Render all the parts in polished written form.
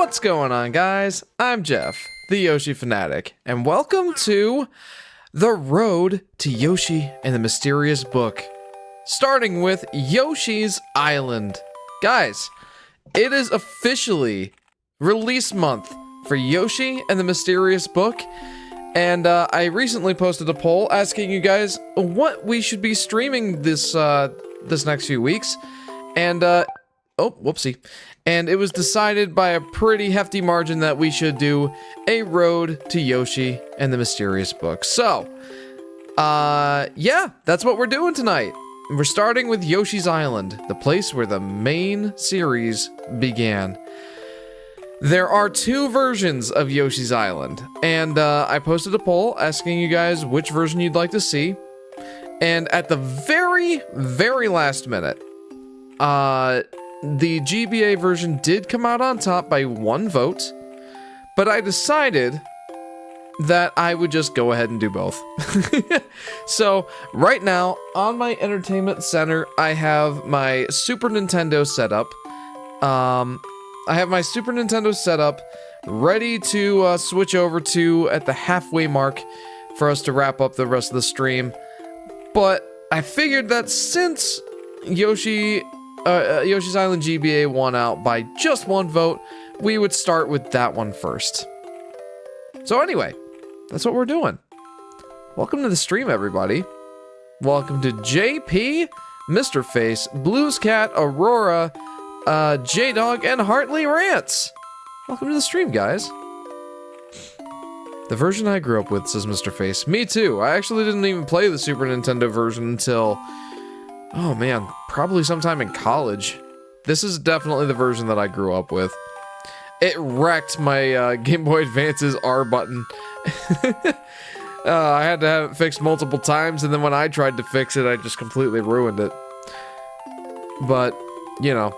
What's going on, guys? I'm Jeff, the Yoshi Fanatic, and welcome to The Road to Yoshi and the Mysterious Book, starting with Yoshi's Island. Guys, it is officially release month for Yoshi and the Mysterious Book, and I recently posted a poll asking you guys what we should be streaming this next few weeks, and oh, whoopsie. And it was decided by a pretty hefty margin that we should do a Road to Yoshi and the Mysterious Book. So, yeah, that's what we're doing tonight. We're starting with Yoshi's Island, the place where the main series began. There are two versions of Yoshi's Island, and I posted a poll asking you guys which version you'd like to see. And at the very, very last minute, the GBA version did come out on top by one vote, but I decided that I would just go ahead and do both. So, right now, on my entertainment center, I have my Super Nintendo set up. Ready to switch over to at the halfway mark for us to wrap up the rest of the stream. But I figured that since Yoshi's Island GBA won out by just one vote, we would start with that one first. So anyway, that's what we're doing. Welcome to the stream, everybody. Welcome to JP, Mr. Face, Blues Cat, Aurora, J-Dog, and Hartley Rants. Welcome to the stream, guys. The version I grew up with, says Mr. Face. Me too. I actually didn't even play the Super Nintendo version until... oh man, probably sometime in college. This is definitely the version that I grew up with. It wrecked my Game Boy Advance's R button. I had to have it fixed multiple times, and then when I tried to fix it, I just completely ruined it. But, you know.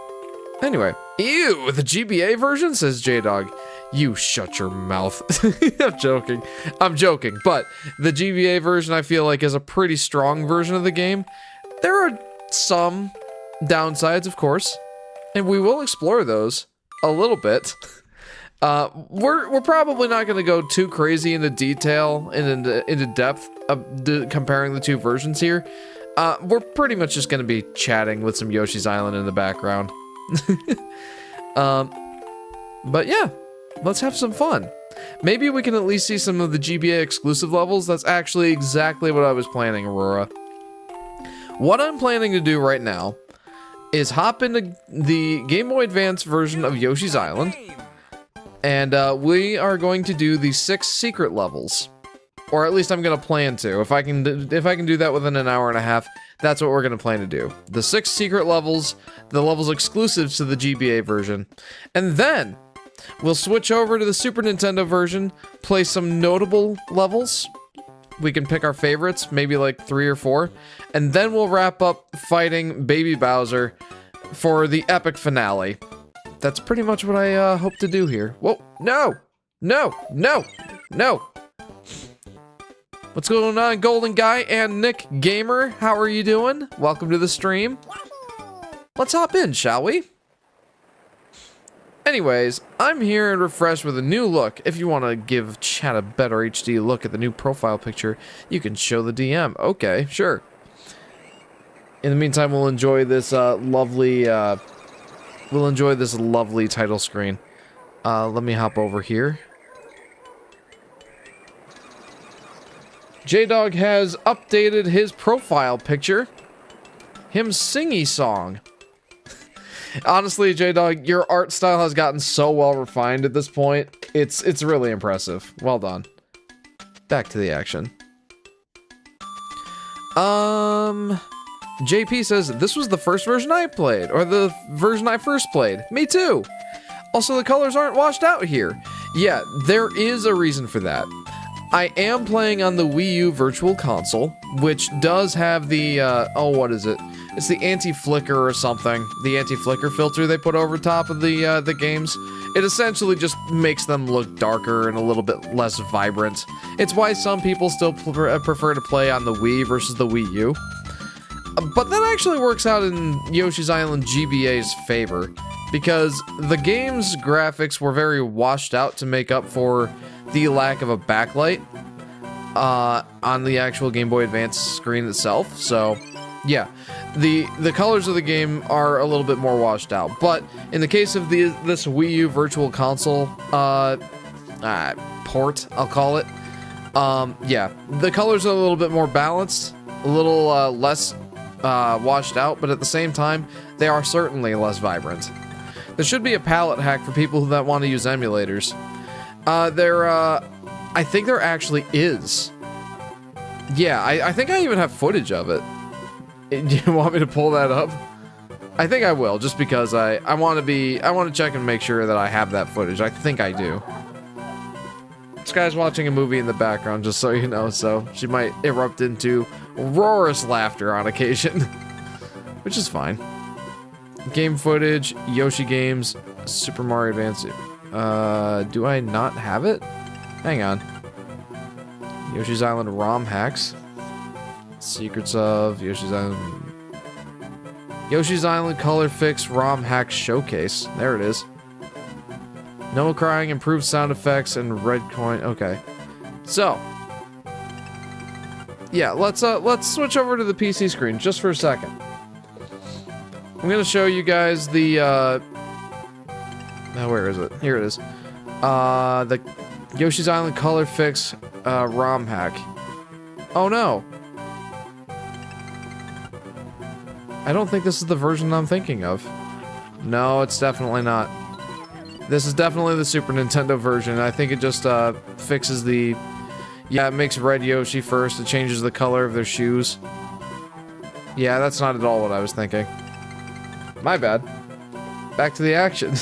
Anyway. Ew, the GBA version, says J-Dog. You shut your mouth. I'm joking, but the GBA version I feel like is a pretty strong version of the game. There are some downsides, of course, and we will explore those a little bit. We're probably not going to go too crazy into detail and into depth comparing the two versions here. We're pretty much just going to be chatting with some Yoshi's Island in the background. But yeah, let's have some fun. Maybe we can at least see some of the GBA exclusive levels. That's actually exactly what I was planning, Aurora. What I'm planning to do right now is hop into the Game Boy Advance version of Yoshi's Island, and we are going to do the 6 secret levels, or at least I'm going to plan to. If I can do that within an hour and a half, that's what we're going to plan to do. The 6 secret levels, the levels exclusive to the GBA version, and then we'll switch over to the Super Nintendo version, play some notable levels. We can pick our favorites, maybe like 3 or 4, and then we'll wrap up fighting Baby Bowser for the epic finale. That's pretty much what I hope to do here. Whoa, no! No! No! No! What's going on, Golden Guy and Nick Gamer? How are you doing? Welcome to the stream. Let's hop in, shall we? Anyways, I'm here and refreshed with a new look. If you want to give chat a better HD look at the new profile picture, you can show the DM. Okay, sure. In the meantime, we'll enjoy this lovely title screen. Let me hop over here. J-Dog has updated his profile picture. Him singy song. Honestly, J-Dog, your art style has gotten so well refined at this point. It's really impressive. Well done. Back to the action. JP says, this was the first version I played, or the version I first played. Me too. Also, the colors aren't washed out here. Yeah, there is a reason for that. I am playing on the Wii U Virtual Console, which does have the, oh, what is it? It's the anti-flicker or something. The anti-flicker filter they put over top of the games. It essentially just makes them look darker and a little bit less vibrant. It's why some people still prefer to play on the Wii versus the Wii U. But that actually works out in Yoshi's Island GBA's favor, because the game's graphics were very washed out to make up for the lack of a backlight on the actual Game Boy Advance screen itself. So yeah, the colors of the game are a little bit more washed out. But in the case of this Wii U Virtual Console port, I'll call it, yeah, the colors are a little bit more balanced, a little less washed out, but at the same time, they are certainly less vibrant. There should be a palette hack for people that want to use emulators. I think there actually is. Yeah, I think I even have footage of it. Do you want me to pull that up? I think I will, just because I want to check and make sure that I have that footage. I think I do. This guy's watching a movie in the background, just so you know, so she might erupt into roarous laughter on occasion. Which is fine. Game footage, Yoshi games, Super Mario Advance. Do I not have it? Hang on. Yoshi's Island ROM hacks. Secrets of Yoshi's Island. Yoshi's Island Color Fix ROM hack showcase. There it is. No crying, improved sound effects, and red coin. Okay. So. Yeah, let's switch over to the PC screen just for a second. I'm gonna show you guys the where is it? Here it is. The Yoshi's Island Color Fix ROM hack. Oh no. I don't think this is the version I'm thinking of. No, it's definitely not. This is definitely the Super Nintendo version. I think it just fixes the... Yeah, it makes red Yoshi first. It changes the color of their shoes. Yeah, that's not at all what I was thinking. My bad. Back to the action.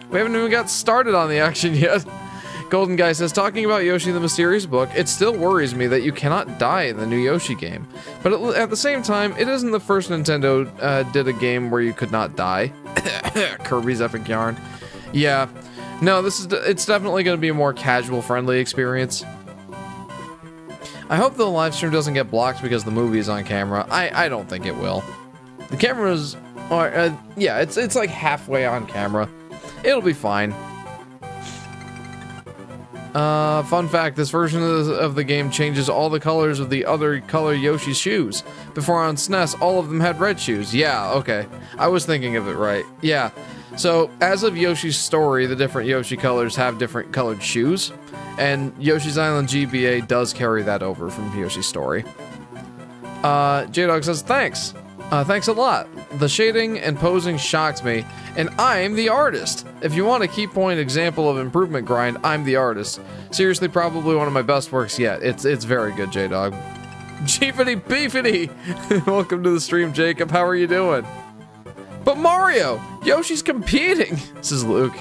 We haven't even got started on the action yet. Golden Guy says, talking about Yoshi the Mysterious Book, it still worries me that you cannot die in the new Yoshi game. But at the same time, it isn't the first Nintendo did a game where you could not die. Kirby's Epic Yarn. Yeah. No, it's definitely going to be a more casual friendly experience. I hope the live stream doesn't get blocked because the movie is on camera. I don't think it will. The camera's... yeah, it's like halfway on camera. It'll be fine. Fun fact, this version of the game changes all the colors of the other color Yoshi shoes. Before on SNES, all of them had red shoes. Yeah, okay. I was thinking of it right. Yeah. So, as of Yoshi's Story, the different Yoshi colors have different colored shoes. And Yoshi's Island GBA does carry that over from Yoshi's Story. J-Dog says, thanks. Thanks a lot. The shading and posing shocked me, and I'm the artist. If you want a key point example of improvement grind, I'm the artist. Seriously, probably one of my best works yet. It's very good, J-Dog. Chiefity Beefity! Welcome to the stream, Jacob. How are you doing? But Mario! Yoshi's competing! Says Luke.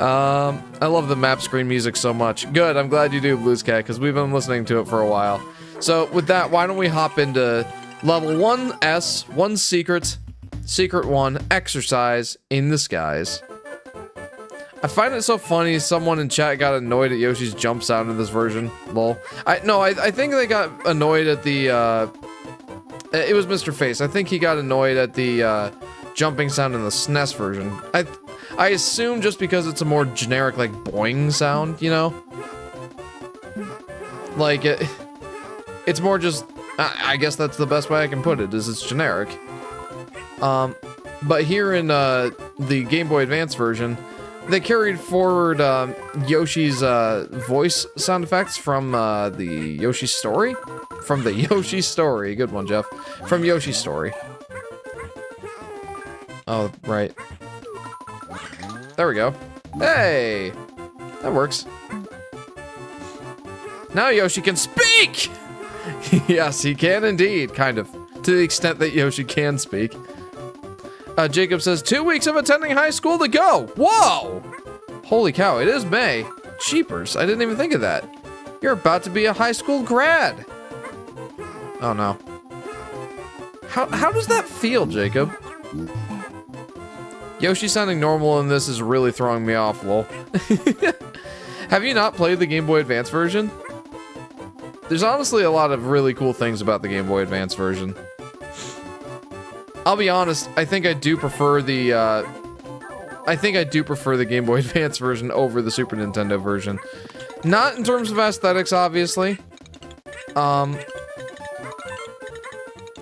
I love the map screen music so much. Good, I'm glad you do, Blues Cat, because we've been listening to it for a while. So, with that, why don't we hop into level 1S, 1 secret, secret 1, exercise in the skies. I find it so funny someone in chat got annoyed at Yoshi's jump sound in this version. Lol. I think they got annoyed at the, it was Mr. Face. I think he got annoyed at the, jumping sound in the SNES version. I assume just because it's a more generic, like, boing sound, you know? Like, it's more just... I guess that's the best way I can put it, is it's generic. But here in the Game Boy Advance version, they carried forward Yoshi's voice sound effects from the Yoshi Story? From the Yoshi Story. Good one, Jeff. From Yoshi Story. Oh, right. There we go. Hey! That works. Now Yoshi can speak! Yes, he can indeed, kind of. To the extent that Yoshi can speak. Jacob says, 2 weeks of attending high school to go! Whoa! Holy cow, it is May. Cheapers, I didn't even think of that. You're about to be a high school grad. Oh no. How does that feel, Jacob? Yoshi sounding normal in this is really throwing me off, lol. Have you not played the Game Boy Advance version? There's honestly a lot of really cool things about the Game Boy Advance version. I'll be honest, I think I do prefer the Game Boy Advance version over the Super Nintendo version. Not in terms of aesthetics, obviously.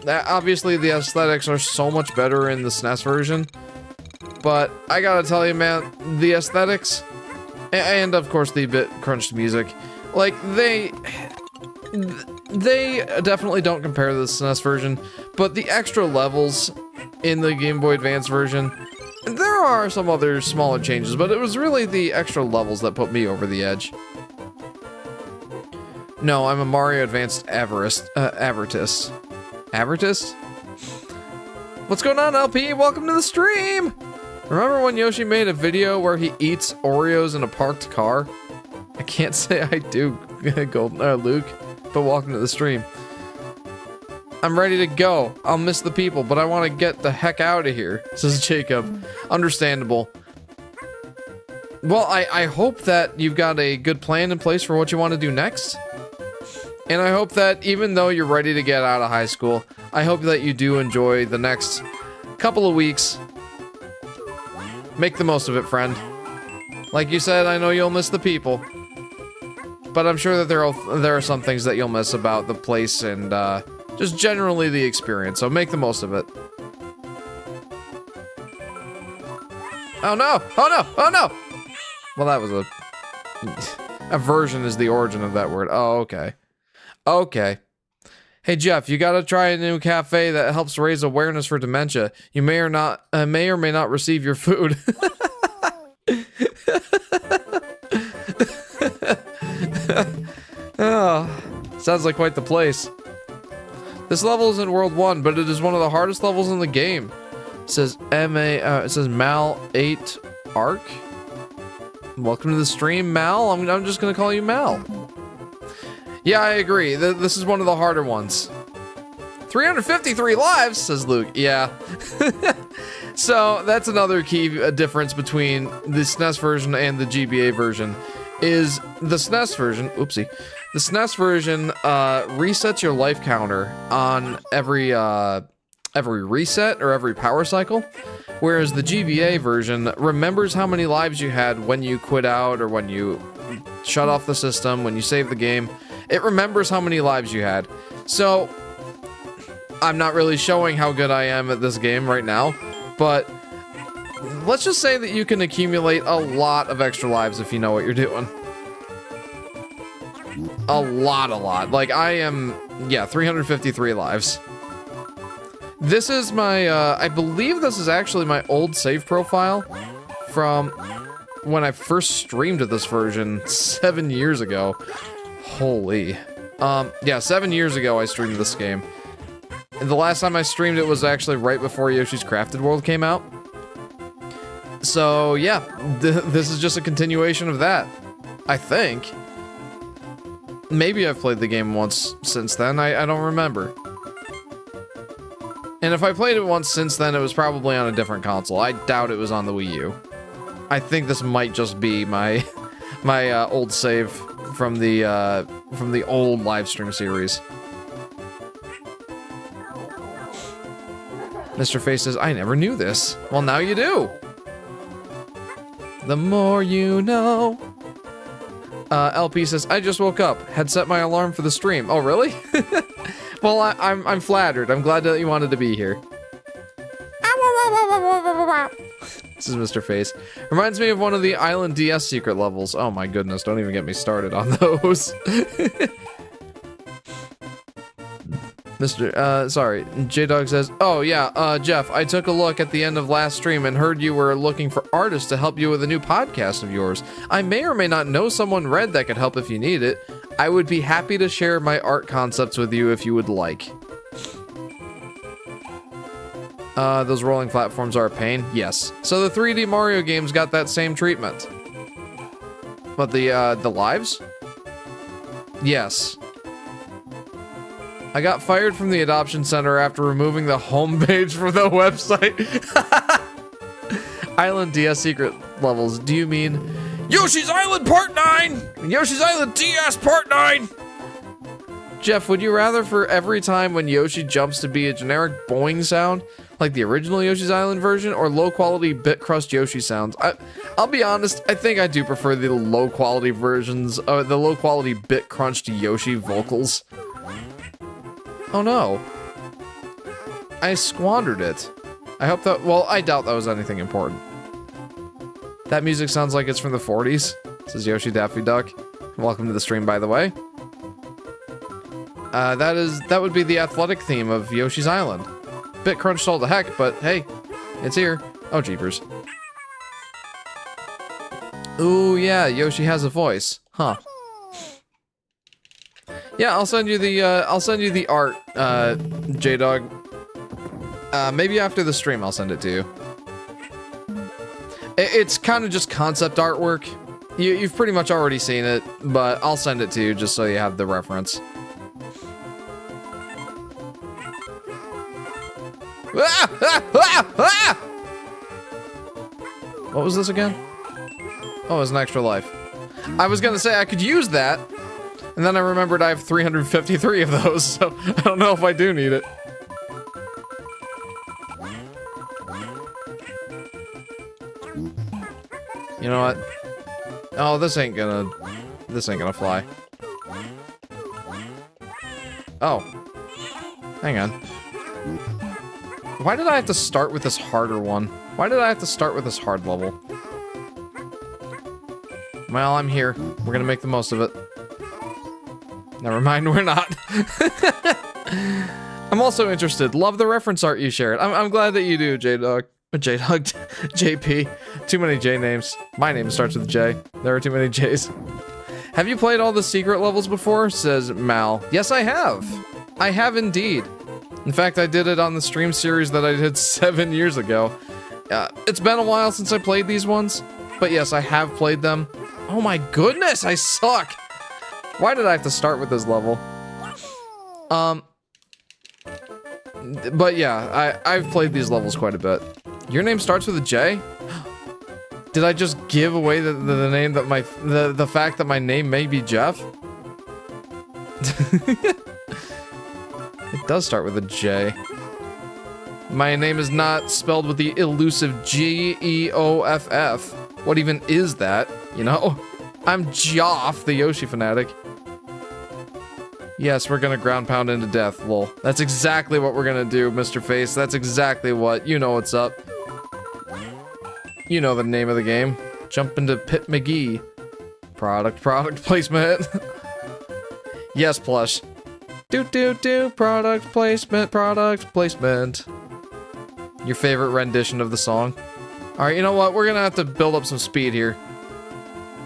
Obviously the aesthetics are so much better in the SNES version. But I gotta tell you, man, the aesthetics, and of course the bit crunched music, like, they definitely don't compare to the SNES version, but the extra levels in the Game Boy Advance version, there are some other smaller changes, but it was really the extra levels that put me over the edge. No, I'm a Mario Advanced Avertist. Avertist? What's going on, LP? Welcome to the stream! Remember when Yoshi made a video where he eats Oreos in a parked car? I can't say I do, Luke, but welcome to the stream. I'm ready to go. I'll miss the people, but I want to get the heck out of here, says Jacob. Understandable. Well, I hope that you've got a good plan in place for what you want to do next. And I hope that even though you're ready to get out of high school, I hope that you do enjoy the next couple of weeks. Make the most of it, friend. Like you said, I know you'll miss the people. But I'm sure that there are some things that you'll miss about the place and just generally the experience, so make the most of it. Oh no! Oh no! Oh no! Well, that was a version is the origin of that word. Oh, okay. Okay. Hey Jeff, you gotta try a new cafe that helps raise awareness for dementia. You may or may not receive your food. Oh, sounds like quite the place. This level is in World 1, but it is one of the hardest levels in the game. It says it says Mal 8 Arc. Welcome to the stream, Mal. I'm just gonna call you Mal. Yeah, I agree. This is one of the harder ones. 353 lives, says Luke. Yeah. So that's another key difference between the SNES version and the GBA version. Is the SNES version, oopsie, the SNES version resets your life counter on every reset or every power cycle, whereas the GBA version remembers how many lives you had when you quit out or when you shut off the system, when you save the game. It remembers how many lives you had. So I'm not really showing how good I am at this game right now, but let's just say that you can accumulate a lot of extra lives if you know what you're doing. A lot. Like, I am, yeah, 353 lives. This is my, I believe this is actually my old save profile from when I first streamed this version 7 years ago. Holy. Yeah, 7 years ago I streamed this game. And the last time I streamed it was actually right before Yoshi's Crafted World came out. So, yeah, this is just a continuation of that, I think. Maybe I've played the game once since then, I don't remember. And if I played it once since then, it was probably on a different console. I doubt it was on the Wii U. I think this might just be my old save from the old Livestream series. Mr. Face says, I never knew this. Well, now you do. The more you know. LP says, I just woke up. Had set my alarm for the stream. Oh, really? Well, I'm flattered. I'm glad that you wanted to be here. This is Mr. Face. Reminds me of one of the Island DS secret levels. Oh my goodness, don't even get me started on those. Sorry, J-Dog says, oh yeah, Jeff, I took a look at the end of last stream and heard you were looking for artists to help you with a new podcast of yours. I may or may not know someone red that could help if you need it. I would be happy to share my art concepts with you if you would like. Those rolling platforms are a pain? Yes. So the 3D Mario games got that same treatment. But the lives? Yes. I got fired from the adoption center after removing the homepage from the website. Island DS secret levels. Do you mean Yoshi's Island Part 9? Yoshi's Island DS Part 9? Jeff, would you rather for every time when Yoshi jumps to be a generic boing sound? Like the original Yoshi's Island version or low quality bit crust Yoshi sounds? I'll be honest, I think I do prefer the low quality versions, or the low quality bit crunched Yoshi vocals. Oh no. I squandered it. I hope that, well, I doubt that was anything important. That music sounds like it's from the 40s. This is Yoshi Daffy Duck. Welcome to the stream, by the way. That would be the athletic theme of Yoshi's Island. Bit crunched all the heck, but hey, it's here. Oh, jeepers. Ooh, yeah, Yoshi has a voice. Huh. Yeah, I'll send you the art, J-Dog. Maybe after the stream I'll send it to you. It's kind of just concept artwork. You've pretty much already seen it, but I'll send it to you just so you have the reference. What was this again? Oh, it was an extra life. I was gonna say I could use that, and then I remembered I have 353 of those, so I don't know if I do need it. You know what? Oh, this ain't gonna fly. Oh. Hang on. Why did I have to start with this harder one? Why did I have to start with this hard level? Well, I'm here. We're gonna make the most of it. Never mind, we're not. I'm also interested. Love the reference art you shared. I'm glad that you do, J-Dog. J-Dog, JP. Too many J names. My name starts with J. There are too many J's. Have you played all the secret levels before? Says Mal. Yes, I have. I have indeed. In fact, I did it on the stream series that I did 7 years ago. It's been a while since I played these ones, but yes, I have played them. Oh my goodness, I suck! Why did I have to start with this level? But yeah, I've played these levels quite a bit. Your name starts with a J? Did I just give away the name that the fact that my name may be Jeff? It does start with a J. My name is not spelled with the elusive G-E-O-F-F. What even is that? You know? I'm Joff, the Yoshi Fanatic. Yes, we're gonna ground pound into death, lol. That's exactly what we're gonna do, Mr. Face. That's exactly what. You know what's up. You know the name of the game. Jump into Pit McGee. Product placement. Yes, plush. Product placement. Your favorite rendition of the song. Alright, you know what? We're gonna have to build up some speed here.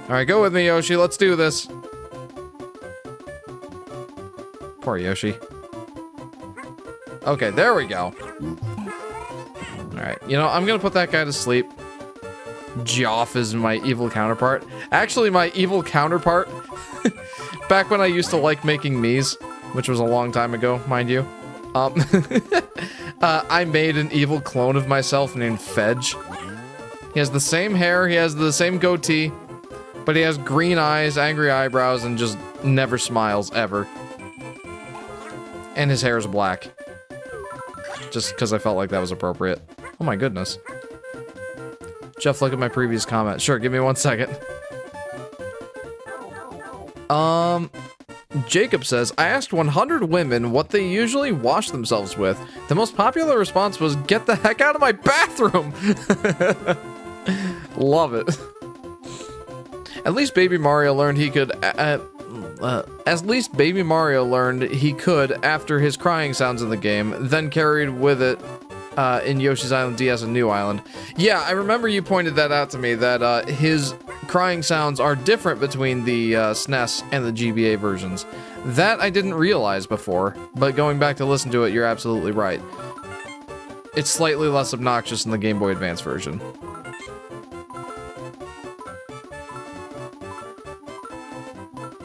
Alright, go with me, Yoshi. Let's do this. Poor Yoshi. Okay, there we go. Alright, you know, I'm gonna put that guy to sleep. Joff is my evil counterpart. Actually, my evil counterpart, back when I used to like making Miis, which was a long time ago, mind you, I made an evil clone of myself named Fedge. He has the same hair, he has the same goatee, but he has green eyes, angry eyebrows, and just never smiles, ever. And his hair is black. Just because I felt like that was appropriate. Oh my goodness. Jeff, look at my previous comment. Sure, give me 1 second. Jacob says, I asked 100 women what they usually wash themselves with. The most popular response was, get the heck out of my bathroom! Love it. At least Baby Mario learned he could, after his crying sounds in the game, then carried with it in Yoshi's Island DS and New Island. Yeah, I remember you pointed that out to me, that his crying sounds are different between the SNES and the GBA versions. That I didn't realize before, but going back to listen to it, you're absolutely right. It's slightly less obnoxious in the Game Boy Advance version.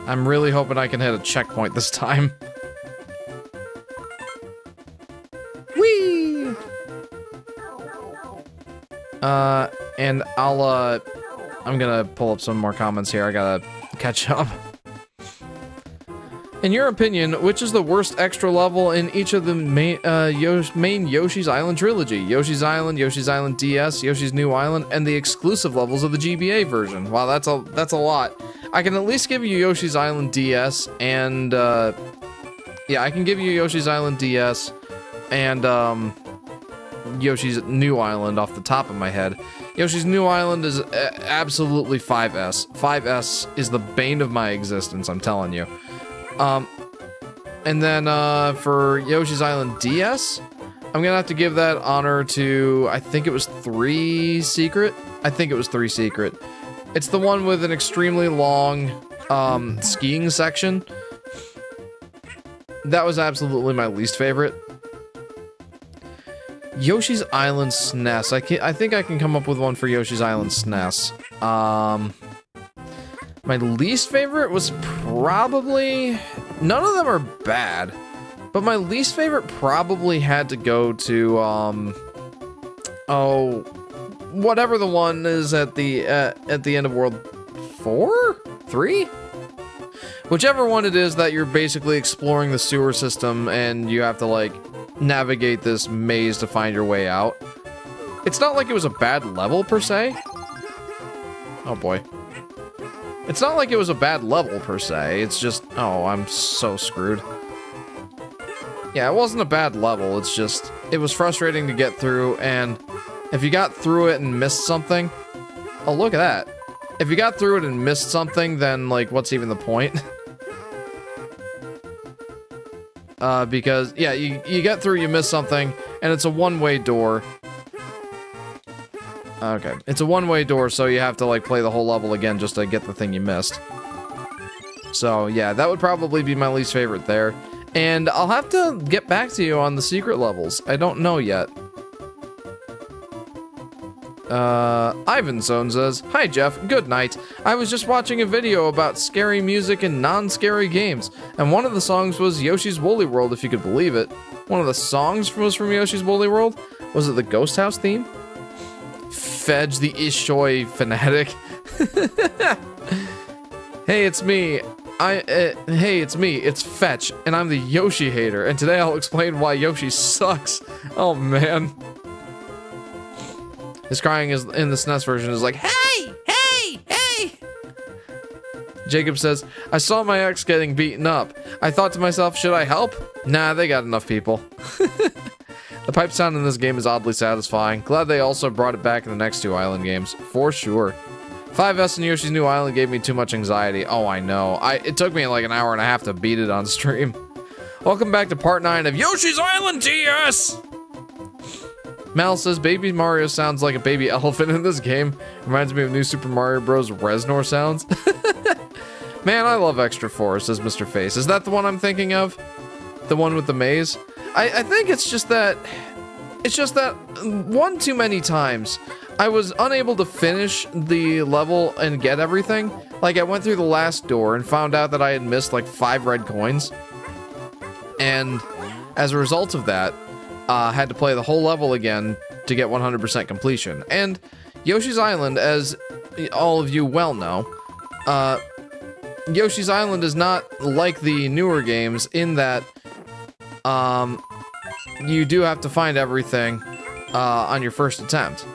I'm really hoping I can hit a checkpoint this time. Whee! And I'm gonna pull up some more comments here. I gotta catch up. In your opinion, which is the worst extra level in each of the main Yoshi's Island trilogy? Yoshi's Island DS, Yoshi's New Island, and the exclusive levels of the GBA version. Wow, that's a lot. I can at least give you Yoshi's Island DS and yeah, I can give you Yoshi's Island DS and Yoshi's New Island off the top of my head. Yoshi's New Island is absolutely 5S. 5S is the bane of my existence, I'm telling you. And then for Yoshi's Island DS, I'm gonna have to give that honor to, I think it was 3 Secret. I think it was 3 Secret. It's the one with an extremely long skiing section. That was absolutely my least favorite. Yoshi's Island SNES. I think I can come up with one for Yoshi's Island SNES. My least favorite was probably... None of them are bad. But my least favorite probably had to go to, oh... whatever the one is at the end of World 4? 3? Whichever one it is that you're basically exploring the sewer system and you have to, like, navigate this maze to find your way out. It's not like it was a bad level, per se. Oh, boy. It's not like it was a bad level, per se. It's just... Oh, I'm so screwed. Yeah, it wasn't a bad level. It's just... It was frustrating to get through, and... If you got through it and missed something... Oh, look at that. If you got through it and missed something, then, like, what's even the point? Because, yeah, you get through, you miss something, and it's a one-way door. Okay. It's a one-way door, so you have to, like, play the whole level again just to get the thing you missed. So, yeah, that would probably be my least favorite there. And I'll have to get back to you on the secret levels. I don't know yet. Ivanzone says, "Hi Jeff, good night. I was just watching a video about scary music and non-scary games, and one of the songs was Yoshi's Woolly World, if you could believe it. One of the songs was from Yoshi's Woolly World? Was it the Ghost House theme?" Fedge the Yoshi Fanatic. Hey, it's me. Hey, it's me. It's Fetch, and I'm the Yoshi hater, and today I'll explain why Yoshi sucks. Oh, man. His crying is in the SNES version is like, "Hey! Hey! Hey!" Jacob says, "I saw my ex getting beaten up. I thought to myself, should I help? Nah, they got enough people." The pipe sound in this game is oddly satisfying. Glad they also brought it back in the next 2 island games. For sure. 5S and Yoshi's New Island gave me too much anxiety. Oh, I know. It took me like an hour and a half to beat it on stream. Welcome back to part 9 of Yoshi's Island TS! Mal says, "Baby Mario sounds like a baby elephant in this game. Reminds me of New Super Mario Bros. Reznor sounds." Man, I love Extra 4, says Mr. Face. Is that the one I'm thinking of? The one with the maze? I think it's just that one too many times I was unable to finish the level and get everything. Like, I went through the last door and found out that I had missed like 5 red coins. And as a result of that, had to play the whole level again to get 100% completion. And Yoshi's Island, as all of you well know, Yoshi's Island is not like the newer games in that you do have to find everything on your first attempt.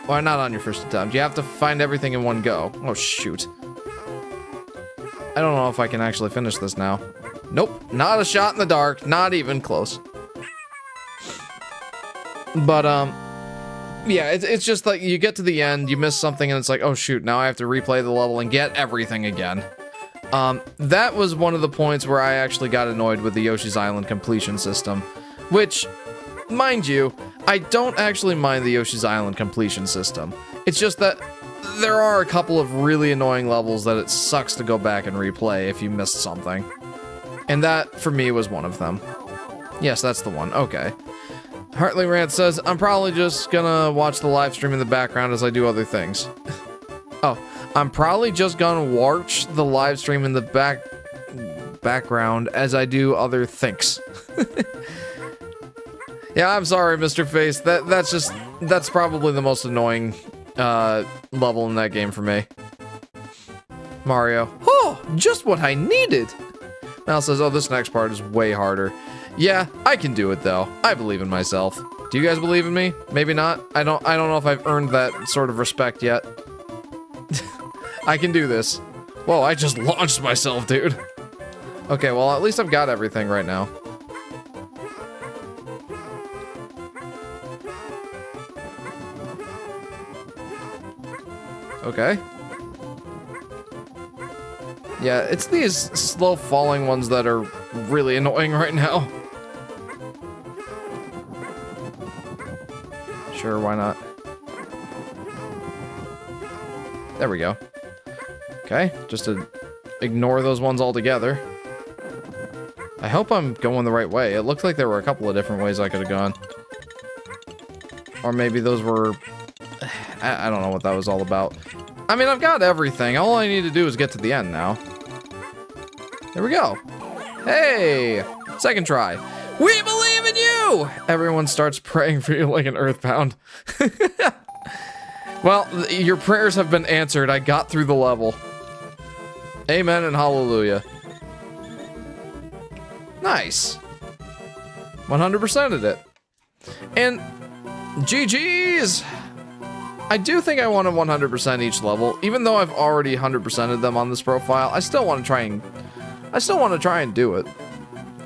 Well, not on your first attempt. You have to find everything in one go. Oh, shoot. I don't know if I can actually finish this now. Nope, not a shot in the dark. Not even close. But, yeah, it's just like you get to the end, you miss something, and it's like, oh, shoot, now I have to replay the level and get everything again. That was one of the points where I actually got annoyed with the Yoshi's Island completion system, which, mind you, I don't actually mind the Yoshi's Island completion system. It's just that there are a couple of really annoying levels that it sucks to go back and replay if you missed something. And that, for me, was one of them. Yes, that's the one. Okay. Hartley Rant says, "I'm probably just gonna watch the live stream in the background as I do other things." Oh, I'm probably just gonna watch the live stream in the background as I do other things. Yeah, I'm sorry, Mr. Face. That's probably the most annoying level in that game for me. Mario. Whew. Oh, just what I needed. Mal says, oh, this next part is way harder. Yeah, I can do it though. I believe in myself. Do you guys believe in me? Maybe not. I don't know if I've earned that sort of respect yet. I can do this. Whoa, I just launched myself, dude. Okay, well, at least I've got everything right now. Okay. Yeah, it's these slow falling ones that are really annoying right now. Sure, why not? There we go. Okay, just to ignore those ones altogether. I hope I'm going the right way. It looked like there were a couple of different ways I could have gone. Or maybe those were... I don't know what that was all about. I mean, I've got everything. All I need to do is get to the end now. There we go. Hey! Second try. We believe in you! Everyone starts praying for you like an earthbound. Well, your prayers have been answered. I got through the level. Amen and hallelujah. Nice. 100%ed it. And GG's! I do think I want to 100% each level, even though I've already 100%ed them on this profile. I still want to try and do it.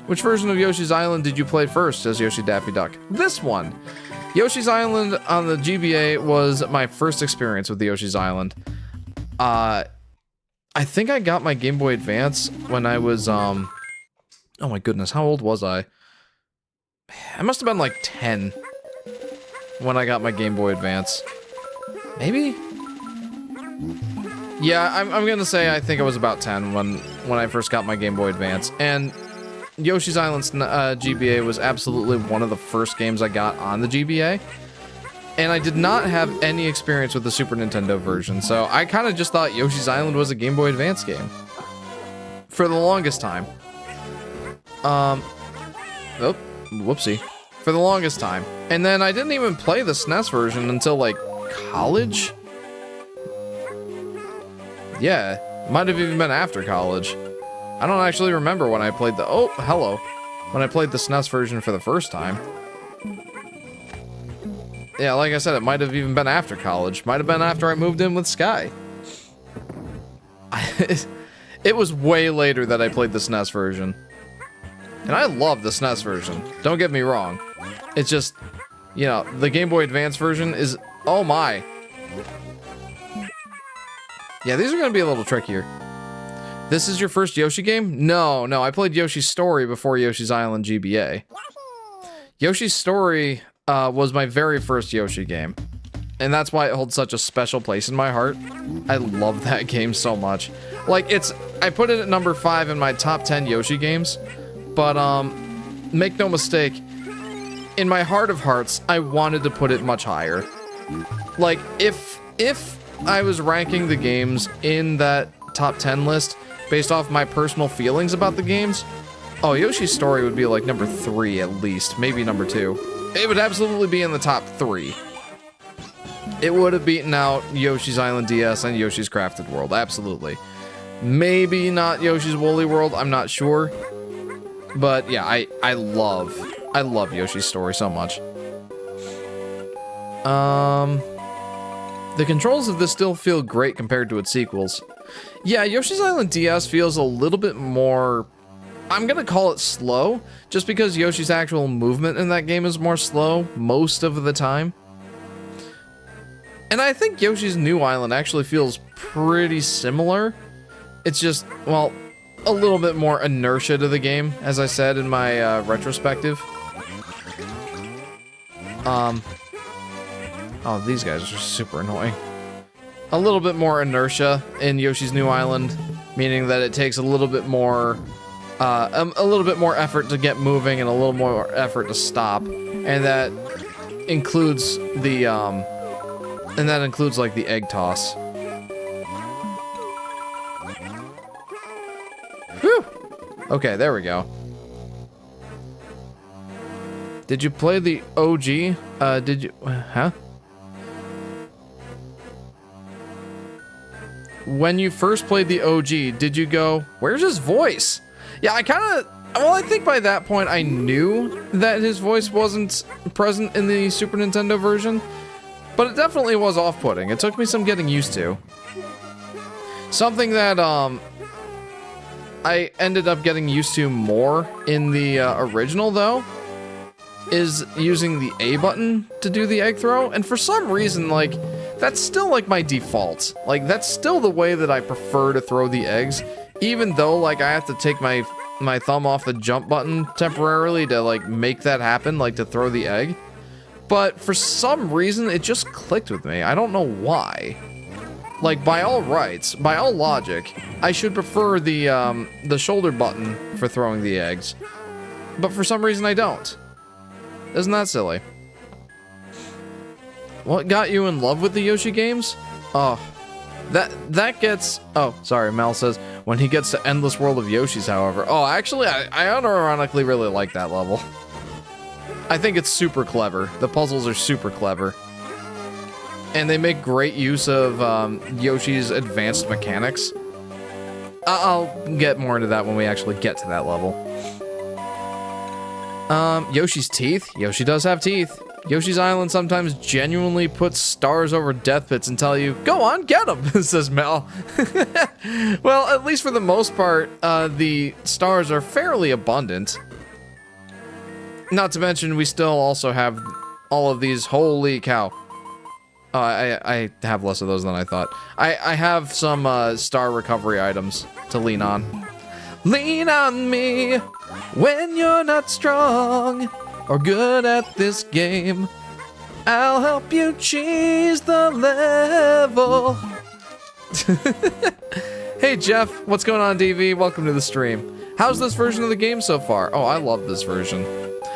Which version of Yoshi's Island did you play first, says Yoshi Daffy Duck? This one. Yoshi's Island on the GBA was my first experience with the Yoshi's Island. I think I got my Game Boy Advance when I was, oh my goodness, how old was I? I must have been like 10 when I got my Game Boy Advance. Maybe? Yeah, I'm gonna say I think I was about 10 when I first got my Game Boy Advance. And Yoshi's Island's GBA was absolutely one of the first games I got on the GBA. And I did not have any experience with the Super Nintendo version, so I kind of just thought Yoshi's Island was a Game Boy Advance game. For the longest time. Oh, whoopsie. For the longest time. And then I didn't even play the SNES version until, like, college? Yeah, might have even been after college. I don't actually remember when I played the... Oh, hello. When I played the SNES version for the first time. Yeah, like I said, it might have even been after college. Might have been after I moved in with Sky. It was way later that I played the SNES version. And I love the SNES version. Don't get me wrong. It's just, you know, the Game Boy Advance version is... Oh my. Yeah, these are going to be a little trickier. This is your first Yoshi game? No, I played Yoshi's Story before Yoshi's Island GBA. Yoshi's Story was my very first Yoshi game. And that's why it holds such a special place in my heart. I love that game so much. Like, I put it at number 5 in my top 10 Yoshi games. But, make no mistake, in my heart of hearts, I wanted to put it much higher. Like, if I was ranking the games in that top 10 list based off my personal feelings about the games, oh, Yoshi's Story would be like number 3 at least, maybe number 2. It would absolutely be in the top 3. It would have beaten out Yoshi's Island DS and Yoshi's Crafted World, absolutely. Maybe not Yoshi's Woolly World, I'm not sure. But yeah, I love Yoshi's Story so much. The controls of this still feel great compared to its sequels. Yeah, Yoshi's Island DS feels a little bit more... I'm gonna call it slow, just because Yoshi's actual movement in that game is more slow most of the time. And I think Yoshi's New Island actually feels pretty similar. It's just, well, a little bit more inertia to the game, as I said in my retrospective. Oh, these guys are super annoying. A little bit more inertia in Yoshi's New Island, meaning that it takes a little bit more effort to get moving and a little more effort to stop, and that includes the like the egg toss. Whew. Okay, there we go. Did you play the OG? Did you? Huh? when you first played the OG, did you go, where's his voice? Yeah, I kind of, well, I think by that point I knew that his voice wasn't present in the Super Nintendo version, but it definitely was off-putting. It took me some getting used to. Something that, I ended up getting used to more in the original, though, is using the A button to do the egg throw, and for some reason, like, that's still, like, my default. Like, that's still the way that I prefer to throw the eggs, even though, like, I have to take my thumb off the jump button temporarily to, like, make that happen, like, to throw the egg. But for some reason, it just clicked with me. I don't know why. Like, by all rights, by all logic, I should prefer the shoulder button for throwing the eggs. But for some reason, I don't. Isn't that silly? What got you in love with the Yoshi games? Oh, that gets... Oh, sorry, Mel says, when he gets to Endless World of Yoshi's, however. Oh, actually, I unironically really like that level. I think it's super clever. The puzzles are super clever. And they make great use of Yoshi's advanced mechanics. I'll get more into that when we actually get to that level. Yoshi's teeth? Yoshi does have teeth. Yoshi's Island sometimes genuinely puts stars over death pits and tell you, go on, get them, says Mel. Well, at least for the most part, the stars are fairly abundant. Not to mention, we still also have all of these, holy cow. Oh, I have less of those than I thought. I have some star recovery items to lean on. Lean on me when you're not strong or good at this game. I'll help you cheese the level. Hey Jeff, what's going on, DV? Welcome to the stream. How's this version of the game so far? Oh, I love this version.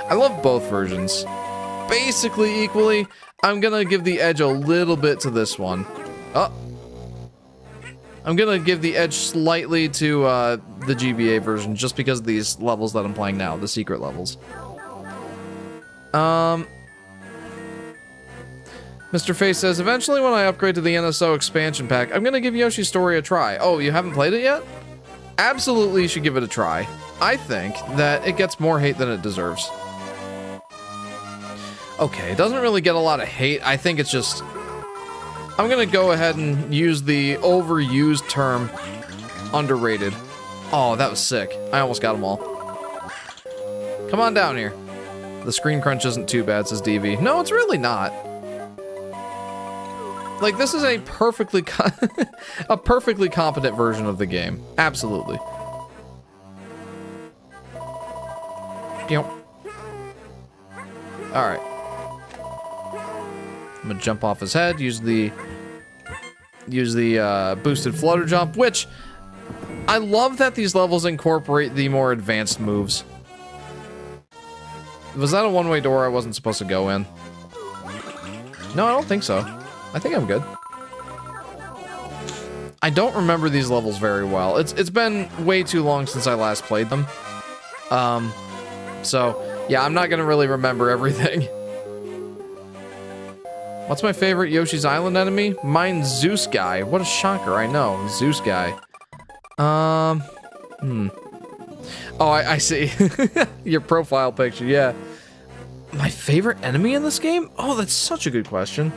I love both versions. Basically equally. I'm gonna give the edge a little bit to this one. Oh. I'm gonna give the edge slightly to the GBA version just because of these levels that I'm playing now, the secret levels. Mr. Face says, eventually when I upgrade to the NSO expansion pack, I'm gonna give Yoshi's Story a try. Oh, you haven't played it yet? Absolutely you should give it a try. I think that it gets more hate than it deserves. Okay, it doesn't really get a lot of hate. I think it's just... I'm gonna go ahead and use the overused term underrated. Oh, that was sick. I almost got them all. Come on down here. The screen crunch isn't too bad, says DV. No, it's really not. Like, this is a perfectly a perfectly competent version of the game. Absolutely. Alright. I'm gonna jump off his head, use the boosted flutter jump, which I love that these levels incorporate the more advanced moves. Was that a one-way door I wasn't supposed to go in? No, I don't think so. I think I'm good. I don't remember these levels very well. It's been way too long since I last played them. So yeah, I'm not gonna really remember everything. What's my favorite Yoshi's Island enemy? Mine's Zeus Guy. What a shocker, I know. Zeus Guy. Oh, I see. Your profile picture, yeah. My favorite enemy in this game? Oh, that's such a good question.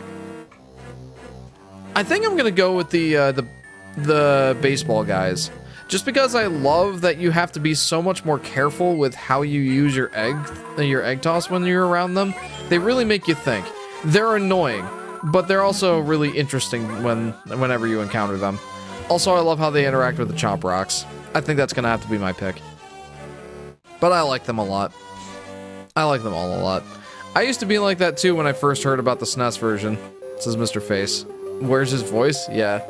I think I'm gonna go with the baseball guys. Just because I love that you have to be so much more careful with how you use your egg toss when you're around them. They really make you think. They're annoying, but they're also really interesting whenever you encounter them. Also, I love how they interact with the Chomp Rocks. I think that's gonna have to be my pick. But I like them a lot. I like them all a lot. I used to be like that too when I first heard about the SNES version, says Mr. Face. Where's his voice? Yeah.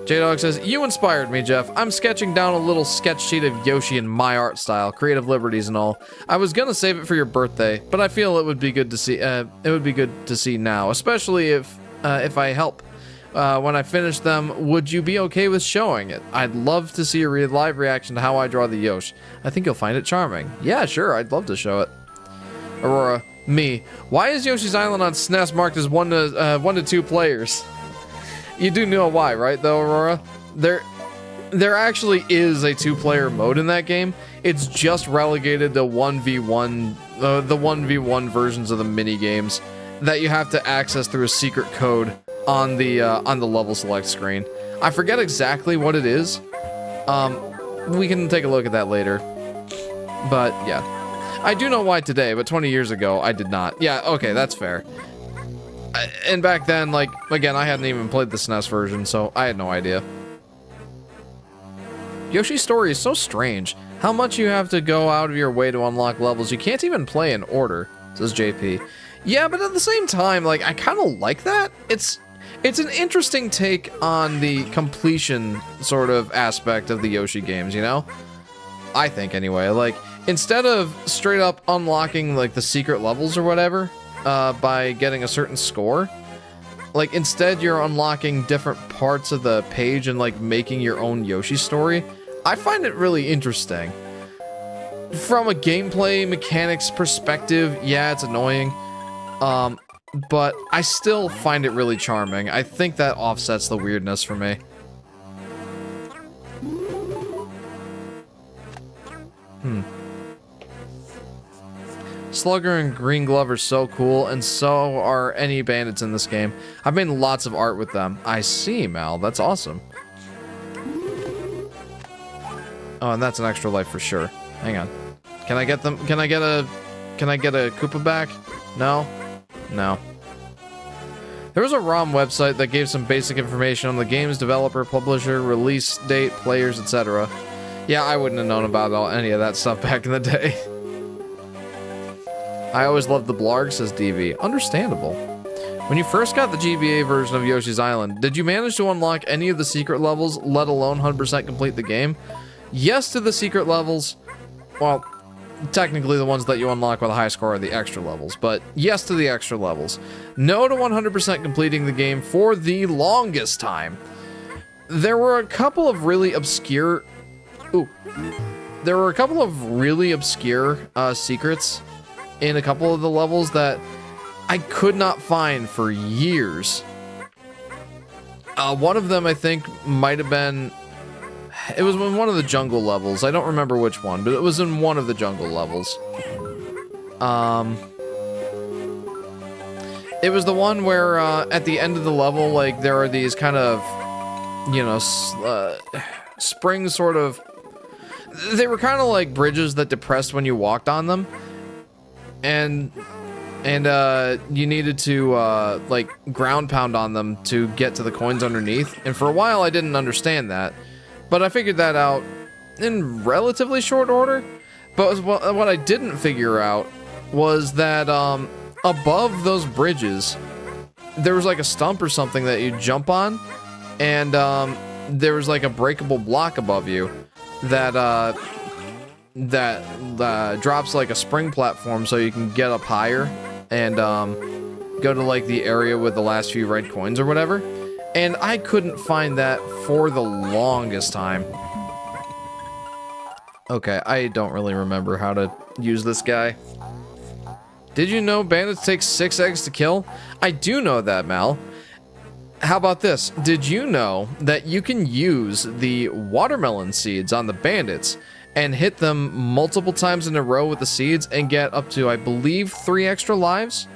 J-Dog says, you inspired me, Jeff. I'm sketching down a little sketch sheet of Yoshi in my art style, creative liberties and all. I was gonna save it for your birthday, but I feel it would be good to see. It would be good to see now, especially if I help. When I finish them, would you be okay with showing it? I'd love to see a live reaction to how I draw the Yoshi. I think you'll find it charming. Yeah, sure. I'd love to show it. Aurora, me. Why is Yoshi's Island on SNES marked as 1 to 2 players? You do know why, right, though, Aurora? There actually is a 2-player mode in that game. It's just relegated to 1v1, the 1v1 versions of the mini games that you have to access through a secret code on the level select screen. I forget exactly what it is. We can take a look at that later. But yeah, I do know why today, but 20 years ago I did not. Yeah, okay, that's fair. And back then, like, again, I hadn't even played the SNES version, so I had no idea. Yoshi's story is so strange. How much you have to go out of your way to unlock levels you can't even play in order, says JP. Yeah, but at the same time, like, I kind of like that. It's an interesting take on the completion sort of aspect of the Yoshi games, you know? I think, anyway. Like, instead of straight up unlocking, like, the secret levels or whatever, by getting a certain score, like, instead you're unlocking different parts of the page and, like, making your own Yoshi story. I find it really interesting. From a gameplay mechanics perspective, yeah, it's annoying. But I still find it really charming. I think that offsets the weirdness for me. Slugger and Green Glove are so cool, and so are any bandits in this game. I've made lots of art with them. I see, Mal. That's awesome. Oh, and that's an extra life for sure. Hang on. Can I get them? Can I get a Koopa back? No? No. There was a ROM website that gave some basic information on the game's developer, publisher, release date, players, etc. Yeah, I wouldn't have known about any of that stuff back in the day. I always loved the blarg, says DV. Understandable. When you first got the GBA version of Yoshi's Island, did you manage to unlock any of the secret levels, let alone 100% complete the game? Yes to the secret levels. Well, technically the ones that you unlock with a high score are the extra levels, but yes to the extra levels. No to 100% completing the game for the longest time. There were a couple of really obscure... There were a couple of really obscure secrets in a couple of the levels that I could not find for years. One of them, I think, might have been... It was in one of the jungle levels. I don't remember which one, but it was in one of the jungle levels. It was the one where, at the end of the level, like, there are these kind of, you know, spring sort of... They were kind of like bridges that depressed when you walked on them. And you needed to, like, ground pound on them to get to the coins underneath. And for a while, I didn't understand that. But I figured that out in relatively short order. But what I didn't figure out was that above those bridges, there was like a stump or something that you jump on, and there was like a breakable block above you that drops like a spring platform so you can get up higher and go to like the area with the last few red coins or whatever. And I couldn't find that for the longest time. Okay, I don't really remember how to use this guy. Did you know bandits take 6 eggs to kill? I do know that, Mal. How about this? Did you know that you can use the watermelon seeds on the bandits and hit them multiple times in a row with the seeds and get up to, I believe, 3 extra lives?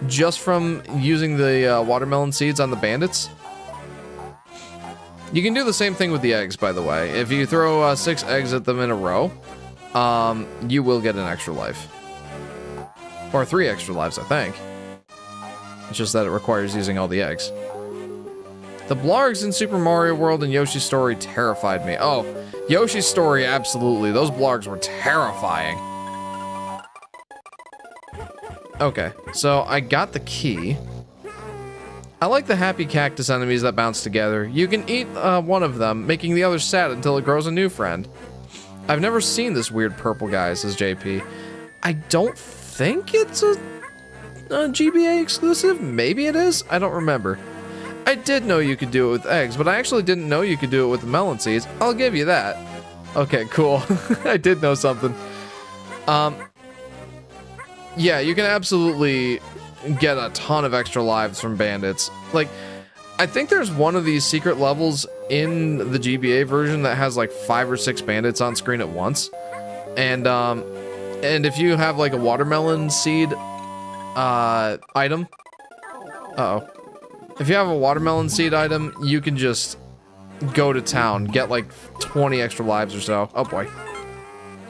Just from using the watermelon seeds on the bandits? You can do the same thing with the eggs, by the way. If you throw 6 eggs at them in a row, you will get an extra life. Or 3 extra lives, I think. It's just that it requires using all the eggs. The blargs in Super Mario World and Yoshi's Story terrified me. Oh, Yoshi's Story, absolutely. Those blargs were terrifying. Okay, so I got the key. I like the happy cactus enemies that bounce together. You can eat one of them, making the other sad until it grows a new friend. I've never seen this weird purple guy, says JP. I don't think it's a GBA exclusive. Maybe it is? I don't remember. I did know you could do it with eggs, but I actually didn't know you could do it with the melon seeds. I'll give you that. Okay, cool. I did know something. Yeah, you can absolutely get a ton of extra lives from bandits. Like, I think there's one of these secret levels in the GBA version that has like 5 or 6 bandits on screen at once. And if you have like a watermelon seed item, if you have a watermelon seed item, you can just go to town, get like 20 extra lives or so. Oh boy.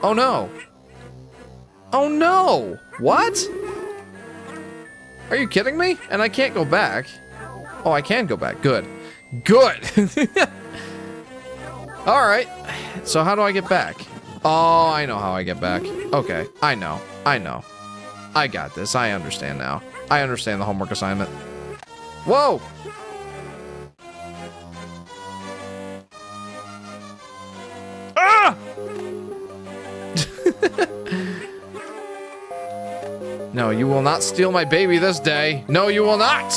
Oh no. Oh no! What? Are you kidding me? And I can't go back. Oh, I can go back. Good. Good! Alright. So how do I get back? Oh, I know how I get back. Okay. I know. I got this. I understand now. I understand the homework assignment. Whoa! Ah! No, you will not steal my baby this day. No, you will not.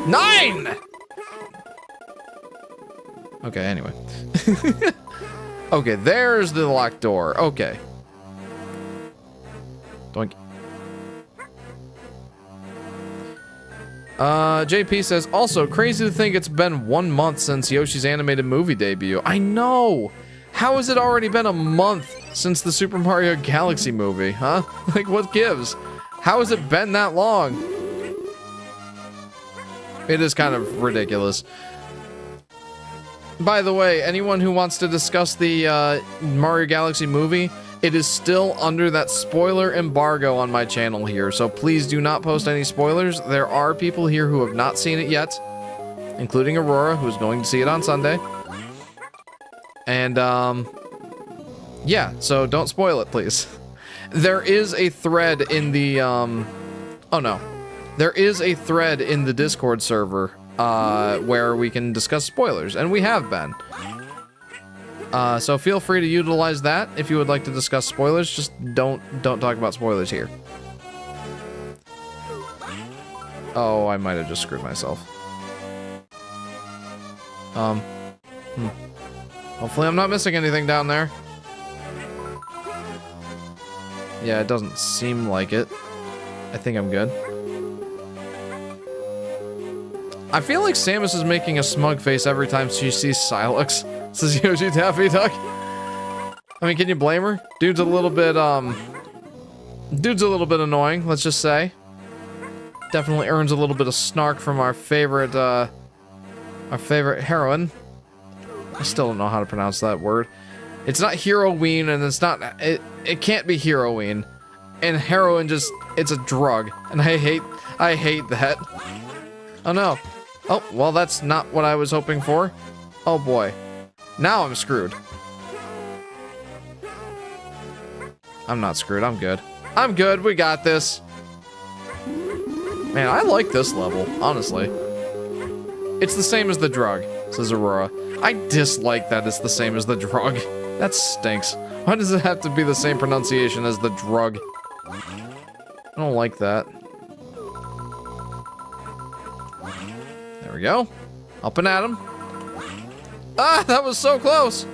9! Okay, anyway. Okay, there's the locked door. Okay. Doink. JP says, also, crazy to think it's been 1 month since Yoshi's animated movie debut. I know! How has it already been a month since the Super Mario Galaxy movie, huh? Like, what gives? How has it been that long? It is kind of ridiculous. By the way, anyone who wants to discuss the Mario Galaxy movie, it is still under that spoiler embargo on my channel here, so please do not post any spoilers. There are people here who have not seen it yet, including Aurora, who's going to see it on Sunday. And, yeah, so don't spoil it, please. There is a thread in the, oh no. There is a thread in the Discord server, where we can discuss spoilers, and we have been. So feel free to utilize that if you would like to discuss spoilers. Just don't talk about spoilers here. Oh, I might have just screwed myself. Hopefully I'm not missing anything down there. Yeah, it doesn't seem like it. I think I'm good. I feel like Samus is making a smug face every time she sees Silex, says Yoshi Taffy Duck. I mean, can you blame her? Dude's a little bit annoying, let's just say. Definitely earns a little bit of snark from our favorite heroine. I still don't know how to pronounce that word. It's not heroine, and it's not, it can't be heroine. And heroin just, it's a drug. And I hate that. Oh no. Oh, well that's not what I was hoping for. Oh boy. Now I'm screwed. I'm not screwed, I'm good. I'm good, we got this. Man, I like this level, honestly. It's the same as the drug, says Aurora. I dislike that it's the same as the drug. That stinks. Why does it have to be the same pronunciation as the drug? I don't like that. There we go. Up and at him. Ah, that was so close!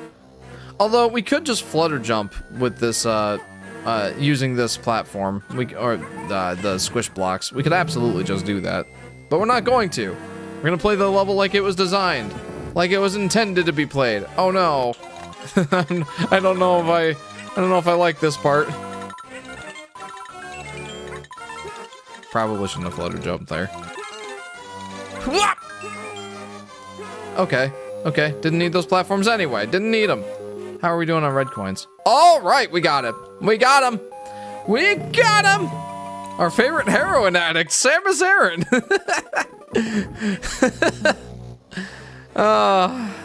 Although, we could just flutter jump with this, using this platform. Or the squish blocks. We could absolutely just do that. But we're not going to. We're gonna play the level like it was designed. Like it was intended to be played. Oh no. I don't know if I like this part. Probably shouldn't have flutter jumped there. Okay. Okay. Didn't need those platforms anyway. Didn't need them. How are we doing on red coins? All right, we got him. We got him. We got him. Our favorite heroin addict, Samus Aran.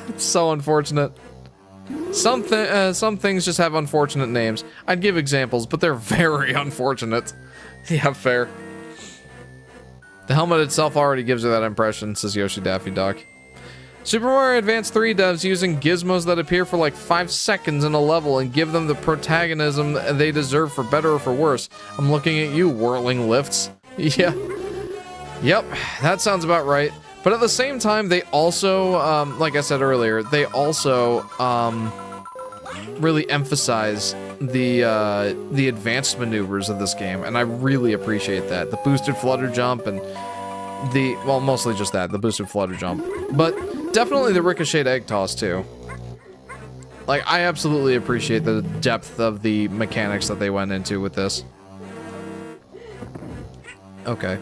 It's so unfortunate. Some things just have unfortunate names. I'd give examples, but they're very unfortunate. Yeah, fair. The helmet itself already gives her that impression, says Yoshi Daffy Duck. Super Mario Advance 3 devs using gizmos that appear for like 5 seconds in a level and give them the protagonism they deserve for better or for worse. I'm looking at you, whirling lifts. Yeah. Yep, that sounds about right. But at the same time, they also, like I said earlier, they also really emphasize the advanced maneuvers of this game, and I really appreciate that. The boosted flutter jump and well, mostly just that, the boosted flutter jump. But Definitely the ricocheted egg toss, too. Like, I absolutely appreciate the depth of the mechanics that they went into with this. Okay.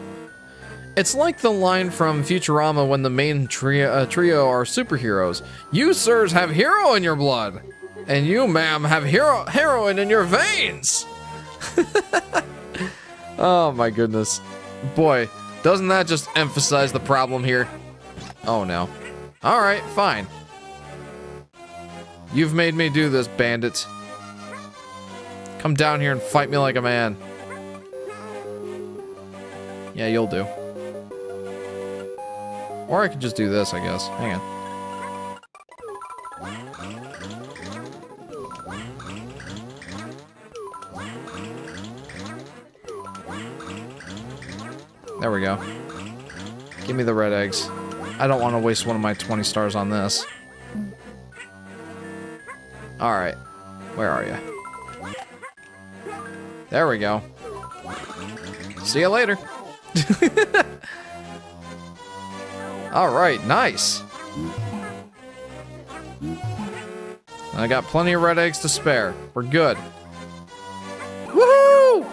It's like the line from Futurama when the main trio are superheroes. You, sirs, have hero in your blood. And you, ma'am, have heroin in your veins. Oh, my goodness. Boy, doesn't that just emphasize the problem here? Oh, no. All right, fine. You've made me do this, bandit. Come down here and fight me like a man. Yeah, you'll do. Or I could just do this, I guess. Hang on. There we go. Give me the red eggs. I don't want to waste one of my 20 stars on this. Alright. Where are you? There we go. See you later. Alright, nice. I got plenty of red eggs to spare. We're good. Woohoo!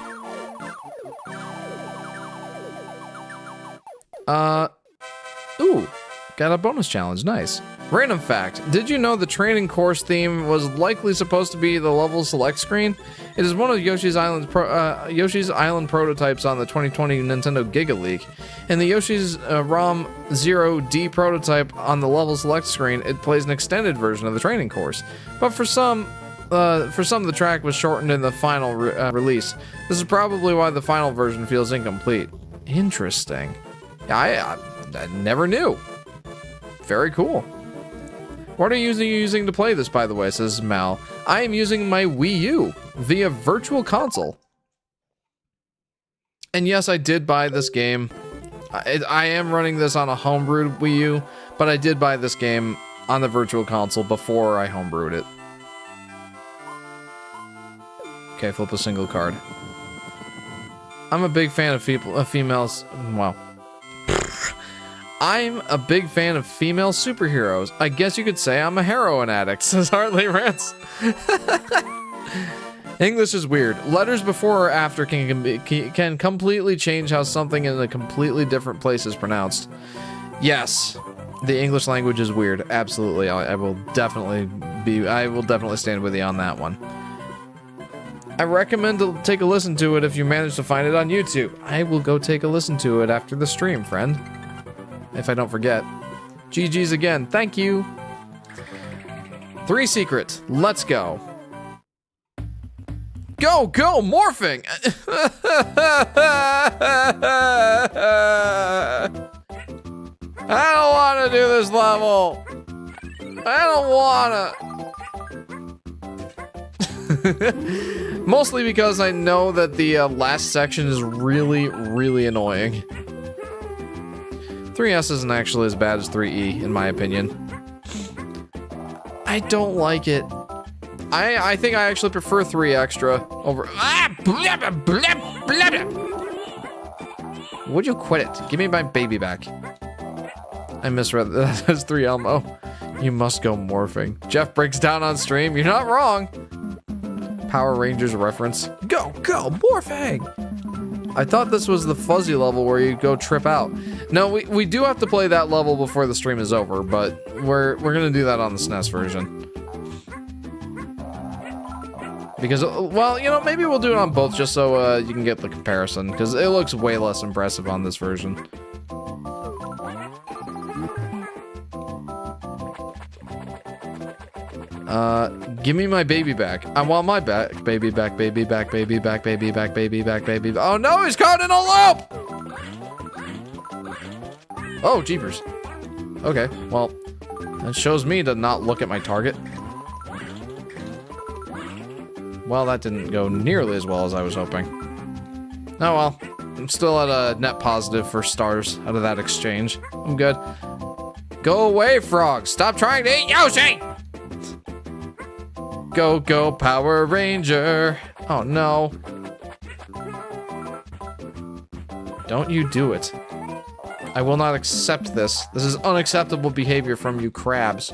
Ooh. Got a bonus challenge, nice. Random fact, did you know the training course theme was likely supposed to be the level select screen? It is one of Yoshi's Island prototypes on the 2020 Nintendo Giga Leak. In the Yoshi's ROM 0D prototype on the level select screen, it plays an extended version of the training course. But for some, the track was shortened in the final release. This is probably why the final version feels incomplete. Interesting. I never knew. Very cool. What are you using to play this, by the way, says Mal. I am using my Wii U via Virtual Console. And yes, I did buy this game. I am running this on a homebrewed Wii U, but I did buy this game on the Virtual Console before I homebrewed it. Okay, flip a single card. I'm a big fan of females. Well, I'm a big fan of female superheroes. I guess you could say I'm a heroin addict, says Hartley Rance. English is weird. Letters before or after can completely change how something in a completely different place is pronounced. Yes, the English language is weird. Absolutely, I will definitely stand with you on that one. I recommend to take a listen to it if you manage to find it on YouTube. I will go take a listen to it after the stream, friend. If I don't forget. GG's again. Thank you. 3 secret. Let's go. Go, go, morphing! I don't want to do this level. I don't want to. Mostly because I know that the last section is really, really annoying. 3S isn't actually as bad as 3E, in my opinion. I don't like it. I think I actually prefer 3 extra over... Would you quit it? Give me my baby back. I misread that as 3 Elmo. You must go morphing. Jeff breaks down on stream. You're not wrong. Power Rangers reference. Go, go, morphing! I thought this was the fuzzy level where you go trip out. No, we do have to play that level before the stream is over, but we're gonna do that on the SNES version. Because, well, you know, maybe we'll do it on both just so you can get the comparison, because it looks way less impressive on this version. Give me my baby back. I want my back. Baby back, baby back, baby back, baby back, baby back, baby back. Oh no, he's caught in a loop! Oh, jeepers. Okay, well, that shows me to not look at my target. Well, that didn't go nearly as well as I was hoping. Oh well, I'm still at a net positive for stars out of that exchange. I'm good. Go away, frog. Stop trying to eat Yoshi! Go, go, Power Ranger. Oh, no. Don't you do it. I will not accept this. This is unacceptable behavior from you crabs.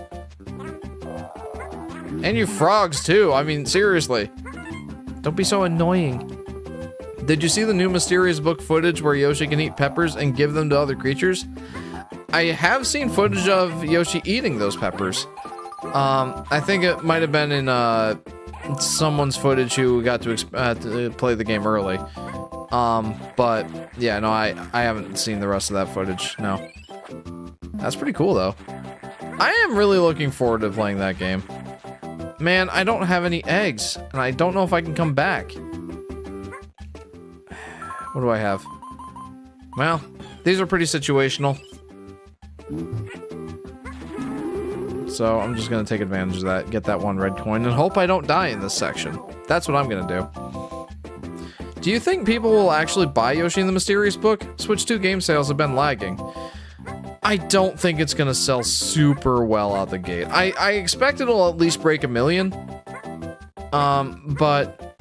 And you frogs, too. I mean, seriously. Don't be so annoying. Did you see the new Mysterious Book footage where Yoshi can eat peppers and give them to other creatures? I have seen footage of Yoshi eating those peppers. I think it might have been in someone's footage who got to play the game early. But yeah, no, I haven't seen the rest of that footage. No. That's pretty cool though. I am really looking forward to playing that game. Man, I don't have any eggs, and I don't know if I can come back. What do I have? Well, these are pretty situational. So I'm just gonna take advantage of that, get that one red coin, and hope I don't die in this section. That's what I'm gonna do. Do you think people will actually buy Yoshi in the Mysterious Book? Switch 2 game sales have been lagging. I don't think it's gonna sell super well out the gate. I expect it'll at least break 1 million. But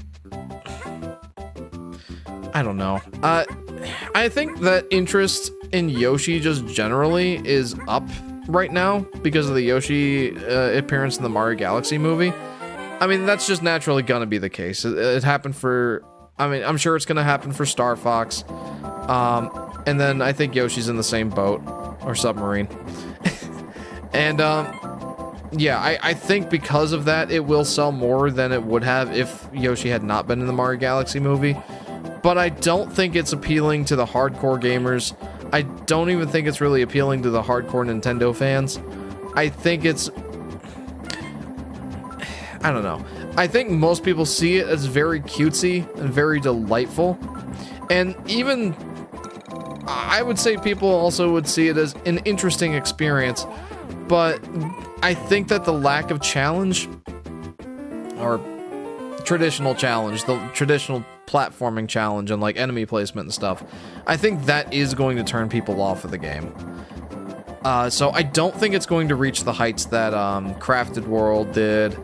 I don't know. I think that interest in Yoshi just generally is up right now because of the Yoshi appearance in the Mario Galaxy movie. I mean, that's just naturally gonna be the case. It happened for, I mean, I'm sure it's gonna happen for Star Fox. And then I think Yoshi's in the same boat, or submarine. And yeah, I think because of that, it will sell more than it would have if Yoshi had not been in the Mario Galaxy movie. But I don't think it's appealing to the hardcore gamers. I don't even think it's really appealing to the hardcore Nintendo fans. I think it's... I don't know. I think most people see it as very cutesy and very delightful. And even... I would say people also would see it as an interesting experience. But I think that the lack of challenge... or traditional challenge, the traditional platforming challenge and like enemy placement and stuff, I think that is going to turn people off of the game. So I don't think it's going to reach the heights that Crafted World did.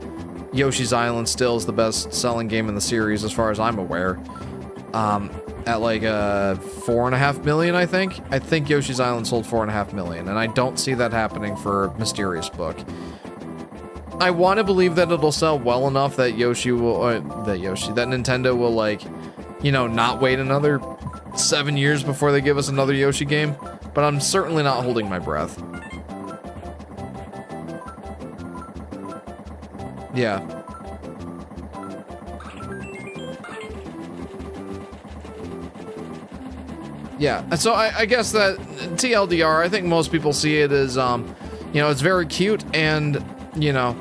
Yoshi's Island still is the best selling game in the series as far as I'm aware. At like 4.5 million, I think. I think Yoshi's Island sold 4.5 million, and I don't see that happening for Mysterious Book. I want to believe that it'll sell well enough that Yoshi will, that Nintendo will, like, you know, not wait another 7 years before they give us another Yoshi game, but I'm certainly not holding my breath. Yeah. Yeah, so I guess that TLDR, I think most people see it as, you know, it's very cute and, you know,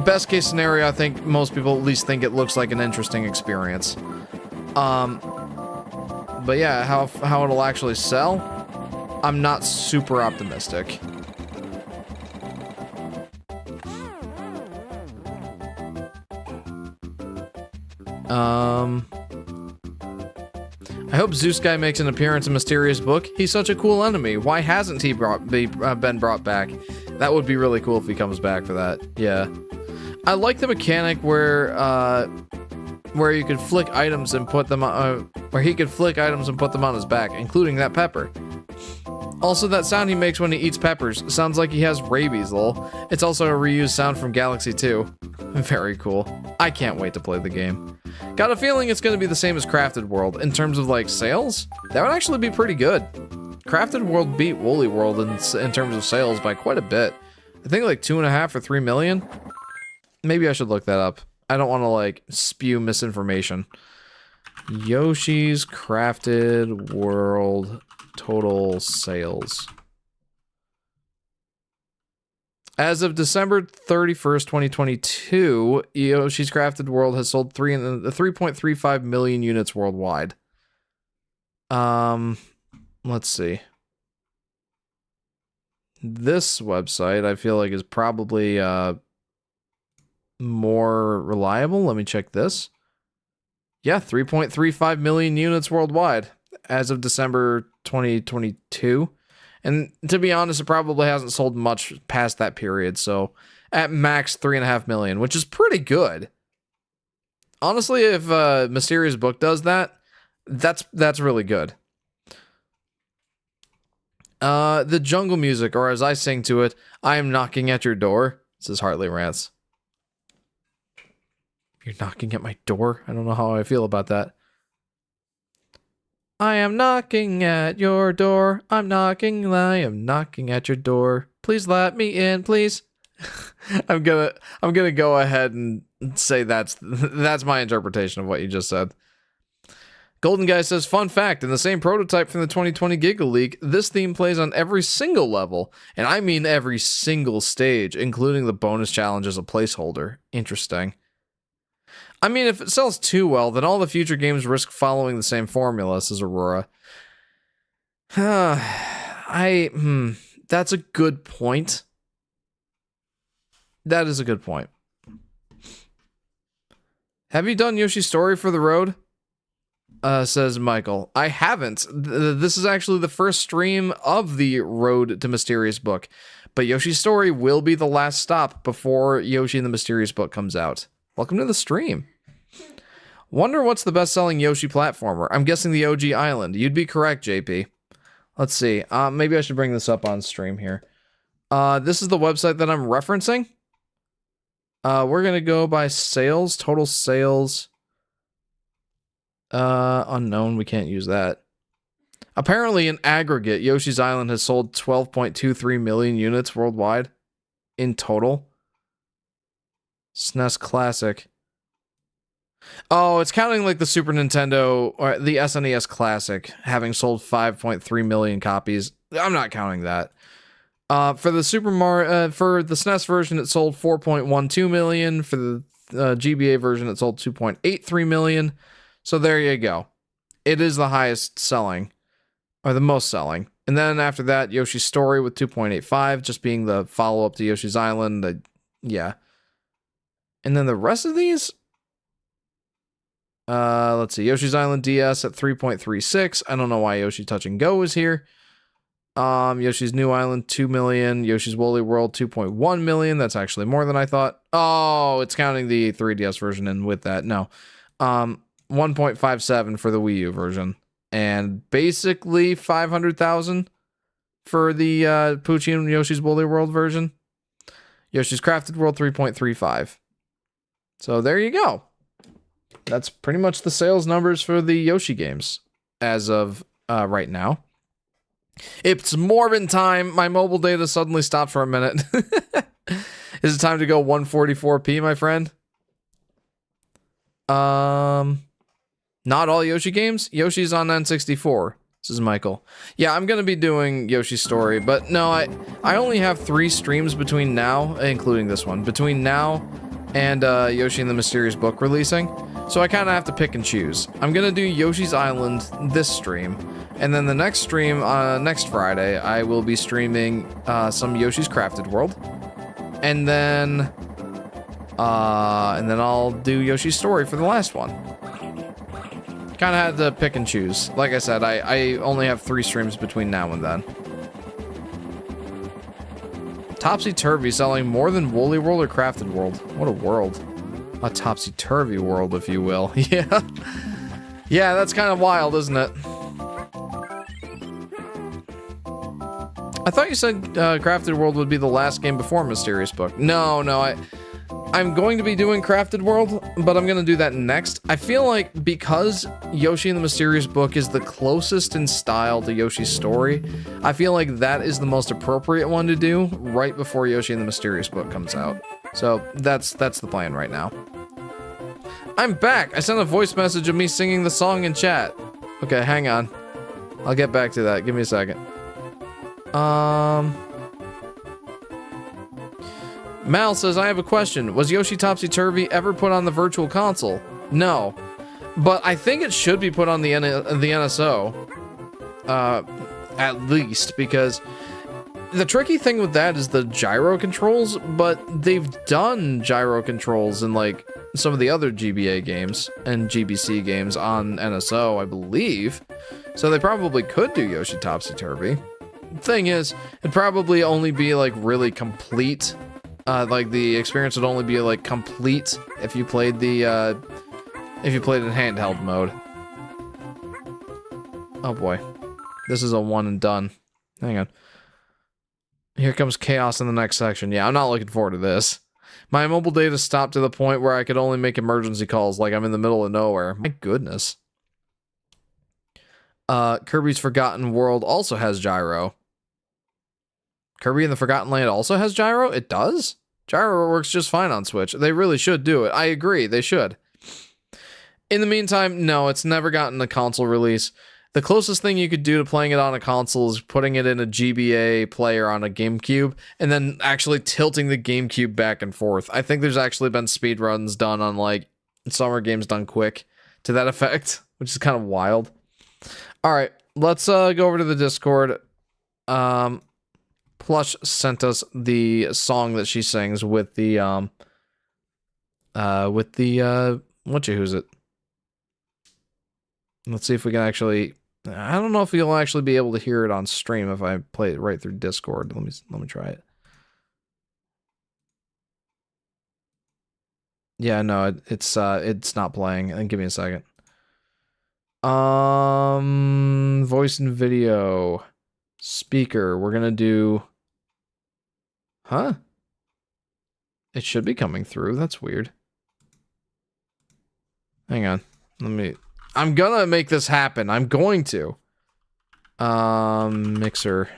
best case scenario, I think most people at least think it looks like an interesting experience. But yeah, how it'll actually sell, I'm not super optimistic. I hope Zeus Guy makes an appearance in Mysterious Book. He's such a cool enemy. Why hasn't he been brought back? That would be really cool if he comes back for that. Yeah. I like the mechanic where you could flick items and put them on, where he could flick items and put them on his back, including that pepper. Also, that sound he makes when he eats peppers sounds like he has rabies, lol. It's also a reused sound from Galaxy 2. Very cool. I can't wait to play the game. Got a feeling it's going to be the same as Crafted World in terms of, like, sales? That would actually be pretty good. Crafted World beat Woolly World in terms of sales by quite a bit. I think like 2.5 or 3 million. Maybe I should look that up. I don't want to, like, spew misinformation. Yoshi's Crafted World total sales. As of December 31st, 2022, Yoshi's Crafted World has sold 3.35 million units worldwide. Let's see. This website, I feel like, is probably more reliable. Let me check this. Yeah, 3.35 million units worldwide as of December 2022. And to be honest, it probably hasn't sold much past that period. So at max 3.5 million, which is pretty good. Honestly, if Mysterious Book does that, that's really good. The jungle music, or as I sing to it, I am knocking at your door. This is Hartley Rants. You're knocking at my door? I don't know how I feel about that. I am knocking at your door. I am knocking at your door. Please let me in, please. I'm gonna go ahead and say that's my interpretation of what you just said. Golden Guy says, fun fact, in the same prototype from the 2020 Giga League, this theme plays on every single level, and I mean every single stage, including the bonus challenge as a placeholder. Interesting. I mean, if it sells too well, then all the future games risk following the same formula, says Aurora. That's a good point. That is a good point. Have you done Yoshi's Story for the road? Says Michael. I haven't. This is actually the first stream of the Road to Mysterious Book, but Yoshi's Story will be the last stop before Yoshi and the Mysterious Book comes out. Welcome to the stream. Wonder what's the best-selling Yoshi platformer. I'm guessing the OG Island. You'd be correct, JP. Let's see. Maybe I should bring this up on stream here. This is the website that I'm referencing. We're gonna go by sales, total sales. Unknown, we can't use that. Apparently, in aggregate, Yoshi's Island has sold 12.23 million units worldwide in total. SNES Classic. Oh, it's counting like the Super Nintendo or the SNES Classic having sold 5.3 million copies. I'm not counting that. For the for the SNES version, it sold 4.12 million. For the GBA version, it sold 2.83 million. So there you go. It is the highest selling, or the most selling. And then after that, Yoshi's Story with 2.85, just being the follow-up to Yoshi's Island. Yeah. And then the rest of these, let's see, Yoshi's Island DS at 3.36. I don't know why Yoshi Touch and Go is here. Yoshi's New Island, 2 million. Yoshi's Woolly World, 2.1 million. That's actually more than I thought. Oh, it's counting the 3DS version in with that. No. 1.57 for the Wii U version. And basically 500,000 for the Poochie and Yoshi's Woolly World version. Yoshi's Crafted World, 3.35. So there you go. That's pretty much the sales numbers for the Yoshi games as of right now. It's Morbin time. My mobile data suddenly stopped for a minute. Is it time to go 144p, my friend? Not all Yoshi games. Yoshi's on N64. This is Michael. Yeah, I'm gonna be doing Yoshi's Story, but no, I only have 3 streams between now, including this one, between now and Yoshi and the Mysterious Book releasing. So I kind of have to pick and choose. I'm gonna do Yoshi's Island this stream, and then the next stream, next Friday, I will be streaming some Yoshi's Crafted World, and then I'll do Yoshi's Story for the last one. Kind of had to pick and choose. Like I said, I only have 3 streams between now and then. Topsy-Turvy selling more than Woolly World or Crafted World. What a world. A topsy-turvy world, if you will. Yeah. Yeah, that's kind of wild, isn't it? I thought you said Crafted World would be the last game before Mysterious Book. No, I'm going to be doing Crafted World, but I'm going to do that next. I feel like because Yoshi and the Mysterious Book is the closest in style to Yoshi's Story, I feel like that is the most appropriate one to do right before Yoshi and the Mysterious Book comes out. So that's the plan right now. I'm back! I sent a voice message of me singing the song in chat. Okay, hang on. I'll get back to that. Give me a second. Mal says, I have a question. Was Yoshi Topsy-Turvy ever put on the Virtual Console? No. But I think it should be put on the NSO. At least, because the tricky thing with that is the gyro controls, but they've done gyro controls in, like, some of the other GBA games and GBC games on NSO, I believe. So they probably could do Yoshi Topsy-Turvy. Thing is, it'd probably only be, like, really complete. Like, the experience would only be, like, complete if you played the, if you played in handheld mode. Oh boy. This is a one and done. Hang on. Here comes chaos in the next section. Yeah, I'm not looking forward to this. My mobile data stopped to the point where I could only make emergency calls like I'm in the middle of nowhere. My goodness. Kirby's Forgotten World also has gyro. Kirby in the Forgotten Land also has gyro? It does? Gyro works just fine on Switch. They really should do it. I agree, they should. In the meantime, no, it's never gotten a console release. The closest thing you could do to playing it on a console is putting it in a GBA player on a GameCube and then actually tilting the GameCube back and forth. I think there's actually been speedruns done on like Summer Games Done Quick to that effect, which is kind of wild. All right, let's go over to the Discord. Plush sent us the song that she sings with the what's it? Let's see if we can actually. I don't know if you'll actually be able to hear it on stream if I play it right through Discord. Let me try it. Yeah, no, it's not playing. And give me a second. Voice and video, speaker. We're gonna do. Huh? It should be coming through. That's weird. Hang on. I'm gonna make this happen. I'm going to. Mixer.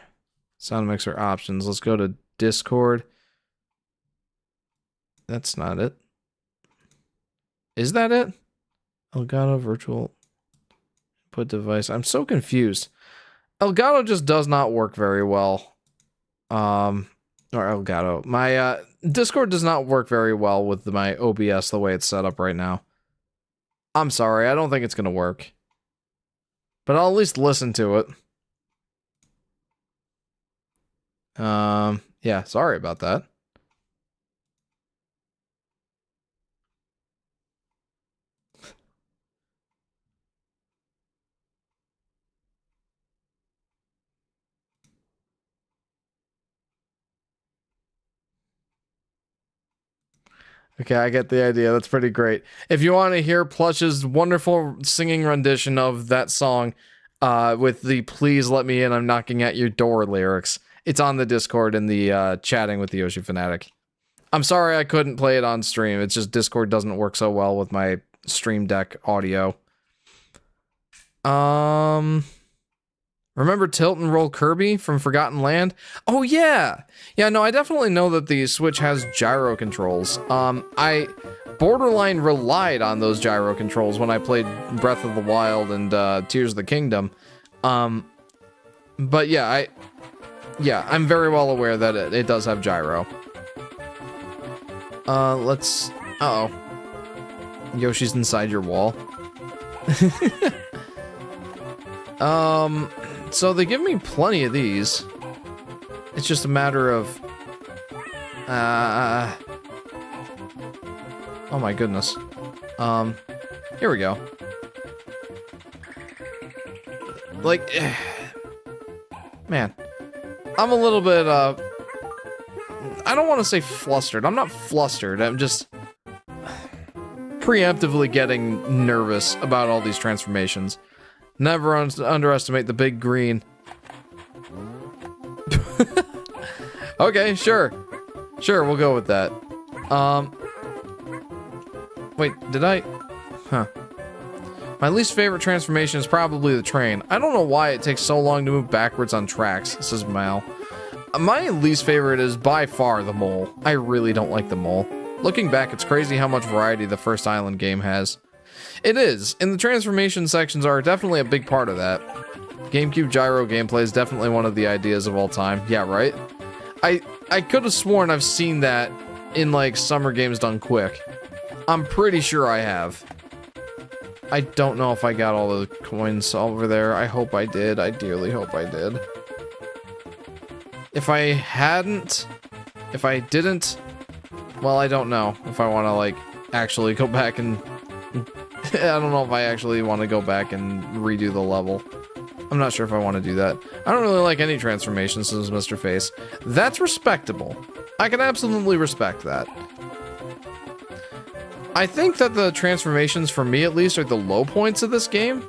Sound mixer options. Let's go to Discord. That's not it. Is that it? Elgato virtual input device. I'm so confused. Elgato just does not work very well. Or Elgato. My Discord does not work very well with my OBS the way it's set up right now. I'm sorry, I don't think it's gonna work. But I'll at least listen to it. Yeah, sorry about that. Okay, I get the idea. That's pretty great. If you want to hear Plush's wonderful singing rendition of that song with the "Please Let Me In, I'm Knocking at Your Door" lyrics, it's on the Discord in the chatting with the Yoshi Fanatic. I'm sorry I couldn't play it on stream. It's just Discord doesn't work so well with my Stream Deck audio. Remember Tilt and Roll Kirby from Forgotten Land? Oh yeah! Yeah, no, I definitely know that the Switch has gyro controls. I borderline relied on those gyro controls when I played Breath of the Wild and Tears of the Kingdom. But yeah, I'm very well aware that it does have gyro. Uh-oh. Yoshi's inside your wall. So they give me plenty of these. It's just a matter of... oh my goodness. Here we go. Like... man. I'm a little bit, I don't want to say flustered. I'm not flustered. I'm just... preemptively getting nervous about all these transformations. Never underestimate the big green. Okay, sure. Sure, we'll go with that. Wait, did I? Huh. My least favorite transformation is probably the train. I don't know why it takes so long to move backwards on tracks, says Mal. My least favorite is by far the mole. I really don't like the mole. Looking back, it's crazy how much variety the first Island game has. It is, and the transformation sections are definitely a big part of that. GameCube gyro gameplay is definitely one of the ideas of all time. Yeah, right? I could have sworn I've seen that in, like, Summer Games Done Quick. I'm pretty sure I have. I don't know if I got all the coins over there. I hope I did. I dearly hope I did. If I didn't, well, I don't know if I want to, like, actually go back and... I don't know if I actually want to go back and redo the level. I'm not sure if I want to do that. I don't really like any transformations, says Mr. Face. That's respectable. I can absolutely respect that. I think that the transformations, for me at least, are the low points of this game.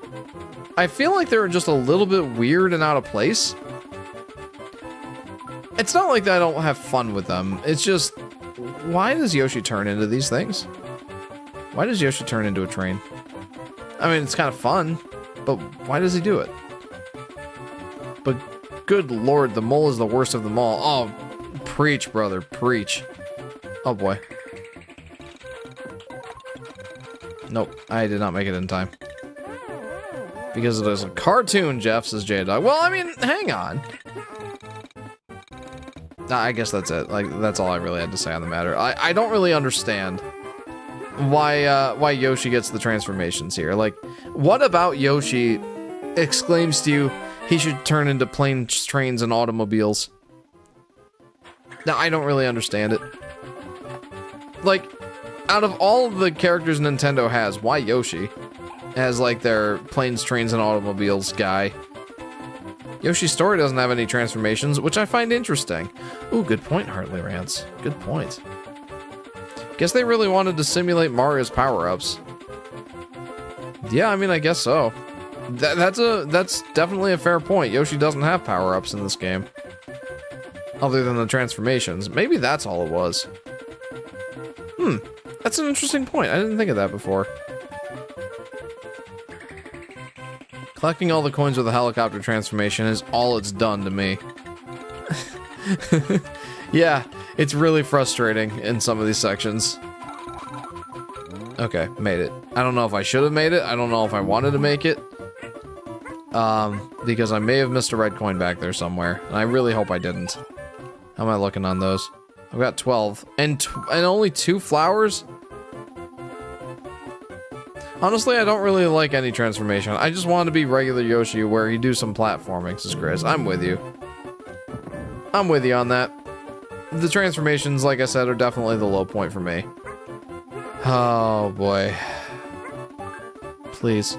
I feel like they're just a little bit weird and out of place. It's not like I don't have fun with them. It's just, why does Yoshi turn into these things? Why does Yoshi turn into a train? I mean, it's kind of fun, but why does he do it? But good lord, the mole is the worst of them all. Oh, preach, brother, preach. Oh boy. Nope, I did not make it in time. Because it is a cartoon, Jeff, says J-Dog. Well, I mean, hang on. I guess that's it. Like, that's all I really had to say on the matter. I don't really understand why Yoshi gets the transformations here. Like, what about Yoshi exclaims to you he should turn into planes, trains, and automobiles? Now, I don't really understand it. Like, out of all of the characters Nintendo has, why Yoshi as like their planes, trains, and automobiles guy? Yoshi's story doesn't have any transformations, which I find interesting. Ooh, good point, Hartley Rants. Good point. Guess they really wanted to simulate Mario's power-ups. Yeah, I mean, I guess so. That's definitely a fair point. Yoshi doesn't have power-ups in this game. Other than the transformations. Maybe that's all it was. That's an interesting point. I didn't think of that before. Collecting all the coins with a helicopter transformation is all it's done to me. Yeah, it's really frustrating in some of these sections. Okay, made it. I don't know if I should have made it. I don't know if I wanted to make it. Because I may have missed a red coin back there somewhere. And I really hope I didn't. How am I looking on those? I've got 12. And only 2 flowers? Honestly, I don't really like any transformation. I just want to be regular Yoshi where you do some platforming, says Chris. I'm with you. I'm with you on that. The transformations, like I said, are definitely the low point for me. Oh, boy. Please.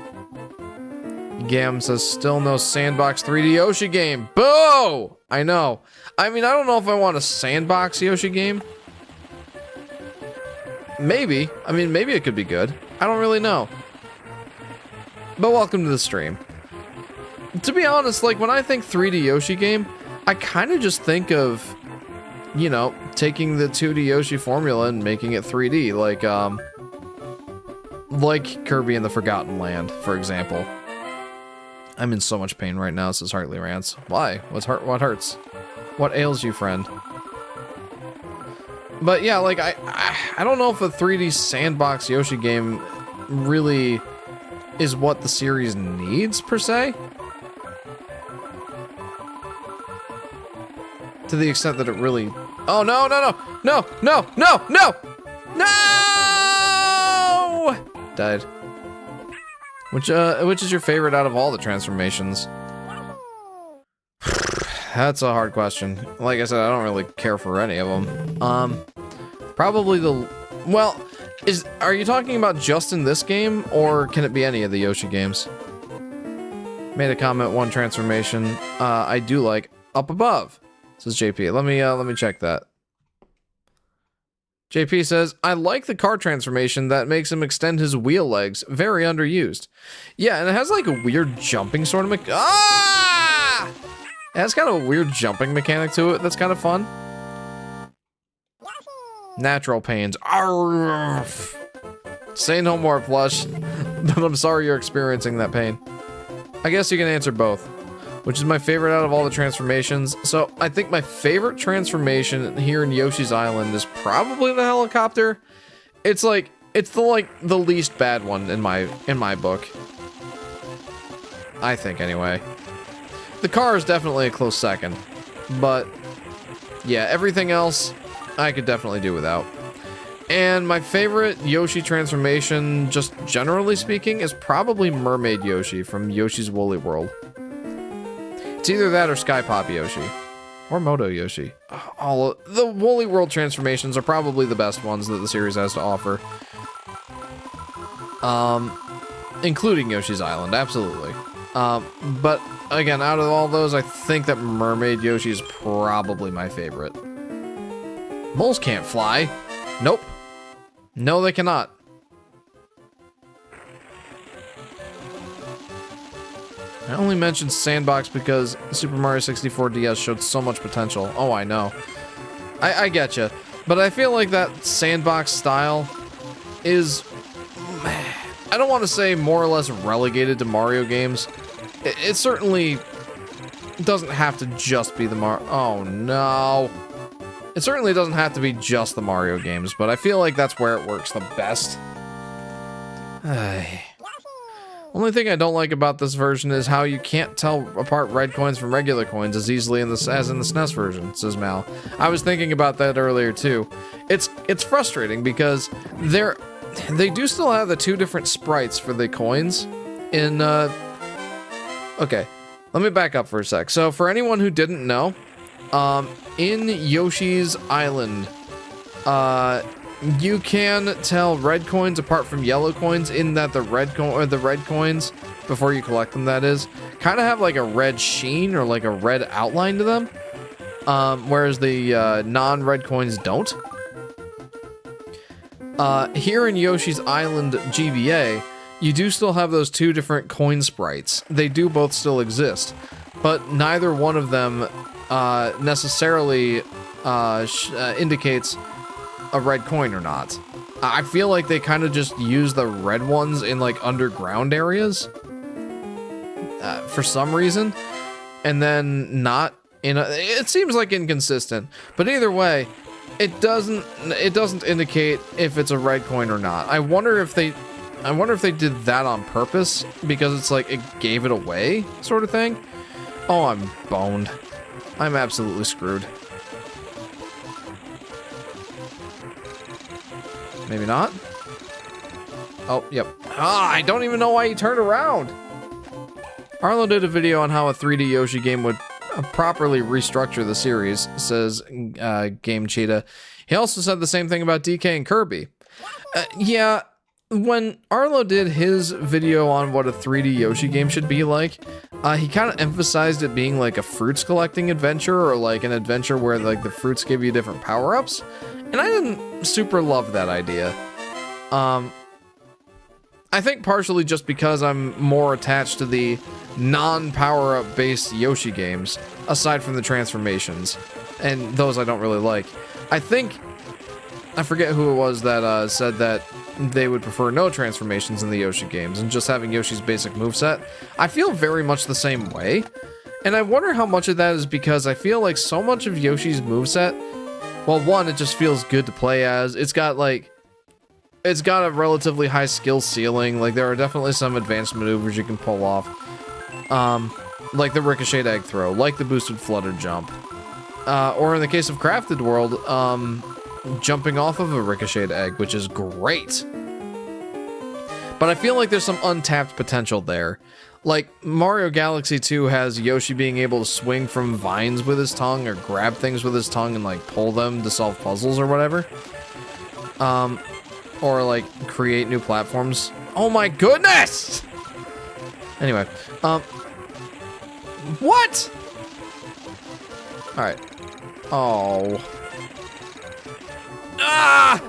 Gam says, still no Sandbox 3D Yoshi game. Boo! I know. I mean, I don't know if I want a Sandbox Yoshi game. Maybe. I mean, maybe it could be good. I don't really know. But welcome to the stream. To be honest, like, when I think 3D Yoshi game, I kind of just think of, you know, taking the 2D Yoshi formula and making it 3D, like Kirby and the Forgotten Land, for example. I'm in so much pain right now, says Hartley Rants. Why? What hurts? What ails you, friend? But yeah, like, I don't know if a 3D sandbox Yoshi game really is what the series needs, per se. To the extent that it really... Oh, no, no, no! No, no, no, no! No! Died. Which is your favorite out of all the transformations? That's a hard question. Like I said, I don't really care for any of them. Probably the... Well, are you talking about just in this game, or can it be any of the Yoshi games? Made a comment, one transformation I do like. Up above, says JP. Let me check that. JP says, I like the car transformation that makes him extend his wheel legs. Very underused. Yeah, and it has like a weird jumping sort of It has kind of a weird jumping mechanic to it that's kind of fun. Natural pains. Arrgh. Say no more, Plush. But I'm sorry you're experiencing that pain. I guess you can answer both. Which is my favorite out of all the transformations. So I think my favorite transformation here in Yoshi's Island is probably the helicopter. It's the least bad one in my book. I think anyway. The car is definitely a close second. But yeah, everything else I could definitely do without. And my favorite Yoshi transformation, just generally speaking, is probably Mermaid Yoshi from Yoshi's Woolly World. It's either that or Sky Pop Yoshi. Or Moto Yoshi. The Woolly World transformations are probably the best ones that the series has to offer. Including Yoshi's Island, absolutely. But again, out of all those, I think that Mermaid Yoshi is probably my favorite. Moles can't fly. Nope. No, they cannot. I only mentioned Sandbox because Super Mario 64 DS showed so much potential. Oh, I know. I get you. But I feel like that Sandbox style is... I don't want to say more or less relegated to Mario games. It certainly doesn't have to just be the Mario... Oh, no. It certainly doesn't have to be just the Mario games, but I feel like that's where it works the best. Only thing I don't like about this version is how you can't tell apart red coins from regular coins as easily as in the SNES version, says Mal. I was thinking about that earlier too. It's frustrating because they do still have the two different sprites for the coins in okay, let me back up for a sec. So for anyone who didn't know, in Yoshi's Island, you can tell red coins apart from yellow coins in that the red coins, before you collect them that is, kind of have like a red sheen or like a red outline to them, whereas the non-red coins don't. Here in Yoshi's Island GBA, you do still have those two different coin sprites. They do both still exist, but neither one of them necessarily indicates a red coin or not. I feel like they kind of just use the red ones in like underground areas for some reason, and then not in a... It seems like inconsistent, but either way, it doesn't indicate if it's a red coin or not. I wonder if they did that on purpose because it's like it gave it away sort of thing. Oh, I'm boned. I'm absolutely screwed. Maybe not. Oh, yep. Ah, I don't even know why he turned around. Arlo did a video on how a 3D Yoshi game would properly restructure the series, says Game Cheetah. He also said the same thing about DK and Kirby. Yeah, when Arlo did his video on what a 3D Yoshi game should be like, he kind of emphasized it being like a fruits collecting adventure, or like an adventure where like the fruits give you different power-ups. And I didn't super love that idea. I think partially just because I'm more attached to the non-power-up based Yoshi games, aside from the transformations, and those I don't really like. I forget who it was that said that they would prefer no transformations in the Yoshi games and just having Yoshi's basic moveset. I feel very much the same way, and I wonder how much of that is because I feel like so much of Yoshi's moveset, well, one, it just feels good to play as. It's got a relatively high skill ceiling. Like, there are definitely some advanced maneuvers you can pull off. Like the ricocheted egg throw, like the boosted flutter jump. Or in the case of Crafted World, jumping off of a ricocheted egg, which is great. But I feel like there's some untapped potential there. Like, Mario Galaxy 2 has Yoshi being able to swing from vines with his tongue, or grab things with his tongue and, like, pull them to solve puzzles or whatever. Or, like, create new platforms. Oh my goodness! Anyway, what? Alright. Oh. Ah!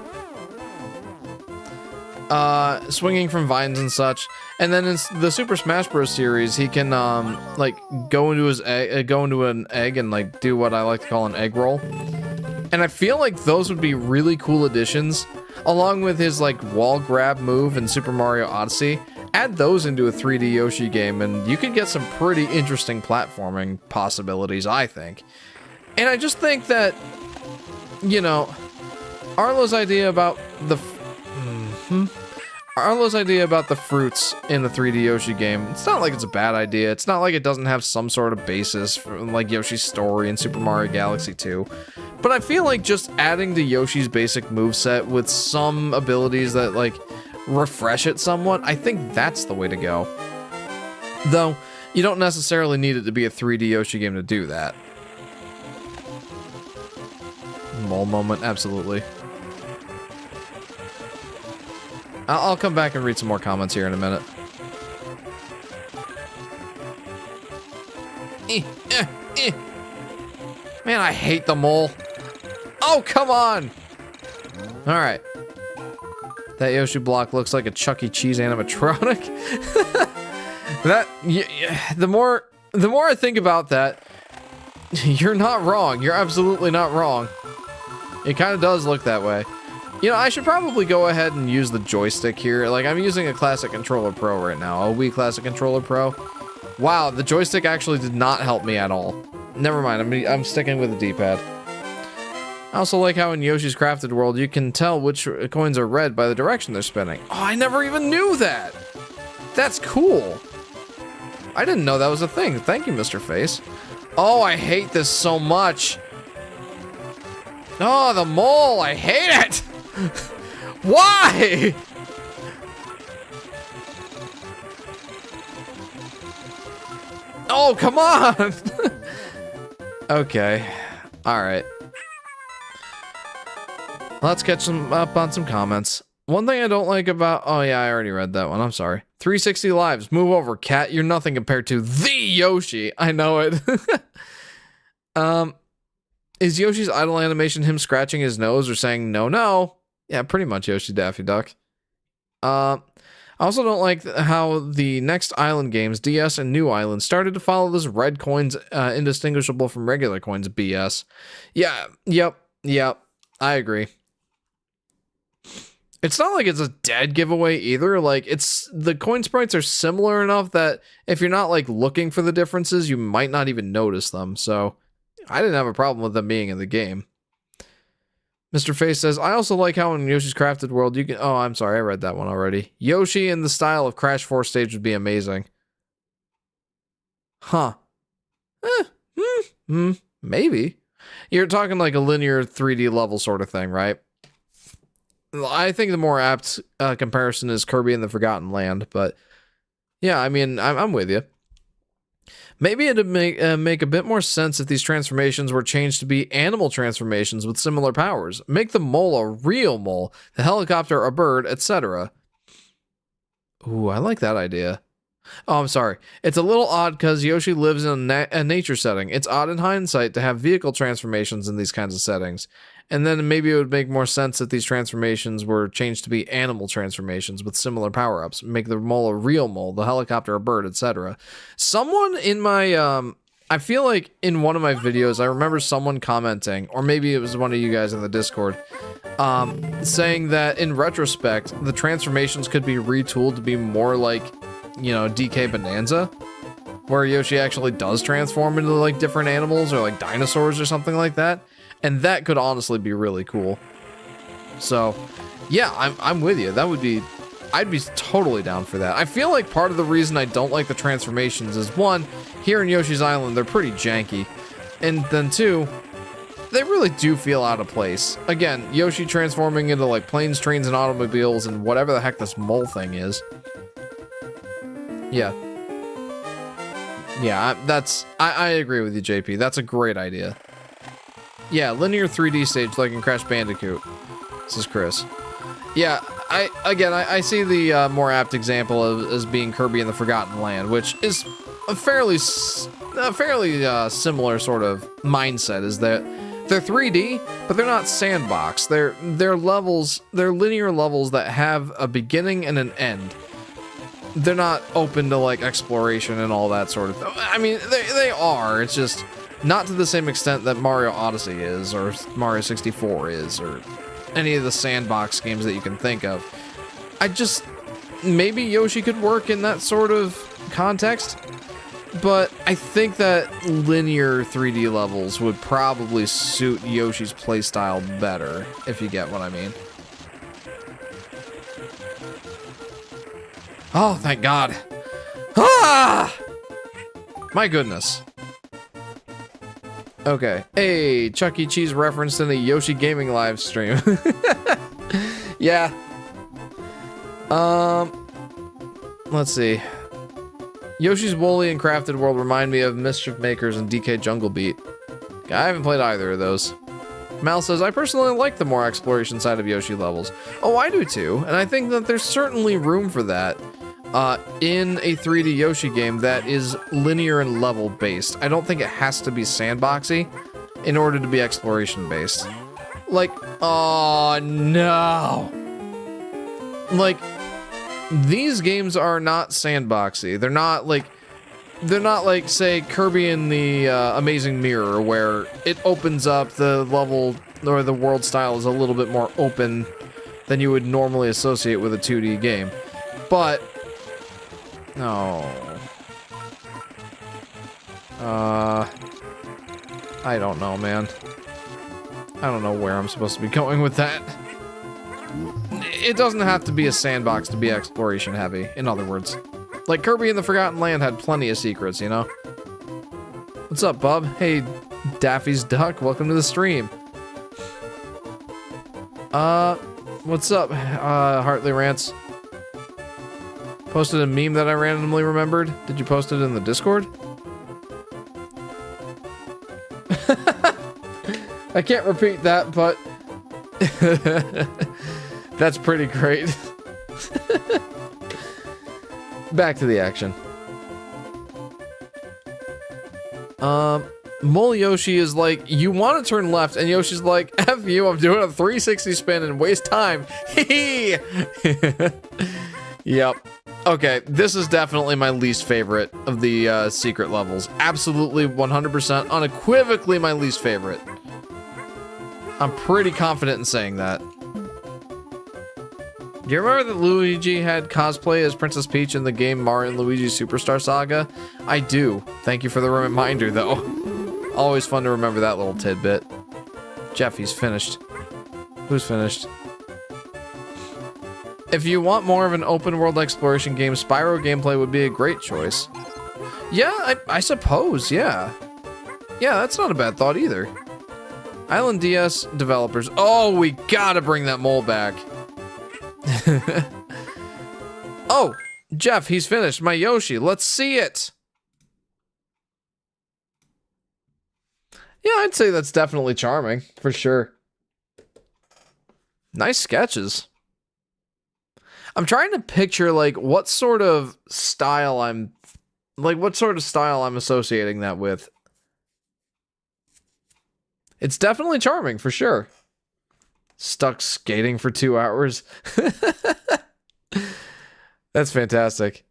Swinging from vines and such. And then in the Super Smash Bros. Series, he can, like, go into an egg and, like, do what I like to call an egg roll. And I feel like those would be really cool additions, along with his, like, wall grab move in Super Mario Odyssey. Add those into a 3D Yoshi game, and you could get some pretty interesting platforming possibilities, I think. And I just think that, you know, Arlo's idea about the fruits in the 3D Yoshi game, it's not like it's a bad idea. It's not like it doesn't have some sort of basis for, like, Yoshi's story in Super Mario Galaxy 2. But I feel like just adding to Yoshi's basic moveset with some abilities that, like, refresh it somewhat, I think that's the way to go. Though, you don't necessarily need it to be a 3D Yoshi game to do that. Mole moment, absolutely. I'll come back and read some more comments here in a minute. Man, I hate the mole. Oh, come on! Alright. That Yoshi block looks like a Chuck E. Cheese animatronic. That, the more I think about that, you're not wrong. You're absolutely not wrong. It kind of does look that way. You know, I should probably go ahead and use the joystick here. Like, I'm using a Classic Controller Pro right now. A Wii Classic Controller Pro. Wow, the joystick actually did not help me at all. Never mind, I'm sticking with the D-pad. I also like how in Yoshi's Crafted World, you can tell which coins are red by the direction they're spinning. Oh, I never even knew that! That's cool. I didn't know that was a thing. Thank you, Mr. Face. Oh, I hate this so much. Oh, the mole, I hate it! Why? Oh, come on! Okay. Alright. Let's catch up on some comments. One thing I don't like about... Oh, yeah, I already read that one. I'm sorry. 360 lives. Move over, cat. You're nothing compared to the Yoshi. I know it. Is Yoshi's idle animation him scratching his nose or saying no, no? Yeah, pretty much Yoshi Daffy Duck. I also don't like how the next island games, DS and New Island, started to follow this red coins indistinguishable from regular coins BS. Yeah, yep, I agree. It's not like it's a dead giveaway either. Like, it's the coin sprites are similar enough that if you're not like looking for the differences, you might not even notice them. So I didn't have a problem with them being in the game. Mr. Face says, I also like how in Yoshi's Crafted World you can... Oh, I'm sorry, I read that one already. Yoshi in the style of Crash 4 stage would be amazing. Huh. Maybe. You're talking like a linear 3D level sort of thing, right? I think the more apt comparison is Kirby and the Forgotten Land, but yeah, I mean, I'm with you. Maybe it'd make a bit more sense if these transformations were changed to be animal transformations with similar powers. Make the mole a real mole, the helicopter a bird, etc. Ooh, I like that idea. Oh, I'm sorry. It's a little odd because Yoshi lives in a nature setting. It's odd in hindsight to have vehicle transformations in these kinds of settings. And then maybe it would make more sense if these transformations were changed to be animal transformations with similar power-ups. Make the mole a real mole, the helicopter a bird, etc. Someone in my, I feel like in one of my videos, I remember someone commenting, or maybe it was one of you guys in the Discord, saying that in retrospect, the transformations could be retooled to be more like, you know, DK Bonanza, where Yoshi actually does transform into like different animals or like dinosaurs or something like that. And that could honestly be really cool. So, yeah, I'm with you. That would be... I'd be totally down for that. I feel like part of the reason I don't like the transformations is, one, here in Yoshi's Island, they're pretty janky. And then two, they really do feel out of place. Again, Yoshi transforming into, like, planes, trains, and automobiles and whatever the heck this mole thing is. Yeah. Yeah, I agree with you, JP. That's a great idea. Yeah, linear 3D stage like in Crash Bandicoot. This is Chris. Yeah, I see the more apt example as being Kirby in the Forgotten Land, which is a fairly similar sort of mindset. Is that they're 3D, but they're not sandbox. They're levels. They're linear levels that have a beginning and an end. They're not open to like exploration and all that sort of thing. I mean, they are. It's just not to the same extent that Mario Odyssey is, or Mario 64 is, or any of the sandbox games that you can think of. Maybe Yoshi could work in that sort of context, but I think that linear 3D levels would probably suit Yoshi's playstyle better, if you get what I mean. Oh, thank God. Ah! My goodness. Okay. Hey, Chuck E. Cheese referenced in the Yoshi Gaming live stream. Yeah. Let's see. Yoshi's Woolly and Crafted World remind me of Mischief Makers and DK Jungle Beat. I haven't played either of those. Mal says, I personally like the more exploration side of Yoshi levels. Oh, I do too, and I think that there's certainly room for that. In a 3D Yoshi game that is linear and level based. I don't think it has to be sandboxy in order to be exploration based. Like, oh no. Like, these games are not sandboxy. They're not like, say, Kirby and the Amazing Mirror, where it opens up the level, or the world style is a little bit more open than you would normally associate with a 2D game. But, no. I don't know, man. I don't know where I'm supposed to be going with that. It doesn't have to be a sandbox to be exploration heavy, in other words. Like, Kirby and the Forgotten Land had plenty of secrets, you know? What's up, bub? Hey, Daffy's Duck, welcome to the stream. What's up, Hartley Rants? Posted a meme that I randomly remembered. Did you post it in the Discord? I can't repeat that, but that's pretty great. Back to the action. Mole Yoshi is like, you want to turn left, and Yoshi's like, F you, I'm doing a 360 spin and waste time. Hee. Yep. Okay, this is definitely my least favorite of the secret levels. Absolutely 100% unequivocally my least favorite. I'm pretty confident in saying that. Do you remember that Luigi had cosplay as Princess Peach in the game Mario & Luigi Superstar Saga? I do. Thank you for the reminder, though. Always fun to remember that little tidbit. Jeff, he's finished. Who's finished? If you want more of an open-world exploration game, Spyro gameplay would be a great choice. Yeah, I suppose, yeah. Yeah, that's not a bad thought either. Island DS developers. Oh, we gotta bring that mole back. Oh, Jeff, he's finished. My Yoshi, let's see it. Yeah, I'd say that's definitely charming, for sure. Nice sketches. I'm trying to picture, like, what sort of style I'm associating that with. It's definitely charming, for sure. Stuck skating for 2 hours. That's fantastic.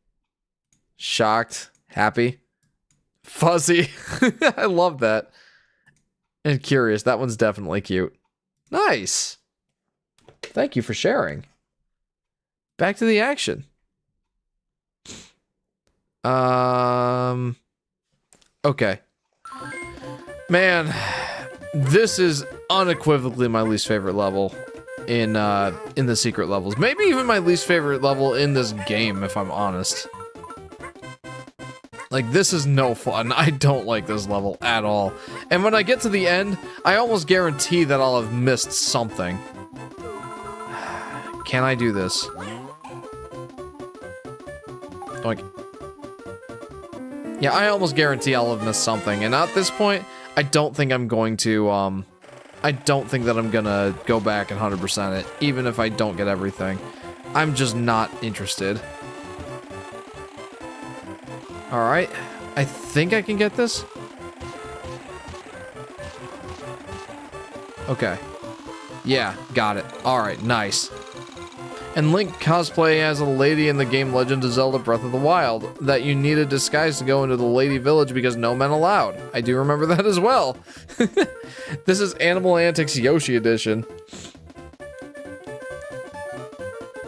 Shocked. Happy. Fuzzy. I love that. And curious. That one's definitely cute. Nice. Thank you for sharing. Back to the action. Okay. Man, this is unequivocally my least favorite level in the secret levels. Maybe even my least favorite level in this game, if I'm honest. Like, this is no fun. I don't like this level at all. And when I get to the end, I almost guarantee that I'll have missed something. Can I do this? Like, yeah, I almost guarantee I'll have missed something. And at this point, I don't think I'm going to, I don't think that I'm gonna go back and 100% it, even if I don't get everything. I'm just not interested. Alright, I think I can get this. Okay. Yeah, got it. Alright, nice. And Link cosplay as a lady in the game Legend of Zelda Breath of the Wild, that you need a disguise to go into the lady village because no men allowed. I do remember that as well. This is Animal Antics Yoshi edition.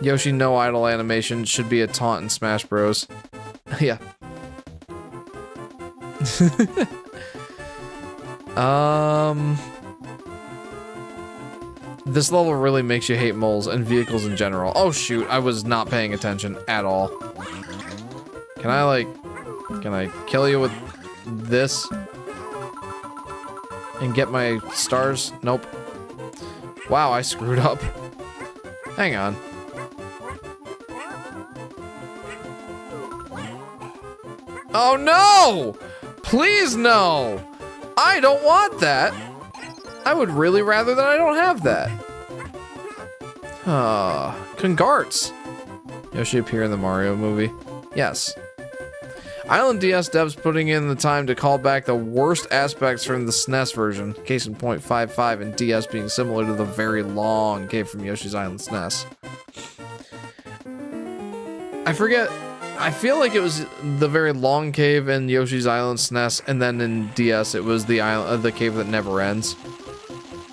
Yoshi no idle animation should be a taunt in Smash Bros. Yeah. This level really makes you hate moles and vehicles in general. Oh shoot, I was not paying attention at all. Can I kill you with this? And get my stars? Nope. Wow, I screwed up. Hang on. Oh no! Please no! I don't want that! I would really rather that I don't have that. Congrats. Yoshi appear in the Mario movie? Yes. Island DS devs putting in the time to call back the worst aspects from the SNES version. Case in point 5.5 and DS being similar to the very long cave from Yoshi's Island SNES. I forget. I feel like it was the very long cave in Yoshi's Island SNES, and then in DS it was the island, the cave that never ends.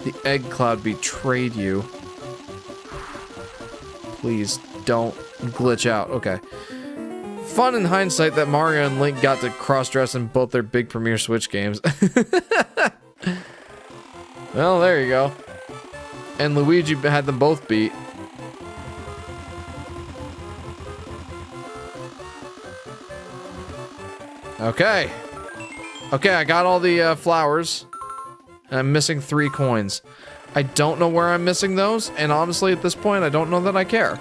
The egg cloud betrayed you. Please don't glitch out. Okay. Fun in hindsight that Mario and Link got to cross-dress in both their big premiere Switch games. Well, there you go. And Luigi had them both beat. Okay. Okay, I got all the flowers. And I'm missing 3 coins. I don't know where I'm missing those, and honestly, at this point, I don't know that I care.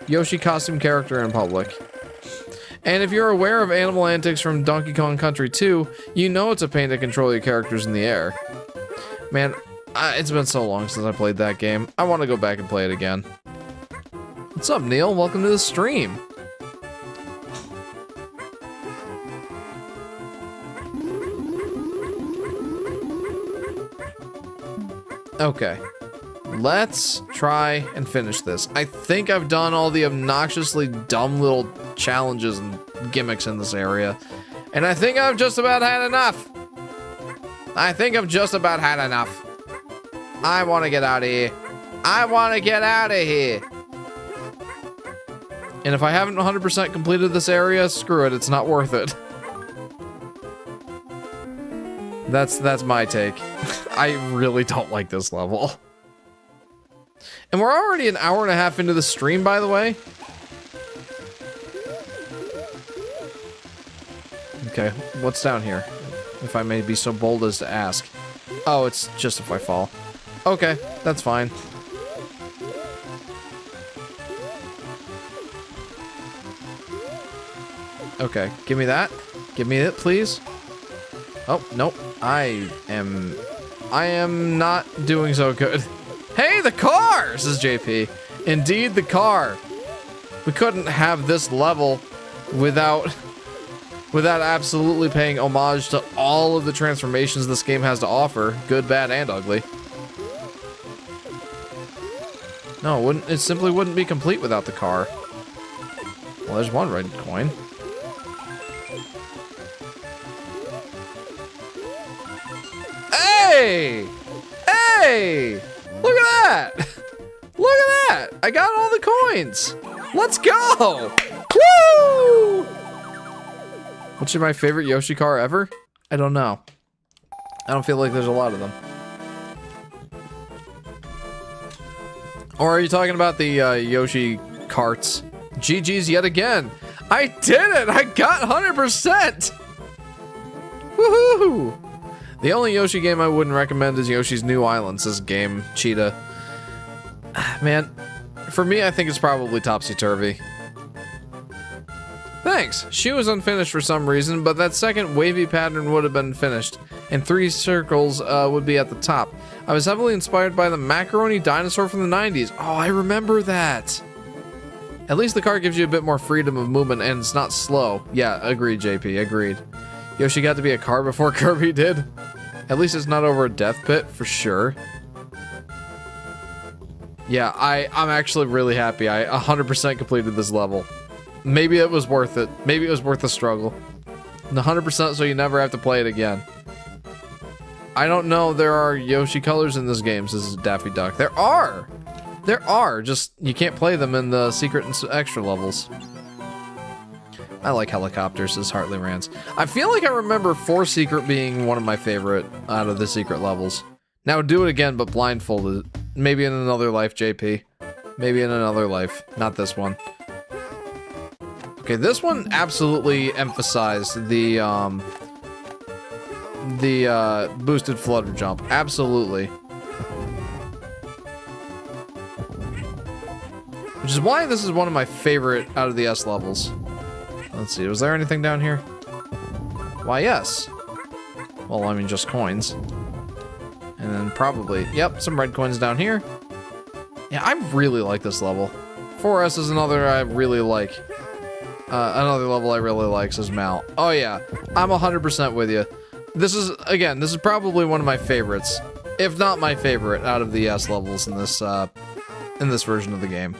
Yoshi costume character in public. And if you're aware of animal antics from Donkey Kong Country 2, you know it's a pain to control your characters in the air. Man, it's been so long since I played that game. I want to go back and play it again. What's up, Neil? Welcome to the stream. Okay. Let's try and finish this. I think I've done all the obnoxiously dumb little challenges and gimmicks in this area. And I think I've just about had enough. I think I've just about had enough. I want to get out of here. I want to get out of here. And if I haven't 100% completed this area, screw it. It's not worth it. That's my take. I really don't like this level. And we're already an hour and a half into the stream, by the way. Okay, what's down here? If I may be so bold as to ask. Oh, it's just if I fall. Okay, that's fine. Okay, give me that. Give me it, please. Oh, nope. I am not doing so good. Hey, the car! Says JP. Indeed, the car. We couldn't have this level without absolutely paying homage to all of the transformations this game has to offer, good, bad, and ugly. No, it simply wouldn't be complete without the car. Well, there's one red coin. Hey! Hey! Look at that! Look at that! I got all the coins! Let's go! Woo! What's my favorite Yoshi car ever? I don't know. I don't feel like there's a lot of them. Or are you talking about the Yoshi carts? GG's yet again. I did it! I got 100%! Woohoo! The only Yoshi game I wouldn't recommend is Yoshi's New Islands, this game, Cheetah. Man, for me, I think it's probably topsy-turvy. Thanks. She was unfinished for some reason, but that second wavy pattern would have been finished, and 3 circles would be at the top. I was heavily inspired by the macaroni dinosaur from the 90s. Oh, I remember that. At least the car gives you a bit more freedom of movement, and it's not slow. Yeah, agreed, JP, agreed. Yoshi got to be a car before Kirby did. At least it's not over a death pit, for sure. Yeah, I'm actually really happy. I 100% completed this level. Maybe it was worth it. Maybe it was worth the struggle. 100% so you never have to play it again. I don't know there are Yoshi colors in this game, says Daffy Duck. There are! There are, just you can't play them in the secret and extra levels. I like helicopters, says Hartley Rants. I feel like I remember 4 Secret being one of my favorite out of the secret levels. Now do it again, but blindfolded. Maybe in another life, JP. Maybe in another life. Not this one. Okay, this one absolutely emphasized the boosted flutter jump. Absolutely. Which is why this is one of my favorite out of the S levels. Let's see, was there anything down here? Why, yes. Well, I mean, just coins. And then probably, yep, some red coins down here. Yeah, I really like this level. 4S is another I really like. Another level I really like, says Mal. Oh yeah, I'm 100% with you. This is, again, this is probably one of my favorites. If not my favorite out of the S levels in this version of the game.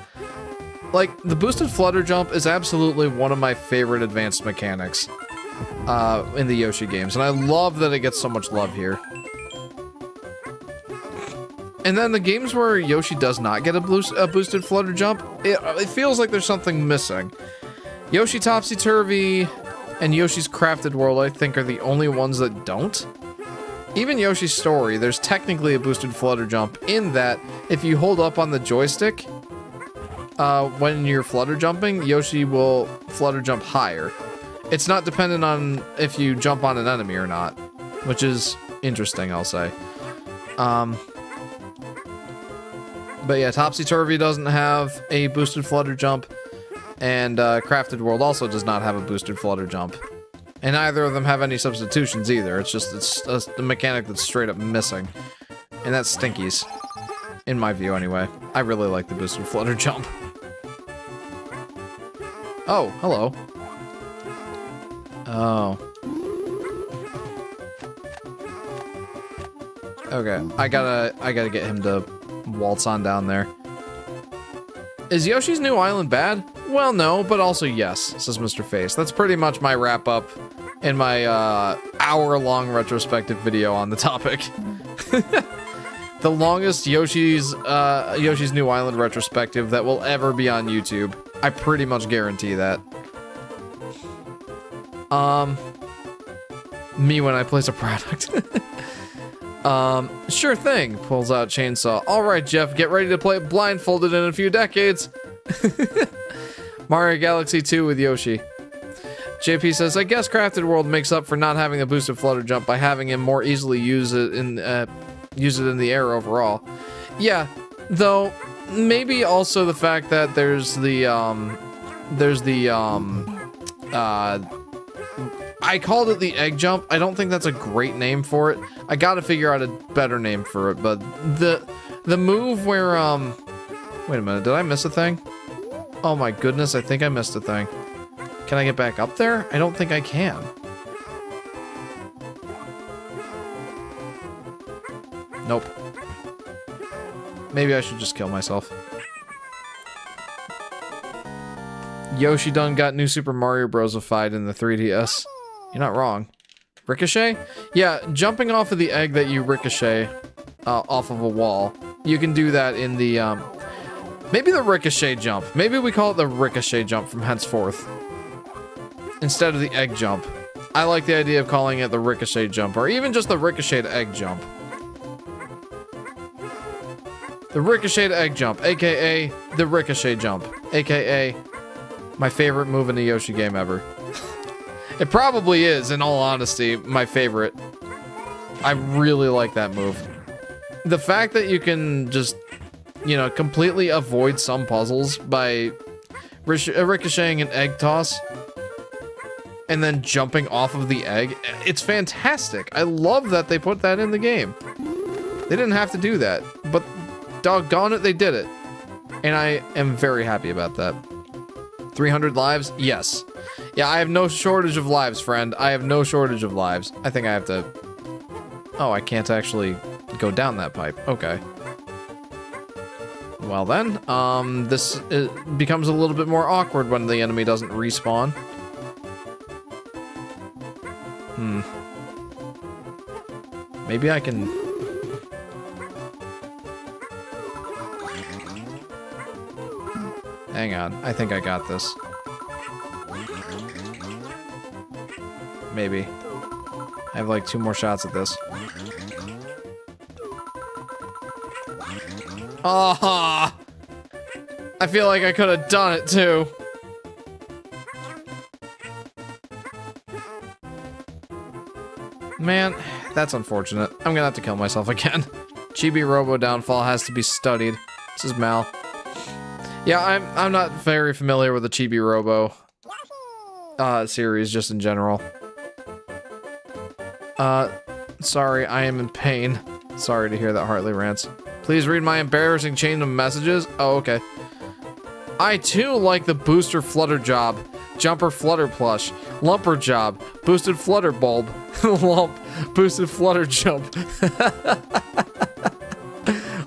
like, the boosted flutter jump is absolutely one of my favorite advanced mechanics in the Yoshi games, and I love that it gets so much love here. And then the games where Yoshi does not get a boosted flutter jump, it feels like there's something missing. Yoshi Topsy-Turvy and Yoshi's Crafted World, I think, are the only ones that don't. Even Yoshi's Story, there's technically a boosted flutter jump in that if you hold up on the joystick when you're flutter jumping, Yoshi will flutter jump higher. It's not dependent on if you jump on an enemy or not, which is interesting, I'll say. But yeah, Topsy-Turvy doesn't have a boosted flutter jump, and Crafted World also does not have a boosted flutter jump. And neither of them have any substitutions either. It's the mechanic that's straight up missing. And that's stinkies. In my view, anyway. I really like the boosted flutter jump. Oh, hello. Oh. Okay, I gotta get him to waltz on down there. Is Yoshi's New Island bad? Well, no, but also yes, says Mr. Face. That's pretty much my wrap-up in my hour-long retrospective video on the topic. The longest Yoshi's New Island retrospective that will ever be on YouTube. I pretty much guarantee that. Me when I place a product. Sure thing, pulls out chainsaw. Alright, Jeff, get ready to play blindfolded in a few decades. Mario Galaxy 2 with Yoshi. JP says, I guess Crafted World makes up for not having a boosted flutter jump by having him more easily use it in the air overall. Yeah, though, maybe also the fact that I called it the egg jump. I don't think that's a great name for it. I gotta figure out a better name for it, but the move where, wait a minute, did I miss a thing? Oh my goodness, I think I missed a thing. Can I get back up there? I don't think I can. Nope. Maybe I should just kill myself. Yoshi done got New Super Mario Bros.ified in the 3DS. You're not wrong. Ricochet? Yeah, jumping off of the egg that you ricochet off of a wall. You can do that in the, maybe the ricochet jump. Maybe we call it the ricochet jump from henceforth. Instead of the egg jump. I like the idea of calling it the ricochet jump, or even just the ricochet to egg jump. The ricochet to egg jump, aka the ricochet jump, aka my favorite move in a Yoshi game ever. It probably is, in all honesty, my favorite. I really like that move. The fact that you can just, you know, completely avoid some puzzles by ricocheting an egg toss and then jumping off of the egg, it's fantastic. I love that they put that in the game. They didn't have to do that, but doggone it, they did it. And I am very happy about that. 300 lives? Yes. Yeah, I have no shortage of lives, friend. I have no shortage of lives. I think I have to... Oh, I can't actually go down that pipe. Okay. Well then, this becomes a little bit more awkward when the enemy doesn't respawn. Maybe I can... Hang on, I think I got this. Maybe. I have like 2 more shots at this. Ah! I feel like I could have done it too. Man, that's unfortunate. I'm gonna have to kill myself again. GBA Robo downfall has to be studied. This is Mal. Yeah, I'm not very familiar with the Chibi Robo series just in general. Sorry, I am in pain. Sorry to hear that, Hartley Rants. Please read my embarrassing chain of messages. Oh, okay. I too like the booster flutter job, jumper flutter plush, lumper job, boosted flutter bulb, lump, boosted flutter jump.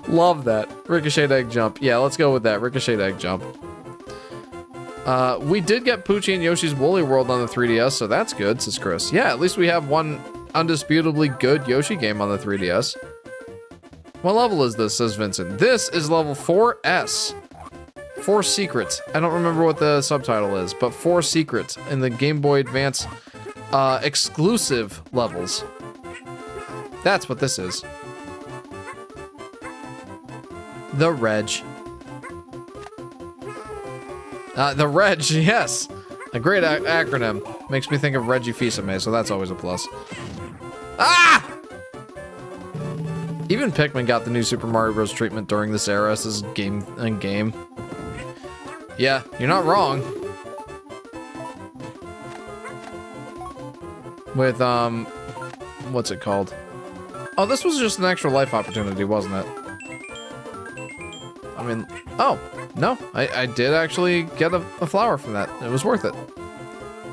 Love that. Ricochet egg jump. Yeah, let's go with that. Ricochet egg jump. We did get Poochie and Yoshi's Woolly World on the 3DS, so that's good, says Chris. Yeah, at least we have one undisputably good Yoshi game on the 3DS. What level is this, says Vincent? This is level 4S. 4 Secrets. I don't remember what the subtitle is, but 4 Secrets in the Game Boy Advance exclusive levels. That's what this is. The Reg. The Reg, yes. A great acronym. Makes me think of Reggie Fils-Aimé, so that's always a plus. Ah! Even Pikmin got the new Super Mario Bros. Treatment during this era as game. Yeah, you're not wrong. With, what's it called? Oh, this was just an extra life opportunity, wasn't it? I mean, oh, no, I did actually get a flower from that. It was worth it.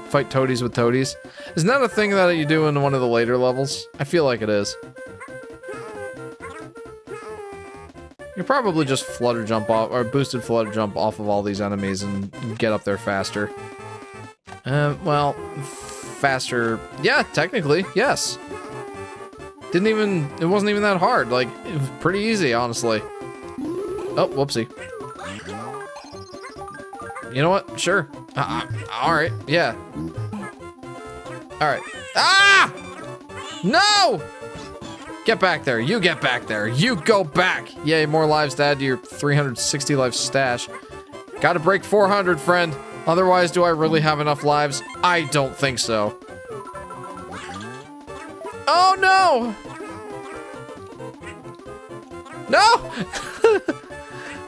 Fight toadies with toadies. Isn't that a thing that you do in one of the later levels? I feel like it is. You probably just flutter jump off, or boosted flutter jump off of all these enemies and get up there faster. Well, faster. Yeah, technically, yes. It wasn't even that hard. Like, it was pretty easy, honestly. Oh, whoopsie. You know what? Sure. Alright, yeah. Alright. Ah! No! Get back there. You get back there. You go back. Yay, more lives to add to your 360 life stash. Gotta break 400, friend. Otherwise, do I really have enough lives? I don't think so. Oh, no! No!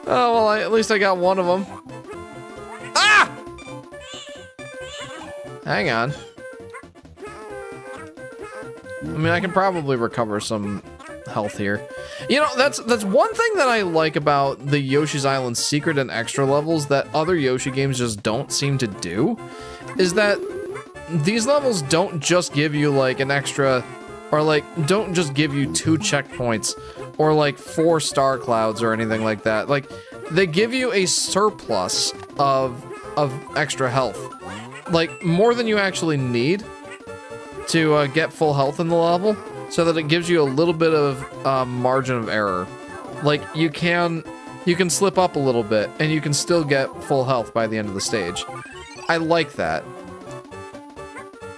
Oh, well, at least I got one of them. Ah! Hang on. I mean, I can probably recover some health here. You know, that's one thing that I like about the Yoshi's Island secret and extra levels that other Yoshi games just don't seem to do, is that these levels don't just give you like an extra, or like don't just give you 2 checkpoints or like 4 star clouds or anything like that. Like, they give you a surplus of extra health, like more than you actually need to get full health in the level, so that it gives you a little bit of margin of error. Like, you can slip up a little bit and you can still get full health by the end of the stage. I like that.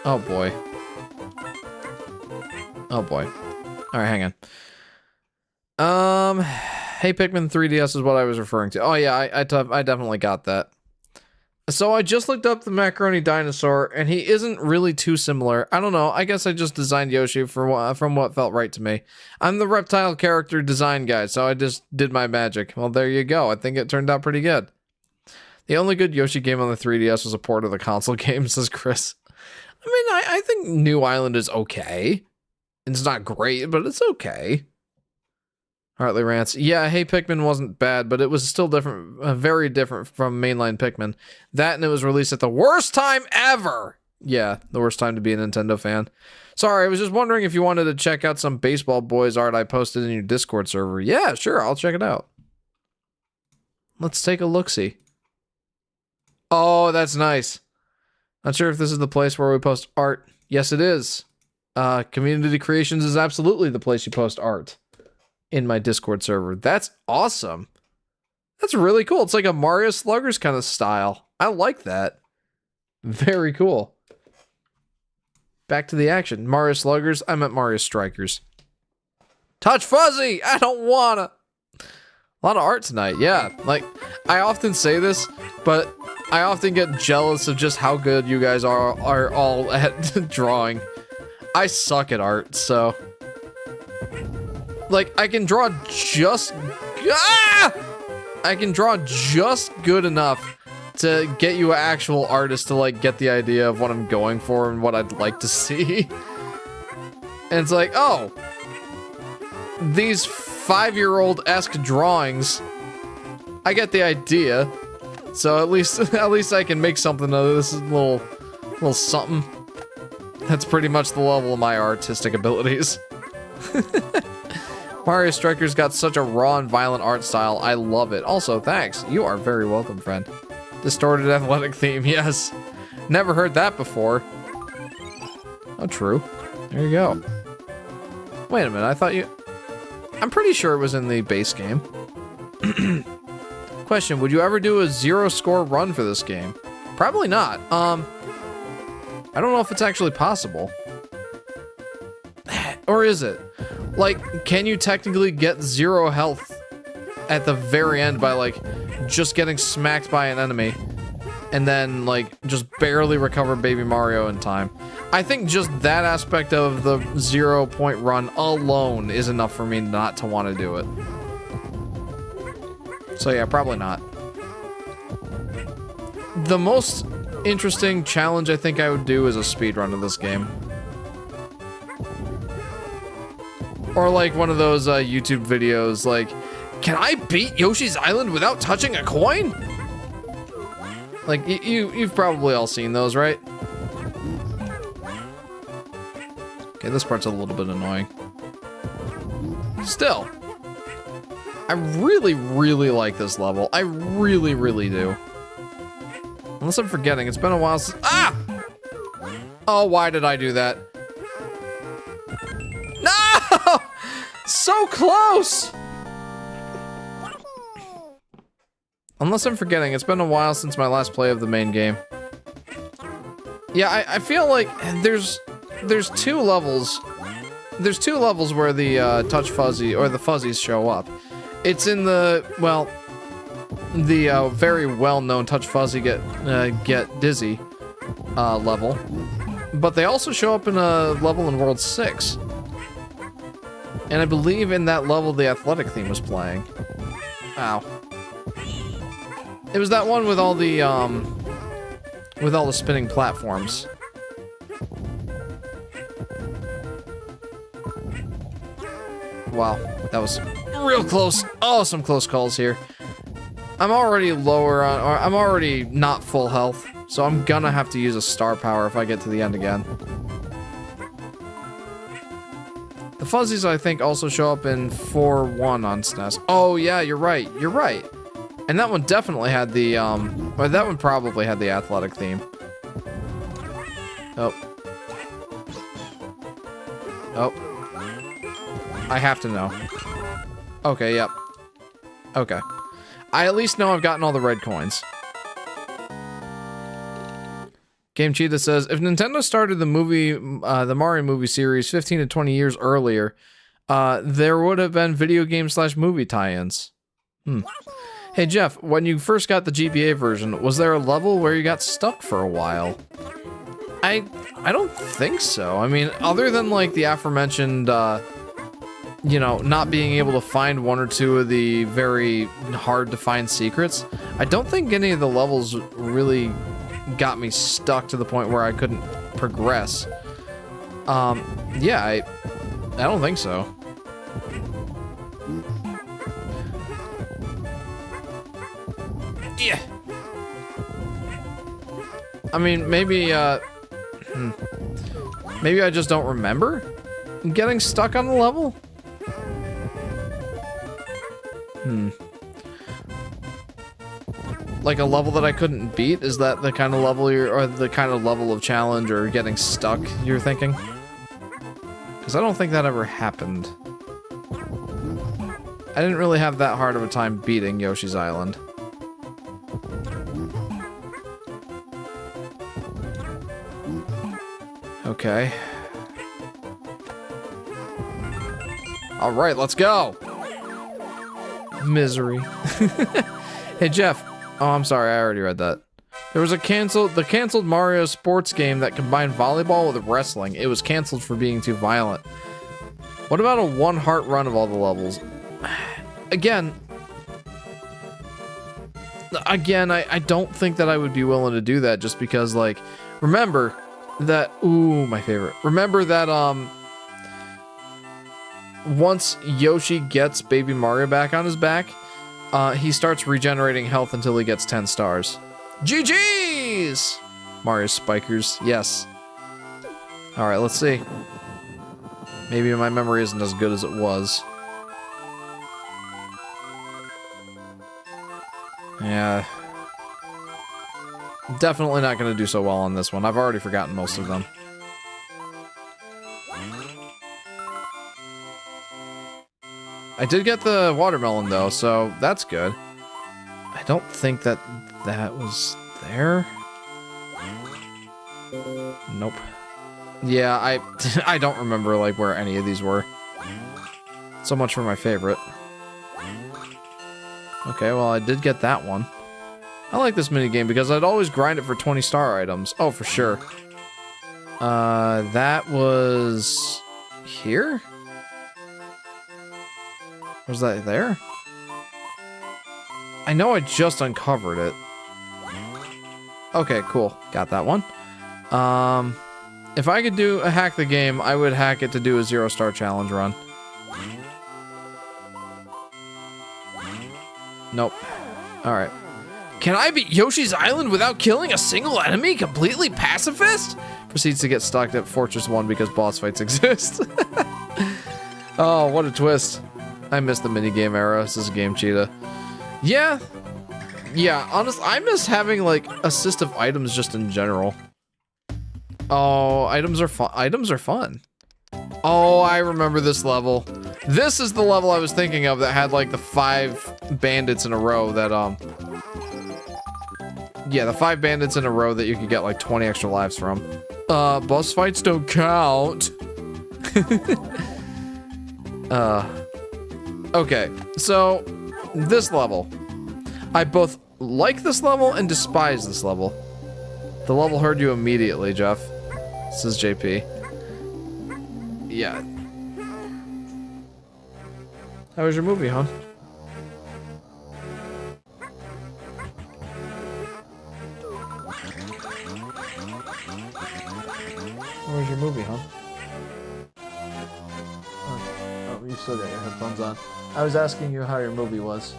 Oh boy. Oh boy. All right, hang on. Hey Pikmin 3DS is what I was referring to. Oh yeah, I definitely got that. So I just looked up the Macaroni Dinosaur, and he isn't really too similar. I don't know, I guess I just designed Yoshi from what felt right to me. I'm the reptile character design guy, so I just did my magic. Well, there you go. I think it turned out pretty good. The only good Yoshi game on the 3DS was a port of the console game, says Chris. I mean, I think New Island is okay. It's not great, but it's okay. Hartley rants. Yeah, Hey Pikmin wasn't bad, but it was still different, very different from mainline Pikmin. That, and it was released at the worst time ever. Yeah, the worst time to be a Nintendo fan. Sorry, I was just wondering if you wanted to check out some Baseball Boys art I posted in your Discord server. Yeah, sure, I'll check it out. Let's take a look-see. Oh, that's nice. Not sure if this is the place where we post art. Yes, it is. Community Creations is absolutely the place you post art. In my Discord server. That's awesome. That's really cool. It's like a Mario Sluggers kind of style. I like that. Very cool. Back to the action. Mario Sluggers. I meant Mario Strikers. Touch Fuzzy! I don't wanna! A lot of art tonight, yeah. Like, I often say this, but I often get jealous of just how good you guys are all at drawing. I suck at art, so... Like, I can draw just... I can draw just good enough to get you an actual artist to, like, get the idea of what I'm going for and what I'd like to see. And it's like, oh, these 5-year-old-esque drawings, I get the idea. So at least I can make something of this little something. That's pretty much the level of my artistic abilities. Mario Strikers got such a raw and violent art style. I love it. Also, thanks. You are very welcome, friend. Distorted athletic theme, yes. Never heard that before. Oh, true. There you go. Wait a minute, I thought you... I'm pretty sure it was in the base game. Question, would you ever do a 0-score run for this game? Probably not. I don't know if it's actually possible. Or is it? Like, can you technically get 0 health at the very end by, like, just getting smacked by an enemy and then, like, just barely recover Baby Mario in time? I think just that aspect of the 0-point run alone is enough for me not to want to do it. So yeah, probably not. The most interesting challenge I think I would do is a speedrun of this game. Or like one of those YouTube videos like, can I beat Yoshi's Island without touching a coin? Like, you've probably all seen those, right? Okay, this part's a little bit annoying. Still, I really, really like this level. I really, really do. Unless I'm forgetting, it's been a while since... Ah! Oh, why did I do that? No! So close! Unless I'm forgetting, it's been a while since my last play of the main game. Yeah, I feel like there's 2 levels. There's 2 levels where the touch fuzzy or the fuzzies show up. It's in the, well, the very well-known touch fuzzy get dizzy level, but they also show up in a level in World 6. And I believe in that level the athletic theme was playing. Ow. It was that one with all the spinning platforms. Wow, that was real close. Oh, some close calls here. I'm already lower on, or I'm already not full health, so I'm gonna have to use a star power if I get to the end again. The fuzzies, I think, also show up in 4-1 on SNES. Oh yeah, you're right. You're right. And that one definitely had the or that one probably had the athletic theme. Oh. Oh. I have to know. Okay, yep. Okay. I at least know I've gotten all the red coins. Game Cheetah says, if Nintendo started the movie, the Mario movie series 15 to 20 years earlier, there would have been video game / movie tie-ins. Hey Jeff, when you first got the GBA version, was there a level where you got stuck for a while? I don't think so. I mean, other than like the aforementioned, you know, not being able to find 1 or 2 of the very hard to find secrets, I don't think any of the levels really got me stuck to the point where I couldn't progress. Yeah, I don't think so. Yeah. I mean, maybe, maybe I just don't remember getting stuck on the level? Like a level that I couldn't beat? Is that the kind of level or the kind of level of challenge or getting stuck you're thinking? Because I don't think that ever happened. I didn't really have that hard of a time beating Yoshi's Island. Okay. Alright, let's go! Misery. Hey Jeff. Oh, I'm sorry, I already read that. There was the canceled Mario sports game that combined volleyball with wrestling. It was canceled for being too violent. What about a 1 heart run of all the levels? Again, I don't think that I would be willing to do that just because, like, remember that, ooh, my favorite. Remember that, once Yoshi gets Baby Mario back on his back, he starts regenerating health until he gets 10 stars. GG's! Mario Spikers, yes. Alright, let's see. Maybe my memory isn't as good as it was. Yeah. Definitely not going to do so well on this one. I've already forgotten most of them. I did get the watermelon, though, so that's good. I don't think that was there. Nope. Yeah, I don't remember, like, where any of these were. So much for my favorite. Okay, well, I did get that one. I like this minigame because I'd always grind it for 20 star items. Oh, for sure. That was... here? Was that there? I know I just uncovered it. Okay, cool. Got that one. If I could do a hack the game, I would hack it to do a 0-star challenge run. Nope. Alright. Can I beat Yoshi's Island without killing a single enemy? Completely pacifist? Proceeds to get stuck at Fortress 1 because boss fights exist. Oh, what a twist. I miss the minigame era. This is a game cheetah. Yeah. Yeah, honestly, I miss having, like, assistive items just in general. Oh, items are fun. Items are fun. Oh, I remember this level. This is the level I was thinking of that had, like, the 5 bandits in a row that, yeah, the 5 bandits in a row that you could get, like, 20 extra lives from. Boss fights don't count. Okay, so, this level. I both like this level and despise this level. The level heard you immediately, Jeff. This is JP. Yeah. How was your movie, hon? How was your movie, hon? Oh, you still got your headphones on. I was asking you how your movie was.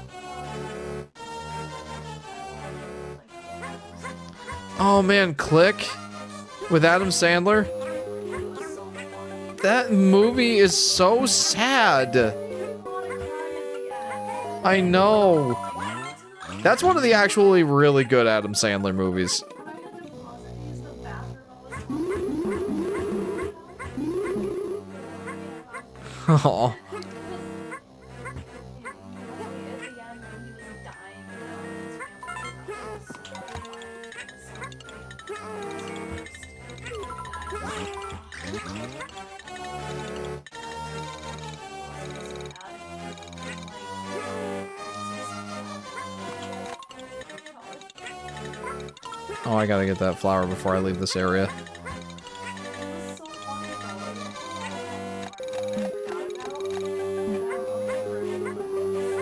Oh man, Click with Adam Sandler. That movie is so sad. I know. That's one of the actually really good Adam Sandler movies. Oh. Oh, I gotta get that flower before I leave this area.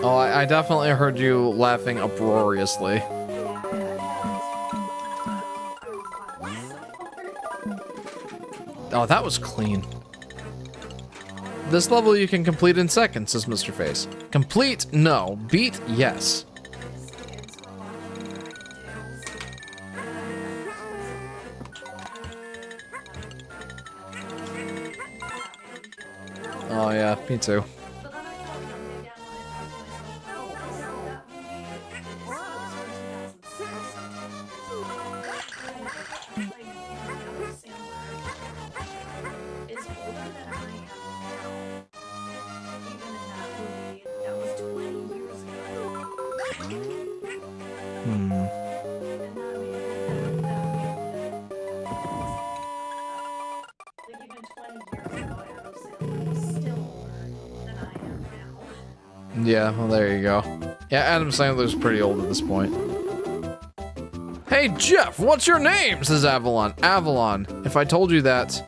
Oh, I definitely heard you laughing uproariously. Oh, that was clean. This level you can complete in seconds, says Mr. Face. Complete? No. Beat? Yes. Oh yeah, me too. Yeah, well, there you go. Yeah, Adam Sandler's pretty old at this point. Hey, Jeff, what's your name? Says Avalon. Avalon, if I told you that,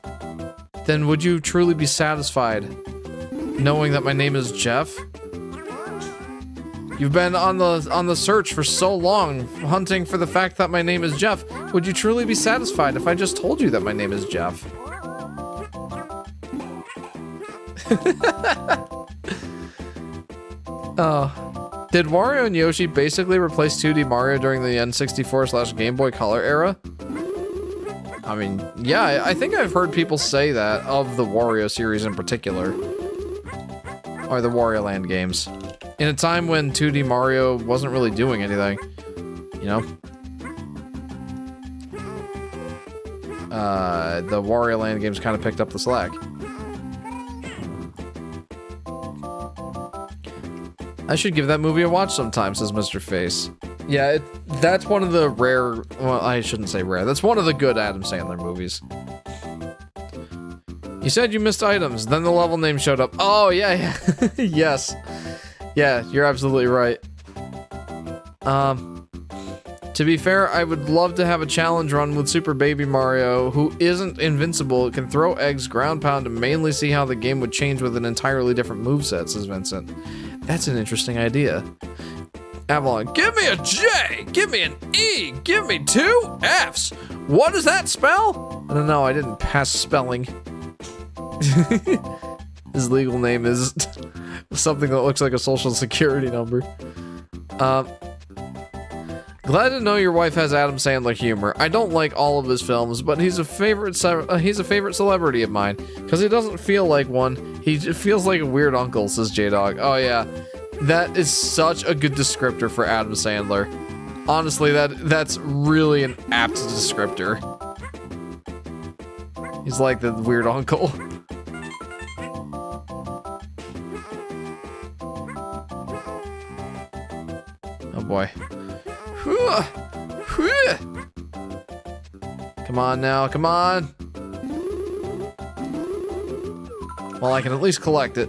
then would you truly be satisfied knowing that my name is Jeff? You've been on the search for so long, hunting for the fact that my name is Jeff. Would you truly be satisfied if I just told you that my name is Jeff? Did Wario and Yoshi basically replace 2D Mario during the N64/Game Boy Color era? I mean, yeah, I think I've heard people say that of the Wario series in particular. Or the Wario Land games. In a time when 2D Mario wasn't really doing anything, you know? the Wario Land games kind of picked up the slack. I should give that movie a watch sometime, says Mr. Face. Yeah, that's one of the rare, well, I shouldn't say rare, that's one of the good Adam Sandler movies. You said you missed items, then the level name showed up. Oh, yeah. Yes. Yeah, you're absolutely right. To be fair, I would love to have a challenge run with Super Baby Mario, who isn't invincible, can throw eggs, ground pound, and mainly see how the game would change with an entirely different moveset, says Vincent. That's an interesting idea. Avalon, give me a J! Give me an E! Give me 2 Fs! What does that spell? I don't know, I didn't pass spelling. His legal name is something that looks like a social security number. Glad to know your wife has Adam Sandler humor. I don't like all of his films, but he's a favorite celebrity of mine because he doesn't feel like one. He feels like a weird uncle, says J-Dog. Oh yeah, that is such a good descriptor for Adam Sandler. Honestly, that's really an apt descriptor. He's like the weird uncle. Oh boy. Come on now, come on. Well, I can at least collect it.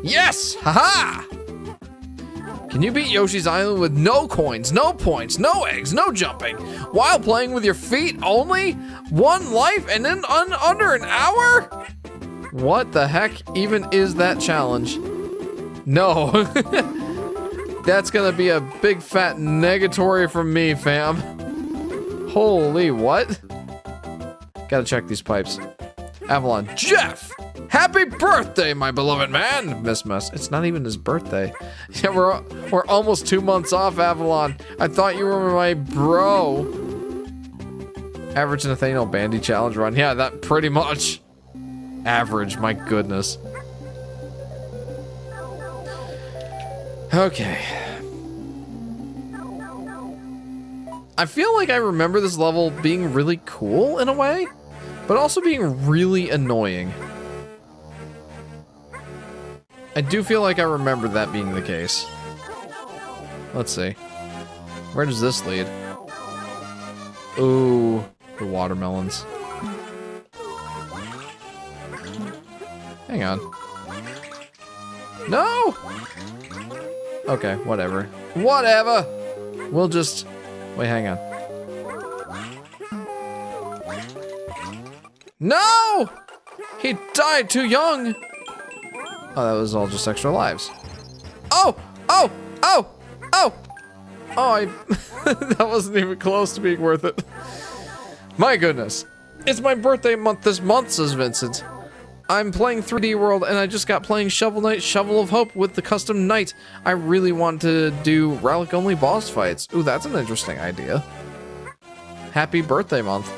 Yes! Haha! Can you beat Yoshi's Island with no coins, no points, no eggs, no jumping, while playing with your feet only? 1 life and in under an hour? What the heck even is that challenge? No. That's gonna be a big fat negatory from me, fam. Holy what? Gotta check these pipes. Avalon, Jeff! Happy birthday, my beloved man! Miss Mess. It's not even his birthday. Yeah, we're almost 2 months off, Avalon. I thought you were my bro. Average Nathaniel Bandy challenge run. Yeah, that pretty much. Average, my goodness. Okay. I feel like I remember this level being really cool in a way, but also being really annoying. I do feel like I remember that being the case. Let's see. Where does this lead? Ooh, the watermelons. Hang on. No! Okay, whatever. Whatever! We'll just... Wait, hang on. No! He died too young! Oh, that was all just extra lives. Oh! Oh! Oh! Oh! Oh, I... that wasn't even close to being worth it. My goodness. It's my birthday month this month, says Vincent. I'm playing 3D World, and I just got playing Shovel Knight Shovel of Hope with the custom knight. I really want to do relic-only boss fights. Ooh, that's an interesting idea. Happy birthday month.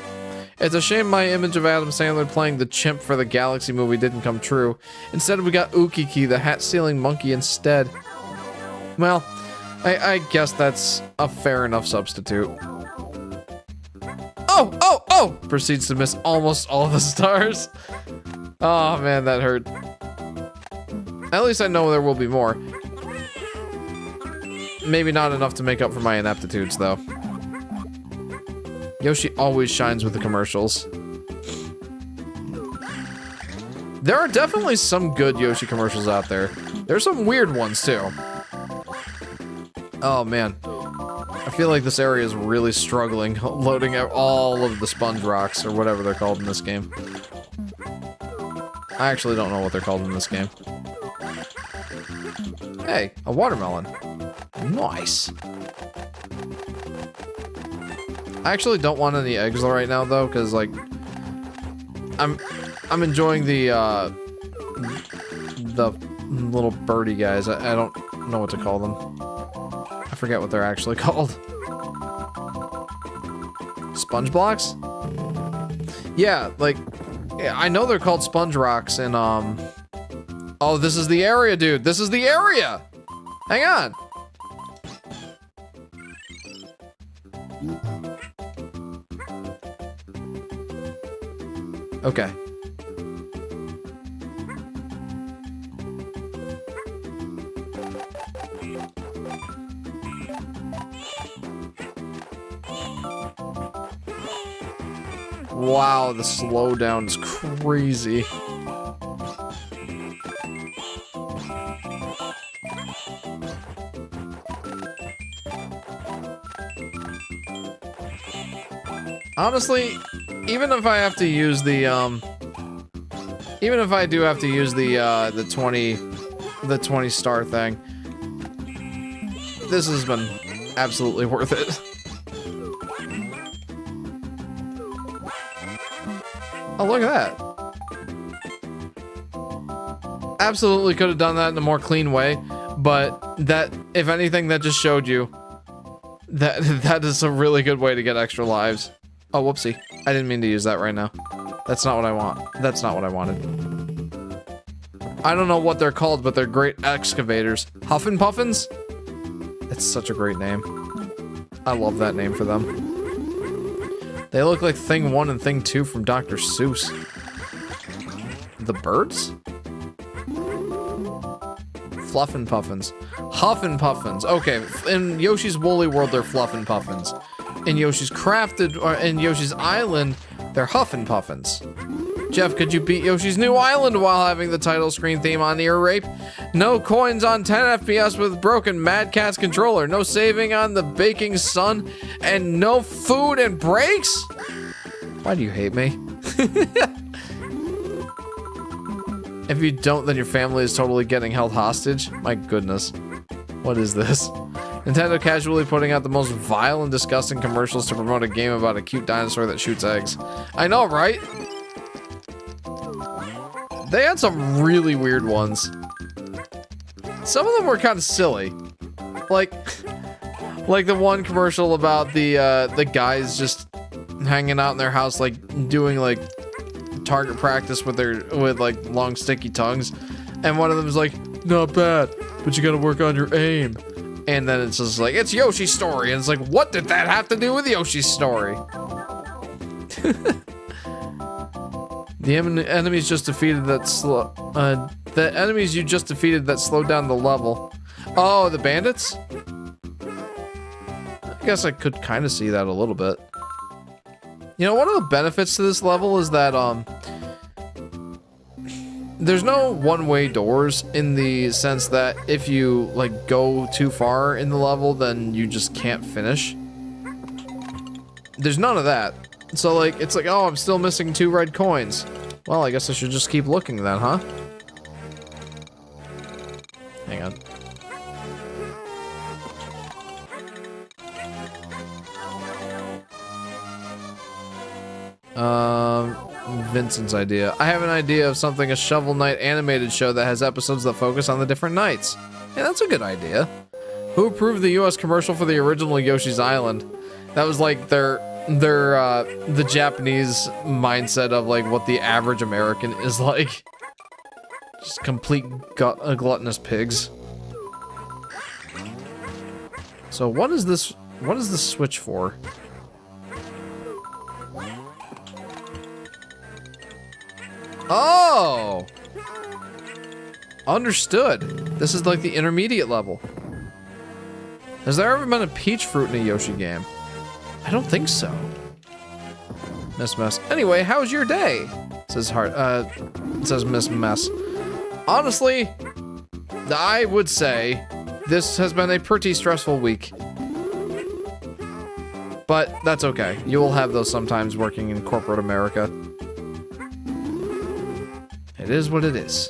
It's a shame my image of Adam Sandler playing the chimp for the Galaxy movie didn't come true. Instead, we got Ukiki, the hat-stealing monkey, instead. Well, I guess that's a fair enough substitute. Oh, oh, oh! Proceeds to miss almost all the stars. Oh man, that hurt. At least I know there will be more. Maybe not enough to make up for my ineptitudes, though. Yoshi always shines with the commercials. There are definitely some good Yoshi commercials out there. There's some weird ones, too. Oh man. I feel like this area is really struggling loading out all of the sponge rocks, or whatever they're called in this game. I actually don't know what they're called in this game. Hey, a watermelon. Nice. I actually don't want any eggs right now though, because like I'm enjoying the little birdie guys. I don't know what to call them. I forget what they're actually called. Sponge blocks? Yeah, like yeah, I know they're called sponge rocks and oh, this is the area, dude. This is the area. Hang on. Okay. Wow, the slowdown is crazy. Honestly, even if I have to use the even if I do have to use the 20 star thing, this has been absolutely worth it. Oh, look at that. Absolutely could have done that in a more clean way, but that, if anything, that just showed you that that is a really good way to get extra lives. Oh, whoopsie. I didn't mean to use that right now. That's not what I want. That's not what I wanted. I don't know what they're called, but they're great excavators. Huffin' Puffins? That's such a great name. I love that name for them. They look like Thing 1 and Thing 2 from Dr. Seuss. The birds? Fluffin' Puffins. Huffin' Puffins. Okay, in Yoshi's Woolly World, they're Fluffin' Puffins. In Yoshi's Crafted, or in Yoshi's Island, they're Huffin' Puffins. Jeff, could you beat Yoshi's New Island while having the title screen theme on ear rape? No coins on 10 FPS with broken Mad Catz controller. No saving on the baking sun. And no food and breaks? Why do you hate me? If you don't, then your family is totally getting held hostage? My goodness. What is this? Nintendo casually putting out the most vile and disgusting commercials to promote a game about a cute dinosaur that shoots eggs. I know, right? They had some really weird ones. Some of them were kind of silly. Like the one commercial about the guys just hanging out in their house, like doing like target practice with like long sticky tongues. And one of them is like, not bad, but you gotta work on your aim. And then it's just like, it's Yoshi's story. And it's like, what did that have to do with Yoshi's story? The enemies just defeated that the enemies you just defeated that slowed down the level. Oh, the bandits? I guess I could kind of see that a little bit. You know, one of the benefits to this level is that, there's no one-way doors in the sense that if you, like, go too far in the level, then you just can't finish. There's none of that. So, like, it's like, oh, I'm still missing 2 red coins. Well, I guess I should just keep looking then, huh? Hang on. Vincent's idea. I have an idea of something, a Shovel Knight animated show that has episodes that focus on the different knights. Yeah, that's a good idea. Who approved the US commercial for the original Yoshi's Island? That was like the Japanese mindset of like what the average American is like. Just complete gluttonous pigs. So what is this switch for? Oh! Understood. This is like the intermediate level. Has there ever been a peach fruit in a Yoshi game? I don't think so. Miss Mess. Anyway, how's your day? Says Miss Mess. Honestly, I would say this has been a pretty stressful week. But that's okay. You will have those sometimes working in corporate America. It is what it is.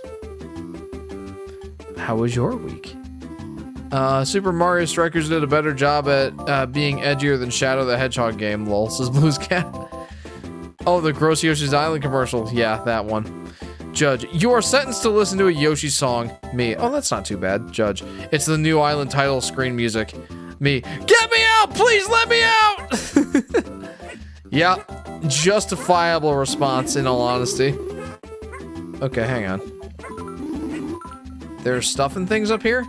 How was your week? Super Mario Strikers did a better job at being edgier than Shadow the Hedgehog game, lol, says Blue's Cat. Oh, the gross Yoshi's Island commercial. Yeah, that one. Judge, you are sentenced to listen to a Yoshi song. Me. Oh, that's not too bad. Judge, it's the new island title screen music. Me. Get me out! Please let me out! Yeah, justifiable response in all honesty. Okay, hang on. There's stuff and things up here,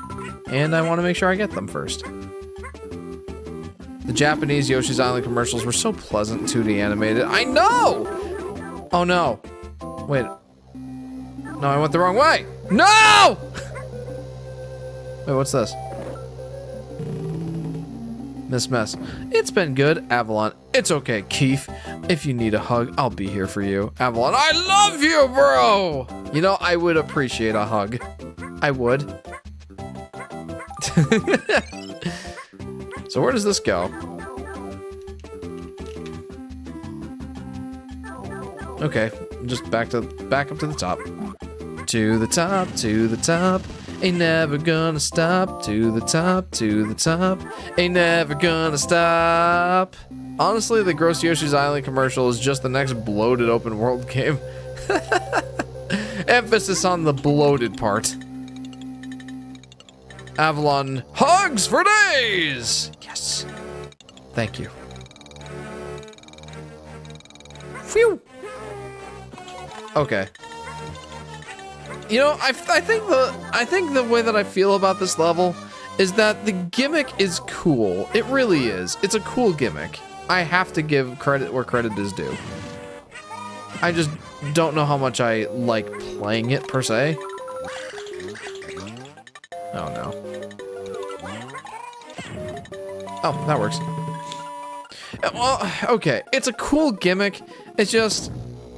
and I want to make sure I get them first. The Japanese Yoshi's Island commercials were so pleasant 2D animated. I know! Oh no. Wait. No, I went the wrong way. No! Wait, what's this? Miss Mess. It's been good. Avalon. It's okay, Keith. If you need a hug, I'll be here for you. Avalon. I love you, bro! You know, I would appreciate a hug. I would. So where does this go? Okay, just back up to the top. To the top, to the top. Ain't never gonna stop. To the top, to the top. Ain't never gonna stop. Honestly, the Gross Yoshi's Island commercial is just the next bloated open world game. Emphasis on the bloated part. Avalon hugs for days! Yes. Thank you. Phew. Okay. You know, I think the way that I feel about this level is that the gimmick is cool. It really is. It's a cool gimmick. I have to give credit where credit is due. I just don't know how much I like playing it per se. Oh no. Oh, that works. Well, okay. It's a cool gimmick. It's just,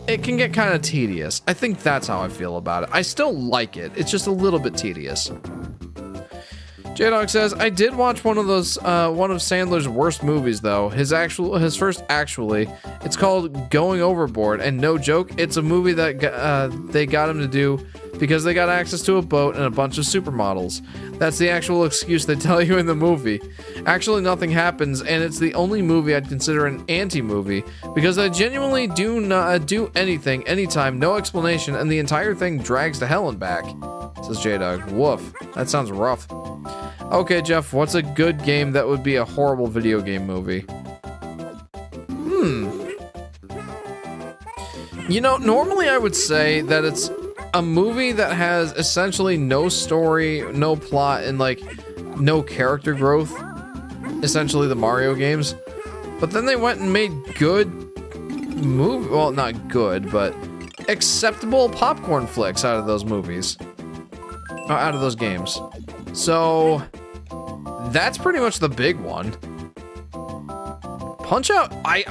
it can get kind of tedious. I think that's how I feel about it. I still like it. It's just a little bit tedious. J-Dog says, I did watch one of Sandler's worst movies though. His first actually. It's called Going Overboard, and no joke, it's a movie that they got him to do because they got access to a boat and a bunch of supermodels. That's the actual excuse they tell you in the movie. Actually, nothing happens, and it's the only movie I'd consider an anti-movie because I genuinely do not do anything, anytime, no explanation, and the entire thing drags to hell and back. Says J-Dog. Woof. That sounds rough. Okay, Jeff, what's a good game that would be a horrible video game movie? You know, normally I would say that it's a movie that has essentially no story, no plot, and like no character growth. Essentially the Mario games. But then they went and made good well, not good, but acceptable popcorn flicks out of those movies. Out of those games. So that's pretty much the big one. Punch-Out! I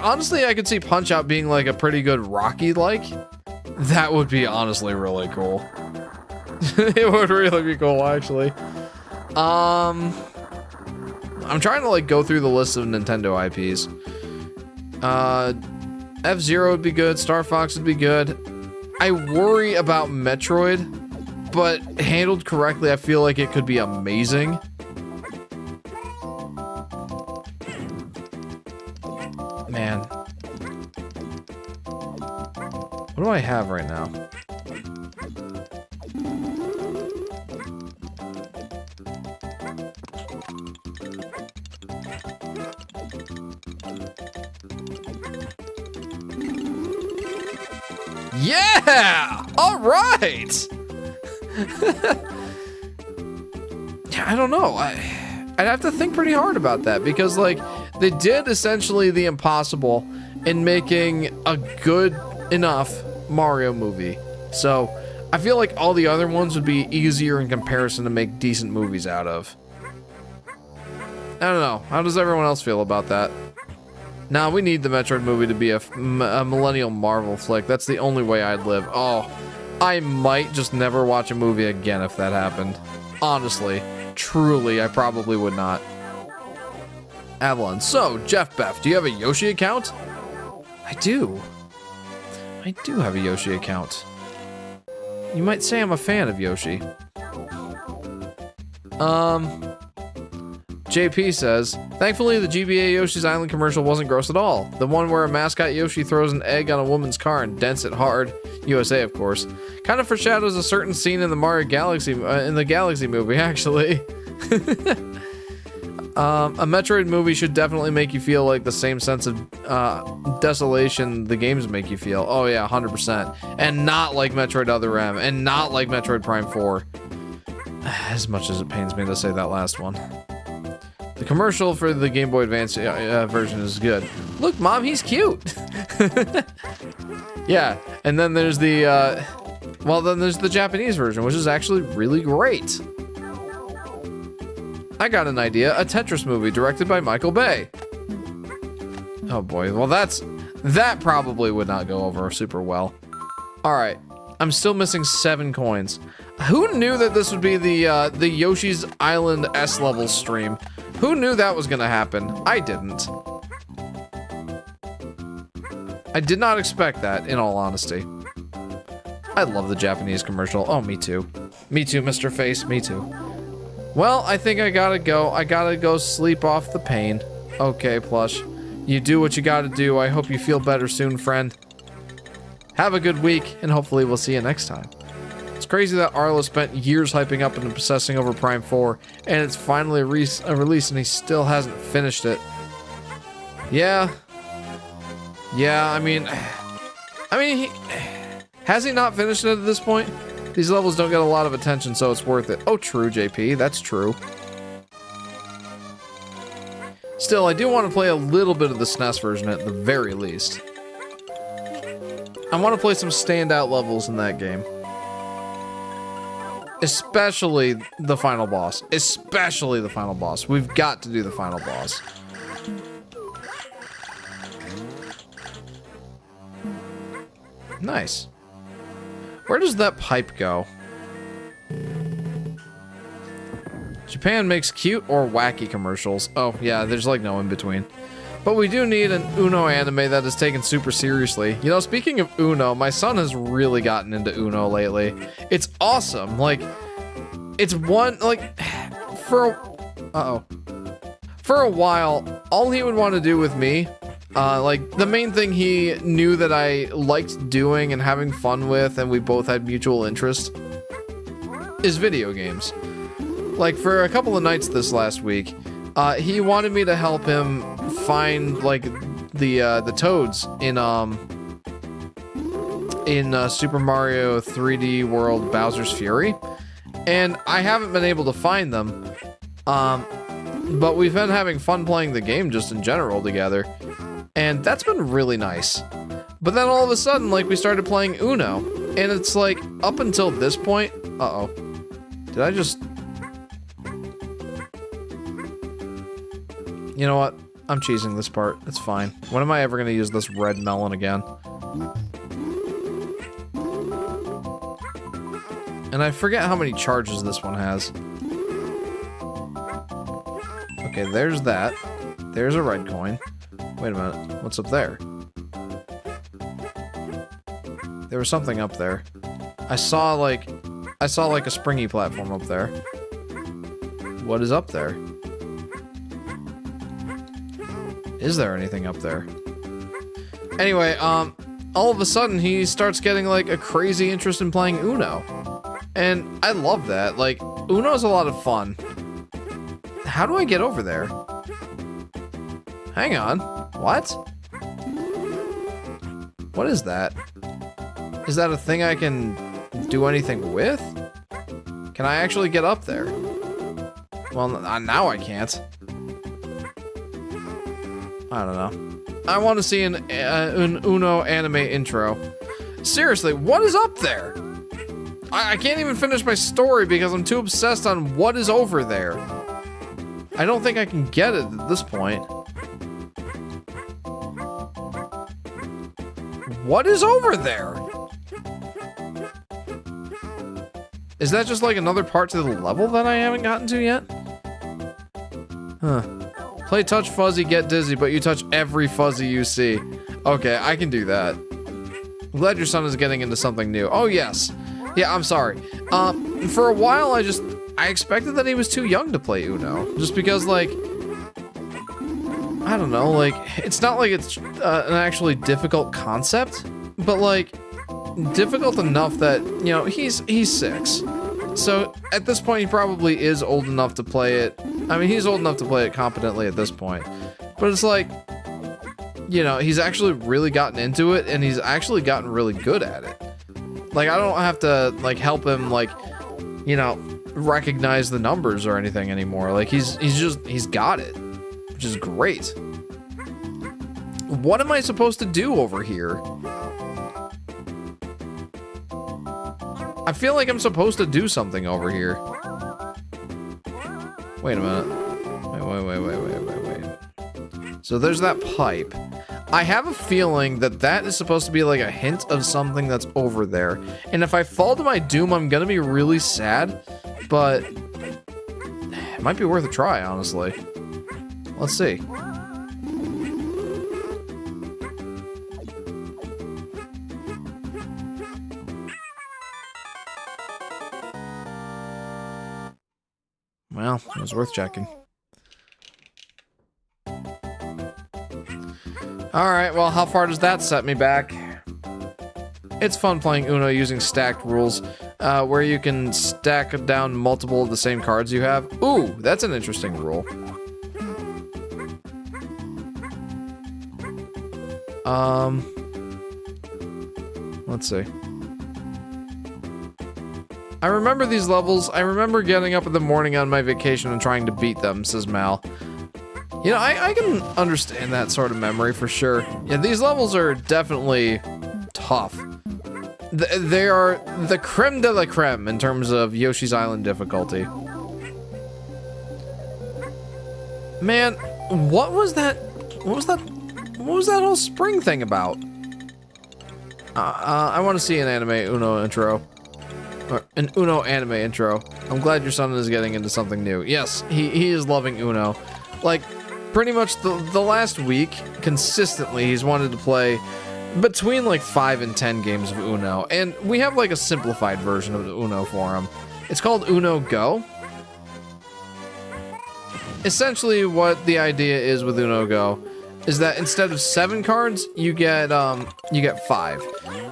could see Punch-Out being like a pretty good Rocky-like. That would be honestly really cool. It would really be cool, actually. I'm trying to like go through the list of Nintendo IPs. F-Zero would be good. Star Fox would be good. I worry about Metroid, but handled correctly, I feel like it could be amazing. Man. What do I have right now? Yeah! All right! I don't know. I'd have to think pretty hard about that because, like, they did essentially the impossible in making a good enough Mario movie. So I feel like all the other ones would be easier in comparison to make decent movies out of. I don't know. How does everyone else feel about that? Nah, we need the Metroid movie to be a millennial Marvel flick. That's the only way I'd live. Oh, I might just never watch a movie again if that happened. Honestly, truly, I probably would not. Avalon. So, Jeff Beff, do you have a Yoshi account? I do. I do have a Yoshi account. You might say I'm a fan of Yoshi. JP says, thankfully the GBA Yoshi's Island commercial wasn't gross at all. The one where a mascot Yoshi throws an egg on a woman's car and dents it hard. USA, of course. Kind of foreshadows a certain scene in the Mario Galaxy, in the Galaxy movie, actually. A Metroid movie should definitely make you feel like the same sense of desolation the games make you feel. Oh yeah, 100%. And not like Metroid Other M, and not like Metroid Prime 4. As much as it pains me to say that last one. The commercial for the Game Boy Advance version is good. Look, Mom, he's cute. Yeah, And then there's the, well, then there's the Japanese version, which is actually really great. I got an idea, a Tetris movie directed by Michael Bay. Oh boy, well that probably would not go over super well. All right, I'm still missing 7 coins. Who knew that this would be the Yoshi's Island S level stream? Who knew that was gonna happen? I didn't. I did not expect that, in all honesty. I love the Japanese commercial. Oh, me too. Me too, Mr. Face, me too. Well, I think I gotta go. I gotta go sleep off the pain. Okay, Plush. You do what you gotta do. I hope you feel better soon, friend. Have a good week, and hopefully we'll see you next time. It's crazy that Arlo spent years hyping up and obsessing over Prime 4, and it's finally a release, and he still hasn't finished it. Yeah. Yeah, I mean, has he not finished it at this point? These levels don't get a lot of attention, so it's worth it. Oh, true, JP, that's true. Still, I do want to play a little bit of the SNES version at the very least. I want to play some standout levels in that game. Especially the final boss. Especially the final boss. We've got to do the final boss. Nice. Where does that pipe go? Japan makes cute or wacky commercials. Oh, yeah, there's like no in between. But we do need an Uno anime that is taken super seriously. You know, speaking of Uno, my son has really gotten into Uno lately. It's awesome. Like, it's one, like, for a while, all he would want to do with me, like, the main thing he knew that I liked doing and having fun with, and we both had mutual interest, is video games. Like, for a couple of nights this last week, he wanted me to help him find, like, the toads in Super Mario 3D World Bowser's Fury, and I haven't been able to find them, but we've been having fun playing the game just in general together. And that's been really nice. But then all of a sudden, like, we started playing Uno. And it's like, up until this point... Uh-oh. Did I just... You know what? I'm cheesing this part. It's fine. When am I ever going to use this red melon again? And I forget how many charges this one has. Okay, there's that. There's a red coin. Wait a minute, what's up there? There was something up there. I saw like a springy platform up there. What is up there? Is there anything up there? Anyway, all of a sudden he starts getting like a crazy interest in playing Uno. And I love that. Like, Uno's a lot of fun. How do I get over there? Hang on. What? What is that? Is that a thing I can do anything with? Can I actually get up there? Well, now I can't. I don't know. I want to see an Uno anime intro. Seriously, what is up there? I can't even finish my story because I'm too obsessed on what is over there. I don't think I can get it at this point. What is over there? Is that just like another part to the level that I haven't gotten to yet? Huh. Play touch fuzzy, get dizzy, but you touch every fuzzy you see. Okay, I can do that. I'm glad your son is getting into something new. Oh, yes. Yeah, I'm sorry. For a while, I expected that he was too young to play Uno. Just because, like... I don't know, like, it's not like it's an actually difficult concept, but, like, difficult enough that, you know, he's 6. So, at this point, he probably is old enough to play it. I mean, he's old enough to play it competently at this point. But it's like, you know, he's actually really gotten into it, and he's actually gotten really good at it. Like, I don't have to, like, help him, like, you know, recognize the numbers or anything anymore. Like, he's got it. Which is great. What am I supposed to do over here? I feel like I'm supposed to do something over here. Wait a minute. Wait. So there's that pipe. I have a feeling that that is supposed to be like a hint of something that's over there. And if I fall to my doom, I'm gonna be really sad. But it might be worth a try, honestly. Let's see. Well, it was worth checking. Alright, well, how far does that set me back? It's fun playing Uno using stacked rules, where you can stack down multiple of the same cards you have. Ooh, that's an interesting rule. Let's see. I remember these levels. I remember getting up in the morning on my vacation and trying to beat them, says Mal. You know, I can understand that sort of memory for sure. Yeah, these levels are definitely tough. They are the creme de la creme in terms of Yoshi's Island difficulty. Man, what was that? What was that whole spring thing about? I want to see an anime Uno intro. Or an Uno anime intro. I'm glad your son is getting into something new. Yes, he is loving Uno. Like, pretty much the last week, consistently, he's wanted to play between like 5 and 10 games of Uno. And we have like a simplified version of the Uno for him. It's called Uno Go. Essentially, what the idea is with Uno Go is that instead of 7 cards, you get 5.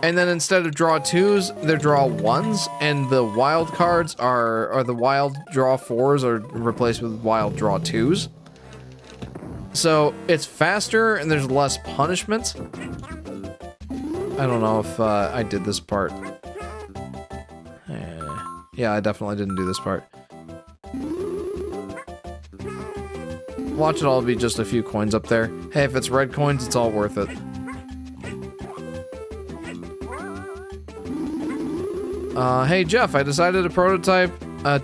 And then instead of draw 2s, they're draw 1s, and the wild cards or the wild draw 4s are replaced with wild draw 2s. So it's faster and there's less punishment. I don't know if I did this part. Yeah, I definitely didn't do this part. Watch it all be just a few coins up there. Hey, if it's red coins, it's all worth it. Hey Jeff, I decided to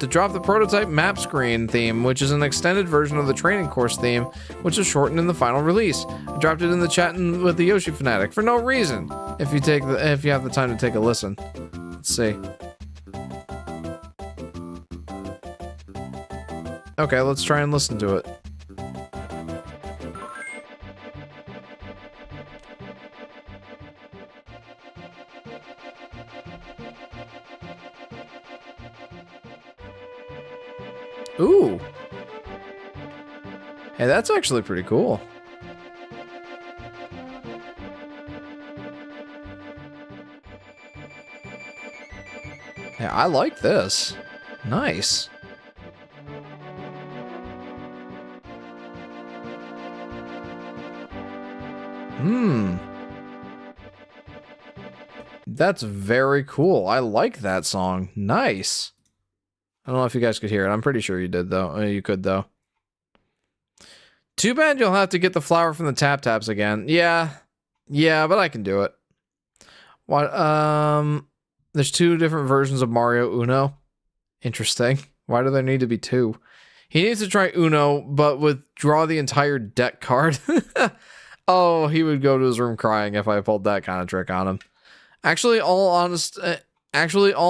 drop the prototype map screen theme, which is an extended version of the training course theme, which is shortened in the final release. I dropped it in the chat with the Yoshi Fanatic for no reason. If you have the time to take a listen. Let's see. Okay, let's try and listen to it. Ooh. Hey, that's actually pretty cool. Yeah, I like this. Nice. That's very cool. I like that song. Nice. I don't know if you guys could hear it. I'm pretty sure you did, though. You could, though. Too bad you'll have to get the flower from the Tap Taps again. Yeah. Yeah, but I can do it. What? There's 2 different versions of Mario Uno. Interesting. Why do there need to be 2? He needs to try Uno, but withdraw the entire deck card. Oh, he would go to his room crying if I pulled that kind of trick on him. Actually, all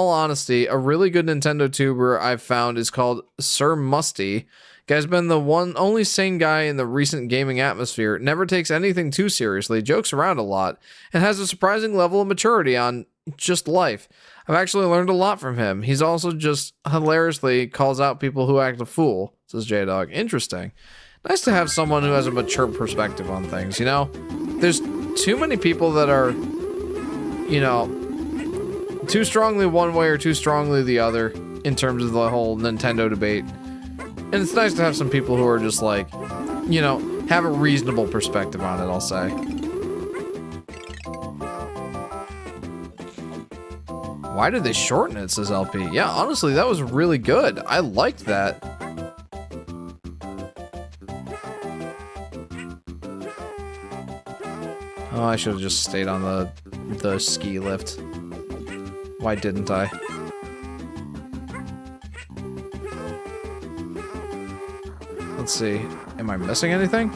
honesty, a really good Nintendo tuber I've found is called Sir Musty. Guy's been the only sane guy in the recent gaming atmosphere, never takes anything too seriously, jokes around a lot, and has a surprising level of maturity on just life. I've actually learned a lot from him. He's also just hilariously calls out people who act a fool, says J-Dog. Interesting. Nice to have someone who has a mature perspective on things, you know? There's too many people that are, you know, too strongly one way or too strongly the other in terms of the whole Nintendo debate. And it's nice to have some people who are just like, you know, have a reasonable perspective on it, I'll say. Why did they shorten it, says LP? Yeah, honestly, that was really good. I liked that. Oh, I should have just stayed on the ski lift. Why didn't I? Let's see. Am I missing anything?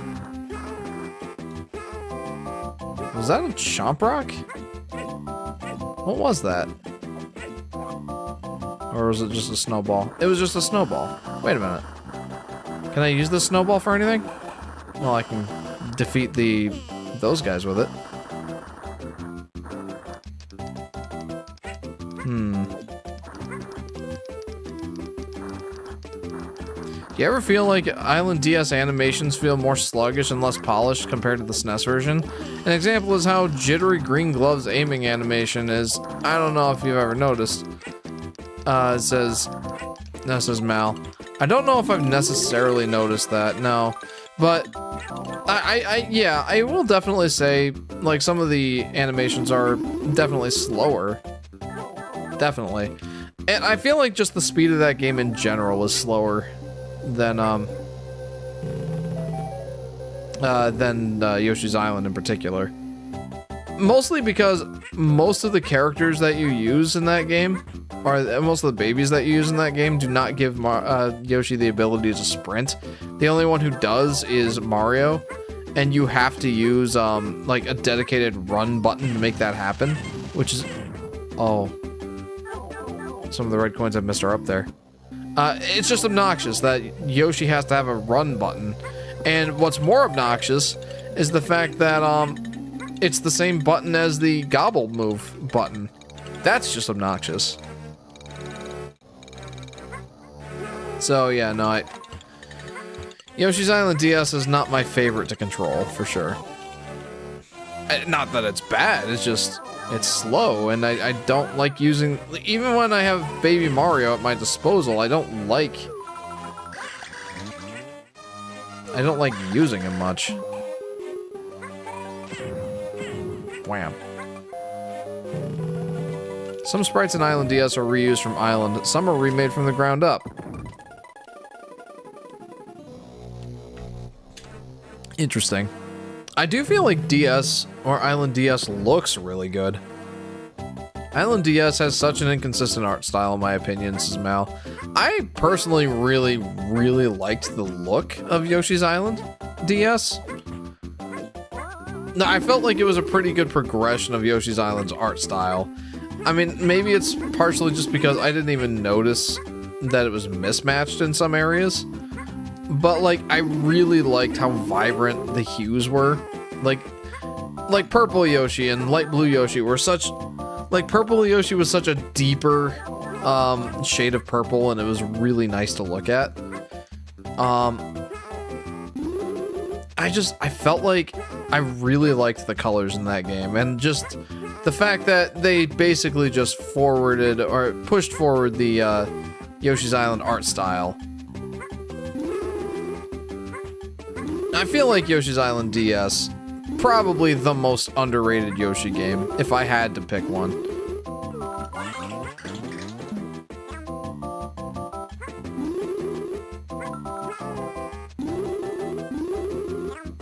Was that a Chomp Rock? What was that? Or was it just a snowball? It was just a snowball. Wait a minute. Can I use this snowball for anything? Well, I can defeat those guys with it. Do you ever feel like Island DS animations feel more sluggish and less polished compared to the SNES version? An example is how jittery Green Glove's aiming animation is. I don't know if you've ever noticed. It says Mal. I don't know if I've necessarily noticed that, no. But, yeah, I will definitely say, like, some of the animations are definitely slower. Definitely. And I feel like just the speed of that game in general was slower than Yoshi's Island in particular. Mostly because most of the characters that you use in that game, or most of the babies that you use in that game, do not give Yoshi the ability to sprint. The only one who does is Mario, and you have to use like a dedicated run button to make that happen, which is... Oh. Some of the red coins I've missed are up there. It's just obnoxious that Yoshi has to have a run button. And what's more obnoxious is the fact that it's the same button as the gobble move button. That's just obnoxious. So yeah, no, Yoshi's Island DS is not my favorite to control, for sure. Not that it's bad, it's just... It's slow, and I don't like using... Even when I have Baby Mario at my disposal, I don't like using him much. Wham. Some sprites in Island DS are reused from Island. Some are remade from the ground up. Interesting. I do feel like DS or Island DS looks really good. Island DS has such an inconsistent art style, in my opinion, says Mal. I personally really liked the look of Yoshi's Island DS. No, I felt like it was a pretty good progression of Yoshi's Island's art style. I mean, maybe it's partially just because I didn't even notice that it was mismatched in some areas. But, like, I really liked how vibrant the hues were. Like Purple Yoshi and Light Blue Yoshi were such... Like, Purple Yoshi was such a deeper shade of purple, and it was really nice to look at. I felt like I really liked the colors in that game, and just the fact that they basically just forwarded, or pushed forward the Yoshi's Island art style. I feel like Yoshi's Island DS, probably the most underrated Yoshi game, if I had to pick one.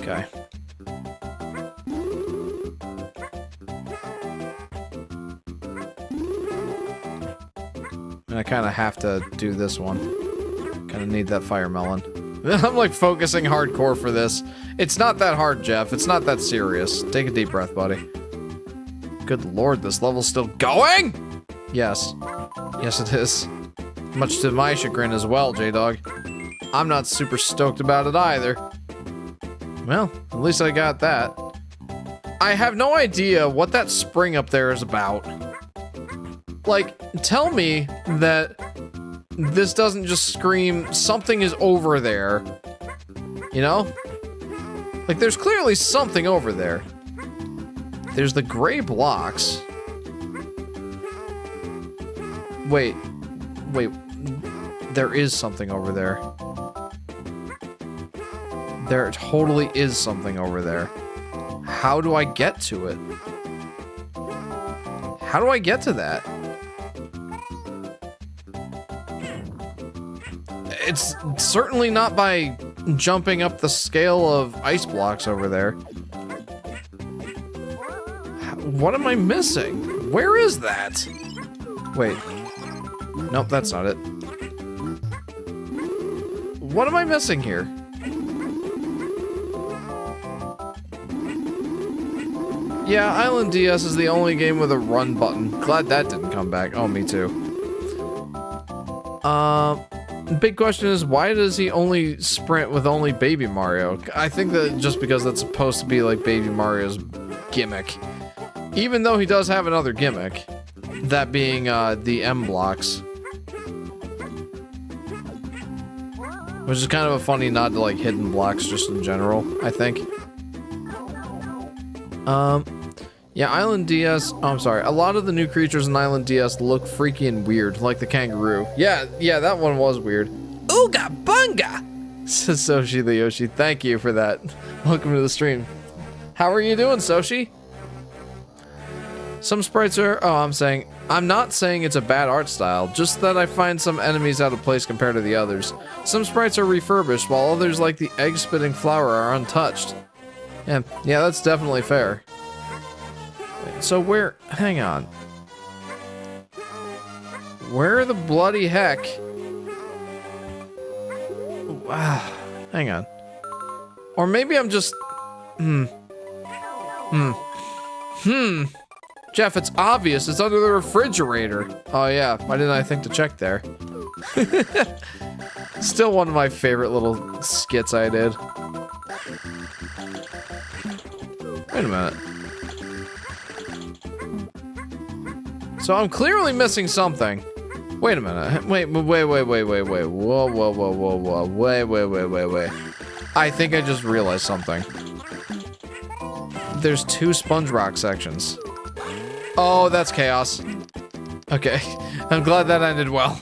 Okay. And I kind of have to do this one. Kind of need that fire melon. I'm like focusing hardcore for this. It's not that hard, Jeff. It's not that serious. Take a deep breath, buddy. Good lord, this level's still going? Yes. Yes, it is. Much to my chagrin as well, J-Dog. I'm not super stoked about it either. Well, at least I got that. I have no idea what that spring up there is about. Like, tell me that this doesn't just scream, something is over there. You know? Like, there's clearly something over there. There's the gray blocks. Wait. There is something over there. There totally is something over there. How do I get to it? How do I get to that? It's certainly not by jumping up the scale of ice blocks over there. What am I missing? Where is that? Wait. Nope, that's not it. What am I missing here? Yeah, Island DS is the only game with a run button. Glad that didn't come back. Oh, me too. Big question is, why does he only sprint with only Baby Mario? I think that just because that's supposed to be like Baby Mario's gimmick. Even though he does have another gimmick. That being, the M blocks. Which is kind of a funny nod to, like, hidden blocks just in general, I think. Yeah, Island DS, oh, I'm sorry. A lot of the new creatures in Island DS look freaking weird, like the kangaroo. Yeah, that one was weird. Ooga bunga! Says Soshi the Yoshi. Thank you for that. Welcome to the stream. How are you doing, Soshi? Some sprites are, I'm not saying it's a bad art style, just that I find some enemies out of place compared to the others. Some sprites are refurbished, while others like the egg-spitting flower are untouched. Yeah, that's definitely fair. So where, hang on. Where the bloody heck? Hang on. Or maybe I'm just, Jeff, it's obvious, it's under the refrigerator. Oh yeah, why didn't I think to check there? Still one of my favorite little skits I did. Wait a minute. So I'm clearly missing something. Wait a minute. Wait. Whoa. Wait. I think I just realized something. There's 2 sponge rock sections. Oh, that's chaos. Okay. I'm glad that ended well.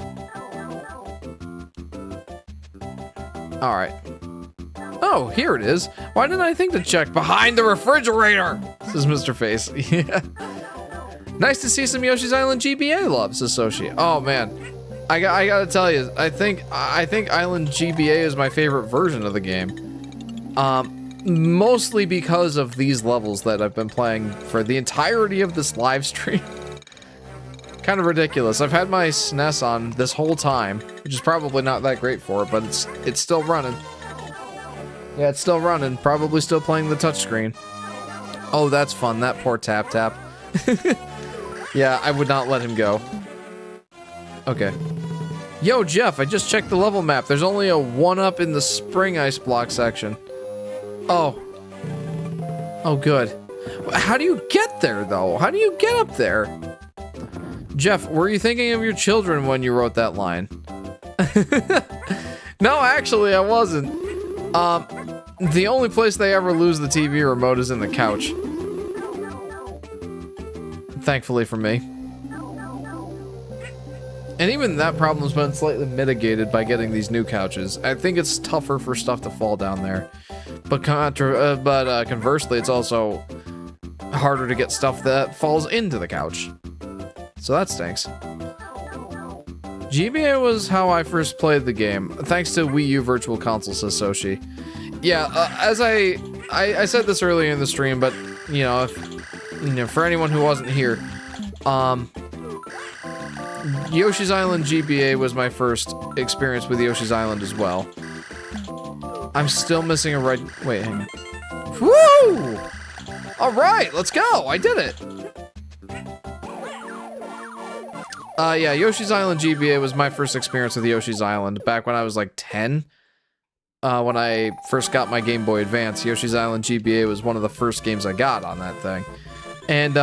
Alright. Oh, here it is. Why didn't I think to check behind the refrigerator? Says Mr. Face. Yeah. Nice to see some Yoshi's Island GBA love, says Soshi. Oh man, I gotta tell you, I think Island GBA is my favorite version of the game. Mostly because of these levels that I've been playing for the entirety of this live stream. Kind of ridiculous. I've had my SNES on this whole time, which is probably not that great for it, but it's still running. Yeah, it's still running. Probably still playing the touchscreen. Oh, that's fun. That poor Tap Tap. Yeah, I would not let him go. Okay. Yo, Jeff, I just checked the level map. There's only a 1-up in the spring ice block section. Oh. Oh, good. How do you get there, though? How do you get up there? Jeff, were you thinking of your children when you wrote that line? No, actually, I wasn't. The only place they ever lose the TV remote is in the couch. Thankfully for me. And even that problem's been slightly mitigated by getting these new couches. I think it's tougher for stuff to fall down there. But conversely, it's also harder to get stuff that falls into the couch. So that stinks. GBA was how I first played the game, thanks to Wii U Virtual Console, says Soshi. Yeah, as I said this earlier in the stream, but, you know, for anyone who wasn't here, Yoshi's Island GBA was my first experience with Yoshi's Island as well. I'm still missing a red... Wait, hang on. Woo! Alright, let's go! I did it! Yeah, Yoshi's Island GBA was my first experience with Yoshi's Island, back when I was like 10. When I first got my Game Boy Advance, Yoshi's Island GBA was one of the first games I got on that thing. And,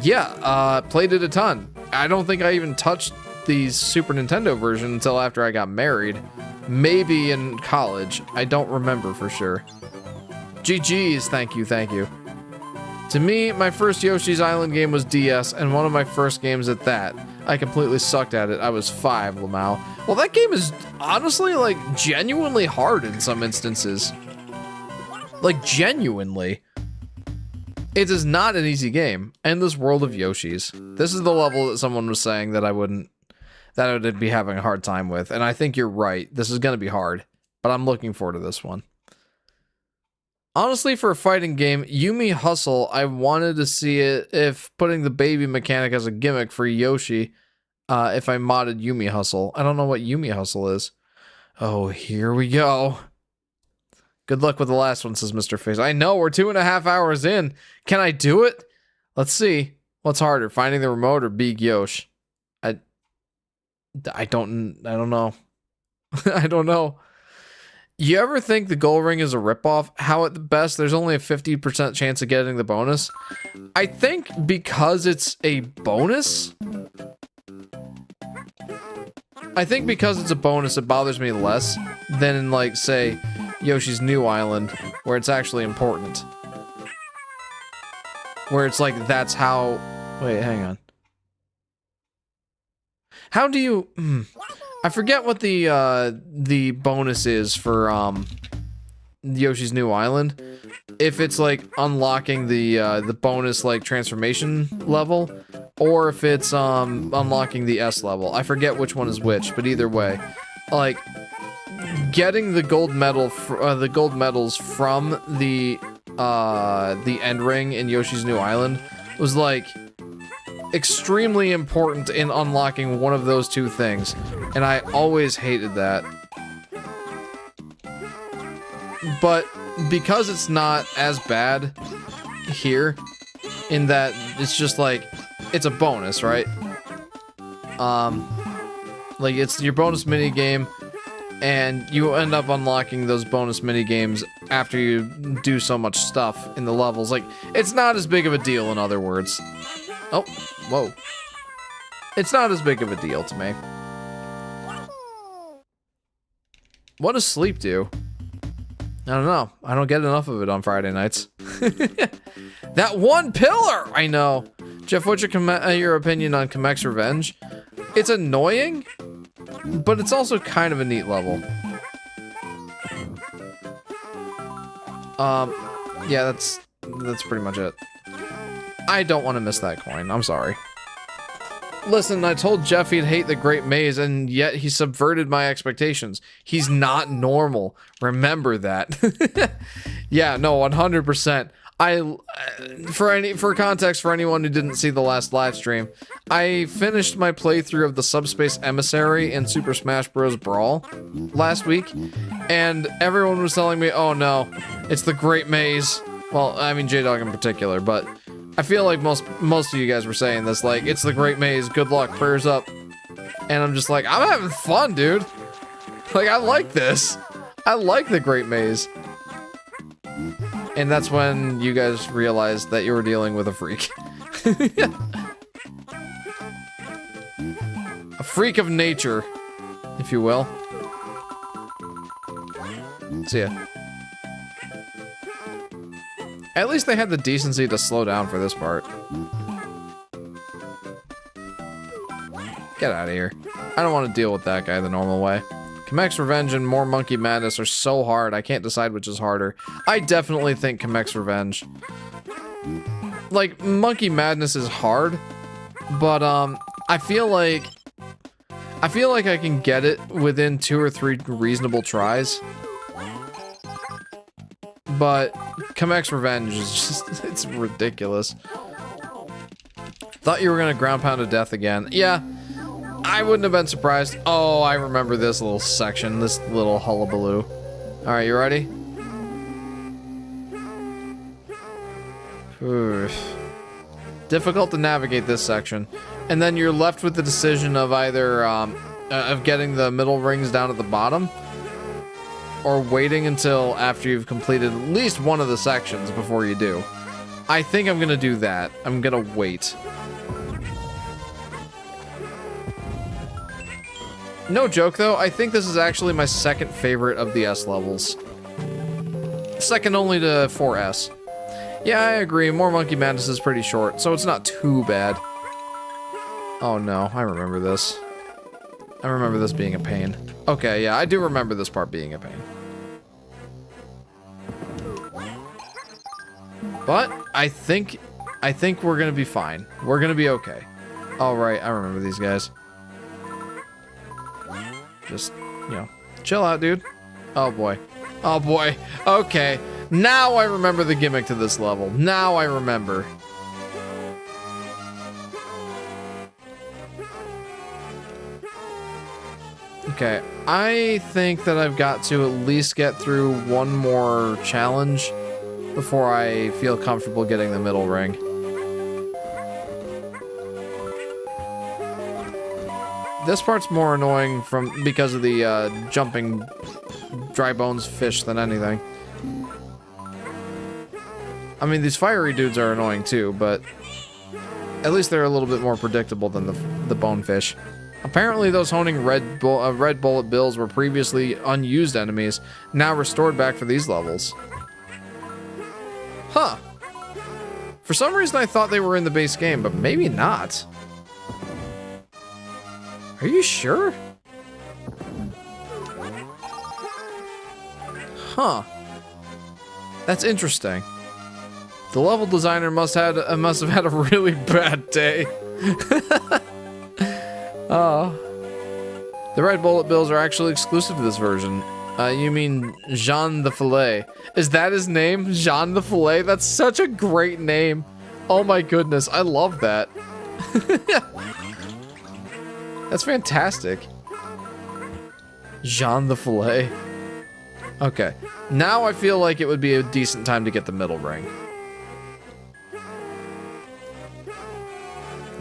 yeah, played it a ton. I don't think I even touched the Super Nintendo version until after I got married. Maybe in college. I don't remember for sure. GG's, thank you. To me, my first Yoshi's Island game was DS, and one of my first games at that. I completely sucked at it. I was 5, Lamau. Well, that game is honestly, like, genuinely hard in some instances. Like, genuinely. It is not an easy game. Endless World of Yoshi's. This is the level that someone was saying that I would be having a hard time with, and I think you're right. This is gonna be hard, but I'm looking forward to this one. Honestly, for a fighting game, Yumi Hustle, I wanted to see it if putting the baby mechanic as a gimmick for Yoshi, if I modded Yumi Hustle. I don't know what Yumi Hustle is. Oh, here we go. Good luck with the last one, says Mr. Face. I know, we're 2.5 hours in. Can I do it? Let's see. What's harder, finding the remote or being Yosh? I don't know. I don't know. You ever think the gold ring is a ripoff? How at the best, there's only a 50% chance of getting the bonus? I think because it's a bonus... it bothers me less than in, like, say, Yoshi's New Island, where it's actually important. Where it's like, that's how... Wait, hang on. How do you... I forget what the bonus is for, Yoshi's New Island. If it's, like, unlocking the bonus, like, transformation level, or if it's, unlocking the S level. I forget which one is which, but either way. Like, getting the gold medal, the gold medals from the end ring in Yoshi's New Island was, like, extremely important in unlocking one of those two things. And I always hated that. But because it's not as bad here, in that it's just like, it's a bonus, right? Like, it's your bonus minigame, and you end up unlocking those bonus minigames after you do so much stuff in the levels. Like, it's not as big of a deal, in other words. Oh, whoa. It's not as big of a deal to me. What does sleep do? I don't know. I don't get enough of it on Friday nights. That one pillar! I know. Jeff, what's your opinion on Kamek's Revenge? It's annoying, but it's also kind of a neat level. Yeah, that's pretty much it. I don't want to miss that coin. I'm sorry. Listen, I told Jeff he'd hate the Great Maze, and yet he subverted my expectations. He's not normal. Remember that. Yeah, no, 100%. For context, for anyone who didn't see the last live stream, I finished my playthrough of the Subspace Emissary in Super Smash Bros. Brawl last week, and everyone was telling me, oh no, it's the Great Maze. Well, I mean J-Dog in particular, but I feel like most of you guys were saying this, like, it's the Great Maze, good luck, prayers up. And I'm just like, I'm having fun, dude. Like, I like this. I like the Great Maze. And that's when you guys realized that you were dealing with a freak. A freak of nature, if you will. See ya. At least they had the decency to slow down for this part. Get out of here. I don't want to deal with that guy the normal way. Kamek's Revenge and More Monkey Madness are so hard, I can't decide which is harder. I definitely think Kamek's Revenge. Like, Monkey Madness is hard, but, I feel like I can get it within 2 or 3 reasonable tries. But Kamek's Revenge is just, it's ridiculous. Thought you were gonna ground pound to death again. Yeah, I wouldn't have been surprised. Oh, I remember this little section, this little hullabaloo. Alright, you ready? Oof. Difficult to navigate this section. And then you're left with the decision of either, of getting the middle rings down at the bottom, or waiting until after you've completed at least one of the sections before you do. I think I'm gonna do that. I'm gonna wait. No joke though, I think this is actually my second favorite of the S levels. Second only to 4S. Yeah, I agree, More Monkey Madness is pretty short, so it's not too bad. Oh no, I remember this. I remember this being a pain. Okay, yeah, I do remember this part being a pain. But I think we're gonna be fine. We're gonna be okay. All right, I remember these guys. Just, you know, chill out, dude. Oh boy. Oh boy. Okay. Now I remember the gimmick to this level. Now I remember. Okay, I think that I've got to at least get through one more challenge before I feel comfortable getting the middle ring. This part's more annoying because of the jumping dry bones fish than anything. I mean, these fiery dudes are annoying too, but at least they're a little bit more predictable than the bonefish. Apparently, those honing red bullet bills were previously unused enemies, now restored back for these levels. Huh. For some reason, I thought they were in the base game, but maybe not. Are you sure? Huh. That's interesting. The level designer must have had a really bad day. Oh. The red bullet bills are actually exclusive to this version. You mean Jean the Filet. Is that his name? Jean the Filet? That's such a great name. Oh my goodness, I love that. That's fantastic. Jean the Filet. Okay, now I feel like it would be a decent time to get the middle ring.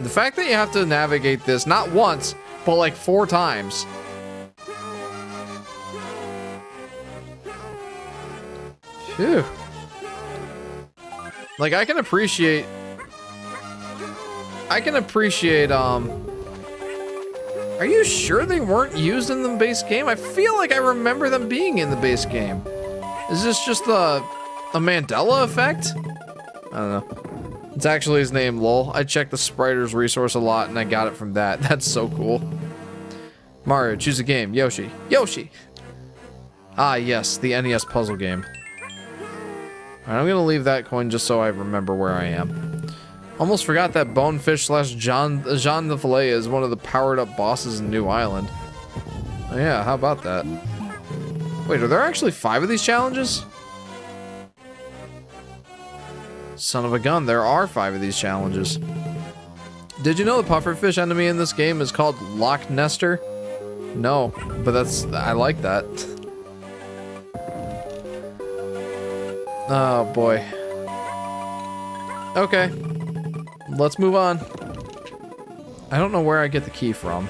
The fact that you have to navigate this not once, but like 4 times. Phew. Like, I can appreciate, are you sure they weren't used in the base game? I feel like I remember them being in the base game. Is this just a Mandela effect? I don't know. It's actually his name, lol. I checked the Spriters resource a lot and I got it from that. That's so cool. Mario, choose a game. Yoshi. Yoshi! Ah, yes, the NES puzzle game. Alright, I'm gonna leave that coin just so I remember where I am. Almost forgot that Bonefish / Jean the Filet is one of the powered up bosses in New Island. Oh yeah, how about that? Wait, are there actually 5 of these challenges? Son of a gun, there are 5 of these challenges. Did you know the pufferfish enemy in this game is called Loch Nester? No, but I like that. Oh boy. Okay. Let's move on. I don't know where I get the key from.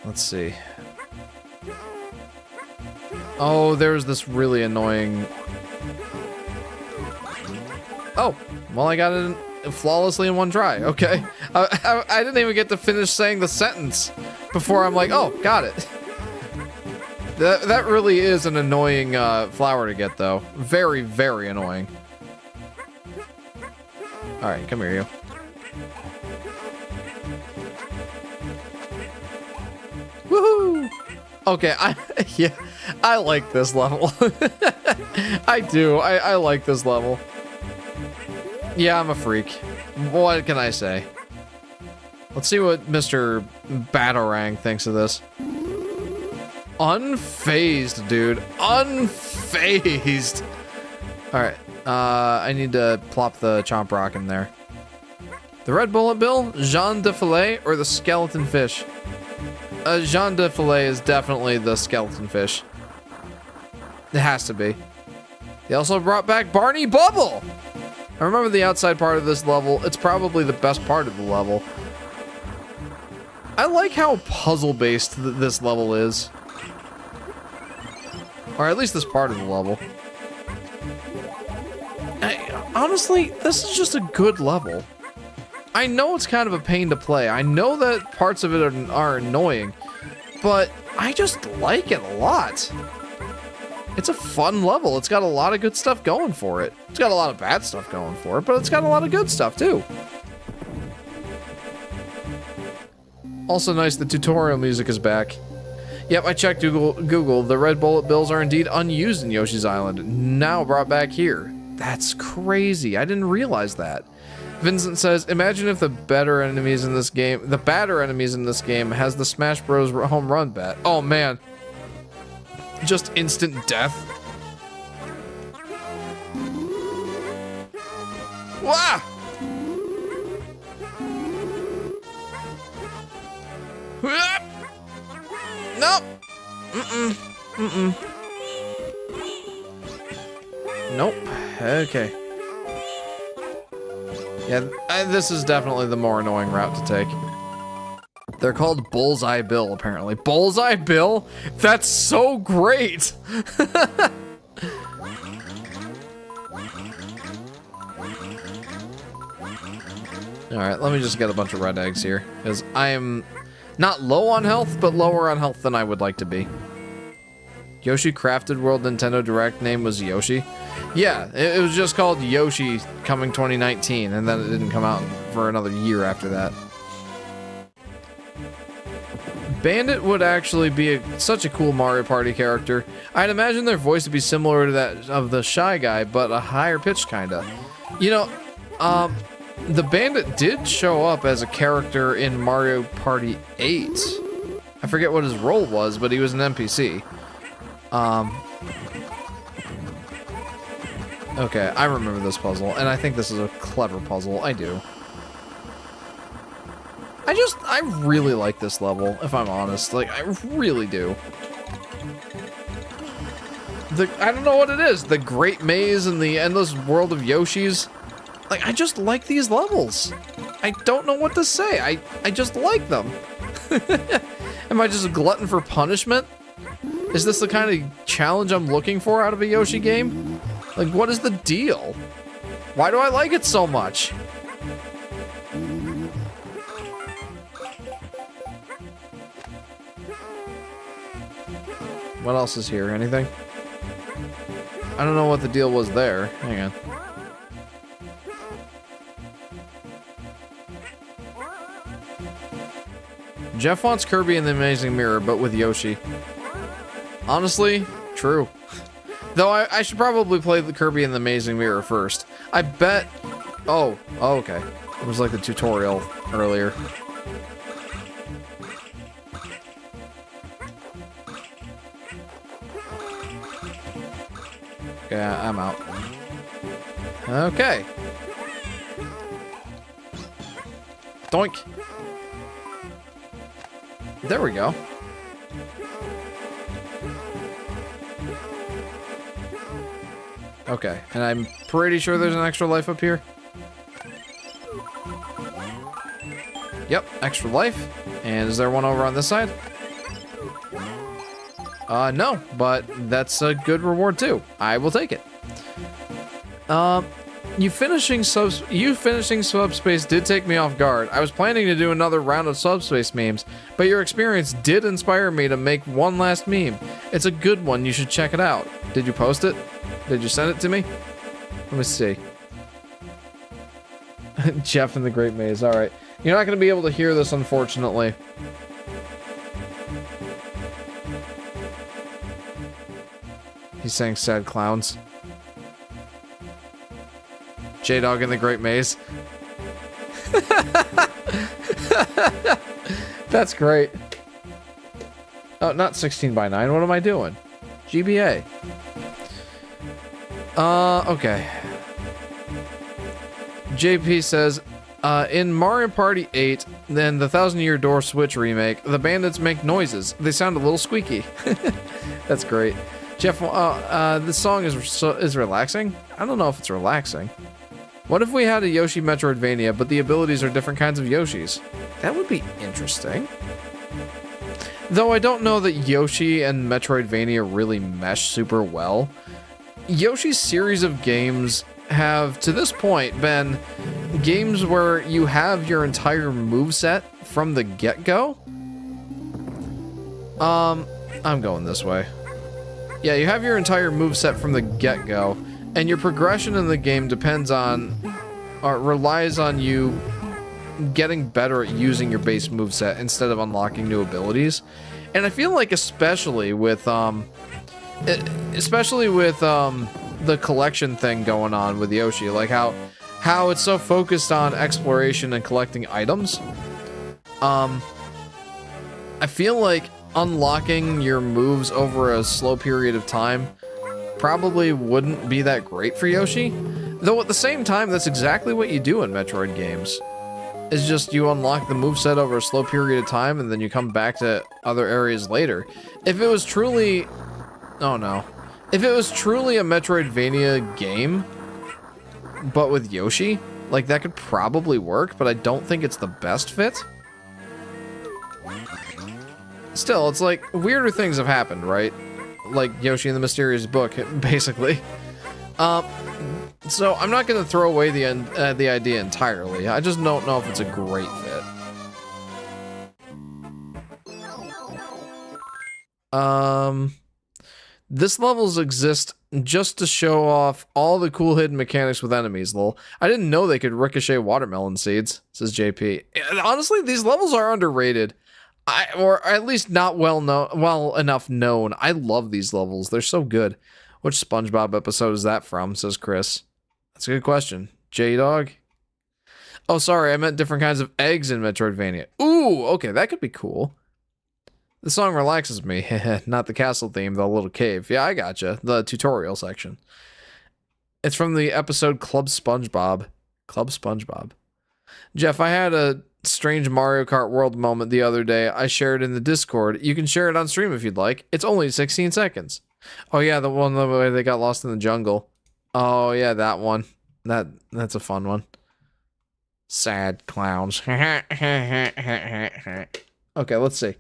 Let's see. Oh, there's this really annoying... Oh, well, I got it flawlessly in one try. Okay. I didn't even get to finish saying the sentence before I'm like, oh, got it. That really is an annoying flower to get, though. Very, very annoying. Alright, come here, you. Woohoo! Okay, yeah, I like this level. I do. I like this level. Yeah, I'm a freak. What can I say? Let's see what Mr. Batarang thinks of this. Unfazed, dude. Unfazed. Alright, I need to plop the Chomp Rock in there. The red bullet bill, Jean de Filet, or the skeleton fish? Jean de Filet is definitely the skeleton fish. It has to be. They also brought back Barney Bubble! I remember the outside part of this level. It's probably the best part of the level. I like how puzzle-based this level is. Or at least this part of the level. Honestly, this is just a good level. I know it's kind of a pain to play. I know that parts of it are annoying, but I just like it a lot. It's a fun level. It's got a lot of good stuff going for it. It's got a lot of bad stuff going for it, but it's got a lot of good stuff too. Also nice, the tutorial music is back. Yep, I checked Google. The red bullet bills are indeed unused in Yoshi's Island, now brought back here. That's crazy. I didn't realize that. Vincent says, imagine if the batter enemies in this game has the Smash Bros. Home run bat. Oh man. Just instant death. Wah! Nope. Okay. Yeah, this is definitely the more annoying route to take. They're called Bullseye Bill, apparently. Bullseye Bill? That's so great! Alright, let me just get a bunch of red eggs here, because I am not low on health, but lower on health than I would like to be. Yoshi Crafted World Nintendo Direct name was Yoshi. Yeah, it was just called Yoshi coming 2019, and then it didn't come out for another year after that. Bandit would actually be such a cool Mario Party character. I'd imagine their voice would be similar to that of the Shy Guy, but a higher pitch kinda. You know, the Bandit did show up as a character in Mario Party 8. I forget what his role was, but he was an NPC. Okay, I remember this puzzle, and I think this is a clever puzzle. I do. I really like this level, if I'm honest. Like, I really do. I don't know what it is. The Great Maze and the Endless World of Yoshi's. Like, I just like these levels. I don't know what to say. I just like them. Am I just a glutton for punishment? Is this the kind of challenge I'm looking for out of a Yoshi game? Like, what is the deal? Why do I like it so much? What else is here? Anything? I don't know what the deal was there. Hang on. Jeff wants Kirby in the Amazing Mirror, but with Yoshi. Honestly, true. Though I should probably play the Kirby in the Amazing Mirror first. I bet... Oh, okay. It was like the tutorial earlier. Yeah, I'm out. Okay. Doink. There we go. Okay, and I'm pretty sure there's an extra life up here. Yep, extra life. And is there one over on this side? No, but that's a good reward too. I will take it. You finishing Subspace did take me off guard. I was planning to do another round of Subspace memes, but your experience did inspire me to make one last meme. It's a good one, you should check it out. Did you post it? Did you send it to me? Let me see. Jeff in the Great Maze, alright. You're not going to be able to hear this, unfortunately. He's saying sad clowns. J-Dog in the Great Maze. That's great. Oh, not 16:9. What am I doing? GBA. Okay. JP says, in Mario Party 8, then the 1000-Year Door Switch remake, the bandits make noises. They sound a little squeaky. That's great. Jeff, this song is relaxing? I don't know if it's relaxing. What if we had a Yoshi Metroidvania, but the abilities are different kinds of Yoshis? That would be interesting. Though I don't know that Yoshi and Metroidvania really mesh super well. Yoshi's series of games have, to this point, been games where you have your entire moveset from the get-go. I'm going this way. Yeah, you have your entire moveset from the get-go, and your progression in the game depends on, or relies on you getting better at using your base moveset instead of unlocking new abilities. And I feel like especially with the collection thing going on with Yoshi, like how it's so focused on exploration and collecting items. I feel like unlocking your moves over a slow period of time probably wouldn't be that great for Yoshi. Though at the same time, that's exactly what you do in Metroid games. is just you unlock the moveset over a slow period of time and then you come back to other areas later. If it was truly... Oh no. If it was truly a Metroidvania game, but with Yoshi, like that could probably work, but I don't think it's the best fit. Still, it's like weirder things have happened, right? Like Yoshi and the Mysterious Book, basically. So I'm not gonna throw away the idea entirely. I just don't know if it's a great fit. This levels exist just to show off all the cool hidden mechanics with enemies, lol. I didn't know they could ricochet watermelon seeds, says JP. Honestly, these levels are underrated. Or at least not well enough known. I love these levels. They're so good. Which SpongeBob episode is that from, says Chris. That's a good question. J-Dog? Oh, sorry, I meant different kinds of eggs in Metroidvania. Ooh, okay, that could be cool. The song relaxes me. Not the castle theme, the little cave. Yeah, I gotcha. The tutorial section. It's from the episode Club SpongeBob. Club SpongeBob. Jeff, I had a strange Mario Kart World moment the other day. I shared in the Discord. You can share it on stream if you'd like. It's only 16 seconds. Oh yeah, the one where they got lost in the jungle. Oh yeah, that one. That's a fun one. Sad clowns. Okay, let's see.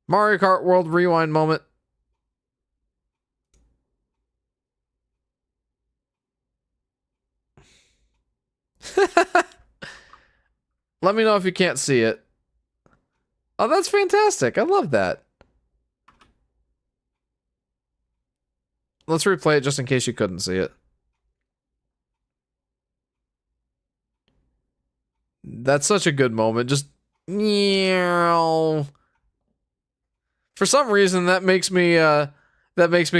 Mario Kart World Rewind moment. Let me know if you can't see it. Oh, that's fantastic. I love that. Let's replay it just in case you couldn't see it. That's such a good moment. Just... For some reason, that makes me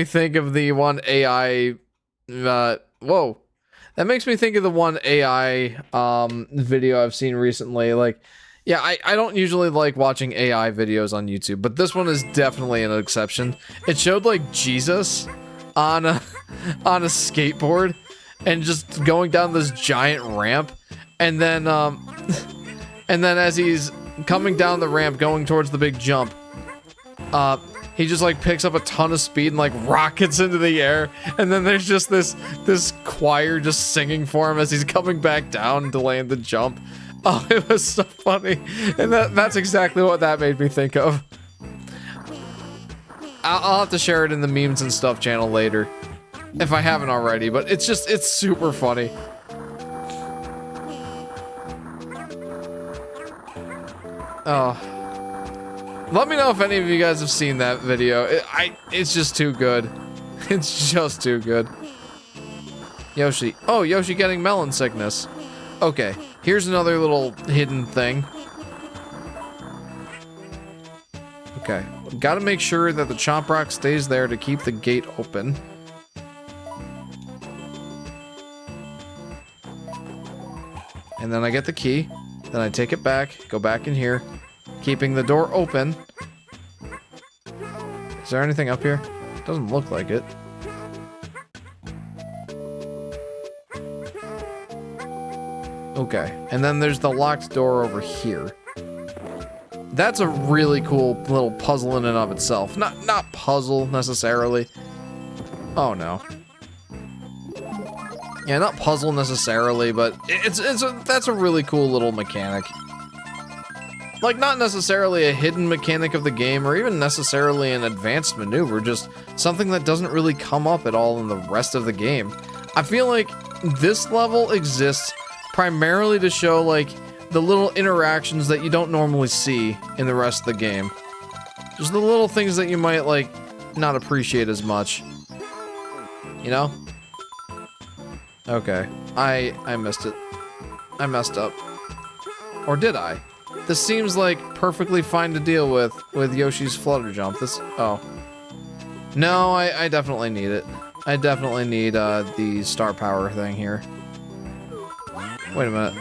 think of the one AI... whoa. That makes me think of the one AI video I've seen recently. Like, yeah, I don't usually like watching AI videos on YouTube, but this one is definitely an exception. It showed like Jesus on a skateboard and just going down this giant ramp, and then as he's coming down the ramp going towards the big jump, he just like picks up a ton of speed and like rockets into the air, and then there's just this choir just singing for him as he's coming back down to land the jump. Oh, it was so funny, and that's exactly what that made me think of. I'll have to share it in the memes and stuff channel later, if I haven't already, but it's super funny. Oh. Let me know if any of you guys have seen that video. It's just too good. It's just too good. Yoshi. Oh, Yoshi getting melon sickness. Okay, here's another little hidden thing. Okay, gotta make sure that the Chomp Rock stays there to keep the gate open. And then I get the key. Then I take it back, go back in here, keeping the door open. Is there anything up here? Doesn't look like it. Okay, and then there's the locked door over here. That's a really cool little puzzle in and of itself. Not puzzle necessarily. Oh no. Yeah, not puzzle necessarily, but that's a really cool little mechanic. Like, not necessarily a hidden mechanic of the game, or even necessarily an advanced maneuver, just something that doesn't really come up at all in the rest of the game. I feel like this level exists primarily to show, like, the little interactions that you don't normally see in the rest of the game. Just the little things that you might, like, not appreciate as much. You know? Okay. I missed it. I messed up. Or did I? This seems like perfectly fine to deal with Yoshi's flutter jump. Oh. No, I definitely need it. I definitely need the star power thing here. Wait a minute.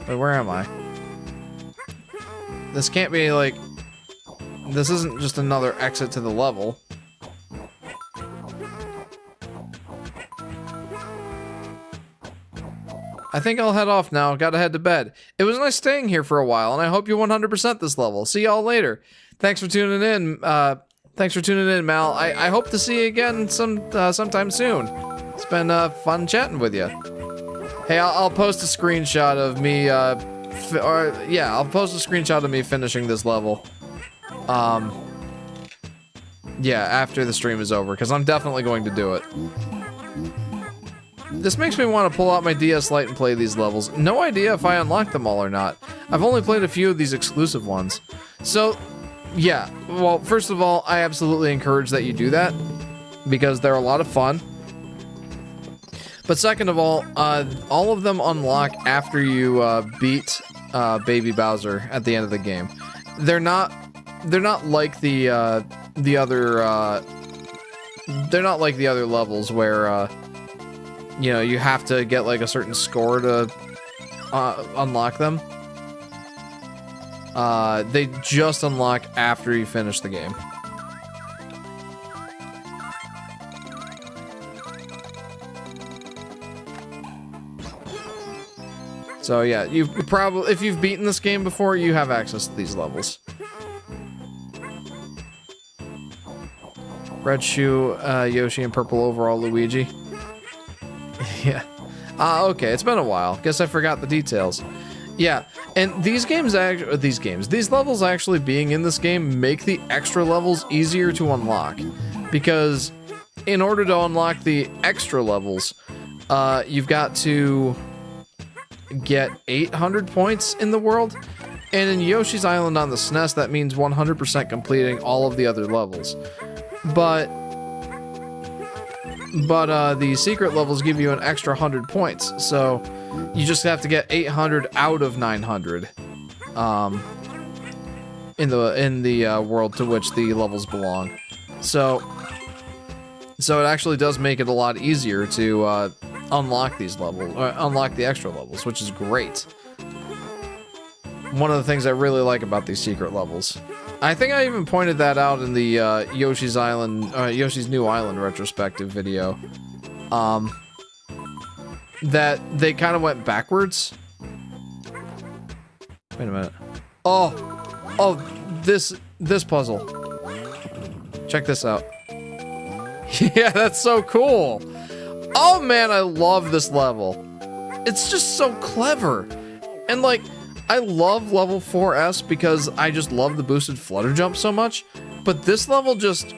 Wait, where am I? This can't be like... This isn't just another exit to the level. I think I'll head off now. Gotta head to bed. It was nice staying here for a while, and I hope you 100% this level. See y'all later. Thanks for tuning in. Thanks for tuning in, Mal. I hope to see you again sometime soon. It's been fun chatting with you. Hey, I'll post a screenshot of me. I'll post a screenshot of me finishing this level. Yeah, after the stream is over, because I'm definitely going to do it. This makes me want to pull out my DS Lite and play these levels. No idea if I unlocked them all or not. I've only played a few of these exclusive ones. So, yeah. Well, first of all, I absolutely encourage that you do that, because they're a lot of fun. But second of all of them unlock after you beat Baby Bowser at the end of the game. They're not like the other levels where you know, you have to get like a certain score to unlock them. They just unlock after you finish the game. So yeah, you probably, if you've beaten this game before, you have access to these levels. Red shoe, Yoshi, and purple overall, Luigi. Yeah. Okay, it's been a while. Guess I forgot the details. Yeah, and these levels actually being in this game make the extra levels easier to unlock. Because in order to unlock the extra levels, you've got to get 800 points in the world. And in Yoshi's Island on the SNES, that means 100% completing all of the other levels. But the secret levels give you an extra 100 points, so you just have to get 800 out of 900 in the world to which the levels belong. So it actually does make it a lot easier to unlock these levels, or unlock the extra levels, which is great. One of the things I really like about these secret levels. I think I even pointed that out in the Yoshi's New Island retrospective video. That they kind of went backwards. Wait a minute. Oh, this puzzle. Check this out. Yeah, that's so cool. Oh man, I love this level. It's just so clever. And like, I love level 4S because I just love the boosted flutter jump so much, but this level just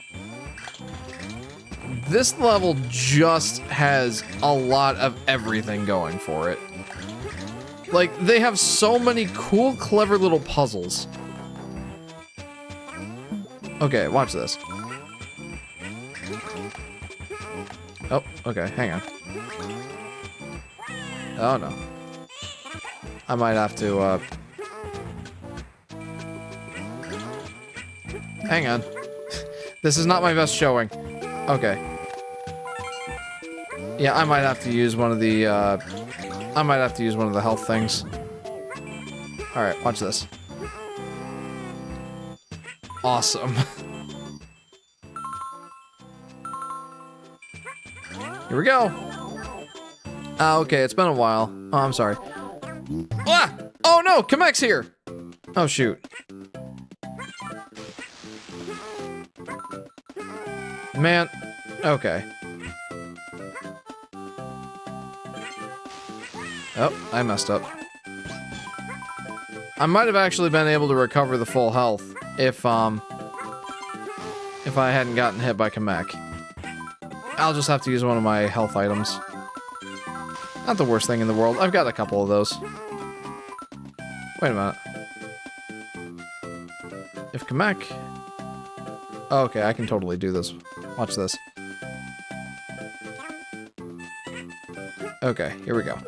has a lot of everything going for it. Like, they have so many cool, clever little puzzles. Okay, watch this. Oh, okay, hang on. Oh no. I might have to, hang on. This is not my best showing. Okay. Yeah, I might have to use one of the, health things. Alright, watch this. Awesome. Here we go. Okay, it's been a while. Oh, I'm sorry. Ah! Oh no, Kamek's here! Oh shoot. Man, okay. Oh, I messed up. I might have actually been able to recover the full health if I hadn't gotten hit by Kamek. I'll just have to use one of my health items. Not the worst thing in the world. I've got a couple of those. Wait a minute. If Kamek... Oh, okay, I can totally do this. Watch this. Okay, here we go.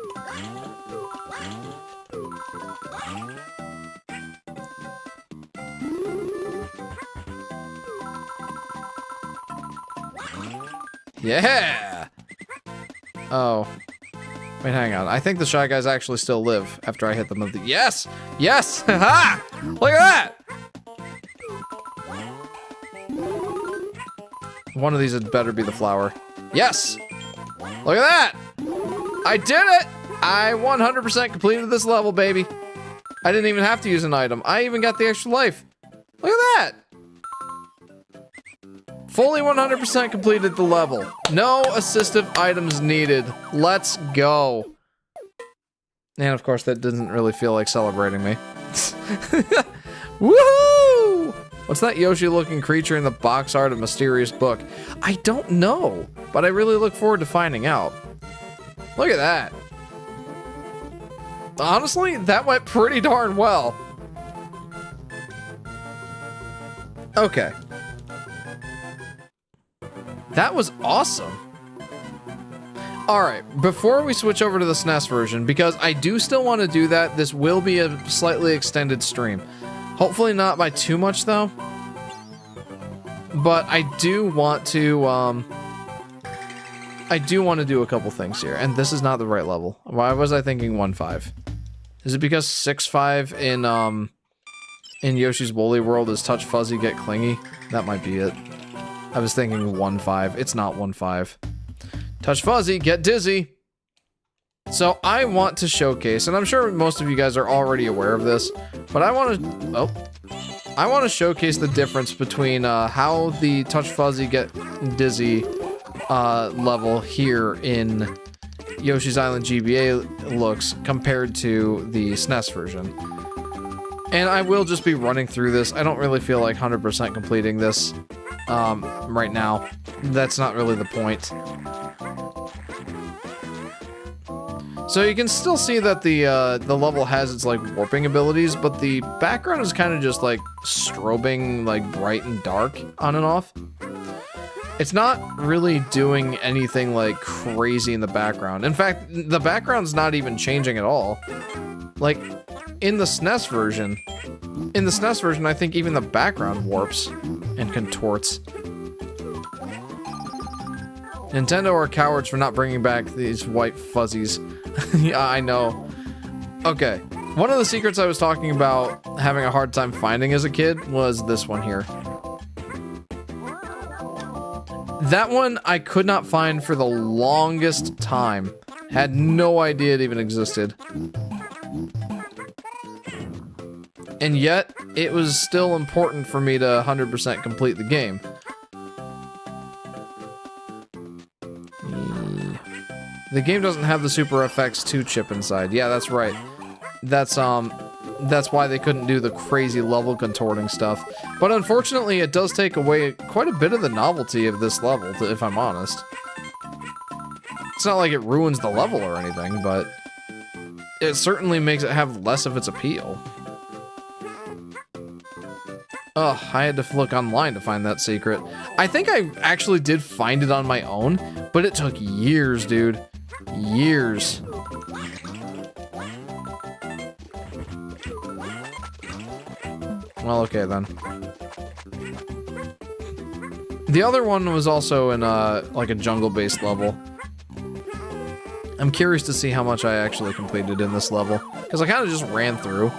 Yeah! Oh. Wait, hang on. I think the Shy Guys actually still live after I hit them with the... Yes! Yes! Ha! Look at that! One of these had better be the flower. Yes! Look at that! I did it! I 100% completed this level, baby. I didn't even have to use an item. I even got the extra life. Look at that. Fully 100% completed the level. No assistive items needed. Let's go. And of course, that doesn't really feel like celebrating me. Woohoo! What's that Yoshi-looking creature in the box art of Mysterious Book? I don't know, but I really look forward to finding out. Look at that. Honestly, that went pretty darn well. Okay. That was awesome. Alright, before we switch over to the SNES version, because I do still want to do that, this will be a slightly extended stream. Hopefully not by too much, though. But I do want to do a couple things here, and this is not the right level. Why was I thinking 1-5? Is it because 6-5 in Yoshi's Woolly World is touch fuzzy, get clingy? That might be it. I was thinking 1-5. It's not 1-5. Touch fuzzy, get dizzy. So I want to showcase, and I'm sure most of you guys are already aware of this, but I want to showcase the difference between how the touch fuzzy, get dizzy level here in Yoshi's Island GBA looks compared to the SNES version. And I will just be running through this. I don't really feel like 100% completing this right now. That's not really the point. So you can still see that the level has its like warping abilities, but the background is kind of just like strobing like bright and dark on and off. It's not really doing anything like crazy in the background. In fact, the background's not even changing at all. Like in the SNES version, I think even the background warps and contorts. Nintendo are cowards for not bringing back these white fuzzies. Yeah, I know. Okay, one of the secrets I was talking about having a hard time finding as a kid was this one here. That one I could not find for the longest time. Had no idea it even existed. And yet, it was still important for me to 100% complete the game. The game doesn't have the Super FX2 chip inside. Yeah, that's right. That's why they couldn't do the crazy level contorting stuff. But unfortunately, it does take away quite a bit of the novelty of this level, if I'm honest. It's not like it ruins the level or anything, but it certainly makes it have less of its appeal. Ugh, I had to look online to find that secret. I think I actually did find it on my own, but it took years, dude. Years. Well, okay then. The other one was also in like a jungle-based level. I'm curious to see how much I actually completed in this level, because I kind of just ran through.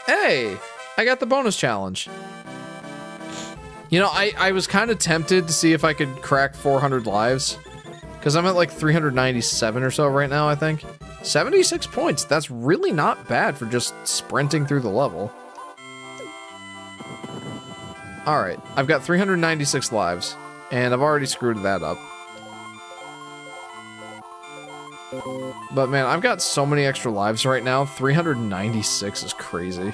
Hey, I got the bonus challenge. You know, I was kind of tempted to see if I could crack 400 lives, because I'm at like 397 or so right now, I think. 76 points, that's really not bad for just sprinting through the level. Alright, I've got 396 lives, and I've already screwed that up. But man, I've got so many extra lives right now, 396 is crazy.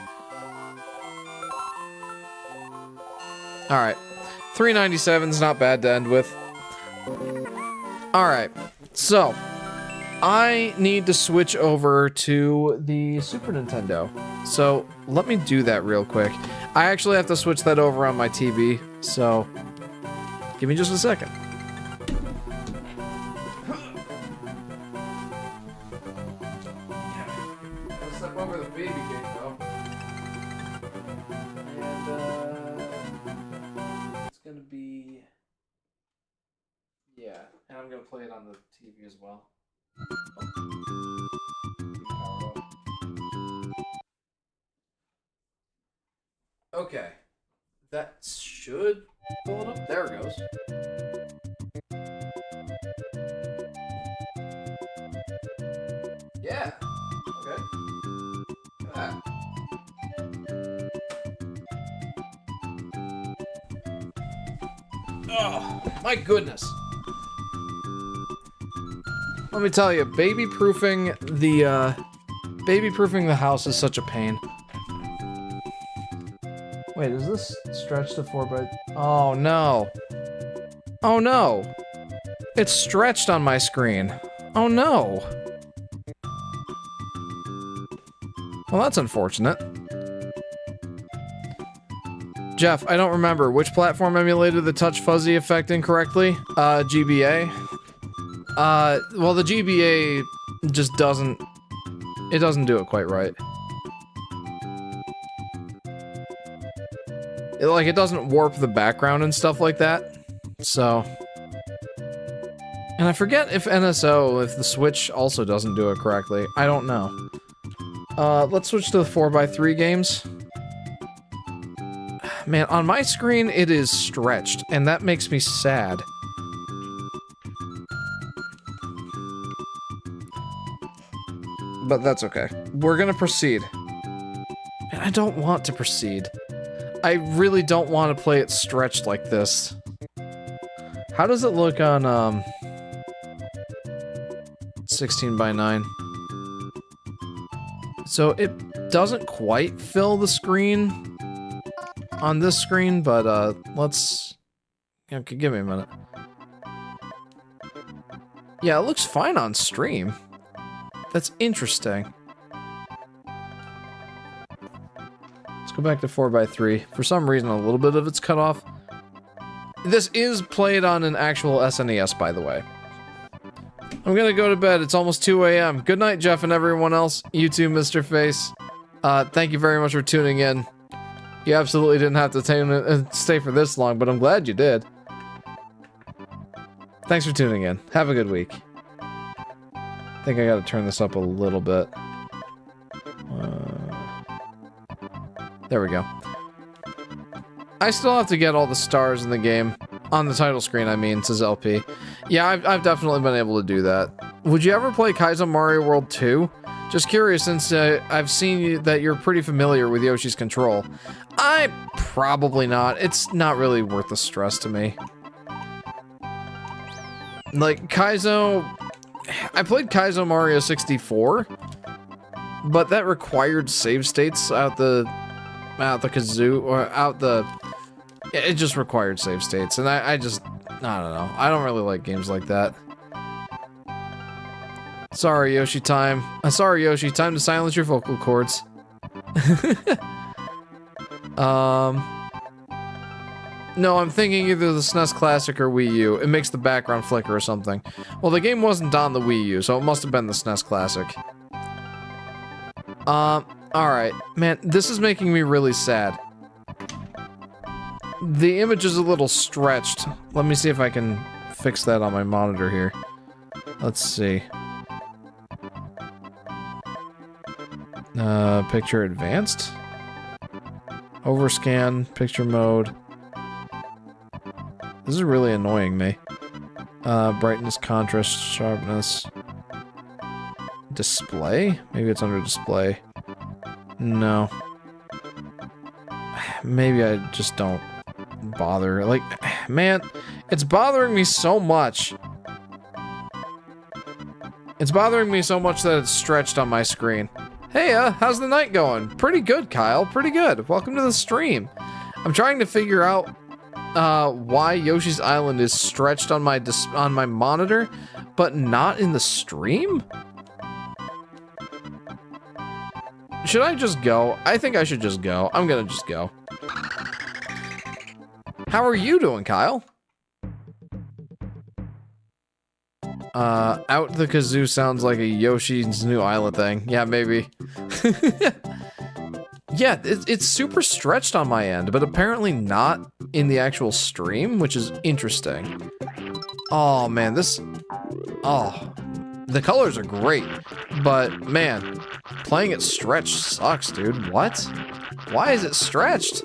Alright, 397 is not bad to end with. Alright, so I need to switch over to the Super Nintendo. So let me do that real quick. I actually have to switch that over on my TV, so give me just a second. Let's step over the baby gate though. And it's gonna be, yeah, and I'm gonna play it on the TV as well. Okay, that should pull it up. There it goes. Oh, my goodness. Let me tell you, baby-proofing the house is such a pain. Wait, is this stretched to 4x? Oh no. Oh no. It's stretched on my screen. Oh no. Well, that's unfortunate. Jeff, I don't remember. Which platform emulated the touch fuzzy effect incorrectly? GBA. Well, the GBA just doesn't... It doesn't do it quite right. It doesn't warp the background and stuff like that. So... And I forget if NSO, if the Switch also doesn't do it correctly. I don't know. Let's switch to the 4x3 games. Man, on my screen, it is stretched, and that makes me sad. But that's okay. We're gonna proceed. Man, I don't want to proceed. I really don't want to play it stretched like this. How does it look on, 16:9? So it doesn't quite fill the screen on this screen, but let's... Okay, give me a minute. Yeah, it looks fine on stream. That's interesting. Let's go back to 4x3. For some reason, a little bit of it's cut off. This is played on an actual SNES, by the way. I'm gonna go to bed. It's almost 2 a.m. Good night, Jeff and everyone else. You too, Mr. Face. Thank you very much for tuning in. You absolutely didn't have to stay for this long, but I'm glad you did. Thanks for tuning in. Have a good week. I think I gotta turn this up a little bit. There we go. I still have to get all the stars in the game. On the title screen, I mean, says LP. Yeah, I've definitely been able to do that. Would you ever play Kaizo Mario World 2? Just curious, since I've seen that you're pretty familiar with Yoshi's control. Probably not. It's not really worth the stress to me. Like, Kaizo... I played Kaizo Mario 64, but that required save states out the kazoo, or out the... It just required save states, and I don't know. I don't really like games like that. Sorry, Yoshi, time. Sorry, Yoshi, time to silence your vocal cords. No, I'm thinking either the SNES Classic or Wii U. It makes the background flicker or something. Well, the game wasn't on the Wii U, so it must have been the SNES Classic. Alright. Man, this is making me really sad. The image is a little stretched. Let me see if I can fix that on my monitor here. Let's see. Picture advanced? Overscan, picture mode. This is really annoying me. Brightness, contrast, sharpness. Display? Maybe it's under display. No. Maybe I just don't bother. Like, man, it's bothering me so much. It's bothering me so much that it's stretched on my screen. Hey, how's the night going? Pretty good, Kyle. Pretty good. Welcome to the stream. I'm trying to figure out why Yoshi's Island is stretched on my monitor, but not in the stream? Should I just go? I think I should just go. I'm gonna just go. How are you doing, Kyle? Out the kazoo sounds like a Yoshi's New Island thing. Yeah, maybe. Yeah, it's super stretched on my end, but apparently not in the actual stream, which is interesting. Oh, man, this... Oh, the colors are great, but, man, playing it stretched sucks, dude. What? Why is it stretched?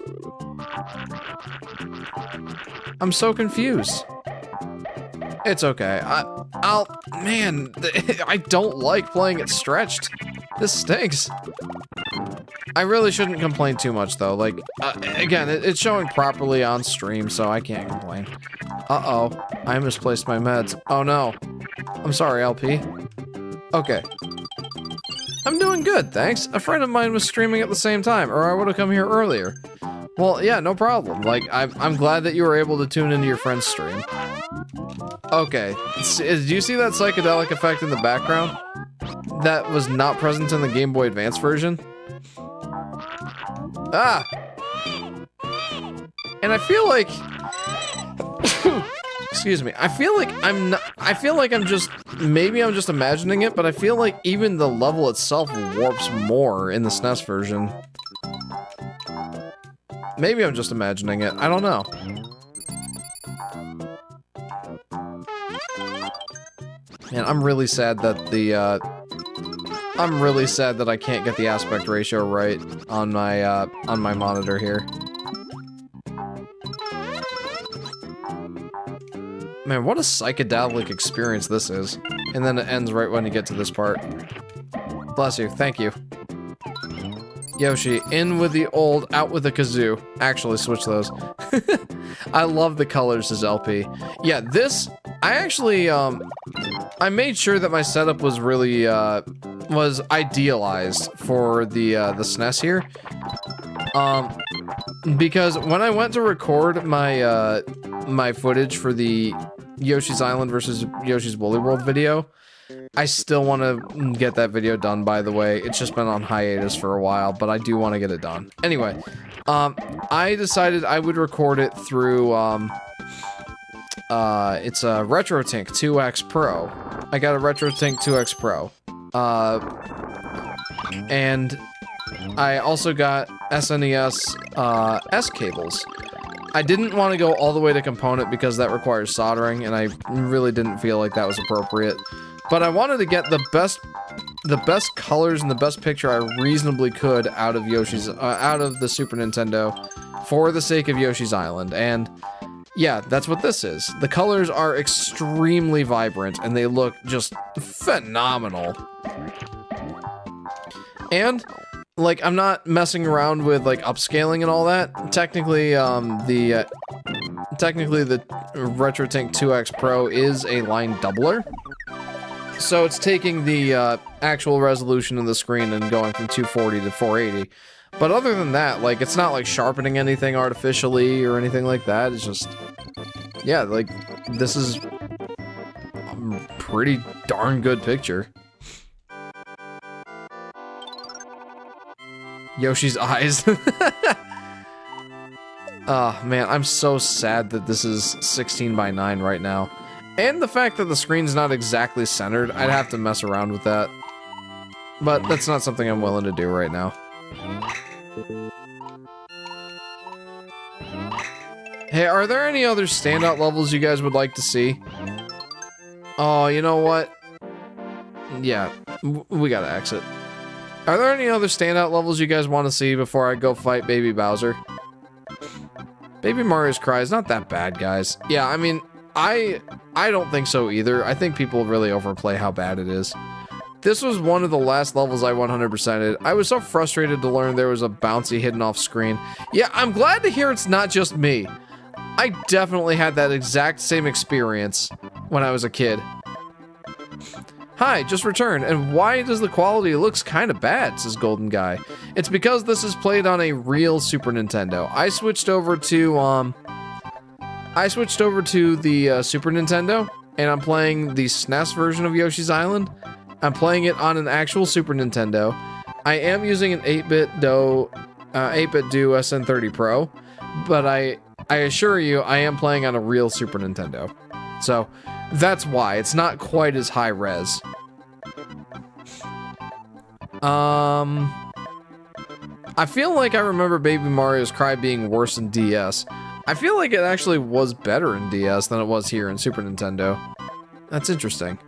I'm so confused. It's okay. Man, I don't like playing it stretched. This stinks. I really shouldn't complain too much, though. Like, again, it's showing properly on stream, so I can't complain. Uh-oh. I misplaced my meds. Oh, no. I'm sorry, LP. Okay. I'm doing good, thanks. A friend of mine was streaming at the same time, or I would have come here earlier. Well, yeah, no problem. Like, I'm glad that you were able to tune into your friend's stream. Okay. Did you see that psychedelic effect in the background? That was not present in the Game Boy Advance version? Ah! And I feel like... Excuse me. I feel like I'm not... I feel like I'm just... Maybe I'm just imagining it, but I feel like even the level itself warps more in the SNES version. Maybe I'm just imagining it. I don't know. Man, I'm really sad that the, I'm really sad that I can't get the aspect ratio right on my monitor here. Man, what a psychedelic experience this is. And then it ends right when you get to this part. Bless you, thank you. Yoshi, in with the old, out with the kazoo. Actually, switch those. I love the colors, says LP. Yeah, this, I actually, I made sure that my setup was really, was idealized for the SNES here. Because when I went to record my, my footage for the Yoshi's Island versus Yoshi's Woolly World video, I still want to get that video done, by the way. It's just been on hiatus for a while, but I do want to get it done. Anyway, I decided I would record it through, it's a RetroTink 2X Pro. I got a RetroTink 2X Pro. And I also got SNES, S cables. I didn't want to go all the way to component because that requires soldering, and I really didn't feel like that was appropriate. But I wanted to get the best colors and the best picture I reasonably could out of Yoshi's, out of the Super Nintendo, for the sake of Yoshi's Island. And yeah, that's what this is. The colors are extremely vibrant, and they look just phenomenal. And like, I'm not messing around with like upscaling and all that. Technically, the RetroTink 2X Pro is a line doubler. So it's taking the actual resolution of the screen and going from 240 to 480. But other than that, like, it's not like sharpening anything artificially or anything like that. It's just, yeah, like, this is a pretty darn good picture. Yoshi's eyes. Oh, man, I'm so sad that this is 16:9 right now. And the fact that the screen's not exactly centered, I'd have to mess around with that. But that's not something I'm willing to do right now. Hey, are there any other standout levels you guys would like to see? Oh, you know what? Yeah, we gotta exit. Are there any other standout levels you guys want to see before I go fight Baby Bowser? Baby Mario's Cry is not that bad, guys. Yeah, I mean, I don't think so either. I think people really overplay how bad it is. This was one of the last levels I 100%ed. I was so frustrated to learn there was a bouncy hidden off screen. Yeah, I'm glad to hear it's not just me. I definitely had that exact same experience when I was a kid. Hi, just returned, and why does the quality looks kind of bad, says Golden Guy. It's because this is played on a real Super Nintendo. I switched over to the Super Nintendo, and I'm playing the SNES version of Yoshi's Island. I'm playing it on an actual Super Nintendo. I am using an 8-bit Do SN30 Pro, but I assure you, I am playing on a real Super Nintendo. So, that's why. It's not quite as high res. I feel like I remember Baby Mario's Cry being worse in DS. I feel like it actually was better in DS than it was here in Super Nintendo. That's interesting.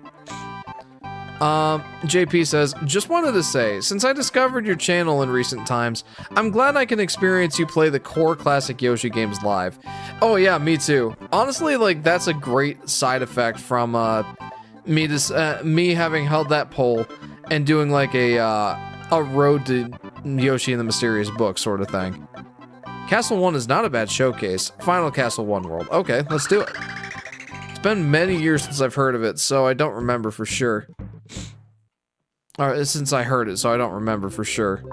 JP says, just wanted to say, since I discovered your channel in recent times, I'm glad I can experience you play the core classic Yoshi games live. Oh yeah, me too. Honestly, like, that's a great side effect from, me having held that poll and doing like a road to Yoshi and the Mysterious Book sort of thing. Castle 1 is not a bad showcase. Final Castle 1 World. Okay, let's do it. It's been many years since I've heard of it, so I don't remember for sure. Or since I heard it, so I don't remember for sure.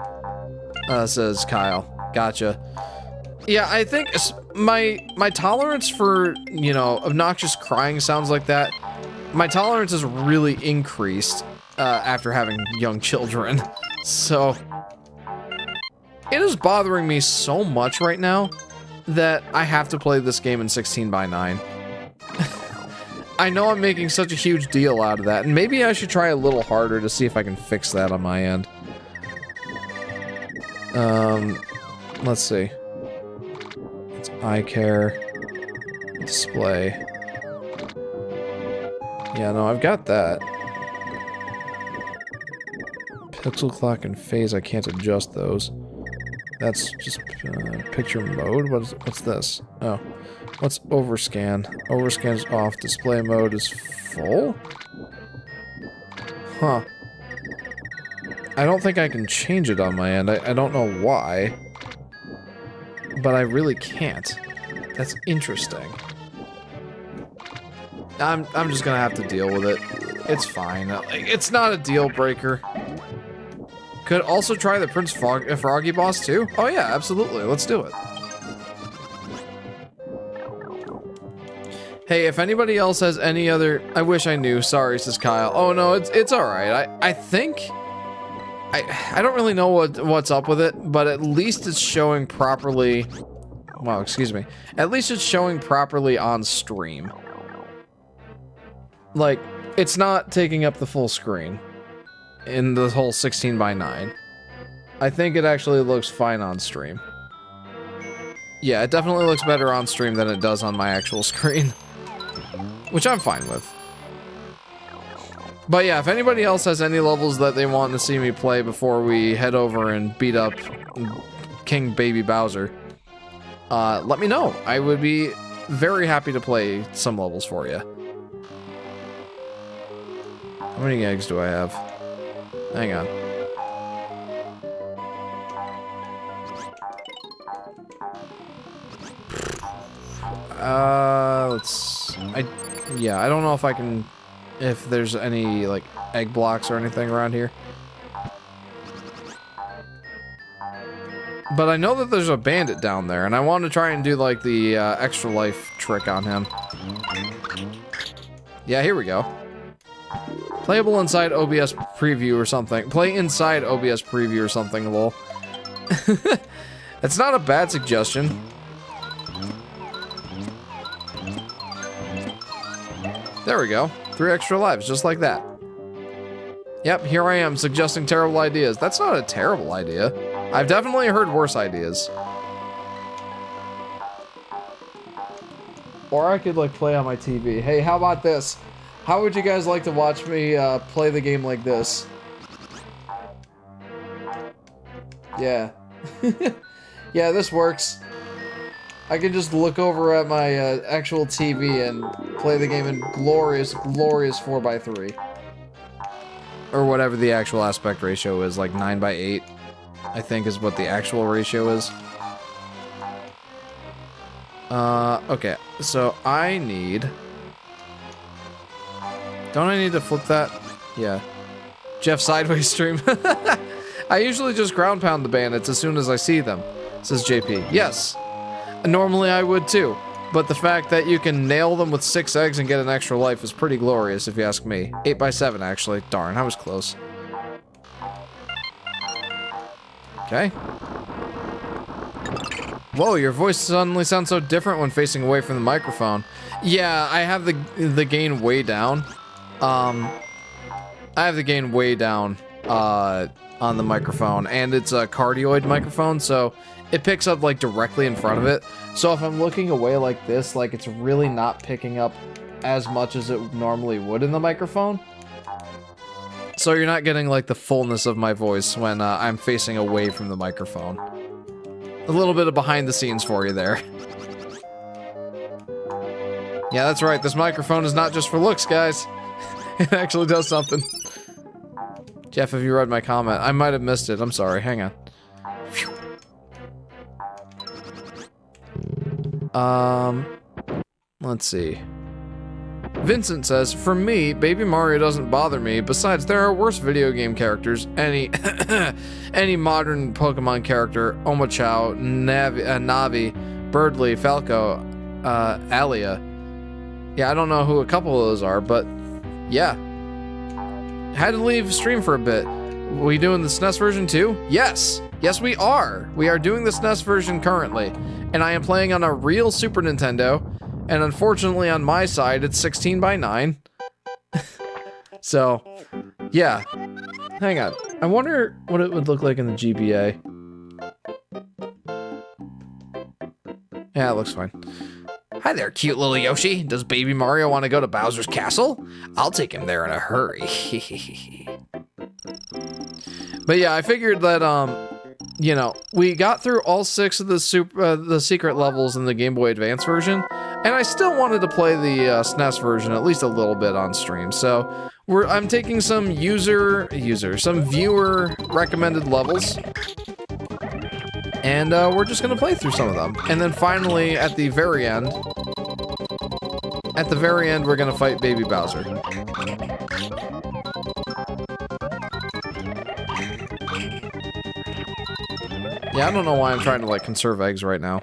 Says Kyle. Gotcha. Yeah, I think my tolerance for, you know, obnoxious crying sounds like that, my tolerance has really increased after having young children. So it is bothering me so much right now that I have to play this game in 16:9. I know I'm making such a huge deal out of that, and maybe I should try a little harder to see if I can fix that on my end. Let's see. It's eye care, display. Yeah, no, I've got that. Pixel clock and phase, I can't adjust those. That's just picture mode. What's this? Oh, what's overscan? Overscan is off. Display mode is full? Huh. I don't think I can change it on my end. I don't know why. But I really can't. That's interesting. I'm just gonna have to deal with it. It's fine. It's not a deal breaker. Could also try the Prince Froggy boss too? Oh yeah, absolutely. Let's do it. Hey, if anybody else has any other... I wish I knew. Sorry, says Kyle. Oh no, it's alright. I think... I don't really know what's up with it, but at least it's showing properly... Wow, excuse me. At least it's showing properly on stream. Like, it's not taking up the full screen in the whole 16:9. I think it actually looks fine on stream. Yeah, it definitely looks better on stream than it does on my actual screen. Which I'm fine with. But yeah, if anybody else has any levels that they want to see me play before we head over and beat up King Baby Bowser, let me know. I would be very happy to play some levels for you. How many eggs do I have? Hang on. Yeah, I don't know if I can, if there's any, like, egg blocks or anything around here. But I know that there's a bandit down there, and I want to try and do, like, the extra life trick on him. Yeah, here we go. Playable inside OBS preview or something. Play inside OBS preview or something, lol. It's not a bad suggestion. There we go. 3 extra lives, just like that. Yep, here I am suggesting terrible ideas. That's not a terrible idea. I've definitely heard worse ideas. Or I could, like, play on my TV. Hey, how about this? How would you guys like to watch me play the game like this? Yeah. Yeah, this works. I can just look over at my actual TV and play the game in glorious, glorious 4:3. Or whatever the actual aspect ratio is, like 9:8, I think is what the actual ratio is. Okay, so I need... Don't I need to flip that? Yeah. Jeff Sideways stream. I usually just ground pound the bandits as soon as I see them, says JP. Yes. Normally I would too, but the fact that you can nail them with 6 eggs and get an extra life is pretty glorious if you ask me. 8/7 actually. Darn, I was close. Okay. Whoa, your voice suddenly sounds so different when facing away from the microphone. Yeah, I have the gain way down. I have the gain way down on the microphone, and it's a cardioid microphone, so it picks up like directly in front of it. So if I'm looking away like this, like it's really not picking up as much as it normally would in the microphone. So you're not getting like the fullness of my voice when I'm facing away from the microphone. A little bit of behind the scenes for you there. Yeah, that's right. This microphone is not just for looks, guys. It actually does something. Jeff, have you read my comment? I might have missed it. I'm sorry. Hang on. Let's see. Vincent says, for me, Baby Mario doesn't bother me. Besides, there are worse video game characters. Any modern Pokemon character, Omochao, Navi, Birdly, Falco, Alia. Yeah, I don't know who a couple of those are, but yeah. Had to leave stream for a bit. We doing the SNES version too? Yes. Yes, we are. We are doing the SNES version currently. And I am playing on a real Super Nintendo. And unfortunately, on my side, it's 16 by 9. So, yeah. Hang on. I wonder what it would look like in the GBA. Yeah, it looks fine. Hi there, cute little Yoshi. Does Baby Mario want to go to Bowser's Castle? I'll take him there in a hurry. But yeah, I figured that, you know, we got through all 6 of the secret levels in the Game Boy Advance version. And I still wanted to play the SNES version at least a little bit on stream. So I'm taking some some viewer recommended levels. And we're just gonna play through some of them. And then finally, at the very end, we're gonna fight Baby Bowser. Yeah, I don't know why I'm trying to like conserve eggs right now.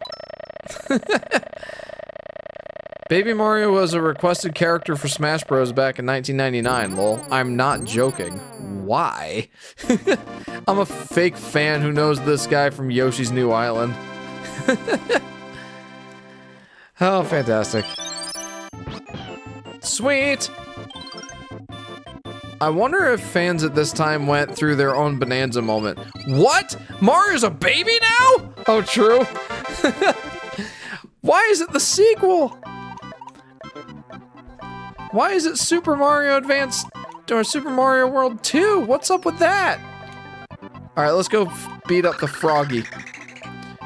Baby Mario was a requested character for Smash Bros. Back in 1999, lol. I'm not joking. Why? I'm a fake fan who knows this guy from Yoshi's New Island. Oh, fantastic. Sweet! I wonder if fans at this time went through their own Bonanza moment. What? Mario's a baby now? Oh, true. Why is it the sequel? Why is it Super Mario Advance or Super Mario World 2? What's up with that? All right, let's go beat up the Froggy.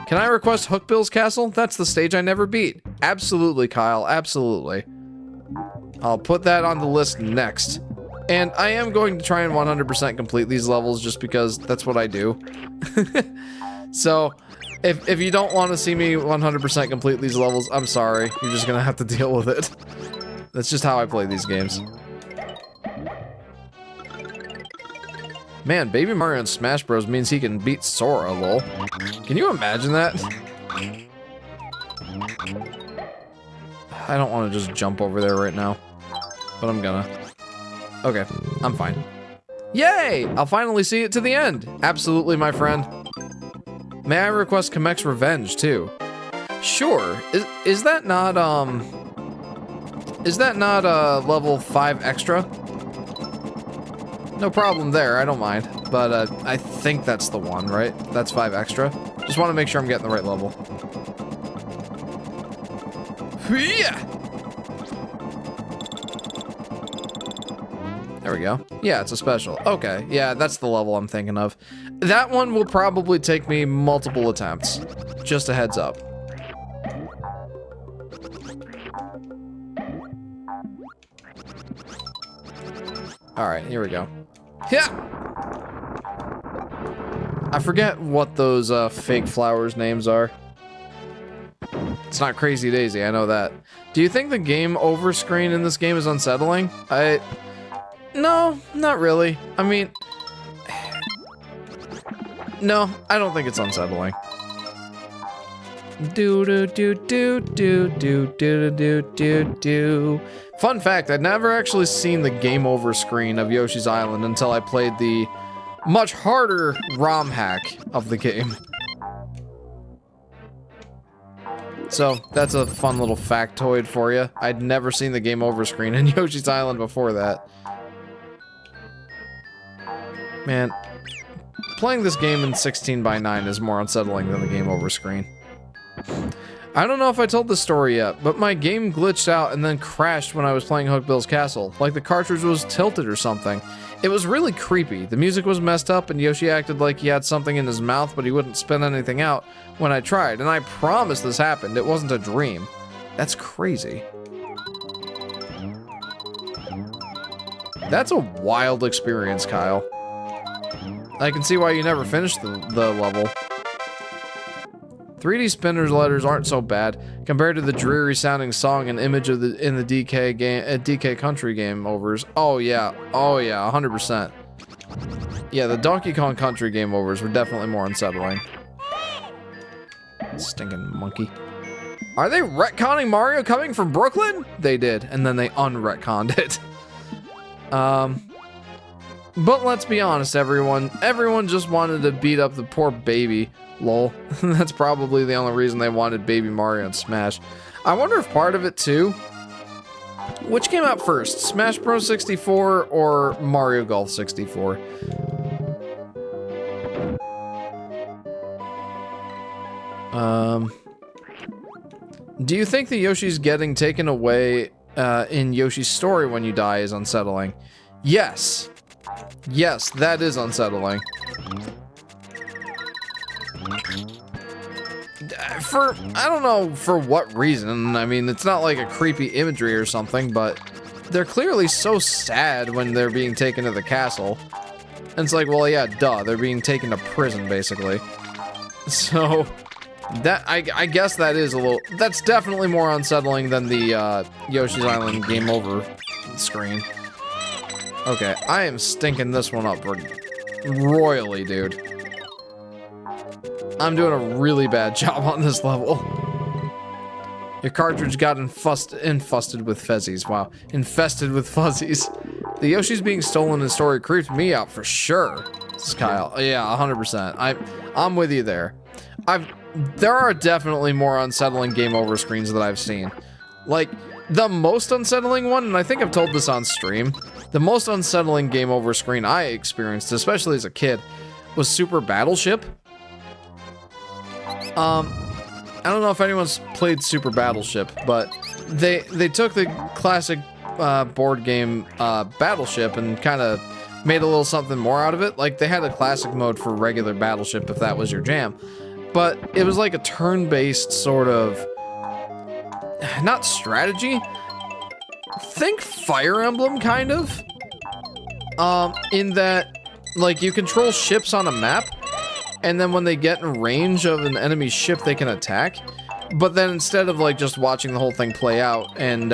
Can I request Hookbill's Castle? That's the stage I never beat. Absolutely, Kyle, absolutely. I'll put that on the list next. And I am going to try and 100% complete these levels just because that's what I do. So, if you don't want to see me 100% complete these levels, I'm sorry. You're just gonna have to deal with it. That's just how I play these games. Man, Baby Mario in Smash Bros. Means he can beat Sora, lol. Can you imagine that? I don't want to just jump over there right now, but I'm gonna. Okay, I'm fine. Yay! I'll finally see it to the end. Absolutely, my friend. May I request Kamek's Revenge, too? Sure. Is that not, level 5 extra? No problem there, I don't mind. But, I think that's the one, right? That's 5 extra. Just want to make sure I'm getting the right level. Yeah! There we go. Yeah, it's a special. Okay, yeah, that's the level I'm thinking of. That one will probably take me multiple attempts. Just a heads up. Alright, here we go. Yeah! I forget what those fake flowers' names are. It's not Crazy Daisy, I know that. Do you think the game over screen in this game is unsettling? No, not really. I mean, no, I don't think it's unsettling. Do do do do do do do do do do. Fun fact, I'd never actually seen the game over screen of Yoshi's Island until I played the much harder ROM hack of the game. So, that's a fun little factoid for you. I'd never seen the game over screen in Yoshi's Island before that. Man, playing this game in 16 by 9 is more unsettling than the game over screen. I don't know if I told this story yet, but my game glitched out and then crashed when I was playing Hookbill's Castle, like the cartridge was tilted or something. It was really creepy. The music was messed up and Yoshi acted like he had something in his mouth, but he wouldn't spit anything out when I tried, and I promise this happened. It wasn't a dream. That's crazy. That's a wild experience, Kyle. I can see why you never finished the level. 3D spinners letters aren't so bad compared to the dreary sounding song and image of the in the DK game DK Country game overs. Oh yeah, 100%. Yeah, the Donkey Kong Country game overs were definitely more unsettling. Stinking monkey. Are they retconning Mario coming from Brooklyn? They did, and then they unretconned it. But let's be honest, everyone just wanted to beat up the poor baby. Lol. That's probably the only reason they wanted Baby Mario in Smash. I wonder if part of it too. Which came out first, Smash Bros. 64 or Mario Golf 64? Do you think the Yoshi's getting taken away in Yoshi's story when you die is unsettling? Yes. Yes, that is unsettling. I don't know for what reason. I mean, it's not like a creepy imagery or something, but they're clearly so sad when they're being taken to the castle. And it's like, well, yeah, duh, they're being taken to prison, basically. So, that, I guess that is a little, that's definitely more unsettling than the Yoshi's Island game over screen. Okay, I am stinking this one up royally, dude. I'm doing a really bad job on this level. Your cartridge got infested with fuzzies. Wow, infested with fuzzies. The Yoshi's being stolen in story creeped me out for sure. This is Kyle. Yeah, 100%. I'm with you there. There are definitely more unsettling game over screens that I've seen. Like, the most unsettling one, and I think I've told this on stream, the most unsettling game over screen I experienced, especially as a kid, was Super Battleship. I don't know if anyone's played Super Battleship, but they took the classic board game Battleship and kind of made a little something more out of it. Like, they had a classic mode for regular Battleship if that was your jam. But it was like a turn-based sort of, not strategy, think Fire Emblem, kind of. In that, like, you control ships on a map, and then when they get in range of an enemy ship, they can attack. But then instead of, like, just watching the whole thing play out and,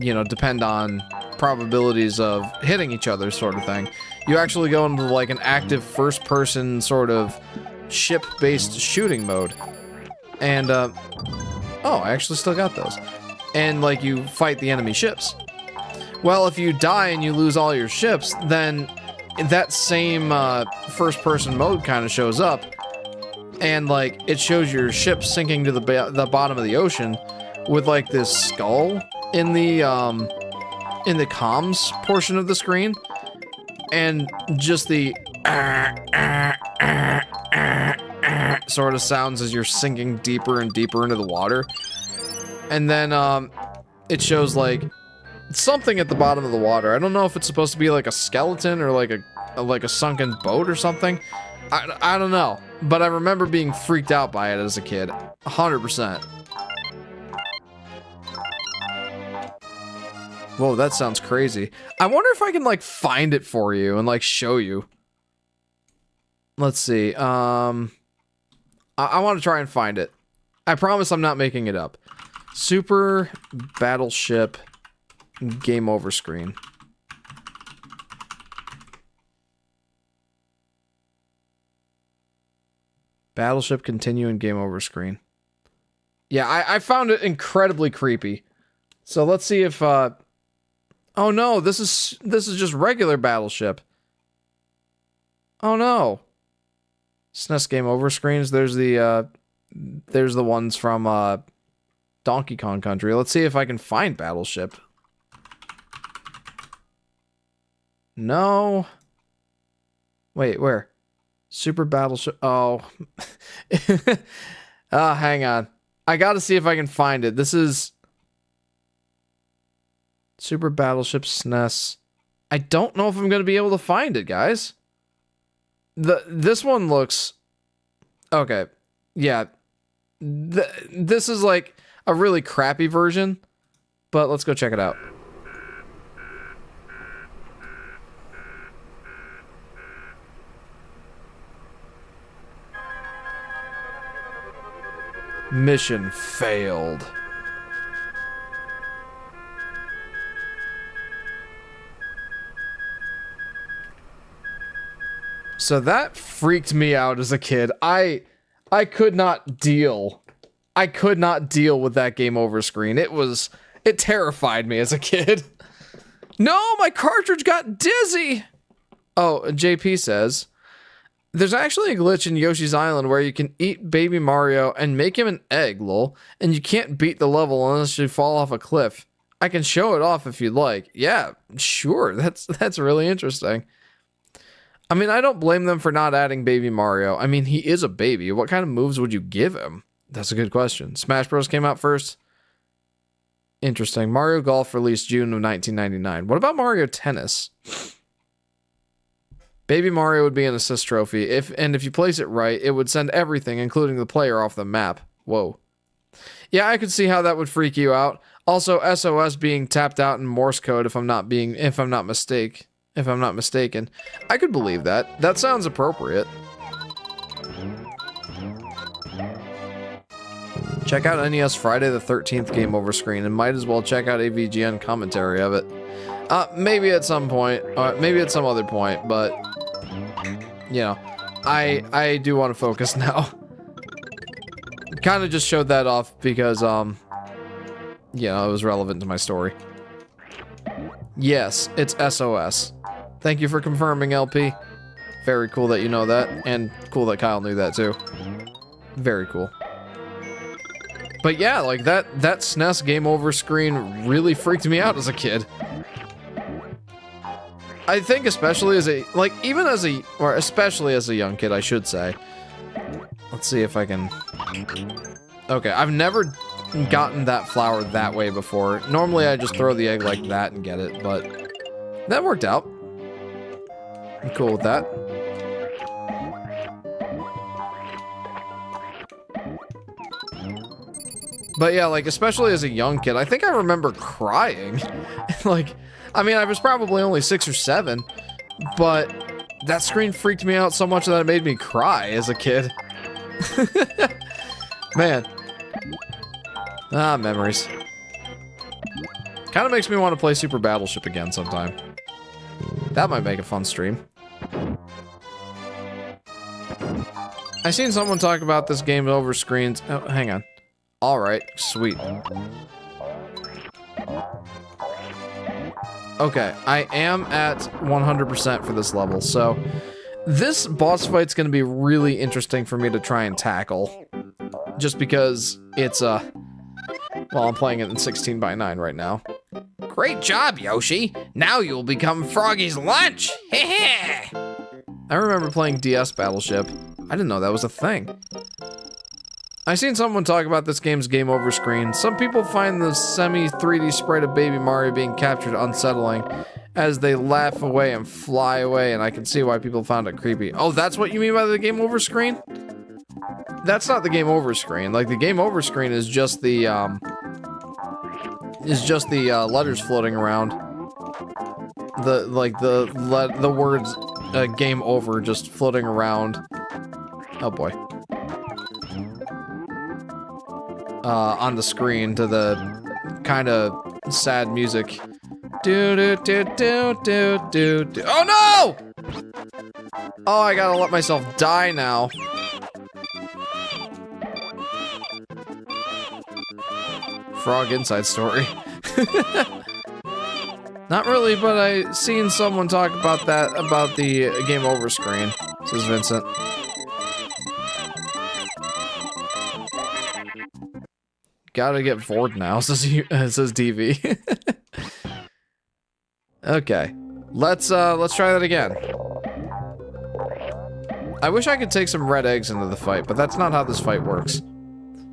you know, depend on probabilities of hitting each other sort of thing, you actually go into, like, an active first-person sort of ship-based shooting mode. And, oh, I actually still got those. And, like, you fight the enemy ships. Well, if you die and you lose all your ships, then that same first-person mode kind of shows up, and like it shows your ship sinking to the bottom of the ocean with like this skull in the comms portion of the screen, and just the sort of sounds as you're sinking deeper and deeper into the water, and then it shows like something at the bottom of the water. I don't know if it's supposed to be like a skeleton or like a sunken boat or something. I don't know, but I remember being freaked out by it as a kid. 100%. Whoa, that sounds crazy. I wonder if I can like find it for you and like show you. Let's see. I want to try and find it. I promise I'm not making it up. Super Battleship game over screen. Battleship continue in game over screen. Yeah, I found it incredibly creepy. So let's see if oh no, this is just regular Battleship. Oh no. SNES game over screens. There's the ones from Donkey Kong Country. Let's see if I can find Battleship. No. Wait, where? Super Battleship. Oh. Hang on. I gotta see if I can find it. This is Super Battleship SNES. I don't know if I'm gonna be able to find it, guys. This one looks okay. Yeah. This is like a really crappy version, but let's go check it out. Mission failed. So that freaked me out as a kid. I could not deal. I could not deal with that game over screen. It terrified me as a kid. No, my cartridge got dizzy. Oh, JP says, there's actually a glitch in Yoshi's Island where you can eat Baby Mario and make him an egg, lol, and you can't beat the level unless you fall off a cliff. I can show it off if you'd like. Yeah, sure. That's really interesting. I mean, I don't blame them for not adding Baby Mario. I mean, he is a baby. What kind of moves would you give him? That's a good question. Smash Bros. Came out first. Interesting. Mario Golf released June of 1999. What about Mario Tennis? Baby Mario would be an assist trophy. If you place it right, it would send everything, including the player, off the map. Whoa. Yeah, I could see how that would freak you out. Also, SOS being tapped out in Morse code if I'm not mistaken. I could believe that. That sounds appropriate. Check out NES Friday the 13th game over screen, and might as well check out a VGN commentary of it. Maybe at some point, maybe at some other point, but you know, I do want to focus now. Kind of just showed that off because you know, it was relevant to my story. Yes, it's SOS. Thank you for confirming, LP. Very cool that you know that, and cool that Kyle knew that too. Very cool. But yeah, like that SNES game over screen really freaked me out as a kid. I think especially as a, like, even as a, or especially as a young kid, I should say. Let's see if I can... Okay, I've never gotten that flower that way before. Normally I just throw the egg like that and get it, but that worked out. I'm cool with that. But yeah, like, especially as a young kid, I think I remember crying. Like, I mean, I was probably only 6 or 7, but that screen freaked me out so much that it made me cry as a kid. Man. Ah, memories. Kind of makes me want to play Super Battleship again sometime. That might make a fun stream. I seen someone talk about this game over screens. Oh, hang on. Alright, sweet. Okay, I am at 100% for this level, so this boss fight's gonna be really interesting for me to try and tackle. Just because it's, well, I'm playing it in 16:9 right now. Great job, Yoshi! Now you'll become Froggy's lunch! Heh. I remember playing DS Battleship. I didn't know that was a thing. I seen someone talk about this game's game over screen. Some people find the semi-3D sprite of Baby Mario being captured unsettling as they laugh away and fly away, and I can see why people found it creepy. Oh, that's what you mean by the game over screen? That's not the game over screen. Like, the game over screen is just the letters floating around. The words game over just floating around. Oh boy. On the screen to the kind of sad music. Do do do do do do do. Oh no! Oh, I gotta let myself die now. Frog inside story. Not really, but I seen someone talk about that, about the game over screen, says Vincent. Gotta get bored now, says DV. Okay, let's try that again. I wish I could take some red eggs into the fight, but that's not how this fight works.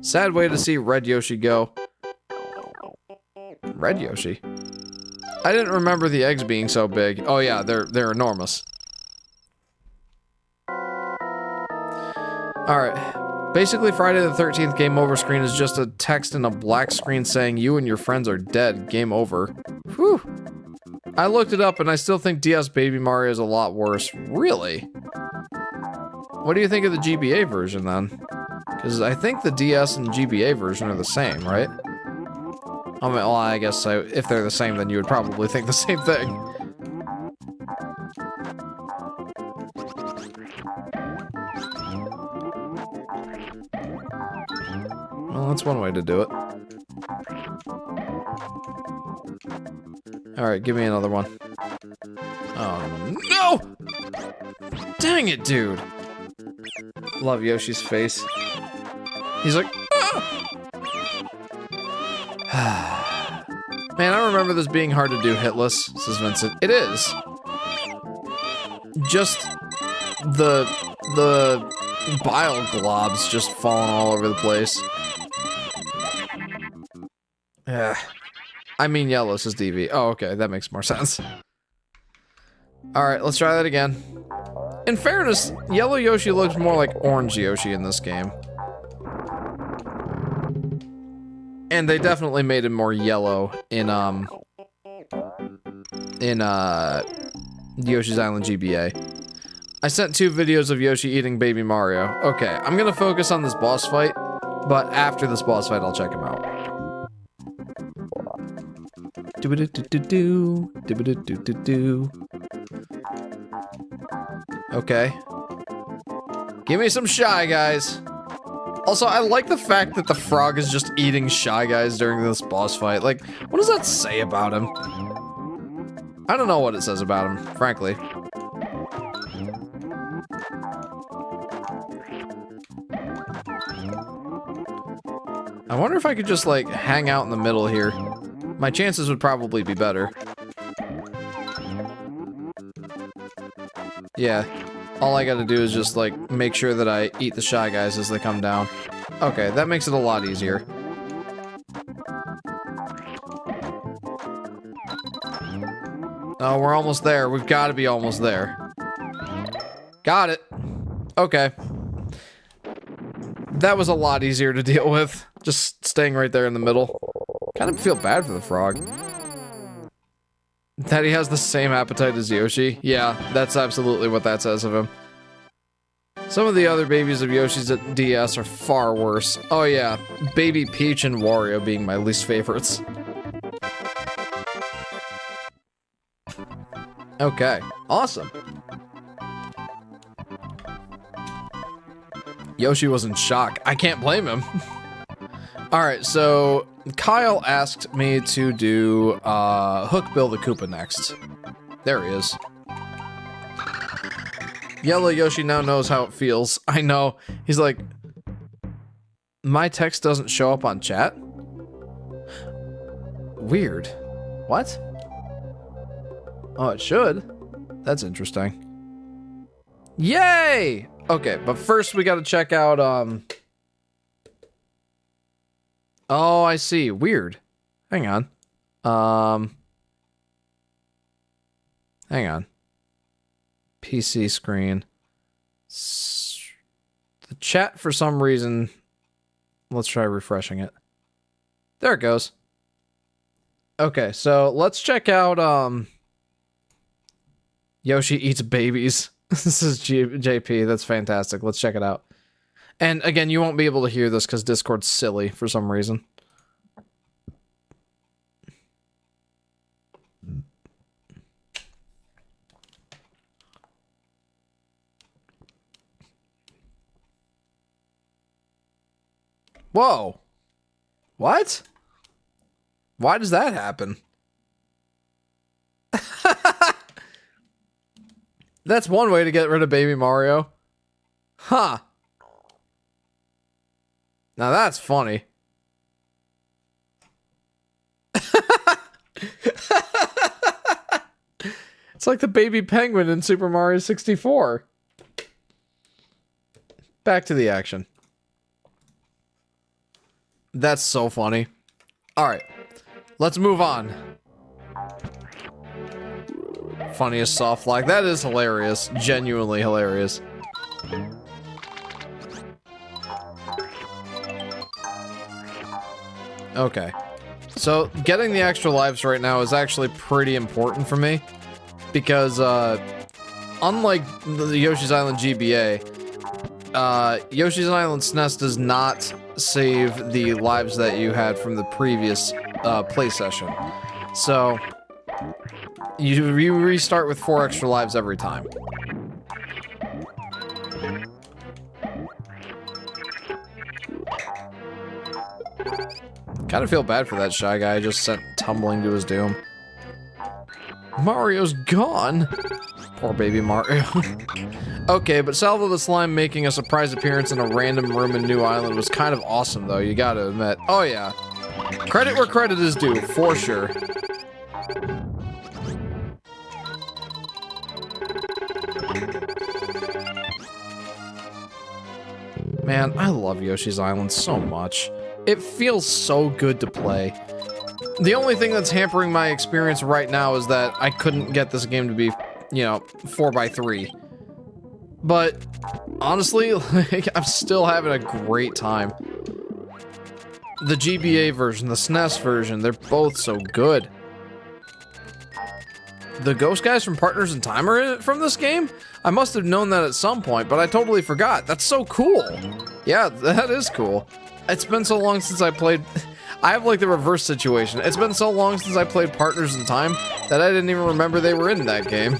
Sad way to see Red Yoshi go. Red Yoshi? I didn't remember the eggs being so big. Oh yeah, they're enormous. Alright. Basically, Friday the 13th game over screen is just a text in a black screen saying you and your friends are dead. Game over. Whew. I looked it up and I still think DS Baby Mario is a lot worse. Really? What do you think of the GBA version then? Because I think the DS and GBA version are the same, right? I mean, well, I guess so. If they're the same, then you would probably think the same thing. Well, that's one way to do it. Alright, give me another one. Oh, no! Dang it, dude! Love Yoshi's face. He's like, ah! Man, I remember this being hard to do hitless, says Vincent. It is. Just the bile globs just falling all over the place. Yeah. I mean yellow, says DV. Oh, okay, that makes more sense. Alright, let's try that again. In fairness, yellow Yoshi looks more like orange Yoshi in this game. And they definitely made him more yellow in Yoshi's Island GBA. I sent 2 videos of Yoshi eating Baby Mario. Okay, I'm gonna focus on this boss fight, but after this boss fight, I'll check him out. Okay. Give me some Shy Guys. Also, I like the fact that the frog is just eating Shy Guys during this boss fight. Like, what does that say about him? I don't know what it says about him, frankly. I wonder if I could just, like, hang out in the middle here. My chances would probably be better. Yeah. All I gotta do is just, like, make sure that I eat the Shy Guys as they come down. Okay, that makes it a lot easier. Oh, we're almost there. We've got to be almost there. Got it. Okay. That was a lot easier to deal with. Just staying right there in the middle. Kind of feel bad for the frog. That he has the same appetite as Yoshi. Yeah, that's absolutely what that says of him. Some of the other babies of Yoshi's at DS are far worse. Oh yeah, Baby Peach and Wario being my least favorites. Okay, awesome. Yoshi was in shock. I can't blame him. Alright, so Kyle asked me to do Hook Bill the Koopa next. There he is. Yellow Yoshi now knows how it feels. I know. He's like, my text doesn't show up on chat? Weird. What? Oh, it should. That's interesting. Yay! Okay, but first we gotta check out, oh, I see. Weird. Hang on. Hang on. PC screen. The chat, for some reason... Let's try refreshing it. There it goes. Okay, so let's check out, Yoshi Eats Babies. This is JP. That's fantastic. Let's check it out. And again, you won't be able to hear this because Discord's silly for some reason. Whoa. What? Why does that happen? That's one way to get rid of Baby Mario. Huh. Now that's funny. It's like the baby penguin in Super Mario 64. Back to the action. That's so funny. Alright. Let's move on. Funniest soft flag. That is hilarious. Genuinely hilarious. Okay. So, getting the extra lives right now is actually pretty important for me. Because, unlike the Yoshi's Island GBA, Yoshi's Island SNES does not save the lives that you had from the previous play session. So, you restart with 4 extra lives every time. Kind of feel bad for that shy guy just sent tumbling to his doom. Mario's gone. Poor baby Mario. Okay, but Salvo the Slime making a surprise appearance in a random room in New Island was kind of awesome, though, you gotta admit. Oh, yeah. Credit where credit is due, for sure. Man, I love Yoshi's Island so much. It feels so good to play. The only thing that's hampering my experience right now is that I couldn't get this game to be, you know, 4x3. But, honestly, like, I'm still having a great time. The GBA version, the SNES version, they're both so good. The ghost guys from Partners in Time are from this game? I must have known that at some point, but I totally forgot. That's so cool. Yeah, that is cool. It's been so long since I played... I have like the reverse situation. It's been so long since I played Partners in Time that I didn't even remember they were in that game.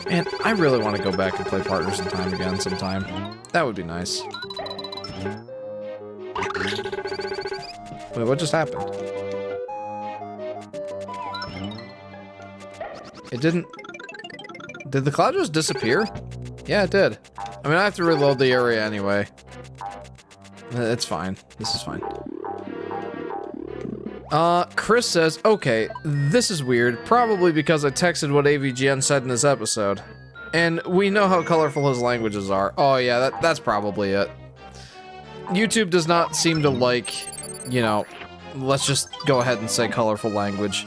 Man, I really want to go back and play Partners in Time again sometime. That would be nice. Wait, what just happened? It didn't... Did the cloud just disappear? Yeah, it did. I mean, I have to reload the area anyway. It's fine. This is fine. Chris says, okay, this is weird. Probably because I texted what AVGN said in this episode. And we know how colorful his languages are. Oh yeah, that's probably it. YouTube does not seem to like, you know, let's just go ahead and say colorful language.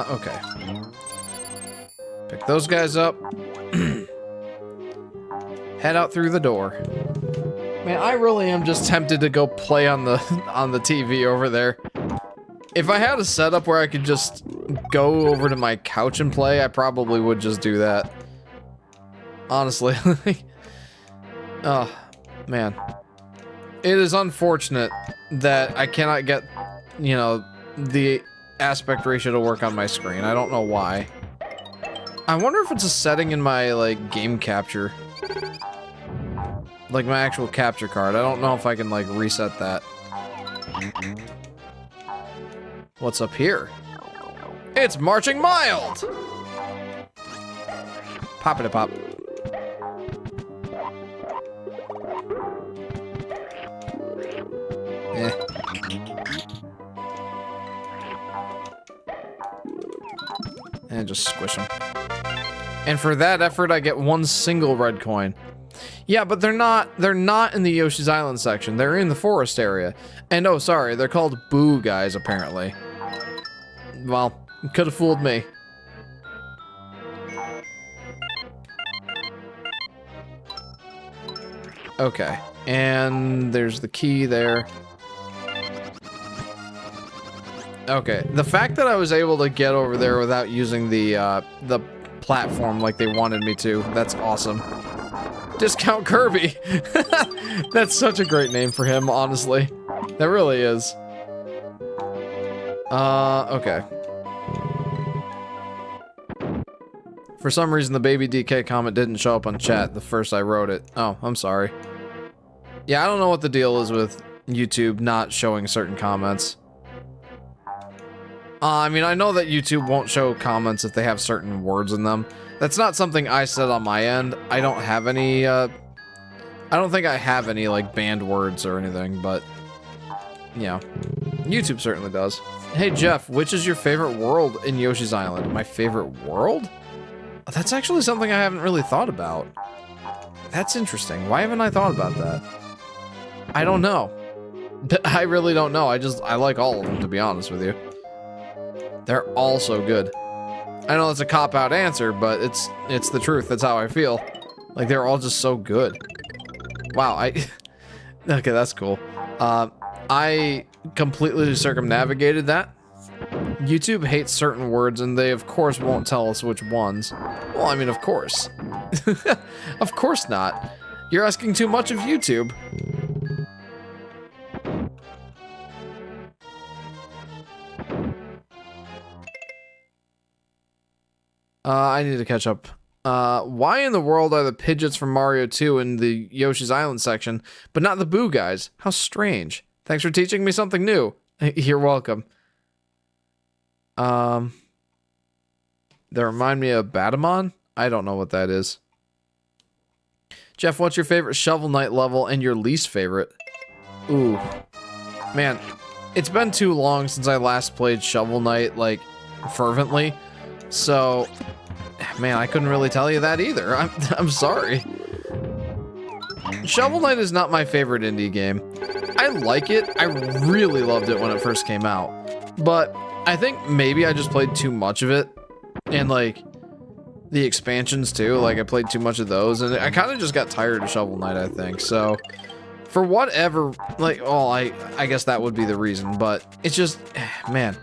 Okay. Pick those guys up. Head out through the door. Man, I really am just tempted to go play on the TV over there. If I had a setup where I could just go over to my couch and play, I probably would just do that. Honestly. Oh, man. It is unfortunate that I cannot get, you know, the aspect ratio to work on my screen. I don't know why. I wonder if it's a setting in my, like, game capture. Like, my actual capture card. I don't know if I can, like, reset that. What's up here? It's Marching Mild! Pop-it-a-pop. Eh. And just squish them. And for that effort, I get 1 single red coin. Yeah, but they're not in the Yoshi's Island section. They're in the forest area. And oh, sorry, they're called Boo guys, apparently. Well, could have fooled me. Okay, and there's the key there. Okay, the fact that I was able to get over there without using the platform like they wanted me to, that's awesome. Discount Kirby! That's such a great name for him, honestly. That really is. Okay. For some reason, the Baby DK comment didn't show up on chat the first I wrote it. Oh, I'm sorry. Yeah, I don't know what the deal is with YouTube not showing certain comments. I mean, I know that YouTube won't show comments if they have certain words in them. That's not something I said on my end. I don't have any, I don't think I have any, like, banned words or anything, but, you know, YouTube certainly does. Hey, Jeff, which is your favorite world in Yoshi's Island? My favorite world? That's actually something I haven't really thought about. That's interesting. Why haven't I thought about that? I don't know. I really don't know. I like all of them, to be honest with you. They're all so good. I know that's a cop-out answer, but it's the truth. That's how I feel. Like, they're all just so good. Wow, okay, that's cool. I completely circumnavigated that. YouTube hates certain words, and they, of course, won't tell us which ones. Well, I mean, of course. Of course not. You're asking too much of YouTube. I need to catch up. Why in the world are the Pidgeots from Mario 2 in the Yoshi's Island section, but not the Boo guys? How strange. Thanks for teaching me something new. You're welcome. They remind me of Batamon? I don't know what that is. Jeff, what's your favorite Shovel Knight level and your least favorite? Ooh. Man, it's been too long since I last played Shovel Knight, like, fervently. So, man, I couldn't really tell you that either. I'm sorry. Shovel Knight is not my favorite indie game. I like it. I really loved it when it first came out. But I think maybe I just played too much of it. And, like, the expansions, too. Like, I played too much of those. And I kind of just got tired of Shovel Knight, I think. So, for whatever, like, well, I guess that would be the reason. But it's just, man.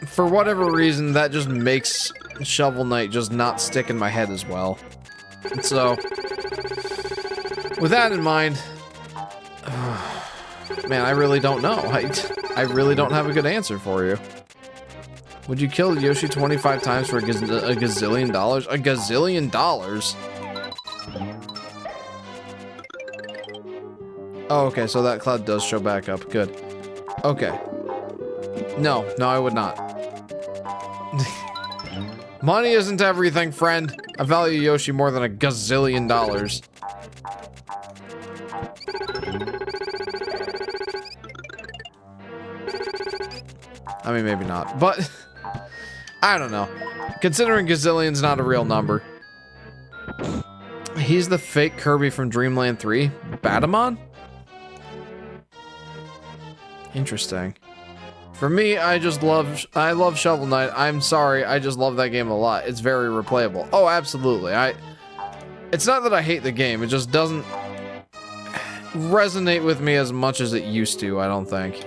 For whatever reason, that just makes Shovel Knight just not stick in my head as well. And so, with that in mind, man, I really don't know. I really don't have a good answer for you. Would you kill Yoshi 25 times for a gazillion dollars? A gazillion dollars? Oh, okay, so that cloud does show back up. Good. Okay. No, I would not. Money isn't everything, friend. I value Yoshi more than a gazillion dollars. I mean, maybe not, but I don't know. Considering gazillion's not a real number. He's the fake Kirby from Dreamland 3. Batamon? Interesting. For me, I love Shovel Knight. I'm sorry, I just love that game a lot. It's very replayable. Oh, absolutely. It's not that I hate the game, it just doesn't resonate with me as much as it used to, I don't think.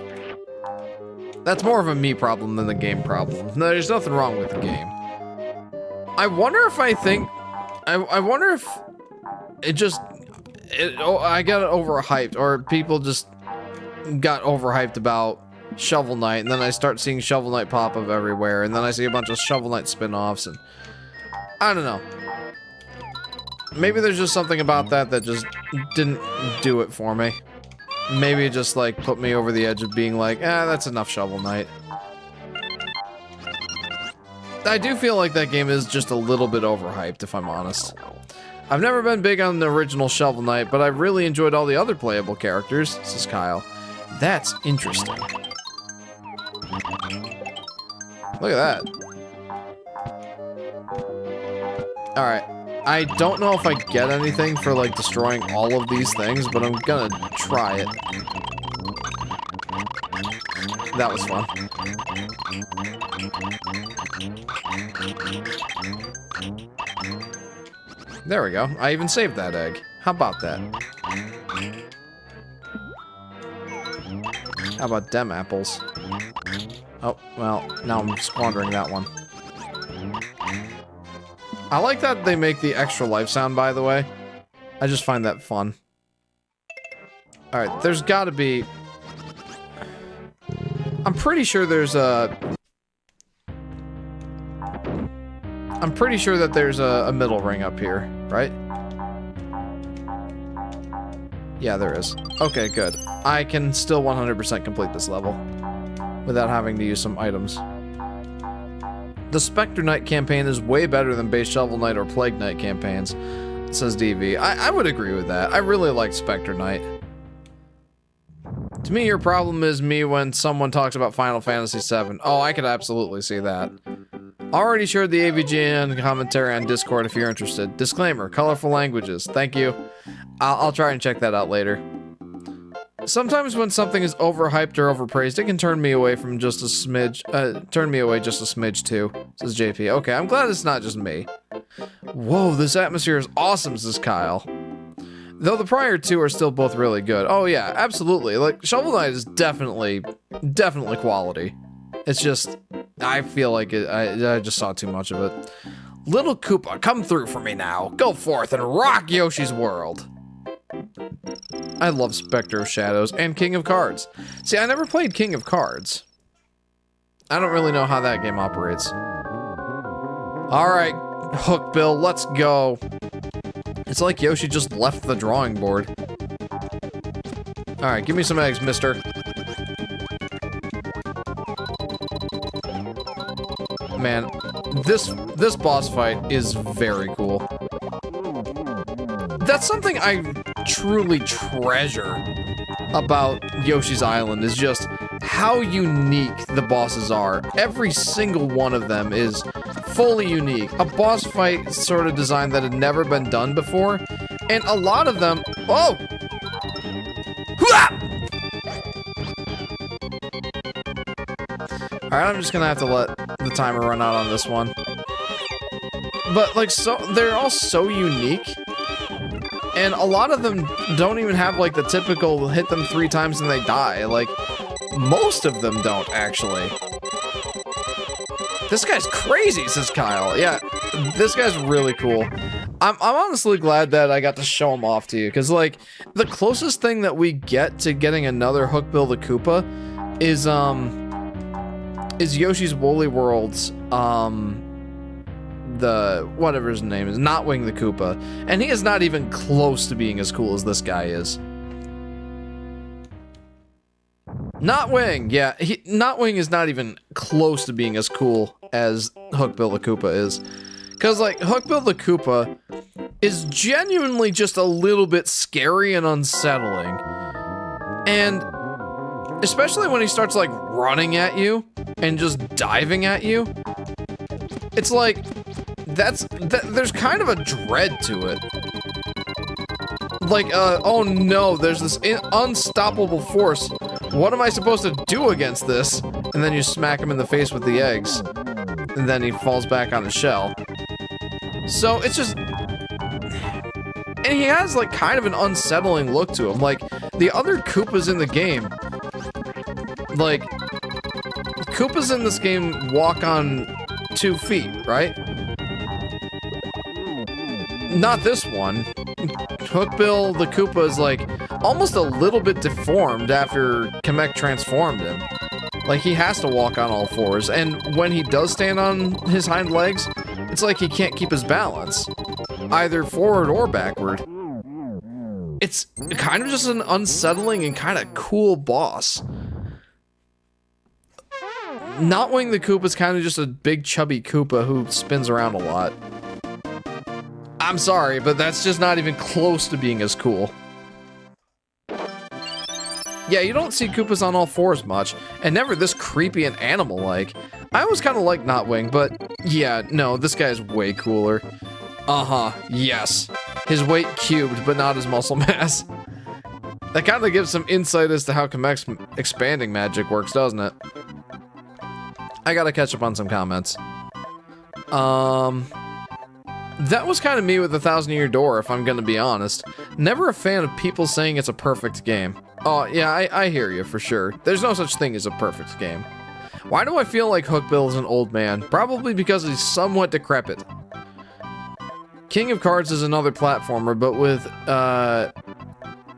That's more of a me problem than the game problem. No, there's nothing wrong with the game. I wonder if I wonder if I got overhyped, or people just got overhyped about Shovel Knight, and then I start seeing Shovel Knight pop up everywhere, and then I see a bunch of Shovel Knight spin-offs, and I don't know. Maybe there's just something about that just didn't do it for me. Maybe it just, like, put me over the edge of being like, that's enough Shovel Knight. I do feel like that game is just a little bit overhyped, if I'm honest. I've never been big on the original Shovel Knight, but I really enjoyed all the other playable characters, says Kyle. That's interesting. Look at that. Alright. I don't know if I get anything for, like, destroying all of these things, but I'm gonna try it. That was fun. There we go. I even saved that egg. How about that? How about dem apples? Oh, well, now I'm squandering that one. I like that they make the extra life sound, by the way. I just find that fun. Alright, there's gotta be... I'm pretty sure there's a... I'm pretty sure that there's a middle ring up here, right? Yeah, there is. Okay, good. I can still 100% complete this level without having to use some items. The Spectre Knight campaign is way better than base Shovel Knight or Plague Knight campaigns, says DV. I would agree with that. I really like Spectre Knight. To me, your problem is me when someone talks about Final Fantasy VII. Oh, I could absolutely see that. Already shared the AVGN commentary on Discord if you're interested. Disclaimer, colorful languages. Thank you. I'll try and check that out later. Sometimes when something is overhyped or overpraised, it can turn me away from just a smidge, too, says JP. Okay, I'm glad it's not just me. Whoa, this atmosphere is awesome, says Kyle. Though the prior two are still both really good. Oh yeah, absolutely. Like, Shovel Knight is definitely quality. It's just, I feel like I just saw too much of it. Little Koopa, come through for me now. Go forth and rock Yoshi's world. I love Spectre of Shadows and King of Cards. See, I never played King of Cards. I don't really know how that game operates. Alright, Hookbill, let's go. It's like Yoshi just left the drawing board. Alright, give me some eggs, mister. Man, this boss fight is very cool. That's something I truly treasure about Yoshi's Island, is just how unique the bosses are. Every single one of them is fully unique. A boss fight sort of design that had never been done before. And a lot of them... Oh! Alright, I'm just gonna have to let the timer run out on this one. But, like, so they're all so unique. And a lot of them don't even have, like, the typical hit them 3 times and they die. Like, most of them don't, actually. This guy's crazy, says Kyle. Yeah, this guy's really cool. I'm honestly glad that I got to show him off to you, because, like, the closest thing that we get to getting another Hookbill the Koopa is Yoshi's Woolly World's, the, whatever his name is, Notwing the Koopa. And he is not even close to being as cool as this guy is. Notwing, yeah, Notwing is not even close to being as cool as Hookbill the Koopa is. Because, like, Hookbill the Koopa is genuinely just a little bit scary and unsettling. And especially when he starts, like, running at you and just diving at you. It's like, there's kind of a dread to it. Like, oh no, there's this unstoppable force. What am I supposed to do against this? And then you smack him in the face with the eggs. And then he falls back on his shell. So, it's just... And he has, like, kind of an unsettling look to him. Like, the other Koopas in the game... Like, Koopas in this game walk on 2 feet, right? Not this one. Hookbill the Koopa is, like, almost a little bit deformed after Kamek transformed him. Like, he has to walk on all 4s, and when he does stand on his hind legs, it's like he can't keep his balance, either forward or backward. It's kind of just an unsettling and kind of cool boss. Notwing the Koopa is kind of just a big chubby Koopa who spins around a lot. I'm sorry, but that's just not even close to being as cool. Yeah, you don't see Koopas on all 4s much, and never this creepy and animal-like. I always kind of like Notwing, but yeah, no, this guy is way cooler. Uh-huh, yes. His weight cubed, but not his muscle mass. That kind of gives some insight as to how Kamek's expanding magic works, doesn't it? I gotta catch up on some comments. That was kind of me with the 1,000-Year Door, if I'm gonna be honest. Never a fan of people saying it's a perfect game. Oh, yeah, I hear you, for sure. There's no such thing as a perfect game. Why do I feel like Hookbill is an old man? Probably because he's somewhat decrepit. King of Cards is another platformer, but with,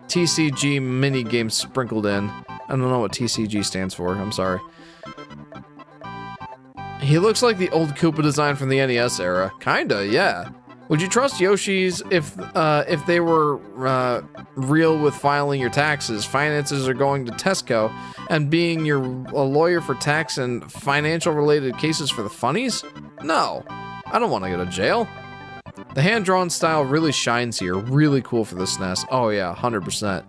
TCG mini-games sprinkled in. I don't know what TCG stands for, I'm sorry. He looks like the old Koopa design from the NES era. Kinda, yeah. Would you trust Yoshi's if they were real with filing your taxes, finances, or going to Tesco, and being a lawyer for tax and financial-related cases for the funnies? No, I don't want to go to jail. The hand-drawn style really shines here. Really cool for the SNES. Oh yeah, 100%.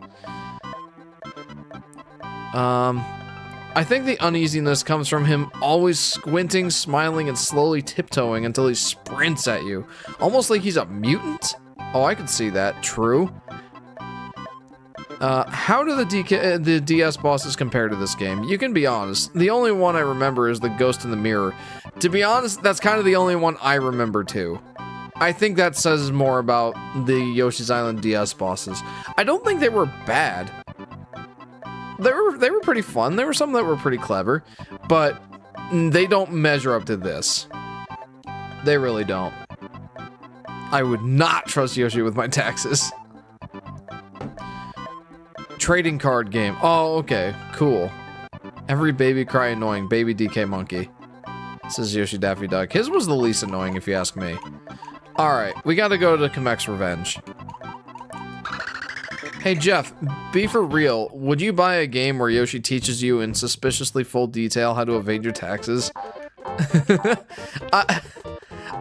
I think the uneasiness comes from him always squinting, smiling, and slowly tiptoeing until he sprints at you. Almost like he's a mutant? Oh, I could see that. True. How do the DS bosses compare to this game? You can be honest. The only one I remember is the Ghost in the Mirror. To be honest, that's kind of the only one I remember too. I think that says more about the Yoshi's Island DS bosses. I don't think they were bad. They were pretty fun. There were some that were pretty clever, but they don't measure up to this. They really don't. I would not trust Yoshi with my taxes. Trading card game. Oh, okay. Cool. Every baby cry annoying. Baby DK monkey. Says Yoshi Daffy Duck. His was the least annoying, if you ask me. Alright, we gotta go to Kamek's Revenge. Hey Jeff, be for real, would you buy a game where Yoshi teaches you in suspiciously full detail how to evade your taxes?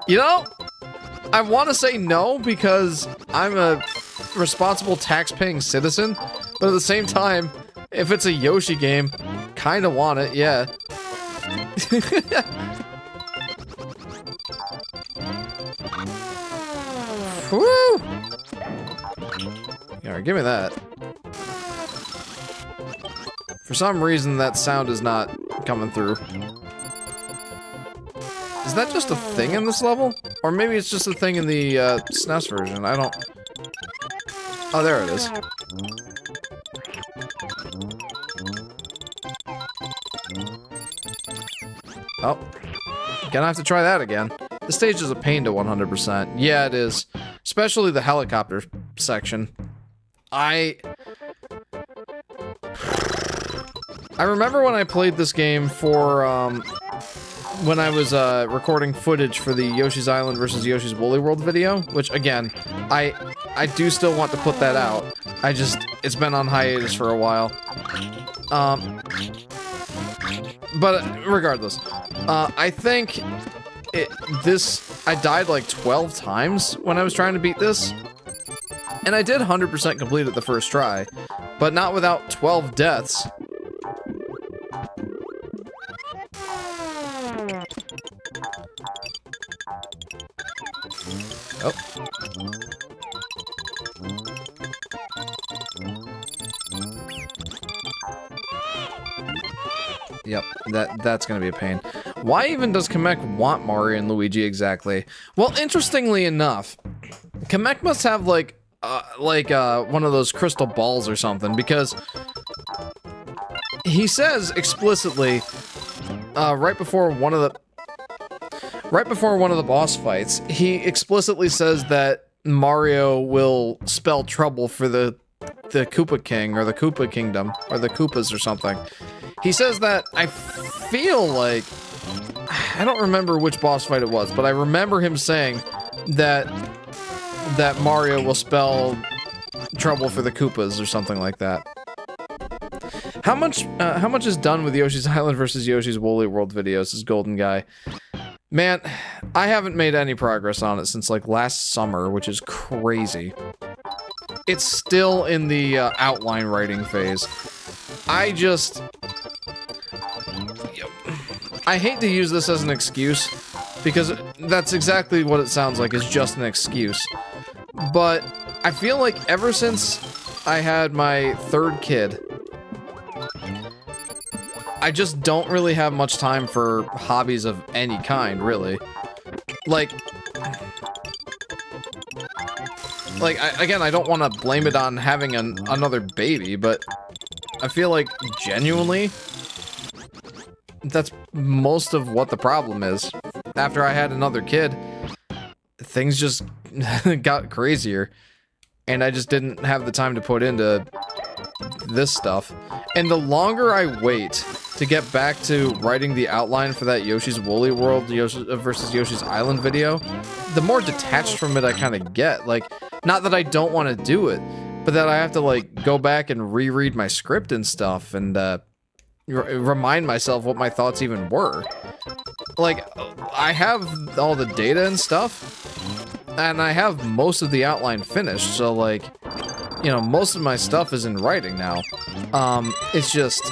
You know, I want to say no because I'm a responsible tax-paying citizen, but at the same time, if it's a Yoshi game, kinda want it, yeah. Woo! Alright, give me that. For some reason, that sound is not coming through. Is that just a thing in this level? Or maybe it's just a thing in the SNES version, I don't... Oh, there it is. Oh. Gonna have to try that again. This stage is a pain to 100%. Yeah, it is. Especially the helicopter section. I remember when I played this game for, when I was, recording footage for the Yoshi's Island versus Yoshi's Woolly World video, which, again, I do still want to put that out. It's been on hiatus for a while. But regardless, I think I died like 12 times when I was trying to beat this. And I did 100% complete it the first try, but not without 12 deaths. Oh. Yep, that's gonna be a pain. Why even does Kamek want Mario and Luigi exactly? Well, interestingly enough, Kamek must have like one of those crystal balls or something, because he says explicitly right before one of the boss fights, he explicitly says that Mario will spell trouble for the Koopa King, or the Koopa Kingdom, or the Koopas or something. He says that, I feel like, I don't remember which boss fight it was, but I remember him saying that Mario will spell trouble for the Koopas or something like that. How much is done with Yoshi's Island versus Yoshi's Woolly World videos, this Golden Guy? Man, I haven't made any progress on it since like last summer, which is crazy. It's still in the outline writing phase. I hate to use this as an excuse, because that's exactly what it sounds like, is just an excuse. But I feel like ever since I had my third kid, I just don't really have much time for hobbies of any kind, really. Again, I don't want to blame it on having another baby, but I feel like, genuinely, that's most of what the problem is. After I had another kid, things just got crazier, and I just didn't have the time to put into this stuff. And the longer I wait to get back to writing the outline for that Yoshi's Woolly World versus Yoshi's Island video, the more detached from it I kind of get. Like, not that I don't want to do it, but that I have to, like, go back and reread my script and stuff, and remind myself what my thoughts even were. Like, I have all the data and stuff, and I have most of the outline finished, so, like, you know, most of my stuff is in writing now. It's just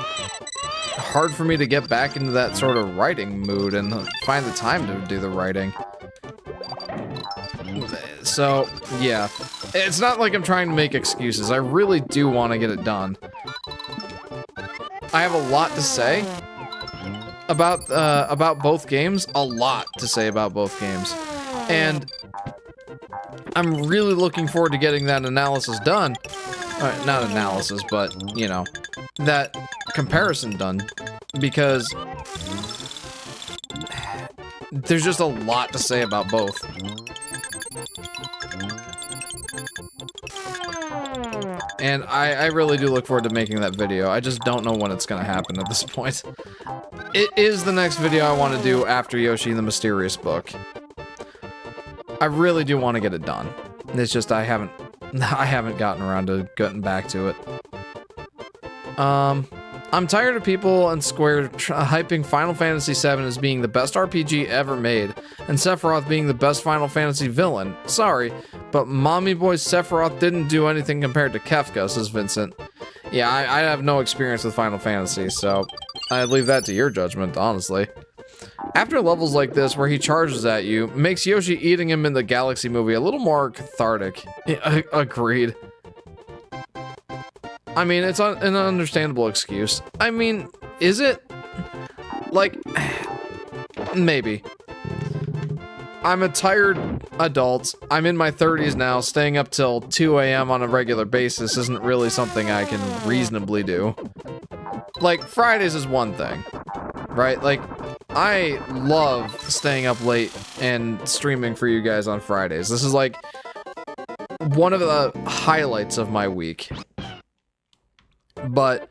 hard for me to get back into that sort of writing mood and find the time to do the writing. So, yeah. It's not like I'm trying to make excuses. I really do want to get it done. I have a lot to say about both games. A lot to say about both games. And I'm really looking forward to getting that analysis done. Not analysis, but, you know, that comparison done. Because there's just a lot to say about both. And I really do look forward to making that video. I just don't know when it's gonna happen at this point. It is the next video I want to do after Yoshi and the Mysterious Book. I really do want to get it done. It's just I haven't gotten around to getting back to it. I'm tired of people on Square hyping Final Fantasy VII as being the best RPG ever made, and Sephiroth being the best Final Fantasy villain. Sorry, but Mommy Boy Sephiroth didn't do anything compared to Kefka, says Vincent. Yeah, I have no experience with Final Fantasy, so I'd leave that to your judgment, honestly. After levels like this, where he charges at you, makes Yoshi eating him in the Galaxy movie a little more cathartic. Agreed. I mean, it's an understandable excuse. I mean, is it? Like, maybe. I'm a tired adult. I'm in my 30s now. Staying up till 2 a.m. on a regular basis isn't really something I can reasonably do. Like, Fridays is one thing, right? Like, I love staying up late and streaming for you guys on Fridays. This is like one of the highlights of my week. But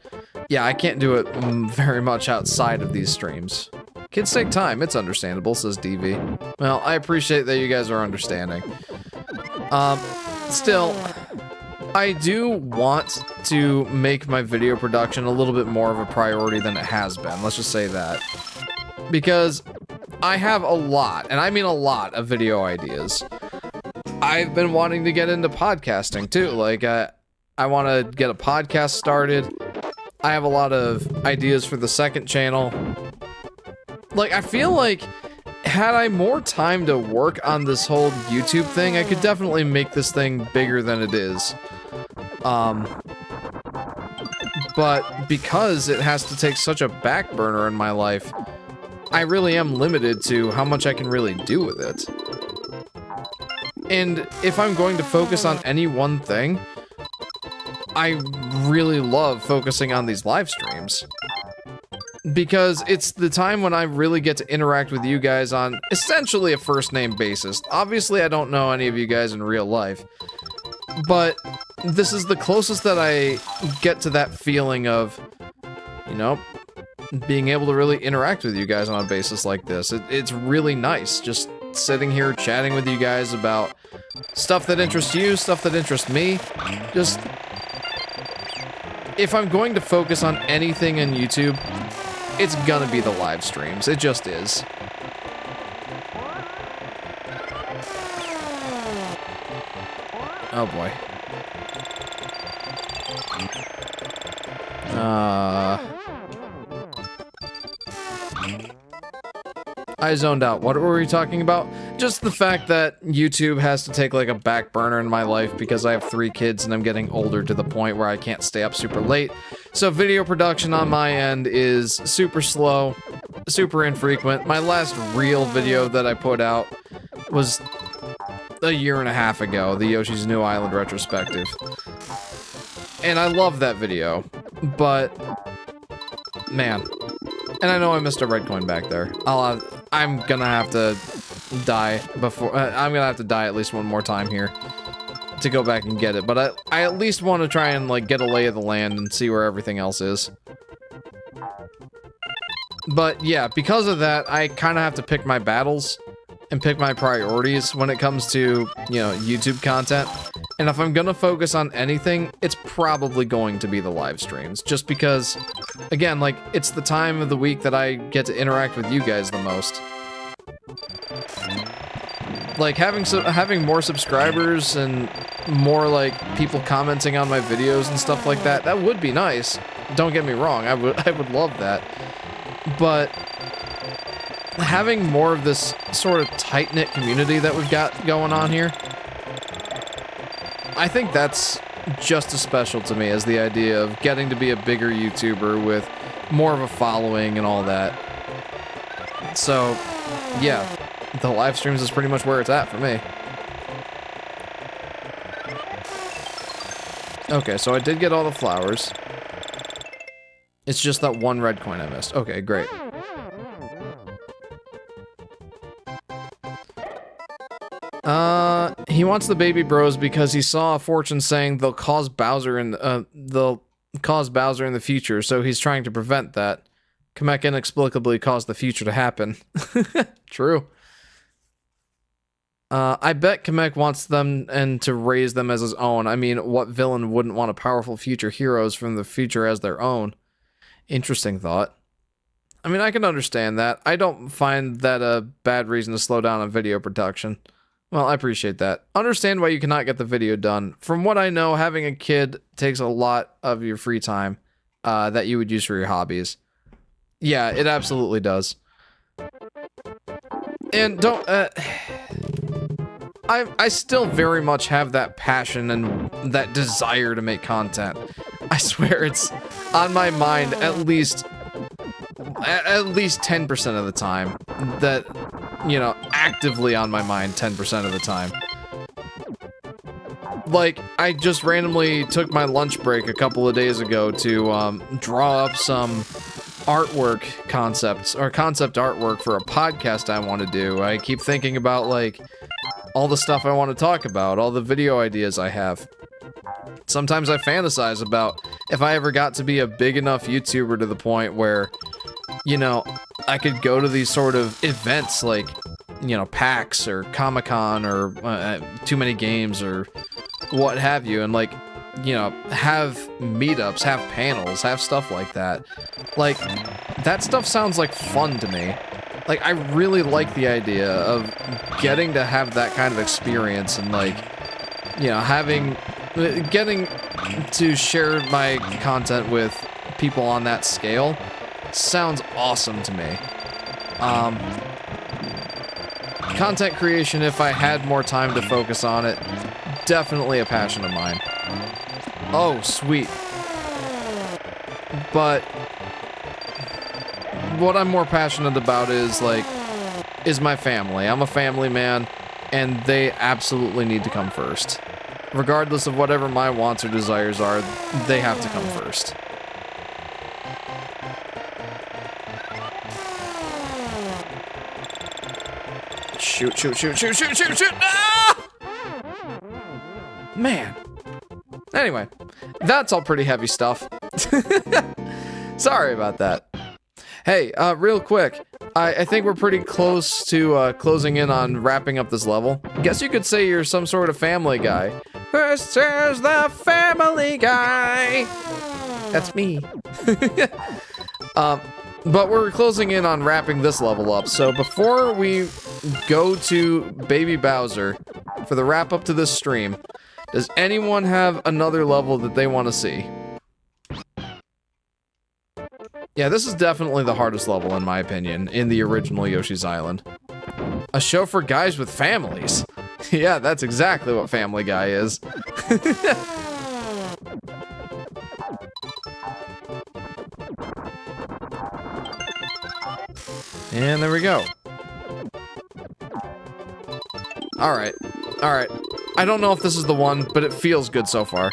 yeah, I can't do it very much outside of these streams. Kids take time, it's understandable, says DV. Well, I appreciate that you guys are understanding. Still, I do want to make my video production a little bit more of a priority than it has been, let's just say that. Because I have a lot, and I mean a lot, of video ideas. I've been wanting to get into podcasting too, like, I want to get a podcast started. I have a lot of ideas for the second channel. Like, I feel like, had I more time to work on this whole YouTube thing, I could definitely make this thing bigger than it is. But because it has to take such a back burner in my life, I really am limited to how much I can really do with it. And if I'm going to focus on any one thing, I really love focusing on these live streams. Because it's the time when I really get to interact with you guys on essentially a first-name basis. Obviously, I don't know any of you guys in real life. But this is the closest that I get to that feeling of, you know, being able to really interact with you guys on a basis like this. It's really nice just sitting here chatting with you guys about stuff that interests you, stuff that interests me. Just, if I'm going to focus on anything in YouTube, it's gonna be the live streams. It just is. Oh boy. I zoned out. What were we talking about? Just the fact that YouTube has to take like a back burner in my life because I have 3 kids and I'm getting older to the point where I can't stay up super late. So video production on my end is super slow, super infrequent. My last real video that I put out was a year and a half ago, the Yoshi's New Island retrospective. And I love that video, but man, and I know I missed a red coin back there. I'm gonna have to die before, I'm gonna have to die at least one more time here to go back and get it, but I at least want to try and like get a lay of the land and see where everything else is. But yeah, because of that, I kind of have to pick my battles and pick my priorities when it comes to, you know, YouTube content. And if I'm gonna focus on anything, it's probably going to be the live streams. Just because, again, like, it's the time of the week that I get to interact with you guys the most. Like, having more subscribers and more, like, people commenting on my videos and stuff like that, that would be nice. Don't get me wrong, I would love that. But having more of this sort of tight-knit community that we've got going on here, I think that's just as special to me as the idea of getting to be a bigger YouTuber with more of a following and all that. So, yeah, the live streams is pretty much where it's at for me. Okay, so I did get all the flowers. It's just that one red coin I missed. Okay, great. He wants the baby bros because he saw a fortune saying they'll cause Bowser in the future, so he's trying to prevent that. Kamek inexplicably caused the future to happen. True. I bet Kamek wants them and to raise them as his own. I mean, what villain wouldn't want a powerful future heroes from the future as their own? Interesting thought. I mean, I can understand that. I don't find that a bad reason to slow down on video production. Well, I appreciate that. Understand why you cannot get the video done. From what I know, having a kid takes a lot of your free time that you would use for your hobbies. Yeah, it absolutely does. And don't... I still very much have that passion and that desire to make content. I swear it's on my mind at least 10% of the time. That, you know, actively on my mind 10% of the time. Like, I just randomly took my lunch break a couple of days ago to draw up some artwork concepts, or concept artwork for a podcast I want to do. I keep thinking about, like, all the stuff I want to talk about, all the video ideas I have. Sometimes I fantasize about if I ever got to be a big enough YouTuber to the point where, you know, I could go to these sort of events like, you know, PAX or Comic-Con or Too Many Games or what have you, and, like, you know, have meetups, have panels, have stuff like that. Like, that stuff sounds like fun to me. Like, I really like the idea of getting to have that kind of experience and, like, you know, getting to share my content with people on that scale sounds awesome to me. Content creation, if I had more time to focus on it, definitely a passion of mine. Oh, sweet. But what I'm more passionate about is my family. I'm a family man, and they absolutely need to come first. Regardless of whatever my wants or desires are, they have to come first. Shoot, shoot, shoot, shoot, shoot, shoot, shoot! Ah! Man. Anyway, that's all pretty heavy stuff. Sorry about that. Hey, real quick, I think we're pretty close to closing in on wrapping up this level. Guess you could say you're some sort of family guy. This is the family guy. That's me. But we're closing in on wrapping this level up, so before we go to Baby Bowser for the wrap up to this stream, does anyone have another level that they want to see? Yeah, this is definitely the hardest level, in my opinion, in the original Yoshi's Island. A show for guys with families. Yeah, that's exactly what Family Guy is. And there we go. Alright. Alright. I don't know if this is the one, but it feels good so far.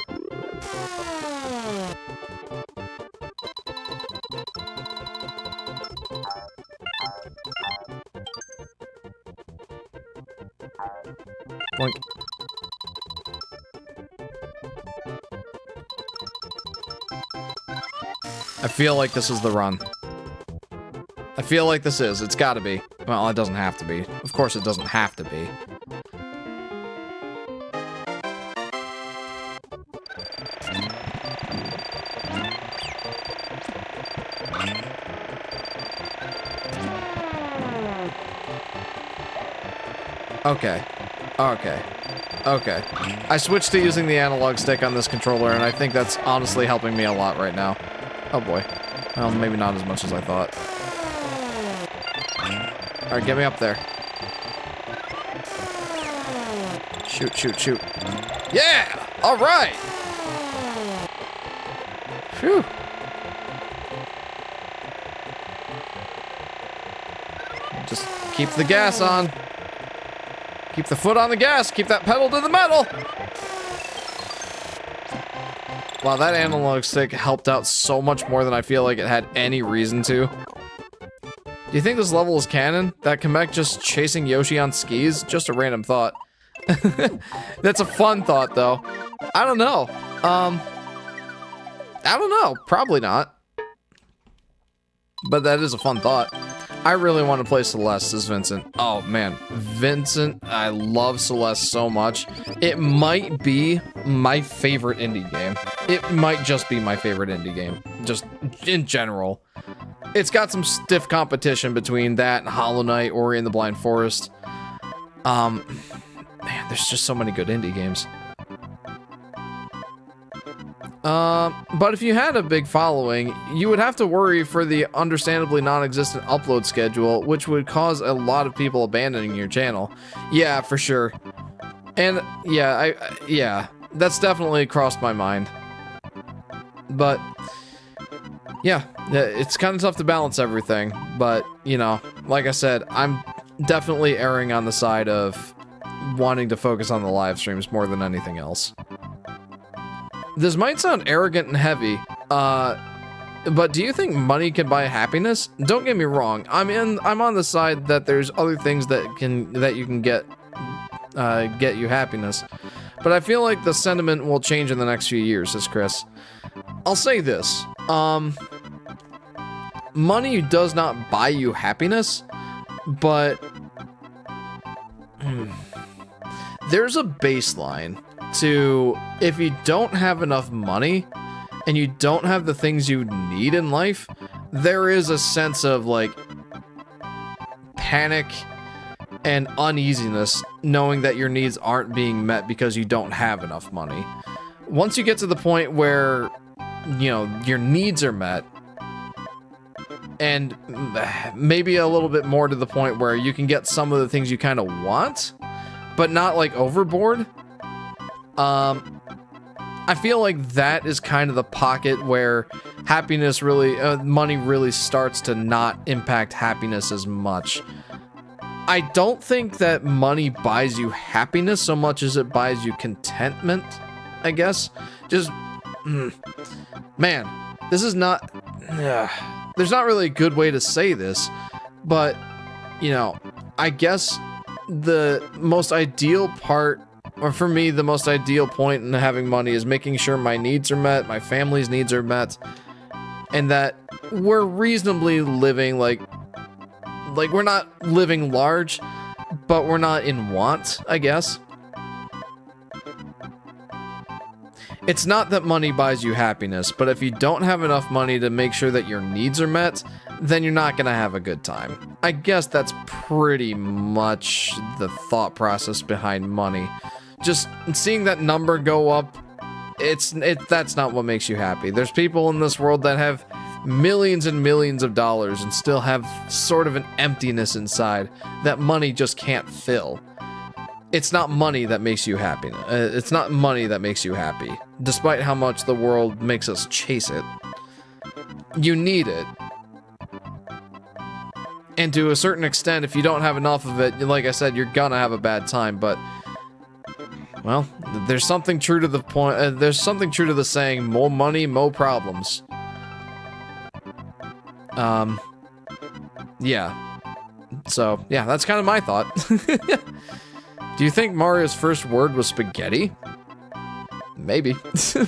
Boink. I feel like this is the run. I feel like this is. It's gotta be. Well, it doesn't have to be. Of course it doesn't have to be. Okay. Okay. Okay. I switched to using the analog stick on this controller, and I think that's honestly helping me a lot right now. Oh boy. Well, maybe not as much as I thought. Alright, get me up there. Shoot, shoot, shoot. Yeah! Alright! Phew. Just keep the gas on. Keep the foot on the gas. Keep that pedal to the metal. Wow, that analog stick helped out so much more than I feel like it had any reason to. Do you think this level is canon? That Kamek just chasing Yoshi on skis? Just a random thought. That's a fun thought, though. I don't know. I don't know. Probably not. But that is a fun thought. I really want to play Celeste as Vincent. Oh, man. Vincent, I love Celeste so much. It might be my favorite indie game. It might just be my favorite indie game. Just in general. It's got some stiff competition between that and Hollow Knight, Ori and the Blind Forest. Man, there's just so many good indie games. But if you had a big following, you would have to worry for the understandably non-existent upload schedule, which would cause a lot of people abandoning your channel. Yeah, for sure. And yeah, yeah, that's definitely crossed my mind. But yeah, it's kind of tough to balance everything. But, you know, like I said, I'm definitely erring on the side of wanting to focus on the live streams more than anything else. This might sound arrogant and heavy, but do you think money can buy happiness? Don't get me wrong. I'm on the side that there's other things that you can get you happiness. But I feel like the sentiment will change in the next few years, says Chris. I'll say this. Money does not buy you happiness, but there's a baseline to if you don't have enough money and you don't have the things you need in life, there is a sense of like panic and uneasiness knowing that your needs aren't being met because you don't have enough money. Once you get to the point where, you know, your needs are met, and maybe a little bit more to the point where you can get some of the things you kind of want, but not like overboard. I feel like that is kind of the pocket where happiness really, money really starts to not impact happiness as much. I don't think that money buys you happiness so much as it buys you contentment, I guess. Just, man, this is not, there's not really a good way to say this, but, you know, I guess the most ideal part, or for me, the most ideal point in having money is making sure my needs are met, my family's needs are met, and that we're reasonably living like we're not living large, but we're not in want, I guess. It's not that money buys you happiness, but if you don't have enough money to make sure that your needs are met, then you're not gonna have a good time. I guess that's pretty much the thought process behind money. Just seeing that number go up, that's not what makes you happy. There's people in this world that have millions and millions of dollars and still have sort of an emptiness inside that money just can't fill. It's not money that makes you happy. It's not money that makes you happy, despite how much the world makes us chase it. You need it. And to a certain extent, if you don't have enough of it, like I said, you're gonna have a bad time, but well, there's something true to the point, there's something true to the saying, more money, more problems. Yeah. So, yeah, that's kind of my thought. Do you think Mario's first word was spaghetti? Maybe.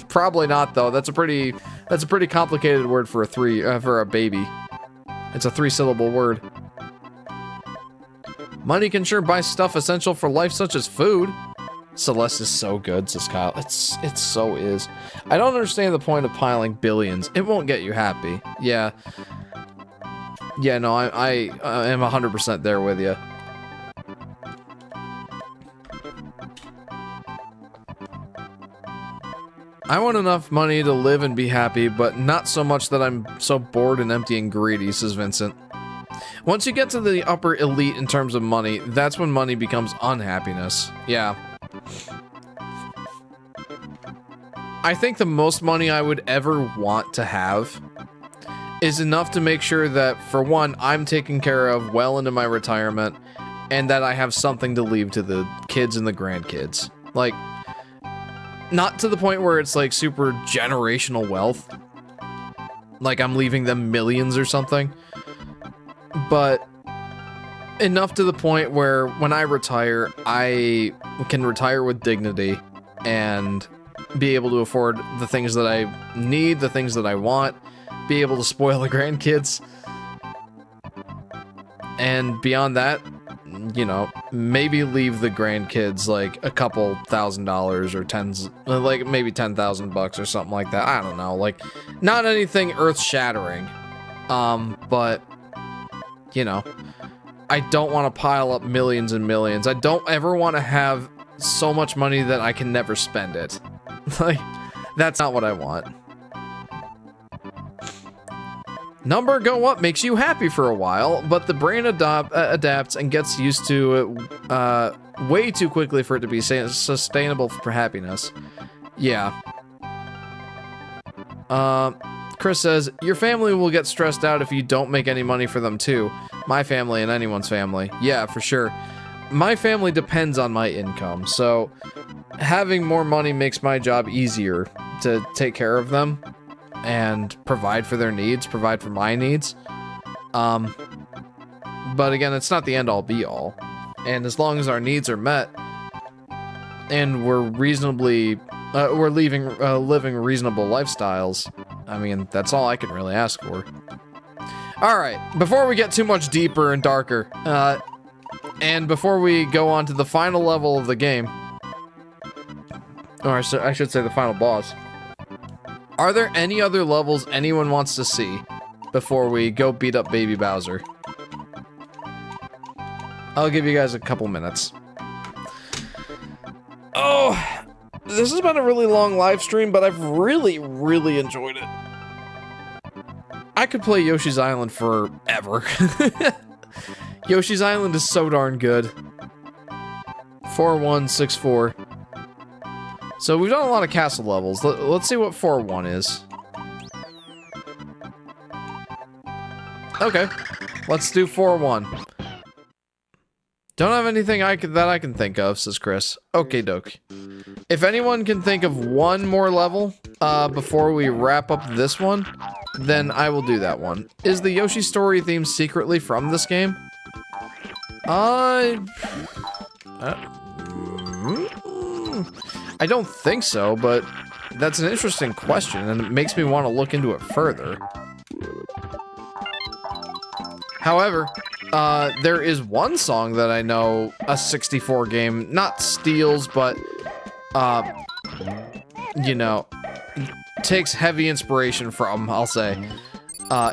Probably not, though. That's a pretty complicated word for a baby. It's a 3-syllable word. Money can sure buy stuff essential for life, such as food. Celeste is so good, says Kyle. It so is. I don't understand the point of piling billions. It won't get you happy. Yeah. Yeah, no, I am 100% there with you. I want enough money to live and be happy, but not so much that I'm so bored and empty and greedy, says Vincent. Once you get to the upper elite in terms of money, that's when money becomes unhappiness. Yeah. I think the most money I would ever want to have is enough to make sure that, for one, I'm taken care of well into my retirement, and that I have something to leave to the kids and the grandkids. Like, Not to the point where it's like super generational wealth. Like I'm leaving them millions or something. But enough to the point where when I retire, I can retire with dignity and be able to afford the things that I need, the things that I want, be able to spoil the grandkids. And beyond that, you know, maybe leave the grandkids like a couple $1,000s or tens, like maybe $10,000 or something like that. I don't know, like not anything earth-shattering. But you know, I don't want to pile up millions and millions. I don't ever want to have so much money that I can never spend it. Like, that's not what I want. Number go up makes you happy for a while, but the brain adapts and gets used to it way too quickly for it to be sustainable for happiness. Yeah. Chris says, your family will get stressed out if you don't make any money for them too. My family and anyone's family. Yeah, for sure. My family depends on my income, so having more money makes my job easier to take care of them and provide for their needs, provide for my needs. But again, it's not the end-all be-all. And as long as our needs are met and we're reasonably, living reasonable lifestyles, I mean, that's all I can really ask for. All right, before we get too much deeper and darker, and before we go on to the final level of the game, or I should say the final boss, are there any other levels anyone wants to see before we go beat up Baby Bowser? I'll give you guys a couple minutes. Oh, this has been a really long live stream, but I've really, really enjoyed it. I could play Yoshi's Island forever. Yoshi's Island is so darn good. 4164. So we've done a lot of castle levels. Let's see what 4-1 is. Okay, let's do 4-1. Don't have anything that I can think of, says Chris. Okay, doke. If anyone can think of one more level before we wrap up this one, then I will do that one. Is the Yoshi story theme secretly from this game? I don't think so, but that's an interesting question, and it makes me want to look into it further. However, there is one song that I know a 64 game, not steals, but, you know, takes heavy inspiration from, I'll say,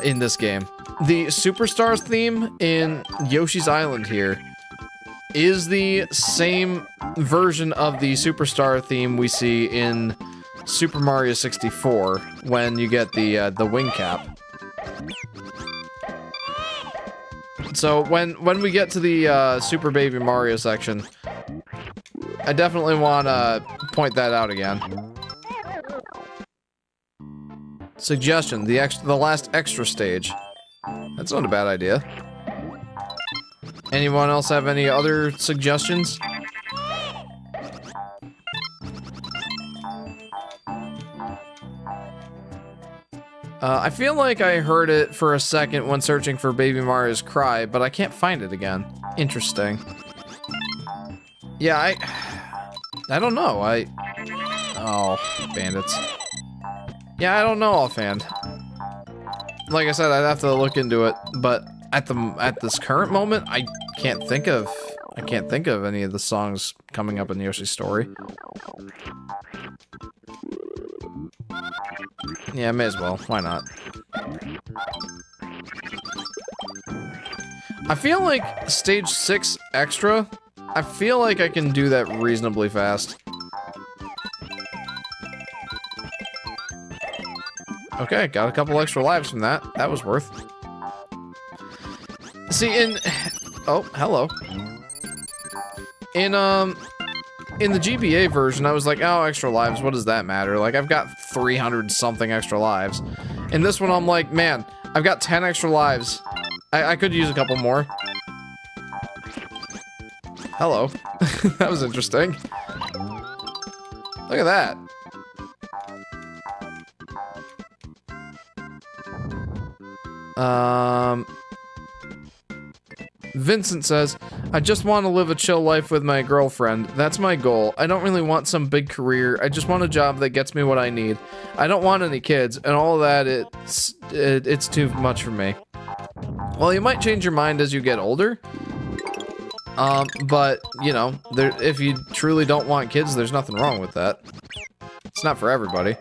in this game. The Superstars theme in Yoshi's Island here is the same version of the Superstar theme we see in Super Mario 64 when you get the wing cap. So when we get to the Super Baby Mario section, I definitely want to point that out again. Suggestion: the last extra stage. That's not a bad idea. Anyone else have any other suggestions? I feel like I heard it for a second when searching for Baby Mario's Cry, but I can't find it again. Interesting. Yeah, I don't know. Oh, bandits. Yeah, I don't know offhand. Like I said, I'd have to look into it, but at this current moment, I can't think of any of the songs coming up in Yoshi's story. Yeah, may as well. Why not? I feel like stage 6 extra, I feel like I can do that reasonably fast. Okay, got a couple extra lives from that. That was worth. See, oh, hello. In the GBA version, I was like, oh, extra lives, what does that matter? Like, I've got 300 something extra lives. In this one, I'm like, man, I've got 10 extra lives. I could use a couple more. Hello. That was interesting. Look at that. Vincent says, I just want to live a chill life with my girlfriend. That's my goal. I don't really want some big career. I just want a job that gets me what I need. I don't want any kids, and all of that, it's too much for me. Well, you might change your mind as you get older. But, you know, if you truly don't want kids, there's nothing wrong with that. It's not for everybody.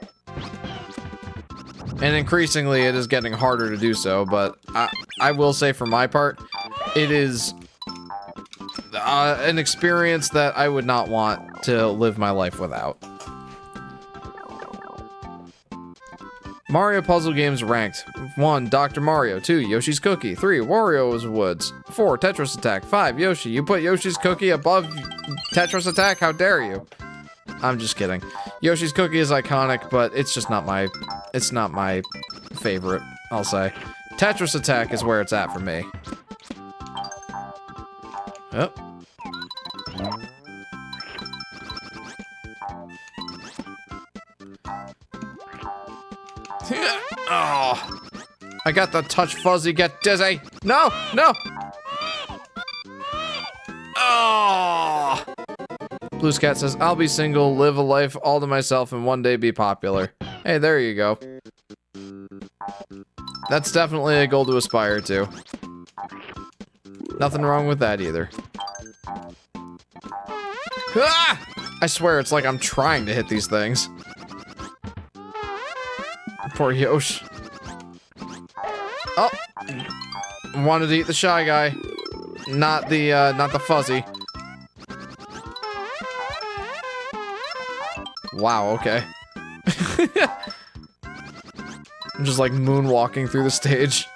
And increasingly, it is getting harder to do so, but I will say for my part, it is an experience that I would not want to live my life without. Mario puzzle games ranked. 1. Dr. Mario. 2. Yoshi's Cookie. 3. Wario's Woods. 4. Tetris Attack. 5. Yoshi. You put Yoshi's Cookie above Tetris Attack? How dare you? I'm just kidding. Yoshi's Cookie is iconic, but it's just not my... It's not my favorite, I'll say. Tetris Attack is where it's at for me. Yep. Oh, I got the touch fuzzy, get dizzy. No, no. Oh. Blues Cat says, I'll be single, live a life all to myself, and one day be popular. Hey, there you go. That's definitely a goal to aspire to. Nothing wrong with that either. Ah! I swear it's like I'm trying to hit these things. Poor Yosh. Oh! Wanted to eat the Shy Guy. Not the fuzzy. Wow, okay. I'm just like moonwalking through the stage.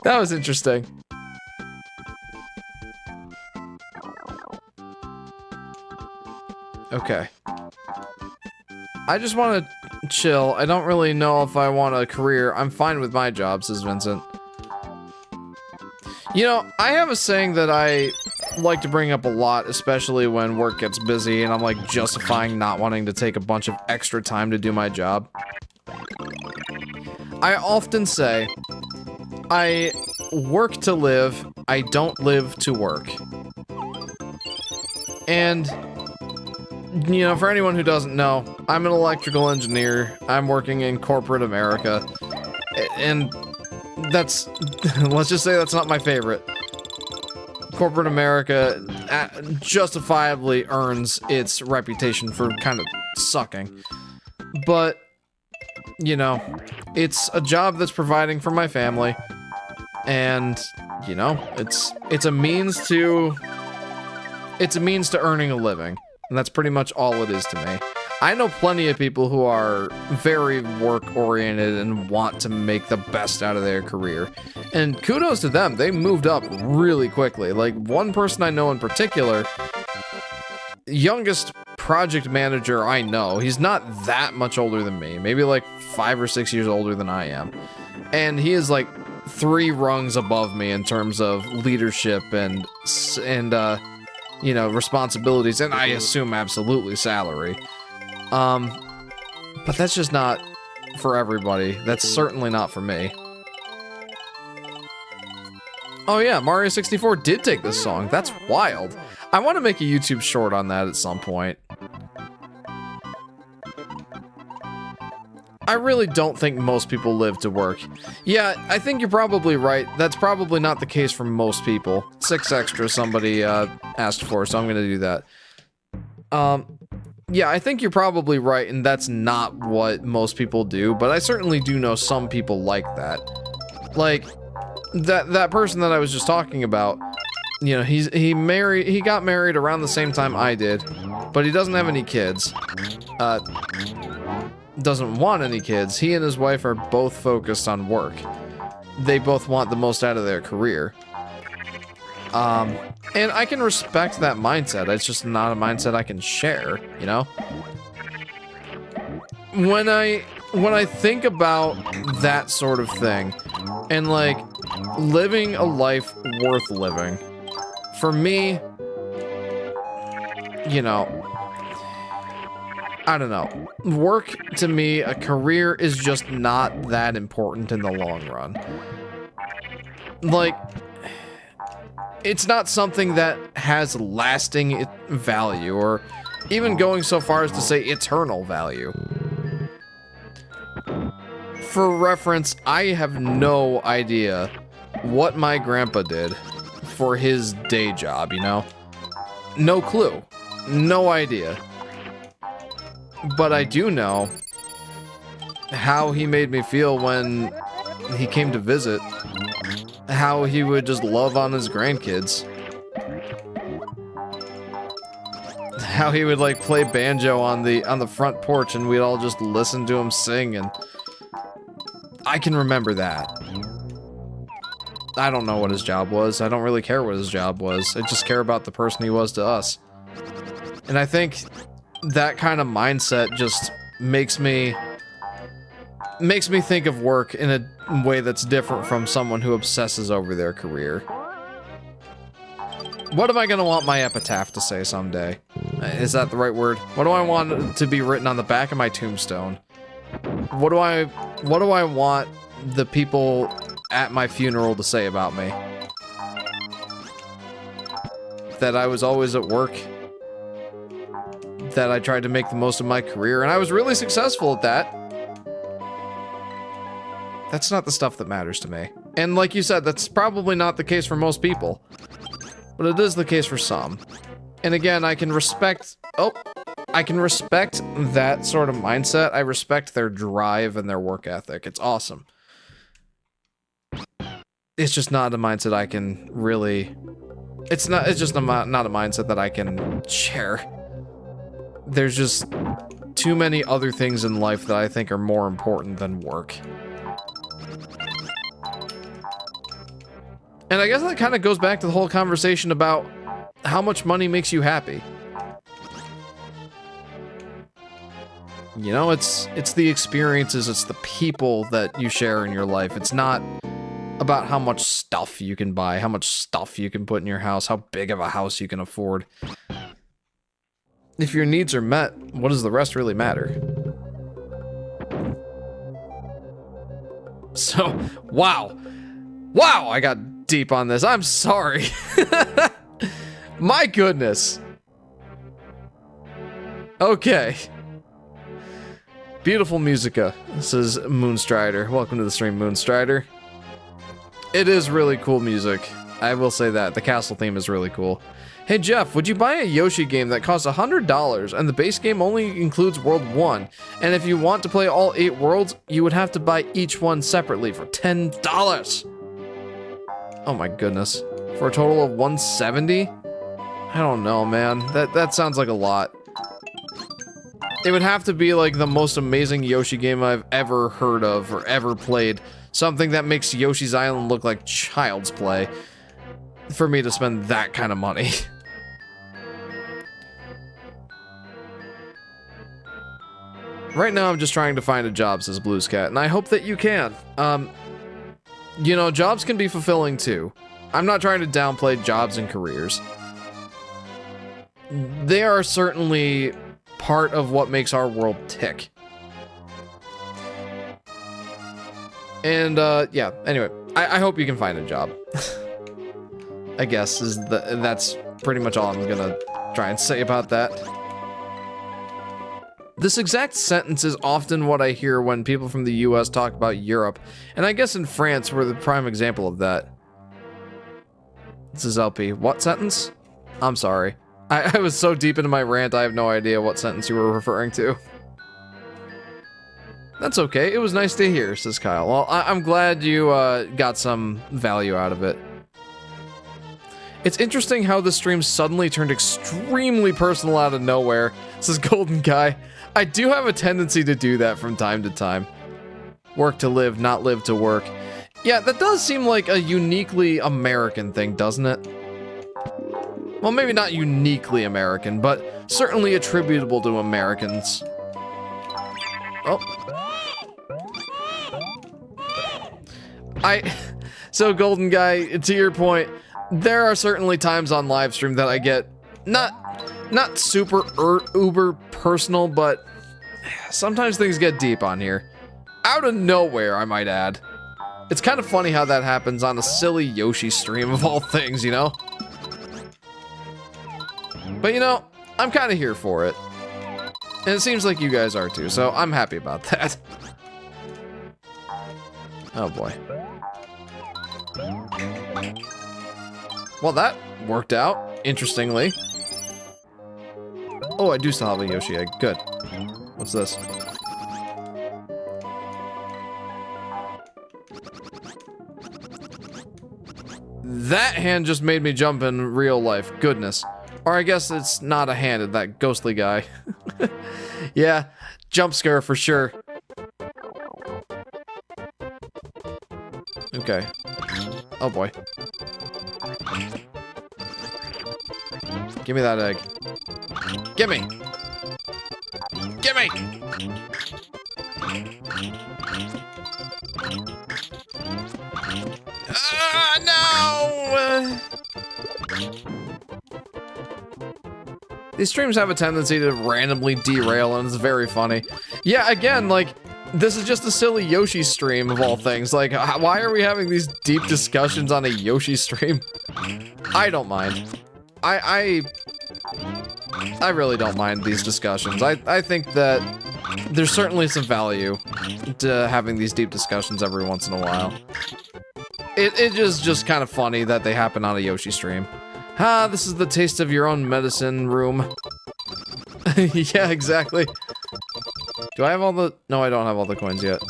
That was interesting. Okay. I just want to chill. I don't really know if I want a career. I'm fine with my job, says Vincent. You know, I have a saying that I like to bring up a lot, especially when work gets busy and I'm like justifying not wanting to take a bunch of extra time to do my job. I often say, I work to live, I don't live to work. And, you know, for anyone who doesn't know, I'm an electrical engineer. I'm working in corporate America. And that's, let's just say that's not my favorite. Corporate America justifiably earns its reputation for kind of sucking. But, you know, it's a job that's providing for my family. And, you know, it's a means to earning a living. And that's pretty much all it is to me. I know plenty of people who are very work-oriented and want to make the best out of their career. And kudos to them, they moved up really quickly. Like, one person I know in particular, youngest project manager I know, he's not that much older than me, maybe like 5 or 6 years older than I am. And he is like 3 rungs above me in terms of leadership and you know, responsibilities, and I assume absolutely salary. But that's just not for everybody. That's certainly not for me. Oh yeah, Mario 64 did take this song. That's wild. I want to make a YouTube short on that at some point. I really don't think most people live to work. Yeah, I think you're probably right. That's probably not the case for most people. 6 extra somebody asked for, so I'm gonna do that. Yeah, I think you're probably right, and that's not what most people do, but I certainly do know some people like that. Like, that person that I was just talking about, you know, he got married around the same time I did, but he doesn't have any kids. Doesn't want any kids. He and his wife are both focused on work. They both want the most out of their career. And I can respect that mindset. It's just not a mindset I can share, you know? When I think about that sort of thing, and like, living a life worth living, for me, you know, I don't know. Work, to me, a career is just not that important in the long run. Like, it's not something that has lasting value, or even going so far as to say eternal value. For reference, I have no idea what my grandpa did for his day job, you know? No clue. No idea. But I do know how he made me feel when he came to visit. How he would just love on his grandkids. How he would like play banjo on the front porch and we'd all just listen to him sing, and I can remember that. I don't know what his job was. I don't really care what his job was. I just care about the person he was to us. And I think that kind of mindset just makes me think of work in a way that's different from someone who obsesses over their career. What am I gonna want my epitaph to say someday? Is that the right word? What do I want to be written on the back of my tombstone? What do I want the people at my funeral to say about me? That I was always at work. That I tried to make the most of my career, and I was really successful at that. That's not the stuff that matters to me. And like you said, that's probably not the case for most people. But it is the case for some. And again, I can respect that sort of mindset. I respect their drive and their work ethic. It's awesome. It's just not a mindset I can really... It's just not a mindset that I can share. There's just too many other things in life that I think are more important than work. And I guess that kind of goes back to the whole conversation about how much money makes you happy. You know, it's the experiences, it's the people that you share in your life. It's not about how much stuff you can buy, how much stuff you can put in your house, how big of a house you can afford. If your needs are met, what does the rest really matter? So, wow. Wow, I got deep on this. I'm sorry. My goodness. Okay. Beautiful musica. This is Moonstrider. Welcome to the stream, Moonstrider. It is really cool music. I will say that. The castle theme is really cool. Hey Jeff, would you buy a Yoshi game that costs $100 and the base game only includes World 1? And if you want to play all 8 worlds, you would have to buy each one separately for $10. Oh my goodness. For a total of $170? I don't know, man. That sounds like a lot. It would have to be like the most amazing Yoshi game I've ever heard of or ever played. Something that makes Yoshi's Island look like child's play for me to spend that kind of money. Right now, I'm just trying to find a job, says Blues Cat, and I hope that you can. You know, jobs can be fulfilling too. I'm not trying to downplay jobs and careers. They are certainly part of what makes our world tick. And, yeah, anyway, I hope you can find a job. I guess that's pretty much all I'm gonna try and say about that. This exact sentence is often what I hear when people from the US talk about Europe, and I guess in France we're the prime example of that. This is LP. What sentence? I'm sorry. I was so deep into my rant, I have no idea what sentence you were referring to. That's okay, it was nice to hear, says Kyle. Well, I'm glad you got some value out of it. It's interesting how the stream suddenly turned extremely personal out of nowhere, says Golden Guy. I do have a tendency to do that from time to time. Work to live, not live to work. Yeah, that does seem like a uniquely American thing, doesn't it? Well, maybe not uniquely American, but certainly attributable to Americans. Oh. So Golden Guy, to your point, there are certainly times on live stream that I get not super uber personal, but Sometimes things get deep on here. Out of nowhere, I might add. It's kind of funny how that happens on a silly Yoshi stream of all things, you know? But you know, I'm kind of here for it. And it seems like you guys are too, so I'm happy about that. Oh boy. Well, that worked out, interestingly. Oh, I do still have a Yoshi egg. Good. What's this? That hand just made me jump in real life. Goodness. Or I guess it's not a hand, it's that ghostly guy. Yeah, jump scare for sure. Okay. Oh boy. Give me that egg. Gimme! Gimme! No! These streams have a tendency to randomly derail, and it's very funny. Yeah, again, like, this is just a silly Yoshi stream of all things. Like, why are we having these deep discussions on a Yoshi stream? I don't mind. I really don't mind these discussions. I think that there's certainly some value to having these deep discussions every once in a while. It is just kind of funny that they happen on a Yoshi stream. Ah, this is the taste of your own medicine room. Yeah, exactly. Do I have all the... No, I don't have all the coins yet.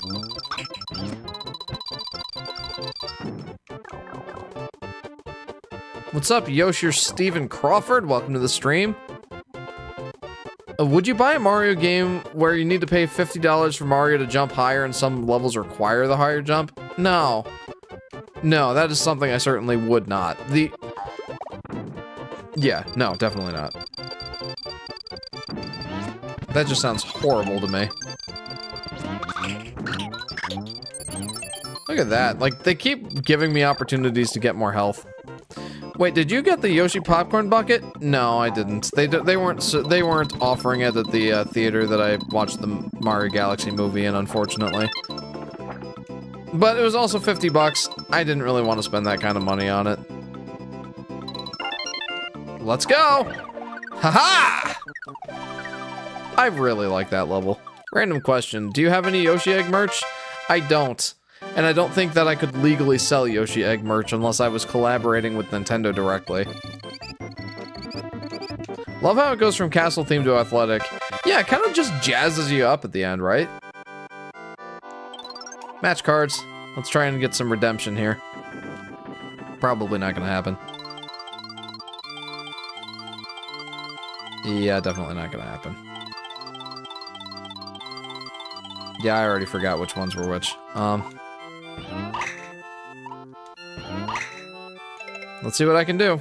What's up, Yoshi Stephen Crawford? Welcome to the stream. Would you buy a Mario game where you need to pay $50 for Mario to jump higher and some levels require the higher jump? No. No, that is something I certainly would not. Yeah, no, definitely not. That just sounds horrible to me. Look at that. Like, they keep giving me opportunities to get more health. Wait, did you get the Yoshi popcorn bucket? No, I didn't. They weren't offering it at the theater that I watched the Mario Galaxy movie in, unfortunately. But it was also 50 bucks. I didn't really want to spend that kind of money on it. Let's go! Haha! I really like that level. Random question, do you have any Yoshi Egg merch? I don't. And I don't think that I could legally sell Yoshi Egg merch unless I was collaborating with Nintendo directly. Love how it goes from castle theme to athletic. Yeah, it kind of just jazzes you up at the end, right? Match cards. Let's try and get some redemption here. Probably not gonna happen. Yeah, definitely not gonna happen. Yeah, I already forgot which ones were which. Let's see what I can do.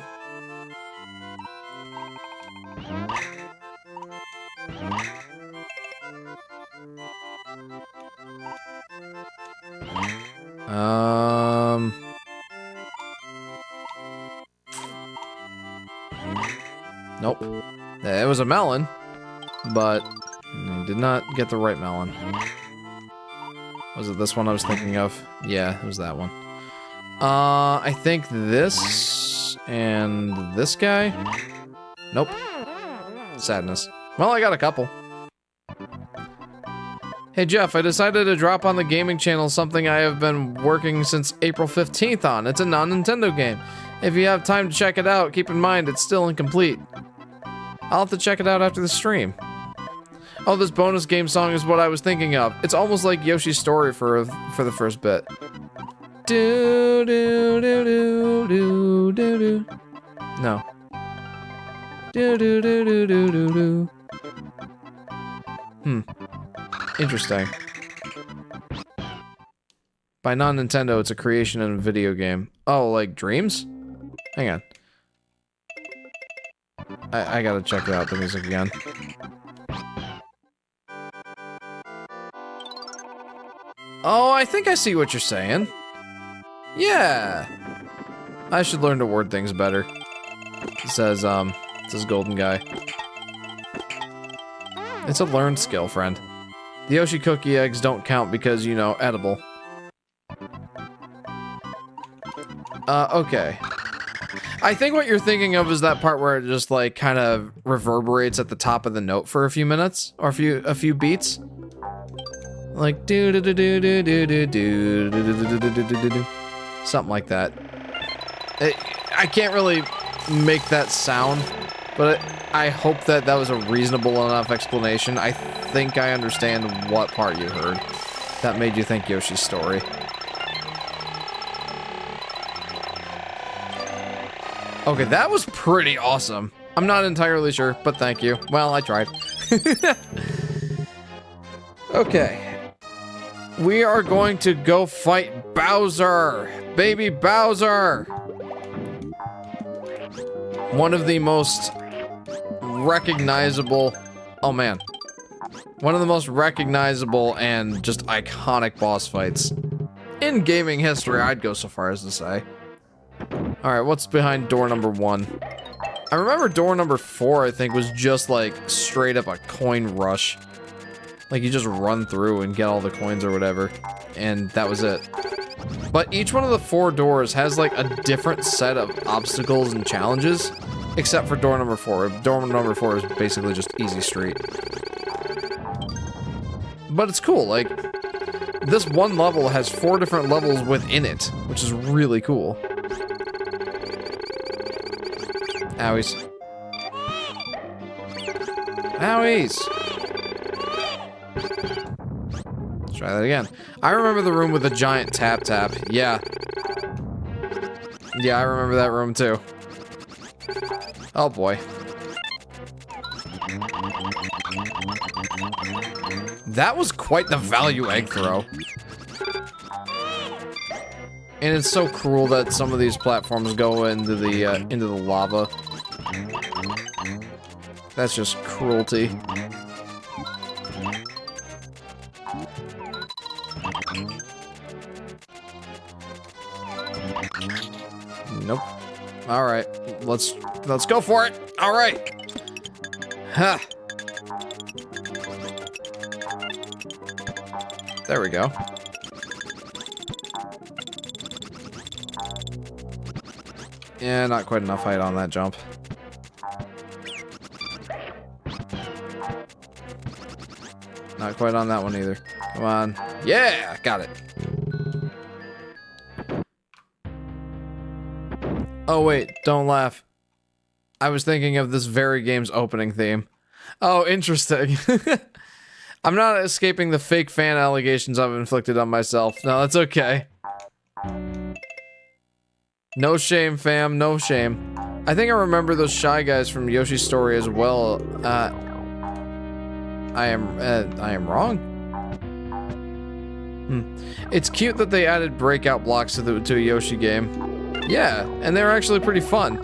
Nope. It was a melon, but I did not get the right melon. Was it this one I was thinking of? Yeah, it was that one. I think this and this guy? Nope. Sadness. Well, I got a couple. Hey Jeff, I decided to drop on the gaming channel something I have been working since April 15th on. It's a non-Nintendo game. If you have time to check it out, keep in mind it's still incomplete. I'll have to check it out after the stream. Oh, this bonus game song is what I was thinking of. It's almost like Yoshi's Story for the first bit. Do do do do do do do. No. Do do do do do do do. Interesting. By non-Nintendo, it's a creation in a video game. Oh, like Dreams? Hang on. I gotta check out the music again. Oh, I think I see what you're saying. Yeah. I should learn to word things better. It says Golden Guy. It's a learned skill, friend. The Yoshi cookie eggs don't count because, you know, edible. Okay. I think what you're thinking of is that part where it just, like, kind of reverberates at the top of the note for a few minutes, or a few beats. Like, do-do-do-do-do-do-do-do-do-do-do-do-do-do. Something like that. I can't really make that sound, but I hope that that was a reasonable enough explanation. I think I understand what part you heard that made you think Yoshi's Story. Okay, that was pretty awesome. I'm not entirely sure, but thank you. Well, I tried. Okay. We are going to go fight Bowser! Baby Bowser! One of the most recognizable... Oh, man. One of the most recognizable and just iconic boss fights in gaming history, I'd go so far as to say. Alright, what's behind door number 1? I remember door number 4, I think, was just like straight up a coin rush. Like you just run through and get all the coins or whatever, and that was it. But each one of the 4 doors has like a different set of obstacles and challenges, except for door number 4. Door number 4 is basically just easy street. But it's cool, like, this one level has 4 different levels within it, which is really cool. Owies. Owies! Let's try that again. I remember the room with the giant tap-tap. Yeah. Yeah, I remember that room too. Oh boy. That was quite the value egg throw. And it's so cruel that some of these platforms go into the lava. That's just cruelty. Nope. All right, let's go for it. All right. Ha. There we go. Yeah, not quite enough height on that jump. Not quite on that one either. Come on. Yeah, got it. Oh wait, don't laugh. I was thinking of this very game's opening theme. Oh, interesting. I'm not escaping the fake fan allegations I've inflicted on myself. No, that's okay. No shame, fam, no shame. I think I remember those shy guys from Yoshi's Story as well. I am wrong. It's cute that they added breakout blocks to a Yoshi game. Yeah, and they're actually pretty fun.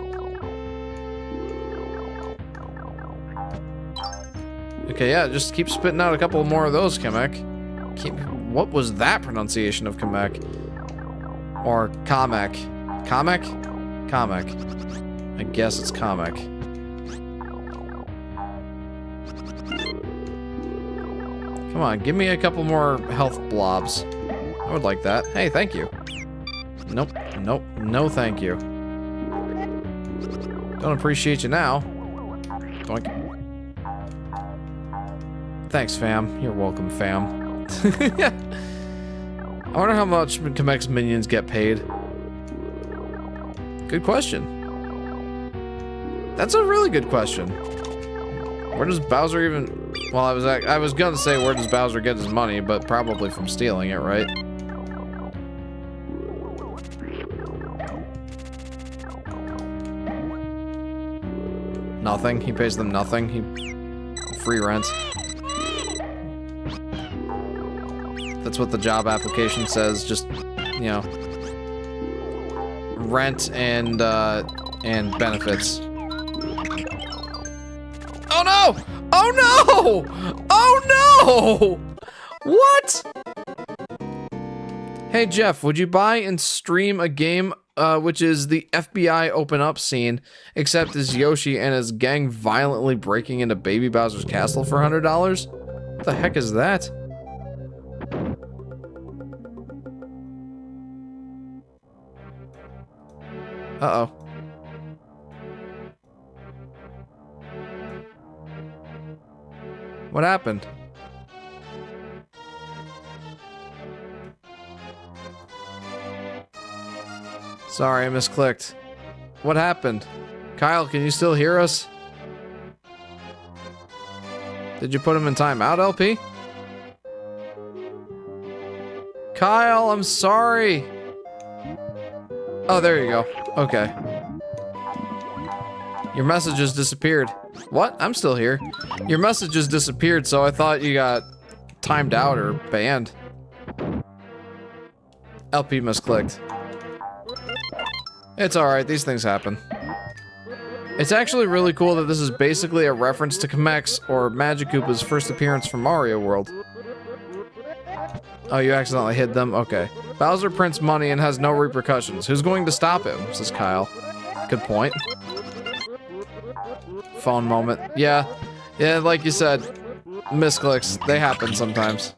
Okay, yeah, just keep spitting out a couple more of those, Kamek. What was that pronunciation of Kamek? Or Kamek? Kamek? Kamek. I guess it's Kamek. Come on, give me a couple more health blobs. I would like that. Hey, thank you. Nope, nope, no thank you. Don't appreciate you now. Doink. Thanks, fam. You're welcome, fam. I wonder how much Kamek's minions get paid. Good question. That's a really good question. Where does Bowser even... Well, I was gonna say where does Bowser get his money, but probably from stealing it, right? Nothing. He pays them nothing. Free rent. That's what the job application says. Just, you know, rent and benefits. Oh no! Oh no! Oh no! What? Hey Jeff, would you buy and stream a game which is the FBI open up scene, except as Yoshi and his gang violently breaking into Baby Bowser's castle for $100? What the heck is that? Uh-oh. What happened? Sorry, I misclicked. What happened? Kyle, can you still hear us? Did you put him in timeout, LP? Kyle, I'm sorry. Oh, there you go. Okay. Your messages disappeared. What? I'm still here. Your messages disappeared, so I thought you got timed out or banned. LP misclicked. It's alright, these things happen. It's actually really cool that this is basically a reference to Kamek's or Magikoopa's first appearance from Mario World. Oh, you accidentally hid them? Okay. Bowser prints money and has no repercussions. Who's going to stop him? Says Kyle. Good point. Phone moment. Yeah, like you said, misclicks, they happen sometimes.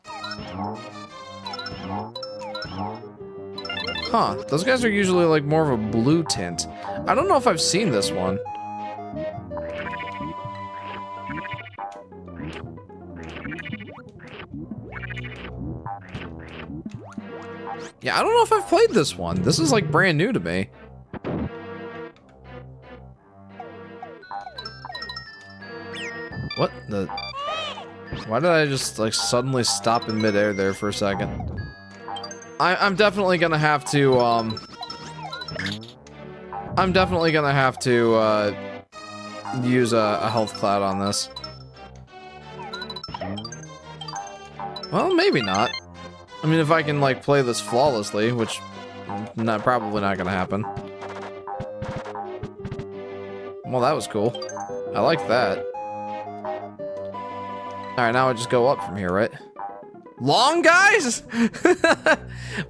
Huh, those guys are usually like more of a blue tint. I don't know if I've seen this one. Yeah, I don't know if I've played this one. This is like brand new to me. What the? Why did I just like suddenly stop in midair there for a second? I'm definitely gonna have to use a health cloud on this. Well, maybe not. I mean, if I can like play this flawlessly, which probably not gonna happen. Well, that was cool. I like that. Alright, now I just go up from here, right? Long, guys?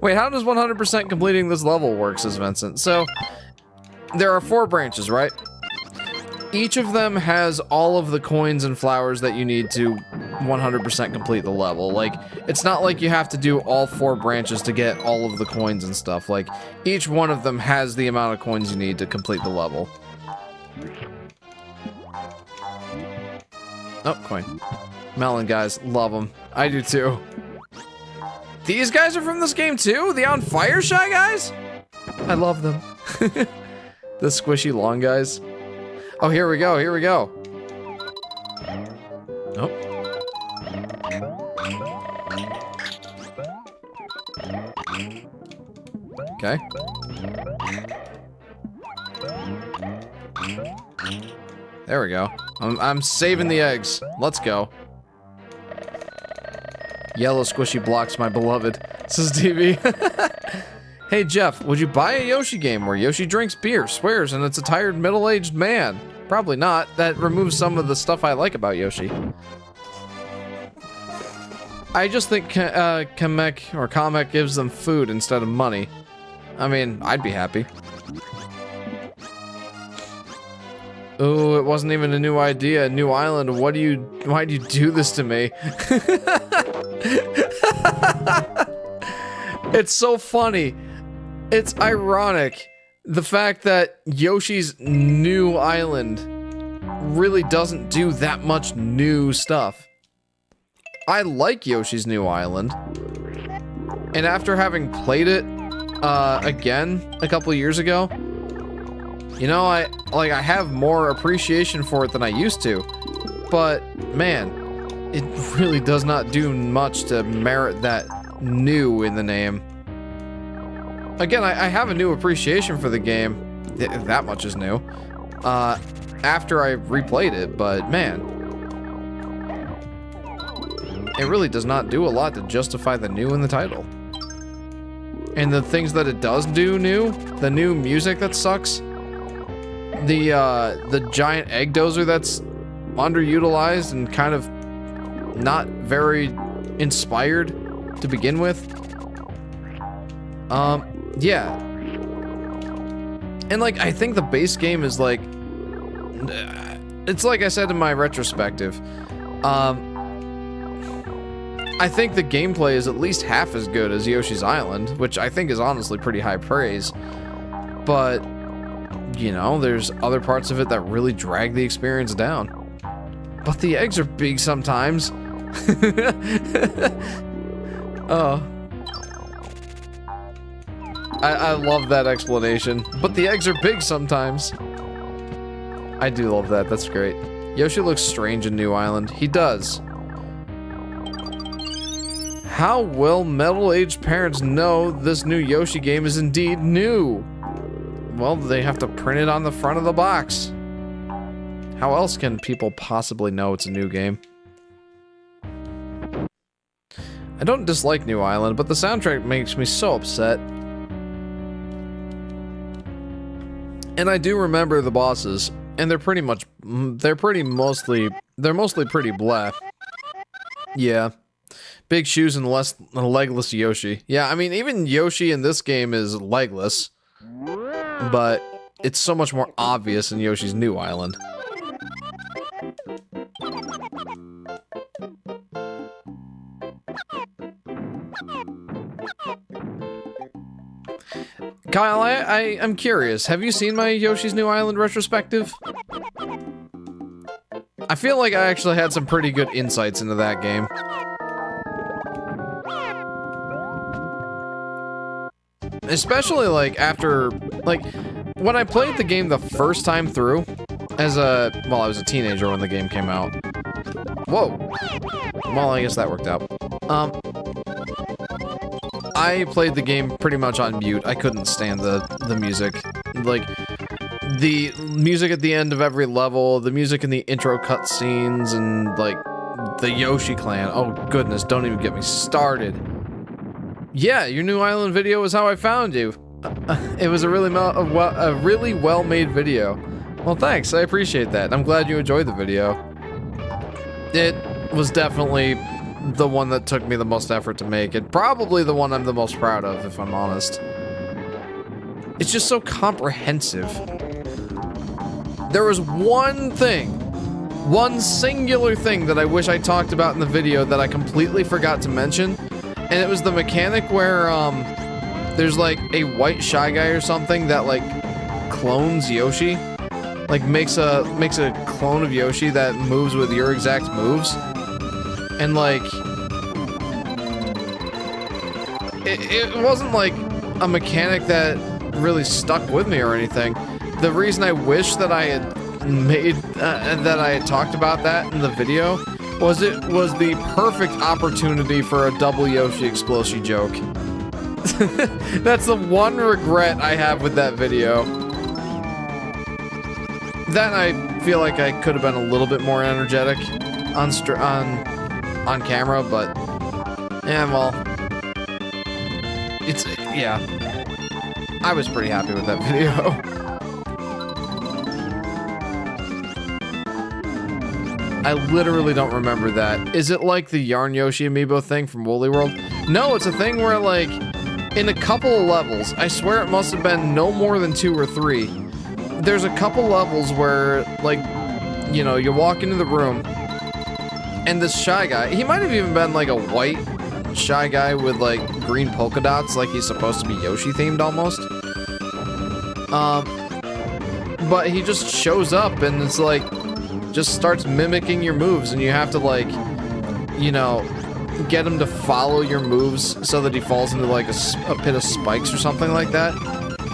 Wait, how does 100% completing this level work, says Vincent? So, there are 4 branches, right? Each of them has all of the coins and flowers that you need to 100% complete the level. Like, it's not like you have to do all 4 branches to get all of the coins and stuff. Like, each one of them has the amount of coins you need to complete the level. Oh, coin. Melon guys, love them. I do too. These guys are from this game too? The On Fire Shy guys? I love them. The squishy long guys. Oh, here we go, here we go. Nope. Okay. There we go. I'm saving the eggs. Let's go. Yellow squishy blocks, my beloved, says TV. Hey Jeff, would you buy a Yoshi game where Yoshi drinks beer, swears, and it's a tired middle-aged man? Probably not. That removes some of the stuff I like about Yoshi. I just think Kamek gives them food instead of money. I mean, I'd be happy. Oh, it wasn't even a new idea, a new island. Why'd you do this to me? It's so funny. It's ironic. The fact that Yoshi's new island really doesn't do that much new stuff. I like Yoshi's new island. And after having played it again a couple years ago, you know, I have more appreciation for it than I used to. But man, it really does not do much to merit that new in the name. Again, I have a new appreciation for the game. That much is new. After I replayed it, but man, it really does not do a lot to justify the new in the title. And the things that it does do new, the new music that sucks, the giant egg dozer that's underutilized and kind of not very inspired to begin with. Yeah. And like, I think the base game is like, it's like I said in my retrospective, I think the gameplay is at least half as good as Yoshi's Island, which I think is honestly pretty high praise. But you know, there's other parts of it that really drag the experience down. But the eggs are big sometimes. Oh. I love that explanation. But the eggs are big sometimes. I do love that. That's great. Yoshi looks strange in New Island. He does. How will middle-aged parents know this new Yoshi game is indeed new? Well, they have to print it on the front of the box. How else can people possibly know it's a new game? I don't dislike New Island, but the soundtrack makes me so upset. And I do remember the bosses, and they're mostly pretty blah. Yeah. Big shoes and legless Yoshi. Yeah, I mean, even Yoshi in this game is legless, but it's so much more obvious in Yoshi's New Island. Kyle, I'm curious. Have you seen my Yoshi's New Island retrospective? I feel like I actually had some pretty good insights into that game. Especially, like, after, like, when I played the game the first time through, well, I was a teenager when the game came out. Whoa. Well, I guess that worked out. I played the game pretty much on mute. I couldn't stand the music. Like, the music at the end of every level, the music in the intro cutscenes, and, like, the Yoshi clan. Oh, goodness, don't even get me started. Yeah, your New Island video is how I found you. It was a really well-made video. Well, thanks, I appreciate that. I'm glad you enjoyed the video. It was definitely the one that took me the most effort to make, and probably the one I'm the most proud of, if I'm honest. It's just so comprehensive. There was one singular thing that I wish I talked about in the video that I completely forgot to mention, and it was the mechanic where, there's like a white Shy Guy or something that, like, clones Yoshi. Like, makes a clone of Yoshi that moves with your exact moves. And, like, it wasn't, like, a mechanic that really stuck with me or anything. The reason I wish that I had talked about that in the video was it was the perfect opportunity for a double Yoshi Explosion joke. That's the one regret I have with that video. Then I feel like I could have been a little bit more energetic on camera, but yeah, well, yeah. I was pretty happy with that video. I literally don't remember that. Is it like the Yarn Yoshi amiibo thing from Woolly World? No, it's a thing where, like, in a couple of levels, I swear it must have been no more than 2 or 3. There's a couple levels where, like, you know, you walk into the room, and this Shy Guy, he might have even been like a white Shy Guy with, like, green polka dots, like he's supposed to be Yoshi themed almost. But he just shows up and it's like, just starts mimicking your moves, and you have to, like, you know, get him to follow your moves so that he falls into, like, a pit of spikes or something like that,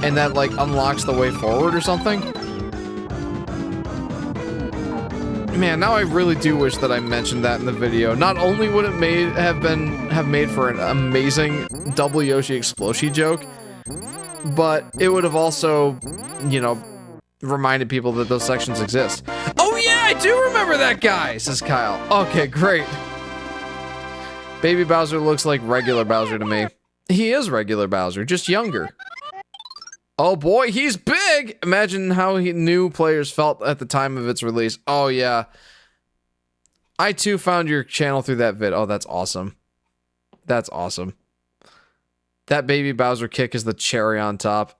and that, like, unlocks the way forward or something. Man, now I really do wish that I mentioned that in the video. Not only would it have made for an amazing double Yoshi Explosion joke, but it would have also, you know, reminded people that those sections exist. Oh yeah, I do remember that guy, says Kyle. Okay, great. Baby Bowser looks like regular Bowser to me. He is regular Bowser, just younger. Oh boy, he's big! Imagine how new players felt at the time of its release. Oh yeah. I too found your channel through that vid. Oh, that's awesome. That's awesome. That Baby Bowser kick is the cherry on top.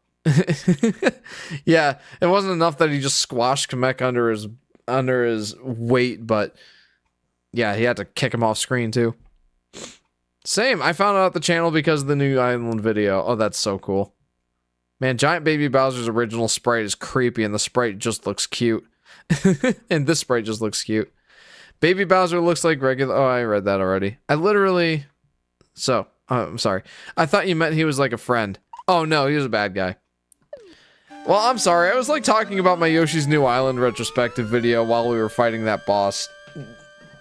Yeah, it wasn't enough that he just squashed Kamek under his weight, but yeah, he had to kick him off screen too. Same, I found out the channel because of the New Island video. Oh, that's so cool. Man, Giant Baby Bowser's original sprite is creepy, and the sprite just looks cute. And this sprite just looks cute. Baby Bowser looks like regular... Oh, I read that already. I literally... So, I'm sorry. I thought you meant he was like a friend. Oh, no, he was a bad guy. Well, I'm sorry. I was like talking about my Yoshi's New Island retrospective video while we were fighting that boss.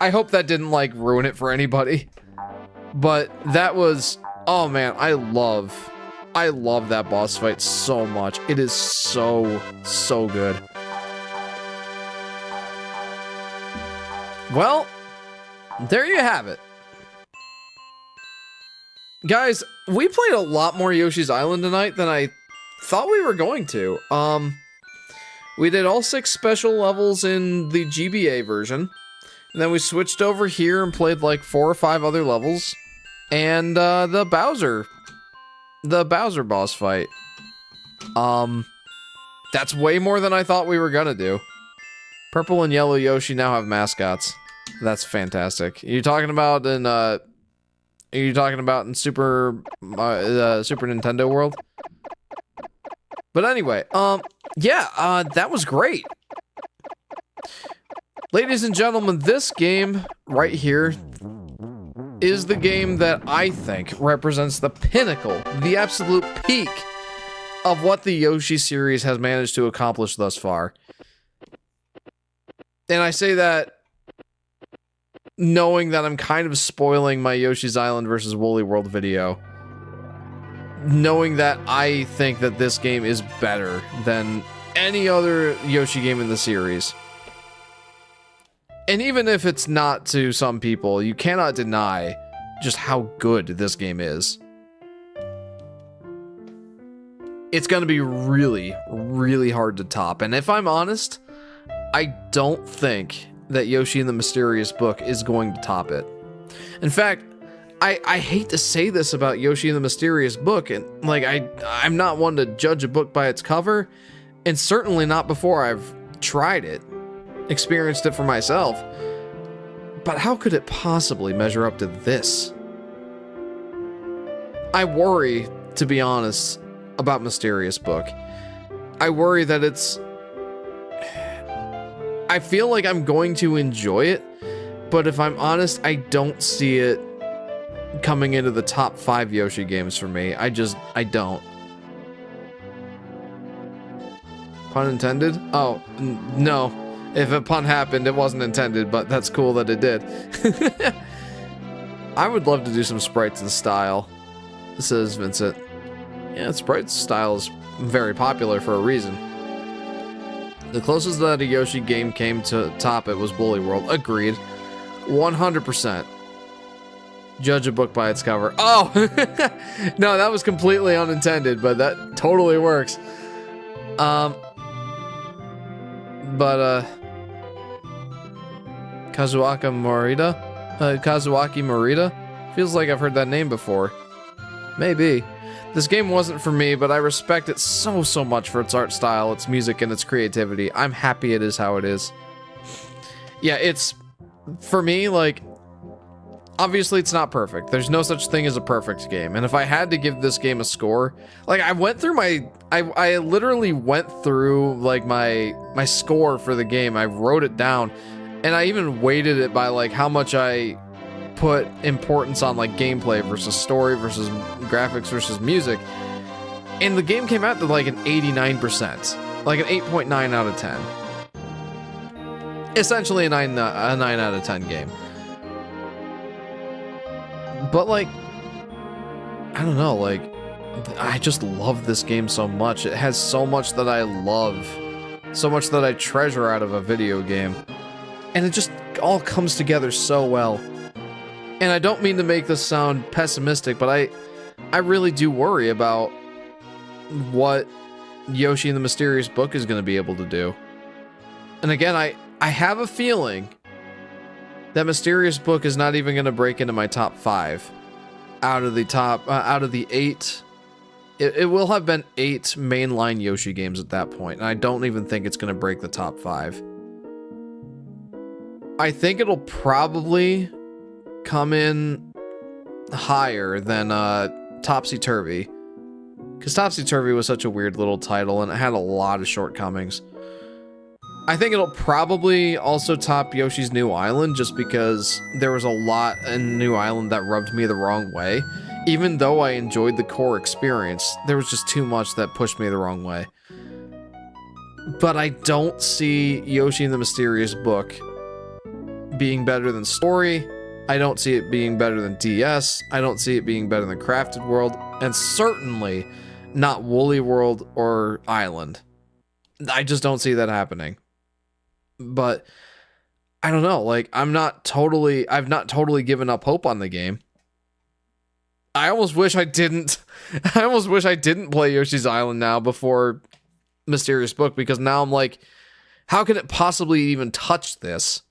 I hope that didn't like ruin it for anybody. But that was... Oh, man, I love that boss fight so much. It is so good. Well, there you have it. Guys, we played a lot more Yoshi's Island tonight than I thought we were going to. We did all 6 special levels in the GBA version. And then we switched over here and played like 4 or 5 other levels. And the Bowser boss fight. That's way more than I thought we were gonna do. Purple and yellow Yoshi now have mascots. That's fantastic. Are you talking about in Super Nintendo World? But anyway, yeah, that was great. Ladies and gentlemen, this game right here is the game that I think represents the pinnacle, the absolute peak of what the Yoshi series has managed to accomplish thus far. And I say that knowing that I'm kind of spoiling my Yoshi's Island versus Woolly World video. Knowing that I think that this game is better than any other Yoshi game in the series. And even if it's not to some people, you cannot deny just how good this game is. It's going to be really, really hard to top. And if I'm honest, I don't think that Yoshi and the Mysterious Book is going to top it. In fact, I hate to say this about Yoshi and the Mysterious Book, and like I'm not one to judge a book by its cover, and certainly not before I've tried it, experienced it for myself. But how could it possibly measure up to this? I worry, to be honest, about Mysterious Book. I worry that it's... I feel like I'm going to enjoy it, but if I'm honest, I don't see it coming into the top 5 Yoshi games for me. I don't. Pun intended? Oh, no. If a pun happened, it wasn't intended, but that's cool that it did. I would love to do some sprites in style, says Vincent. Yeah, sprites style is very popular for a reason. The closest that a Yoshi game came to top it was Woolly World. Agreed. 100%. Judge a book by its cover. Oh! No, that was completely unintended, but that totally works. Kazuaki Morita? Feels like I've heard that name before. Maybe. This game wasn't for me, but I respect it so much for its art style, its music, and its creativity. I'm happy it is how it is. Yeah, it's... For me, like... Obviously, it's not perfect. There's no such thing as a perfect game. And if I had to give this game a score... Like, I went through my... I literally went through, like, my score for the game. I wrote it down. And I even weighted it by, like, how much I put importance on, like, gameplay versus story versus graphics versus music. And the game came out to, like, an 89%. Like, an 8.9 out of 10. Essentially a 9 out of 10 game. But, like, I don't know, like, I just love this game so much. It has so much that I love. So much that I treasure out of a video game. And it just all comes together so well. And I don't mean to make this sound pessimistic, but I really do worry about what Yoshi and the Mysterious Book is going to be able to do. And again, I have a feeling that Mysterious Book is not even going to break into my top 5 out of the 8. It will have been 8 mainline Yoshi games at that point, and I don't even think it's going to break the top 5. I think it'll probably come in higher than Topsy Turvy, Because Topsy-Turvy was such a weird little title, and it had a lot of shortcomings. I think it'll probably also top Yoshi's New Island, just because there was a lot in New Island that rubbed me the wrong way. Even though I enjoyed the core experience, there was just too much that pushed me the wrong way. But I don't see Yoshi and the Mysterious Book being better than Story. I don't see it being better than DS. I don't see it being better than Crafted World. And certainly not Woolly World or Island. I just don't see that happening. But I don't know, like I've not totally given up hope on the game. I almost wish I didn't play Yoshi's Island now before Mysterious Book, because now I'm like, how can it possibly even touch this?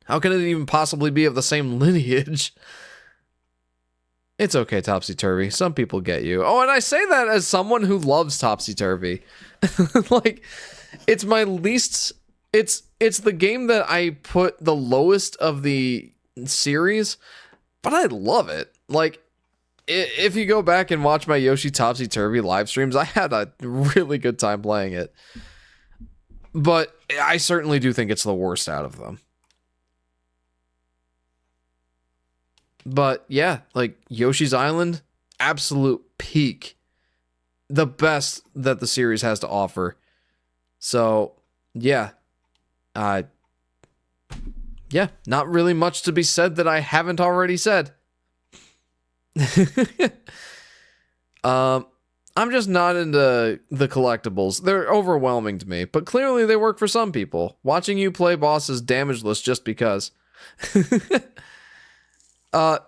How can it even possibly be of the same lineage? It's okay, Topsy-Turvy. Some people get you. Oh, and I say that as someone who loves Topsy-Turvy. Like, it's my least... It's the game that I put the lowest of the series, but I love it. Like, if you go back and watch my Yoshi Topsy-Turvy live streams, I had a really good time playing it. But I certainly do think it's the worst out of them. But yeah, like Yoshi's Island, absolute peak. The best that the series has to offer. So, yeah. Yeah, not really much to be said that I haven't already said. I'm just not into the collectibles. They're overwhelming to me, but clearly they work for some people. Watching you play bosses damageless just because. Well,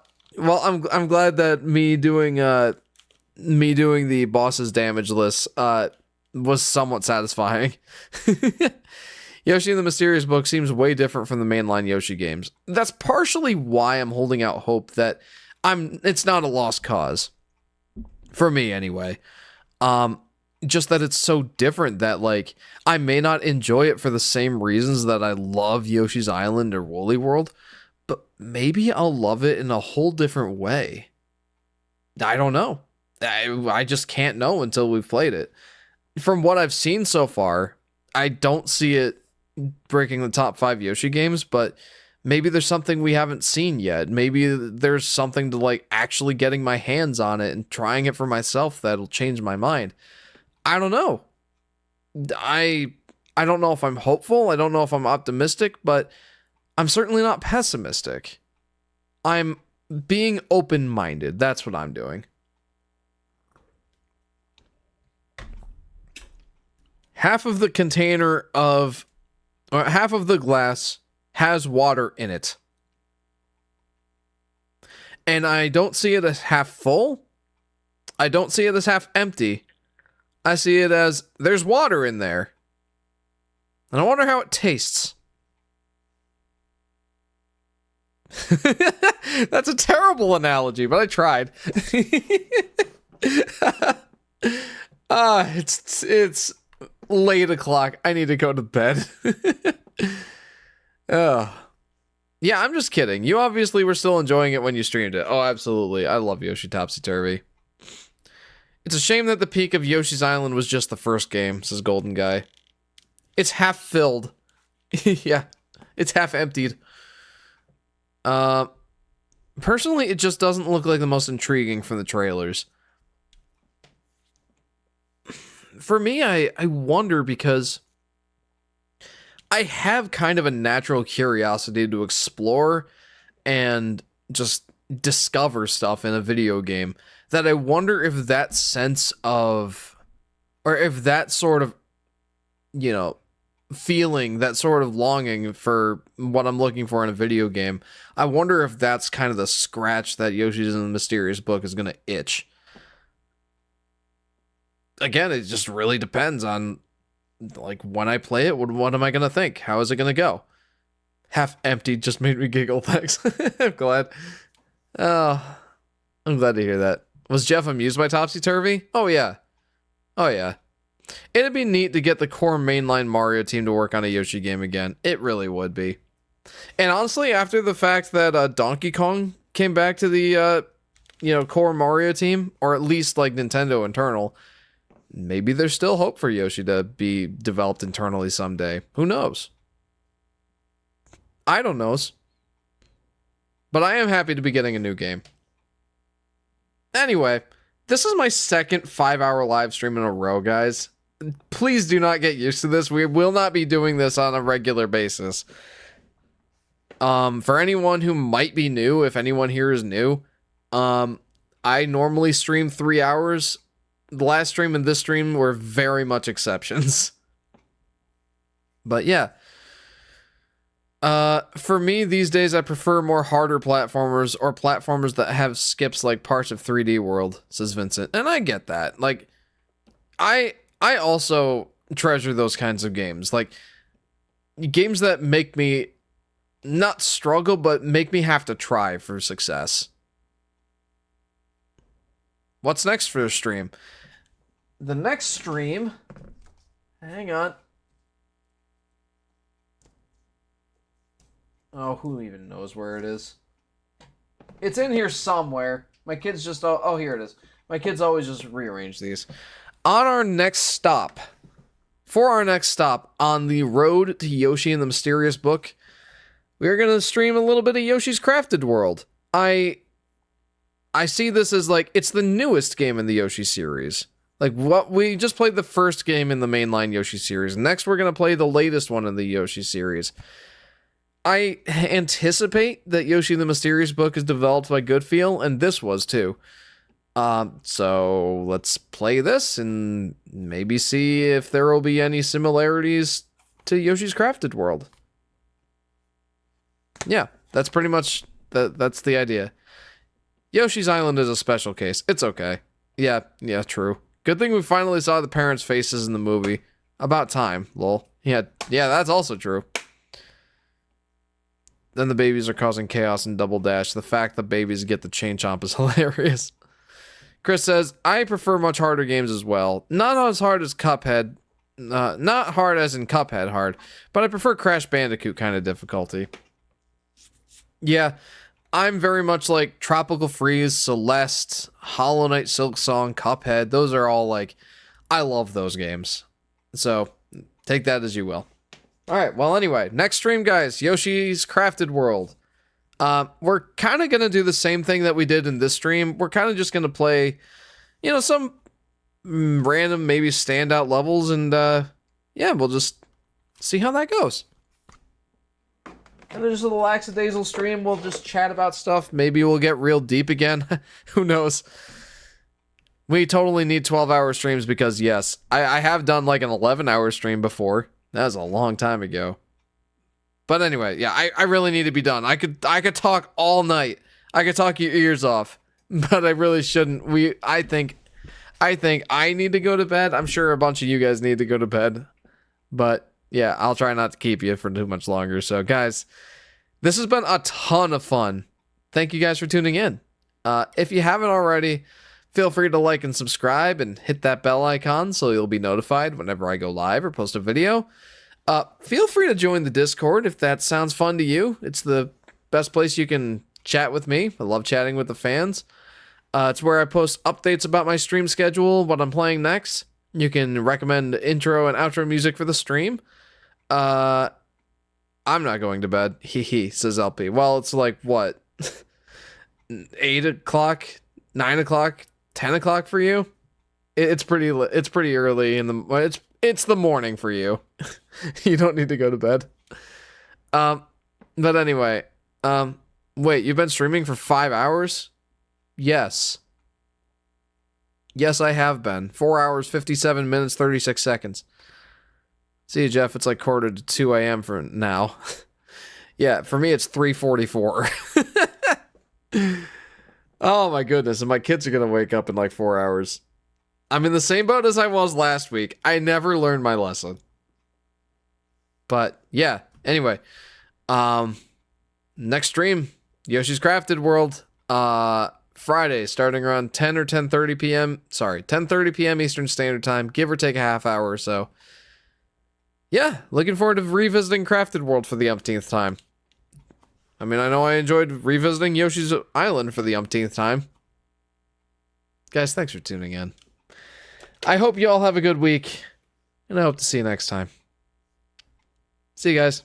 I'm glad that me doing the bosses damageless was somewhat satisfying. Yoshi and the Mysterious Book seems way different from the mainline Yoshi games. That's partially why I'm holding out hope that it's not a lost cause. For me, anyway. Just that it's so different that, like, I may not enjoy it for the same reasons that I love Yoshi's Island or Woolly World, but maybe I'll love it in a whole different way. I don't know. I just can't know until we've played it. From what I've seen so far, I don't see it breaking the top 5 Yoshi games, but maybe there's something we haven't seen yet. Maybe there's something to like actually getting my hands on it and trying it for myself that'll change my mind. I don't know. I don't know if I'm hopeful. I don't know if I'm optimistic, but I'm certainly not pessimistic. I'm being open-minded. That's what I'm doing. Half of the glass has water in it. And I don't see it as half full. I don't see it as half empty. I see it as there's water in there. And I wonder how it tastes. That's a terrible analogy, but I tried. It's late o'clock. I need to go to bed. Yeah, I'm just kidding. You obviously were still enjoying it when you streamed it. Oh, absolutely. I love Yoshi Topsy-Turvy. It's a shame that the peak of Yoshi's Island was just the first game, says Golden Guy. It's half filled. Yeah, it's half emptied. Personally, it just doesn't look like the most intriguing from the trailers. For me, I wonder because I have kind of a natural curiosity to explore and just discover stuff in a video game that I wonder if that sense of, or if that sort of, feeling, that sort of longing for what I'm looking for in a video game, I wonder if that's kind of the scratch that Yoshi's in the Mysterious Book is going to itch. Again, it just really depends on, like, when I play it, what am I going to think? How is it going to go? Half empty just made me giggle, thanks. I'm glad. Oh, I'm glad to hear that. Was Jeff amused by Topsy-Turvy? Oh, yeah. Oh, yeah. It'd be neat to get the core mainline Mario team to work on a Yoshi game again. It really would be. And honestly, after the fact that Donkey Kong came back to the core Mario team, or at least like Nintendo internal, maybe there's still hope for Yoshi to be developed internally someday. Who knows? I don't know. But I am happy to be getting a new game. Anyway, this is my second 5-hour live stream in a row, guys. Please do not get used to this. We will not be doing this on a regular basis. For anyone who might be new, if anyone here is new, I normally stream 3 hours. The last stream and this stream were very much exceptions. But yeah. For me, these days, I prefer more harder platformers or platformers that have skips like parts of 3D World, says Vincent. And I get that. Like, I also treasure those kinds of games. Like, games that make me not struggle, but make me have to try for success. What's next for the stream? The next stream... Hang on. Oh, who even knows where it is? It's in here somewhere. My kids just... Oh, here it is. My kids always just rearrange these. On our next stop... For our next stop on the road to Yoshi and the Mysterious Book, we're going to stream a little bit of Yoshi's Crafted World. I see this as like, it's the newest game in the Yoshi series. Like, what we just played the first game in the mainline Yoshi series. Next, we're going to play the latest one in the Yoshi series. I anticipate that Yoshi and the Mysterious Book is developed by Goodfeel, and this was too. So let's play this and maybe see if there will be any similarities to Yoshi's Crafted World. Yeah, that's pretty much, that's the idea. Yoshi's Island is a special case. It's okay. Yeah, true. Good thing we finally saw the parents' faces in the movie. About time, lol. Yeah, that's also true. Then the babies are causing chaos in Double Dash. The fact that babies get the chain chomp is hilarious. Chris says, I prefer much harder games as well. Not as hard as Cuphead. Not hard as in Cuphead hard. But I prefer Crash Bandicoot kind of difficulty. Yeah, I'm very much like Tropical Freeze, Celeste, Hollow Knight, Silk Song, Cuphead. Those are all like, I love those games. So, take that as you will. Alright, well anyway, next stream, guys, Yoshi's Crafted World. We're kind of going to do the same thing that we did in this stream. We're kind of just going to play, some random, maybe standout levels, and yeah, we'll just see how that goes. And then just a lackadaisical stream, we'll just chat about stuff. Maybe we'll get real deep again. Who knows? We totally need 12-hour streams because, yes, I have done like an 11-hour stream before. That was a long time ago. But anyway, yeah, I really need to be done. I could talk all night. I could talk your ears off. But I really shouldn't. I think I need to go to bed. I'm sure a bunch of you guys need to go to bed. But yeah, I'll try not to keep you for too much longer. So guys, this has been a ton of fun. Thank you guys for tuning in. If you haven't already, feel free to like and subscribe and hit that bell icon so you'll be notified whenever I go live or post a video. Feel free to join the Discord if that sounds fun to you. It's the best place you can chat with me. I love chatting with the fans. It's where I post updates about my stream schedule, what I'm playing next. You can recommend intro and outro music for the stream. I'm not going to bed. Hee says LP. Well, it's like, what? 8 o'clock? 9 o'clock? 10 o'clock for you? It's pretty early in the... It's the morning for you. You don't need to go to bed. But anyway, wait, you've been streaming for 5 hours? Yes. Yes, I have been. 4 hours, 57 minutes, 36 seconds. See you, Jeff. It's like quarter to 2 a.m. for now. Yeah, for me, it's 3:44. Oh my goodness, and my kids are going to wake up in like 4 hours. I'm in the same boat as I was last week. I never learned my lesson. But yeah, anyway. Next stream, Yoshi's Crafted World. Friday, starting around 10 or 10:30 p.m. Sorry, 10:30 p.m. Eastern Standard Time, give or take a half hour or so. Yeah, looking forward to revisiting Crafted World for the umpteenth time. I mean, I know I enjoyed revisiting Yoshi's Island for the umpteenth time. Guys, thanks for tuning in. I hope you all have a good week, and I hope to see you next time. See you guys.